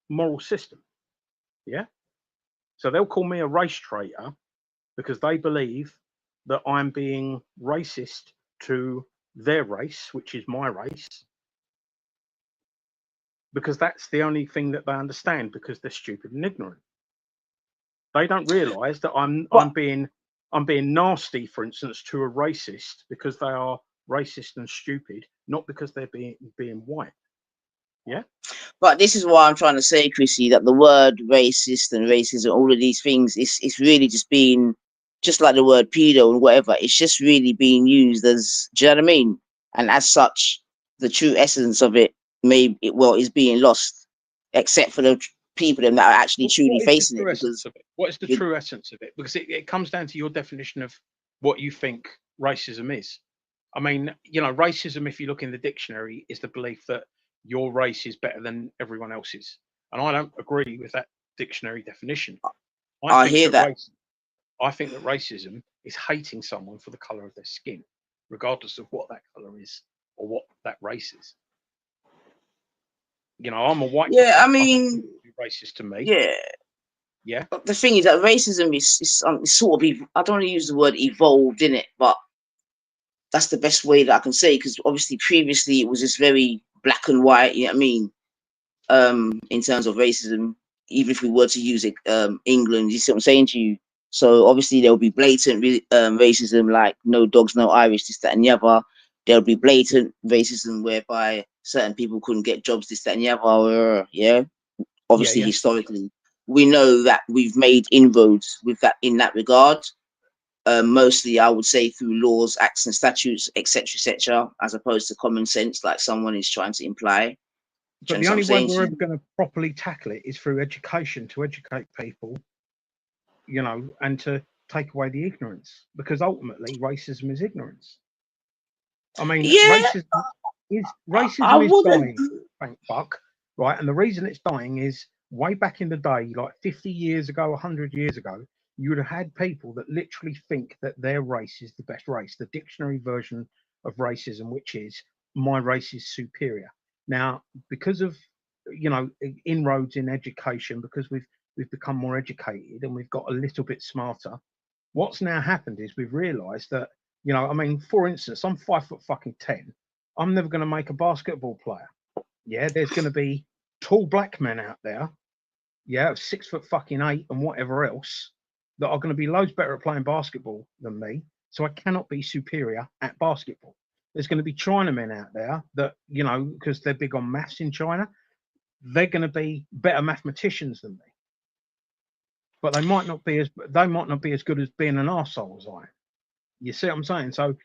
moral system. Yeah. So they'll call me a race traitor because they believe that I'm being racist to their race, which is my race, because that's the only thing that they understand, because they're stupid and ignorant. They don't realize that I'm being nasty, for instance, to a racist because they are racist and stupid, not because they're being white. Yeah. But this is why I'm trying to say, Chrissy, that the word racist and racism, all of these things, it's really just being, just like the word pedo and whatever, it's just really being used as, do you know what I mean? And as such, the true essence of it is being lost, except for the people that are actually truly facing it. Because what is the true essence of it? Because it comes down to your definition of what you think racism is. I mean, you know, racism, if you look in the dictionary, is the belief that your race is better than everyone else's. And I don't agree with that dictionary definition. I hear that. I think that racism is hating someone for the color of their skin, regardless of what that color is or what that race is. You know, I'm a white guy. I mean, racist to me. Yeah. Yeah. But the thing is that racism is sort of, I don't want to use the word evolved in it, but that's the best way that I can say, because obviously previously it was just very black and white, you know what I mean? In terms of racism, even if we were to use it, England, you see what I'm saying to you? So obviously there'll be blatant racism, like no dogs, no Irish, this, that, and the other. There'll be blatant racism whereby certain people couldn't get jobs, this, that, and the other. Yeah. Obviously, historically, we know that we've made inroads with that in that regard. Mostly, I would say through laws, acts, and statutes, etc., as opposed to common sense, like someone is trying to imply. But the only way we're ever going to properly tackle it is through education, to educate people, you know, and to take away the ignorance, because ultimately racism is ignorance. I mean, racism is dying, thank fuck, right? And the reason it's dying is way back in the day, like 50 years ago, 100 years ago, you would have had people that literally think that their race is the best race, the dictionary version of racism, which is my race is superior. Now, because of, you know, inroads in education, because we've become more educated and we've got a little bit smarter, what's now happened is we've realized that, you know, I mean, for instance, I'm 5'10". I'm never going to make a basketball player. Yeah, there's going to be tall black men out there yeah, of 6'8" and whatever else, that are going to be loads better at playing basketball than me. So I cannot be superior at basketball. There's going to be Chinamen out there that, you know, because they're big on maths in China, they're going to be better mathematicians than me. But they might not be as good as being an arsehole as I am. You see what I'm saying? So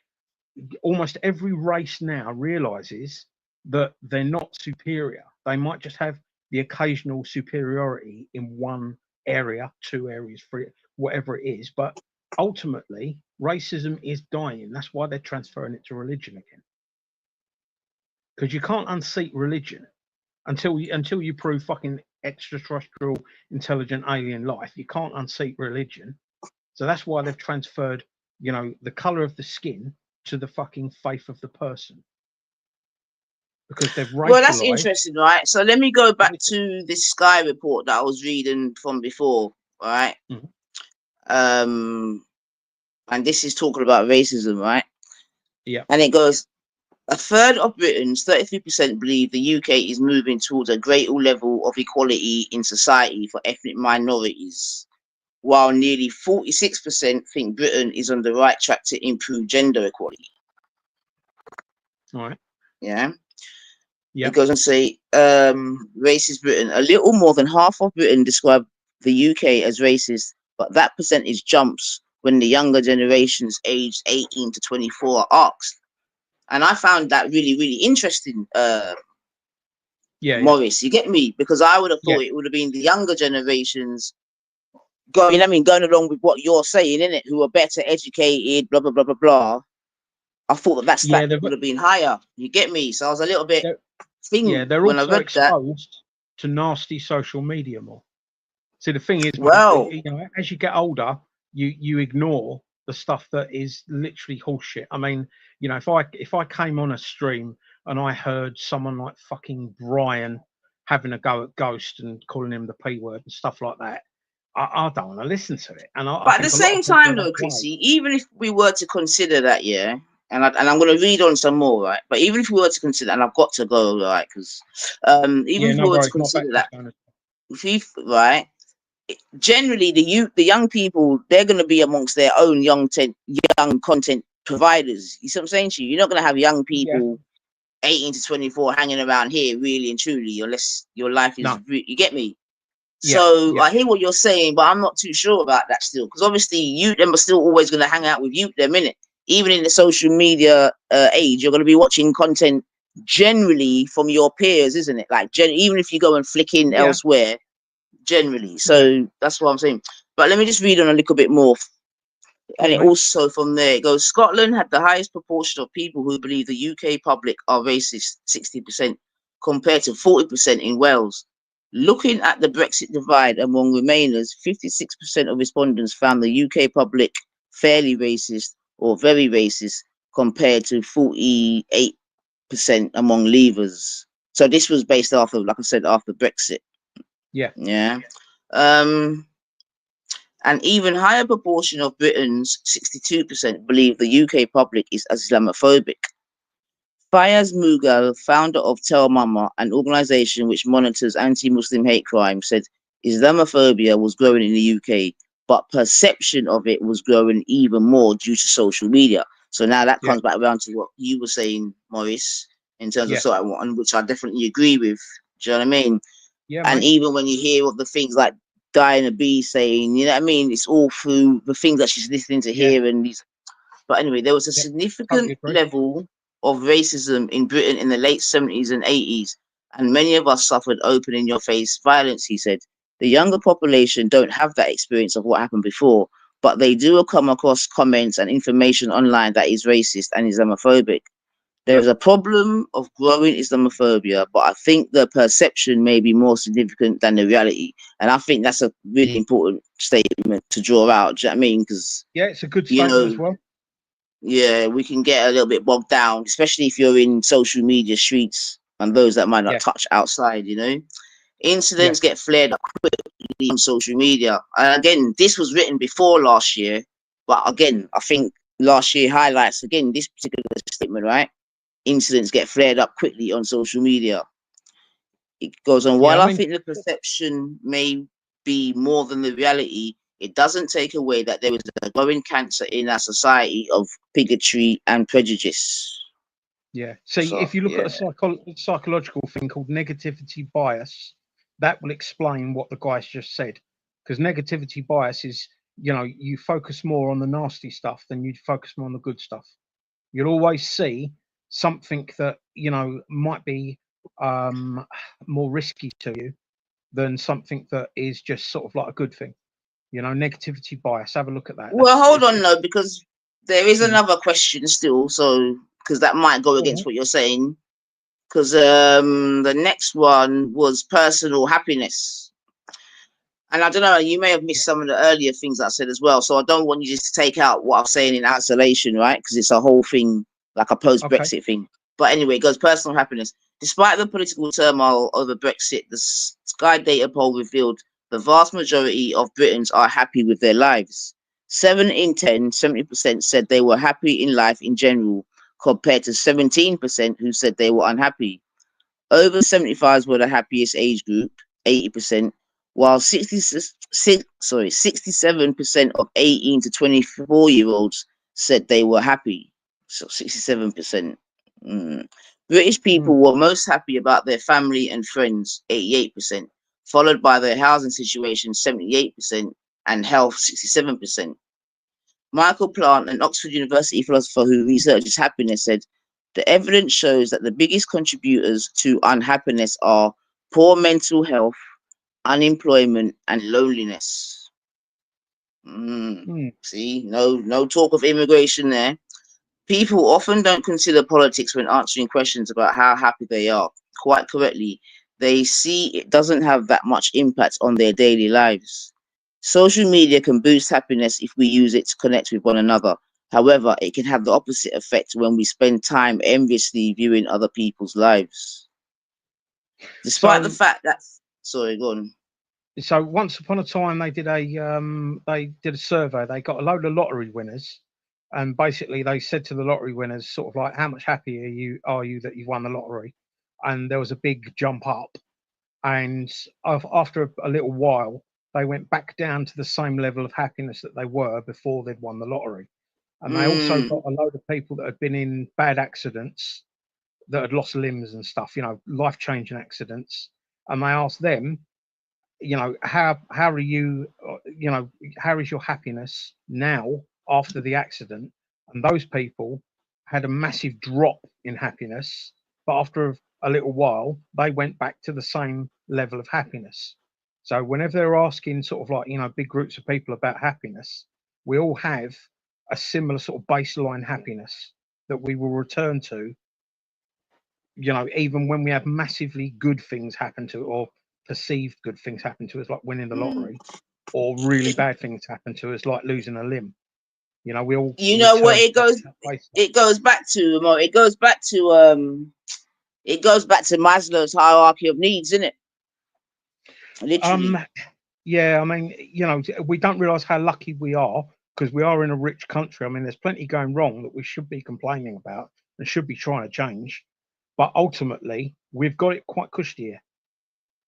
almost every race now realizes that they're not superior. They might just have the occasional superiority in one area, 2 areas, 3, whatever it is. But ultimately, racism is dying. That's why they're transferring it to religion again. Because you can't unseat religion until you prove fucking extraterrestrial intelligent alien life. You can't unseat religion. So that's why they've transferred, you know, the color of the skin to the fucking faith of the person. Because they've racialized. Well, that's interesting, right? So let me go back to this Sky report that I was reading from before, right? And this is talking about racism, right? Yeah. And it goes, a third of Britons, 33%, believe the UK is moving towards a greater level of equality in society for ethnic minorities, while nearly 46% think Britain is on the right track to improve gender equality. All right. Yeah. Yeah. It goes on to say, racist Britain. A little more than half of Britain describe the UK as racist, but that percentage jumps when the younger generations aged 18 to 24 are asked. And I found that really, really interesting, Maurice. You get me? Because I would have thought it would have been the younger generations going along with what you're saying, innit? Who are better educated, blah, blah, blah, blah, blah. I thought that stat would have been higher. You get me? So I was a little bit they're when I also read exposed to nasty social media more. See, the thing is, well, mate, you know, as you get older, you ignore the stuff that is literally horseshit. I mean, you know, if I came on a stream and I heard someone like fucking Brian having a go at Ghost and calling him the P word and stuff like that, I don't want to listen to it. And but at the same time, though, Chrissy, even if we were to consider that, yeah, and I'm going to read on some more, right? But even if we were to consider, and I've got to go, right? Because even if we were to consider that, right, generally the young people, they're going to be amongst their own young content providers. You see what I'm saying to you? You're not going to have young people 18 to 24 hanging around here really and truly, unless your life is you get me. So I hear what you're saying, but I'm not too sure about that still, because obviously you them are still always going to hang out with you them, innit? Even in the social media age, you're going to be watching content generally from your peers, isn't it? Like even if you go and flick in elsewhere, generally. So that's what I'm saying. But let me just read on a little bit more. And it also from there it goes, Scotland had the highest proportion of people who believe the UK public are racist, 60%, compared to 40% in Wales. Looking at the Brexit divide among Remainers, 56% of respondents found the UK public fairly racist or very racist, compared to 48% among Leavers. So this was based after, like I said, after Brexit. Yeah. An even higher proportion of Britons, 62%, believe the UK public is Islamophobic. Fayaz Mughal, founder of Tell Mama, an organization which monitors anti-Muslim hate crime, said Islamophobia was growing in the UK, but perception of it was growing even more due to social media. So now that comes back around to what you were saying, Maurice, in terms of sort of one, which I definitely agree with. Do you know what I mean? Yeah. And even when you hear of the things like Diana B saying, you know what I mean, it's all through the things that she's listening to hear and these. But anyway, there was a significant level of racism in Britain in the late 70s and 80s, and many of us suffered open in your face violence, he said. The younger population don't have that experience of what happened before, but they do come across comments and information online that is racist and Islamophobic. There's a problem of growing Islamophobia, but I think the perception may be more significant than the reality. And I think that's a really important statement to draw out. Do you know what I mean? Because it's a good statement as well. Yeah, we can get a little bit bogged down, especially if you're in social media streets and those that might not touch outside, you know. Incidents get flared up quickly on social media. And again, this was written before last year, but again, I think last year highlights, again, this particular statement, right? Incidents get flared up quickly on social media. It goes on, Yeah, while I I mean, think the perception may be more than the reality, it doesn't take away that there is a growing cancer in our society of bigotry and prejudice. yeah. See, So, if you look at yeah. a psychological thing called negativity bias, that will explain what the guy's just said. Because negativity bias is, you know, you focus more on the nasty stuff than you focus more on the good stuff. You'll always see something that, you know, might be more risky to you than something that is just sort of like a good thing. You know, negativity bias. Have a look at that. Well, hold on, It's though, because there is mm, another question still. So, because that might go all against right. what you're saying. Because the next one was personal happiness. And I don't know, you may have Yeah. missed some of the earlier things I said as well. So I don't want you just to take out what I'm saying in isolation, right? Because it's a whole thing, like a post Okay. Brexit thing. But anyway, it goes personal happiness. Despite the political turmoil over Brexit, the Sky Data poll revealed the vast majority of Britons are happy with their lives. 7 in 10, 70% said they were happy in life in general, compared to 17% who said they were unhappy. Over 75s were the happiest age group, 80%, while 67% of 18 to 24-year-olds said they were happy. So 67%. British Mm, people were most happy about their family and friends, 88%, followed by their housing situation, 78%, and health, 67%. Michael Plant, an Oxford University philosopher who researches happiness, said, the evidence shows that the biggest contributors to unhappiness are poor mental health, unemployment, and loneliness. mm. See, no talk of immigration there. People often don't consider politics when answering questions about how happy they are. Quite correctly, they see it doesn't have that much impact on their daily lives. Social media can boost happiness if we use it to connect with one another. However, it can have the opposite effect when we spend time enviously viewing other people's lives. Despite the So, fact that, sorry, go on. so once upon a time they did a survey. They got a load of lottery winners, and basically they said to the lottery winners, sort of like, how much happy are you that you've won the lottery? And there was a big jump up. And after a little while, they went back down to the same level of happiness that they were before they'd won the lottery. And they also got Mm, a load of people that had been in bad accidents, that had lost limbs and stuff, you know, life changing accidents. And they asked them, you know, how are you, you know, how is your happiness now after the accident? And those people had a massive drop in happiness, but after a little while, they went back to the same level of happiness. So whenever they're asking sort of like, you know, big groups of people about happiness, we all have a similar sort of baseline happiness that we will return to, you know, even when we have massively good things happen to, or perceived good things happen to us, like winning the mm. lottery, or really bad things happen to us, like losing a limb. You know, we all You know what return to that baseline. it goes back to, Mo, it goes back to Maslow's hierarchy of needs, isn't it? Um, Literally. yeah, I mean, you know, we don't realise how lucky we are because we are in a rich country. I mean, there's plenty going wrong that we should be complaining about and should be trying to change, but ultimately, we've got it quite cushy here.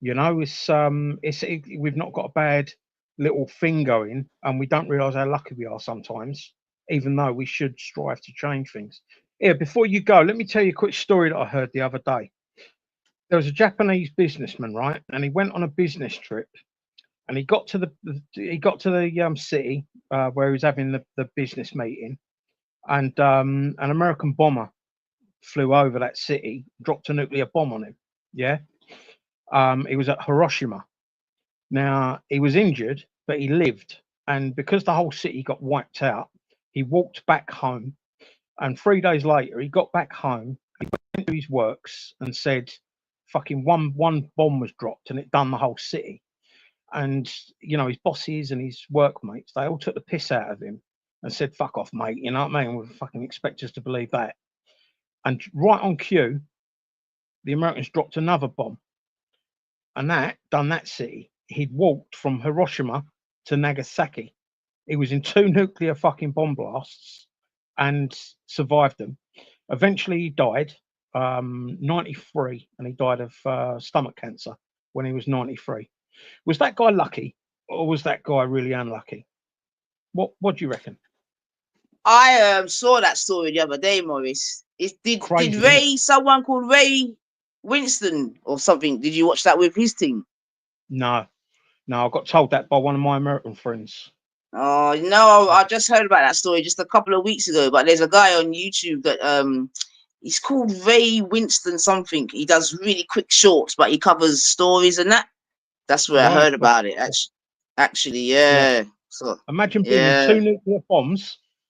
You know, we've not got a bad little thing going, and we don't realise how lucky we are sometimes, even though we should strive to change things. Yeah, before you go, let me tell you a quick story that I heard the other day. There was a Japanese businessman, right, and he went on a business trip, and he got to the city where he was having the business meeting, and an American bomber flew over that city, dropped a nuclear bomb on him. Yeah, he was at Hiroshima. Now, he was injured, but he lived. And because the whole city got wiped out, he walked back home. And 3 days later, he got back home, he went to his works and said, fucking one bomb was dropped and it done the whole city. And, you know, his bosses and his workmates, they all took the piss out of him and said, fuck off, mate. You know what I mean? We fucking expect us to believe that. And right on cue, the Americans dropped another bomb. And that done that city. He'd walked from Hiroshima to Nagasaki. He was in two nuclear fucking bomb blasts and survived them. Eventually, he died, 93, and he died of stomach cancer when he was 93. Was that guy lucky, or was that guy really unlucky? What do you reckon? I saw that story the other day, Maurice. Did Ray, someone called Ray Winston or something? Did you watch that with his team? No, I got told that by one of my American friends. Oh no, I just heard about that story just a couple of weeks ago. But there's a guy on YouTube that he's called Ray Winston something. He does really quick shorts, but he covers stories and that. That's where I heard about it. Actually, yeah. So imagine being in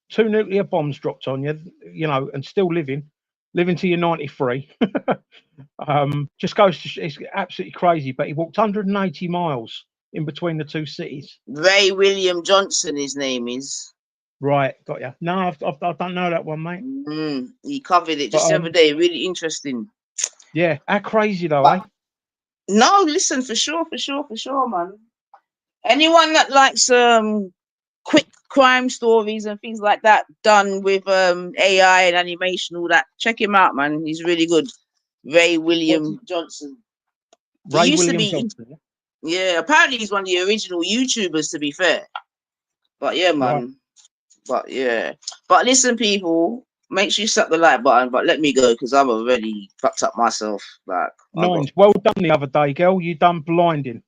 two nuclear bombs dropped on you, you know, and still living till you're 93. Just goes to, it's absolutely crazy. But he walked 180 miles in between the two cities. Ray William Johnson, his name is. Right, got you. No, I don't know that one, mate. He covered it just the other day. Really interesting. Yeah, how crazy though, eh? No, listen, for sure, man. Anyone that likes quick crime stories and things like that done with AI and animation, all that, check him out, man. He's really good. Ray William Johnson. Ray William Johnson. Yeah, apparently he's one of the original YouTubers, to be fair. But yeah, man. Right. But listen, people, make sure you slap the like button. But let me go because I've already fucked up myself. Like, well done the other day, girl. You done blinding.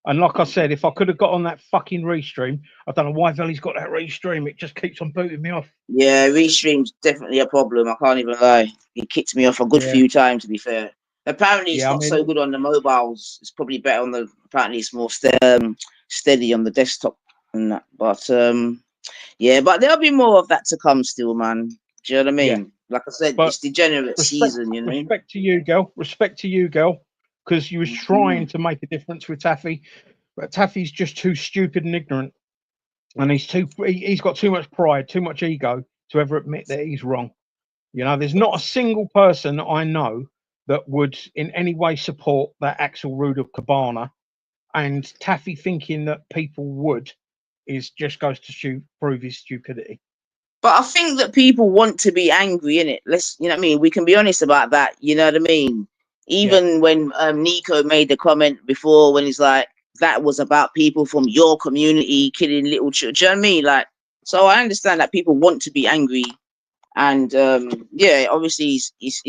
And like I said, if I could have got on that fucking restream, I don't know why Veli's got that restream. It just keeps on booting me off. Yeah, restream's definitely a problem. I can't even lie. It kicked me off a good few times, to be fair. Apparently, it's not so good on the mobiles. It's probably better on the. Apparently, it's more steady on the desktop and that. But yeah, but there'll be more of that to come still, man. Do you know what I mean? Yeah. Like I said, it's degenerate season, you know. Respect to you, girl. Because you was trying to make a difference with Taffy, but Taffy's just too stupid and ignorant, and he's got too much pride, too much ego to ever admit that he's wrong. You know, there's not a single person I know that would in any way support that Axel Rude of Cabana, and Taffy thinking that people would just goes to prove his stupidity. But I think that people want to be angry, innit? You know what I mean? We can be honest about that. You know what I mean? Even when Nico made the comment before, when he's like, that was about people from your community killing little children. Do you know what I mean? Like, so I understand that people want to be angry. And yeah, obviously he's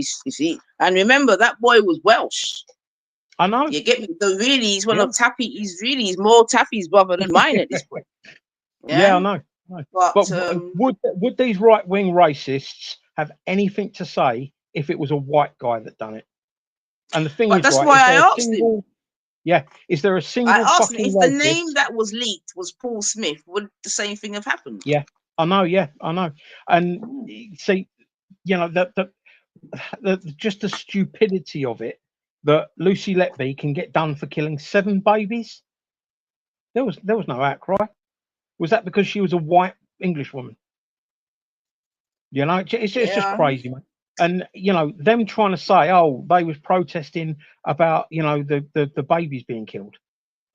and remember that boy was Welsh. I know. You get me? So really, he's one of Taffy. He's more Taffy's brother than mine at this point. Yeah, I know. But would these right-wing racists have anything to say if it was a white guy that done it? And the thing is, that's why I asked him. Yeah, is there a single? I asked him if the name that was leaked was Paul Smith. Would the same thing have happened? Yeah, I know. Yeah, I know. And see, you know just the stupidity of it that Lucy Letby can get done for killing 7 babies. There was no outcry. Was that because she was a white English woman? You know, it's just crazy, man. And you know, them trying to say, oh, they was protesting about, you know, the babies being killed.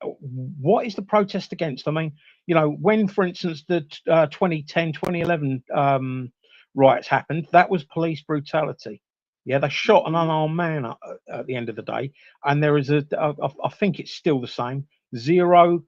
What is the protest against? I mean, you know, when, for instance, the 2010, 2011 riots happened, that was police brutality. Yeah, they shot an unarmed man at the end of the day, and there is I think it's still the same, 0%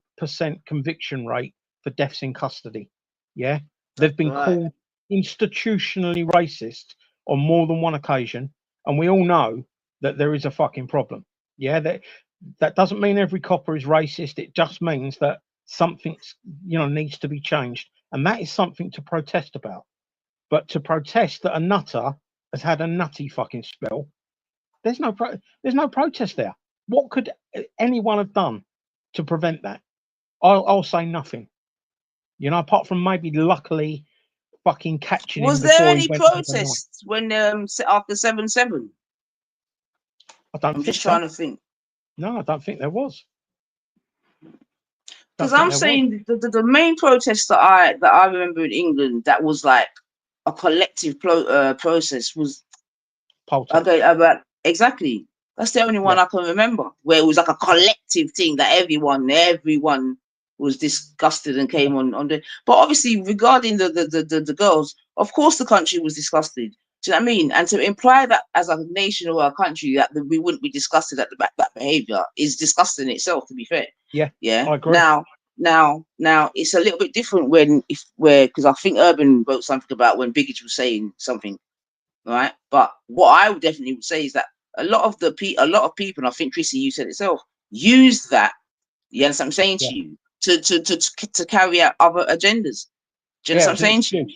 conviction rate for deaths in custody. Yeah, they've been called institutionally racist on more than one occasion, and we all know that there is a fucking problem. Yeah, that doesn't mean every copper is racist. It just means that something, you know, needs to be changed, and that is something to protest about. But to protest that a nutter has had a nutty fucking spell, there's no protest there. What could anyone have done to prevent that? I'll say nothing. You know, apart from maybe luckily fucking catching him. Was there any protests when after 7/7? I'm just trying to think. No, I don't think there was. Because I'm saying the main protest that I remember in England that was like a collective process was exactly. That's the only one I can remember where it was like a collective thing that everyone was disgusted and came on the. But obviously, regarding the girls, of course, the country was disgusted. Do you know what I mean? And to imply that as a nation or a country that we wouldn't be disgusted at that behavior is disgusting itself, to be fair. Yeah, Yeah. I agree. Now, it's a little bit different because I think Urban wrote something about when Biggie was saying something, right? But what I would definitely would say is that a lot of people, and I think Chrissy, you said it yourself, use that. You understand what I'm saying to you to carry out other agendas. Do you understand what I'm saying to you?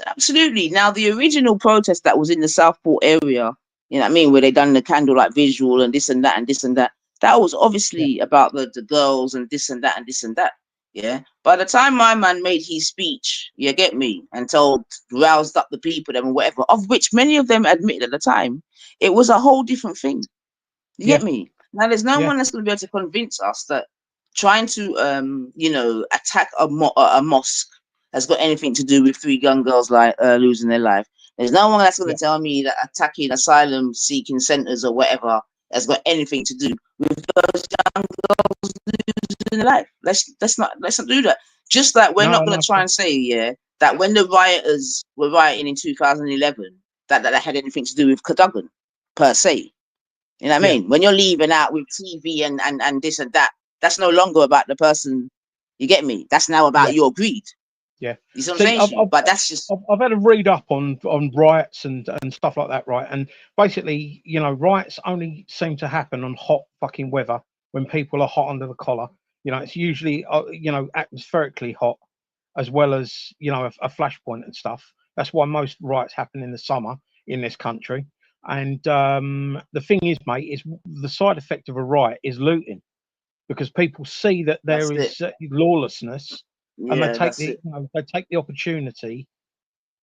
Absolutely. Now, the original protest that was in the Southport area, you know what I mean, where they done the candlelight visual and this and that and this and that, that was obviously about the girls and this and that and this and that. Yeah. By the time my man made his speech, you get me, and roused up the people and whatever, of which many of them admitted at the time, it was a whole different thing. You get me? Now, there's no one that's going to be able to convince us that trying to, attack a mosque has got anything to do with 3 young girls losing their life. There's no one that's going to tell me that attacking asylum seeking centers or whatever has got anything to do with those young girls losing their life. Let's not do that. Just like we're not going to try and say that when the rioters were rioting in 2011 that had anything to do with Cadogan per se. You know what I mean? When you're leaving out with TV and this and that, that's no longer about the person. You get me? That's now about your greed. Yeah, you see what I'm saying? But that's just. I've had a read up on riots and stuff like that, right? And basically, riots only seem to happen on hot fucking weather when people are hot under the collar. It's usually atmospherically hot, as well as a flashpoint and stuff. That's why most riots happen in the summer in this country. And the thing is, mate, is the side effect of a riot is looting, because people see that there is lawlessness. And they take the opportunity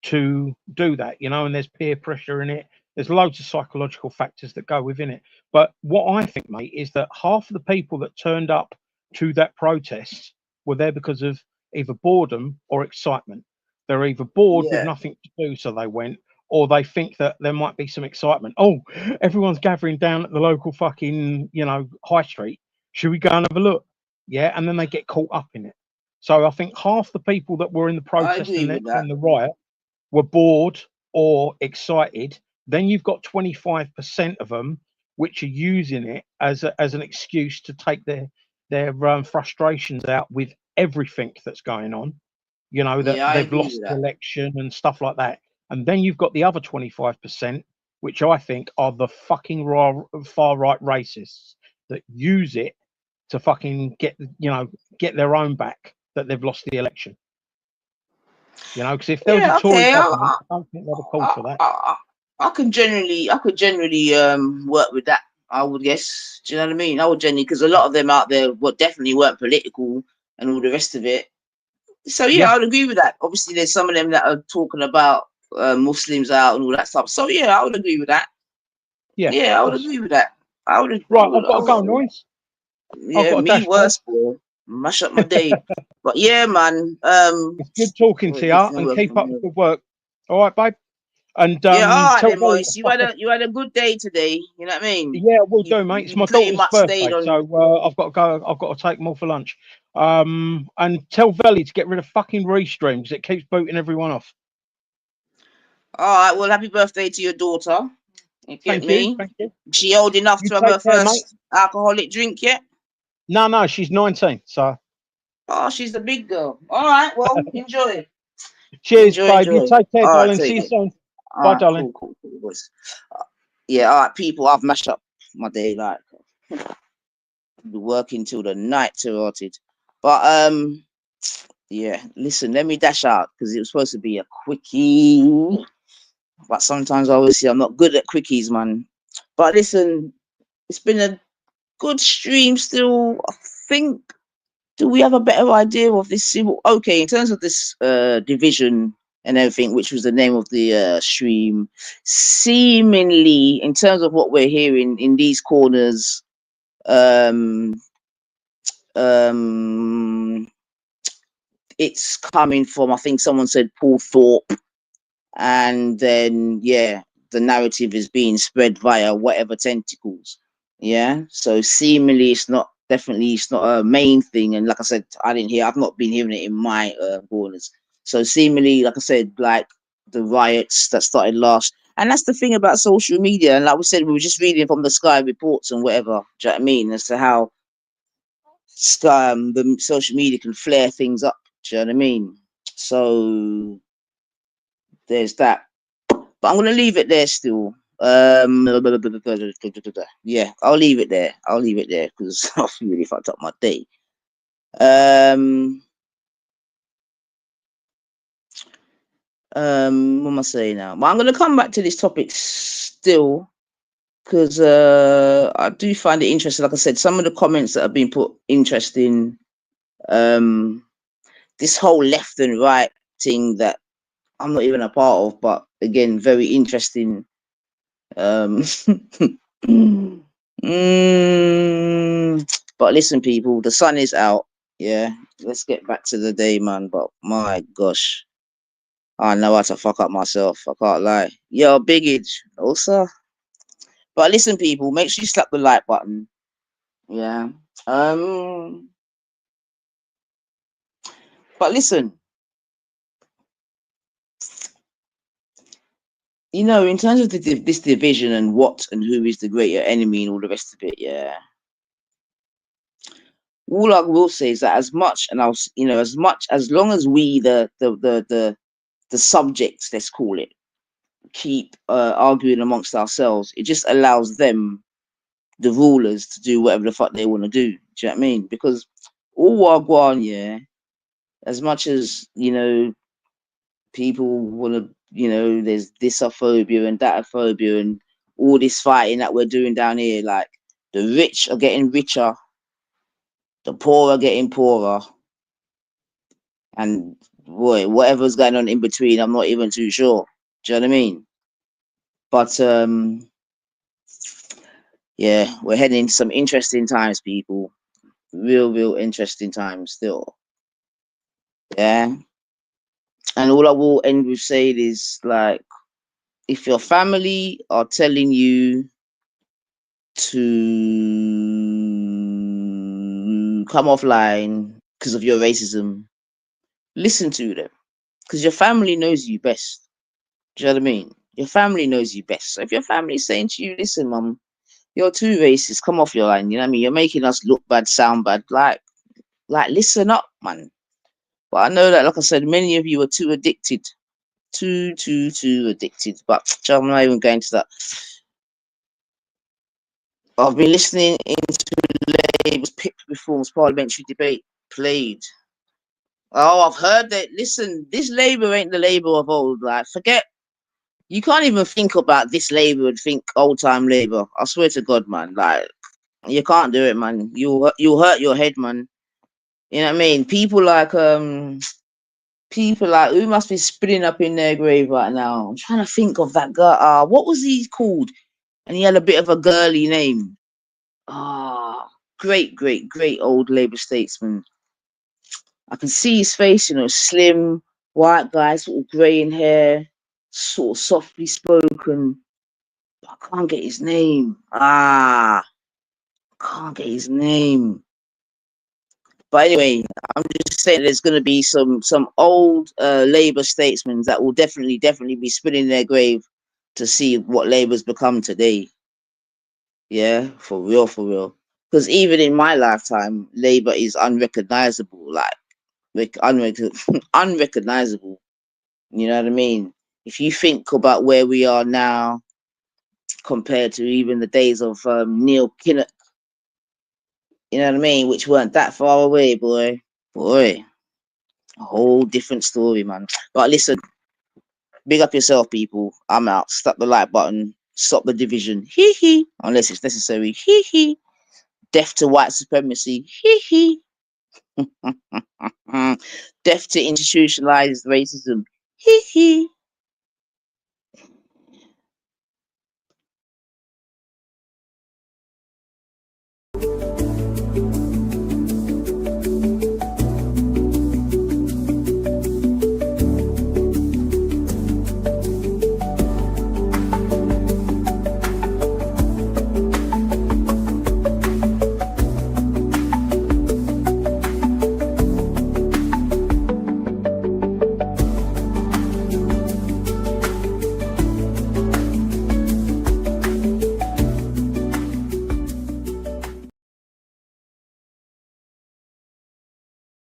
to do that, and there's peer pressure in it. There's loads of psychological factors that go within it. But what I think, mate, is that half of the people that turned up to that protest were there because of either boredom or excitement. They're either bored with nothing to do, so they went, or they think that there might be some excitement. Oh, everyone's gathering down at the local fucking, high street. Should we go and have a look? Yeah, and then they get caught up in it. So I think half the people that were in the protest and the riot were bored or excited. Then you've got 25% of them which are using it as an excuse to take their frustrations out with everything that's going on. That they've lost the election and stuff like that. And then you've got the other 25%, which I think are the fucking far right racists that use it to fucking get their own back, that they've lost the election. Because if there was a Tory government, I don't think they'd have called for that. I could generally work with that. I would guess. Do you know what I mean? I would generally, because a lot of them out there definitely weren't political and all the rest of it. So I would agree with that. Obviously, there's some of them that are talking about Muslims out and all that stuff. So I would agree with that. I would agree with that. I would. Right, I've got to go, Noise. Yeah, me worse, bro. Mash up my day. But yeah, man. It's good talking to you, and keep up the good work. All right, babe. And all right, then, Moise. You had a good day today. You know what I mean? Yeah, we'll do, mate. It's my daughter's birthday, so I've got to go. I've got to take them all for lunch. And tell Velly to get rid of fucking restreams. It keeps booting everyone off. All right. Well, happy birthday to your daughter. Thank you. Thank you. She old enough to have her first alcoholic drink yet? No, she's 19. So. Oh, she's a big girl. All right. Well, enjoy. Cheers, babe. You take care, darling. See you soon. Bye, darling. Cool, boys. Yeah, all right, people. I've mashed up my day. Like, be working till the night rotted. But yeah. Listen, let me dash out because it was supposed to be a quickie. But sometimes, obviously, I'm not good at quickies, man. But listen, it's been a good stream still. I think. Do we have a better idea of this? Okay, in terms of this division and everything, which was the name of the stream, seemingly, in terms of what we're hearing in these corners, it's coming from, I think someone said Paul Thorpe, and then the narrative is being spread via whatever tentacles. So seemingly it's not a main thing, and like I said, I've not been hearing it in my corners. So seemingly, like I said, like the riots that started last. And that's the thing about social media. And like we said, we were just reading from the Sky reports and whatever. Do you know what I mean? As to how the social media can flare things up. Do you know what I mean? So there's that. But I'm gonna leave it there still. Yeah, I'll leave it there. I'll leave it there because I've really fucked up my day. What am I saying now? But I'm gonna come back to this topic still because I do find it interesting. Like I said, some of the comments that have been put interesting. This whole left and right thing that I'm not even a part of, but again, very interesting. But listen, people, the sun is out. Yeah, let's get back to the day, man. But my gosh, I know how to fuck up myself. I can't lie. Yo, biggage, also. But listen, people, make sure you slap the like button. Yeah. But listen, you know, in terms of this division and what and who is the greater enemy and all the rest of it, yeah. All I will say is that as much, and as long as we, the subjects, let's call it, keep arguing amongst ourselves, it just allows them, the rulers, to do whatever the fuck they want to do. Do you know what I mean? Because all Wagwan, yeah, as much as, people want to, there's thisophobia and dataphobia and all this fighting that we're doing down here, like, the rich are getting richer, the poor are getting poorer, and boy, whatever's going on in between, I'm not even too sure. Do you know what I mean? But yeah, we're heading into some interesting times, people. Real interesting times still. Yeah. And all I will end with saying is, like, if your family are telling you to come offline because of your racism, listen to them, because your family knows you best. Do you know what I mean? Your family knows you best. So if your family's saying to you, listen, mum, you're too racist, come off your line, you know what I mean? You're making us look bad, sound bad, like listen up, man. But I know that, like I said, many of you are too addicted. Too addicted. But I'm not even going to that. I've been listening into Labour's PIP reforms parliamentary debate played. Oh, I've heard that. Listen, this Labour ain't the Labour of old. Like, forget. You can't even think about this Labour and think old time Labour. I swear to God, man. Like, you can't do it, man. You'll hurt your head, man. You know what I mean? People like who must be spinning up in their grave right now. I'm trying to think of that guy. What was he called? And he had a bit of a girly name. Great old Labour statesman. I can see his face, slim, white guy, sort of grey in hair, sort of softly spoken. But I can't get his name. Can't get his name. But anyway, I'm just saying there's going to be some old Labour statesmen that will definitely be spinning their grave to see what Labour's become today. Yeah, for real. Because even in my lifetime, Labour is unrecognizable, unrecognizable. You know what I mean? If you think about where we are now compared to even the days of Neil Kinnock, you know what I mean, which weren't that far away, boy. A whole different story, man. But listen, big up yourself, people. I'm out. Stop the like button. Stop the division. Hee hee. Unless it's necessary. Hee hee. Death to white supremacy. Hee hee. Death to institutionalized racism. Hee hee.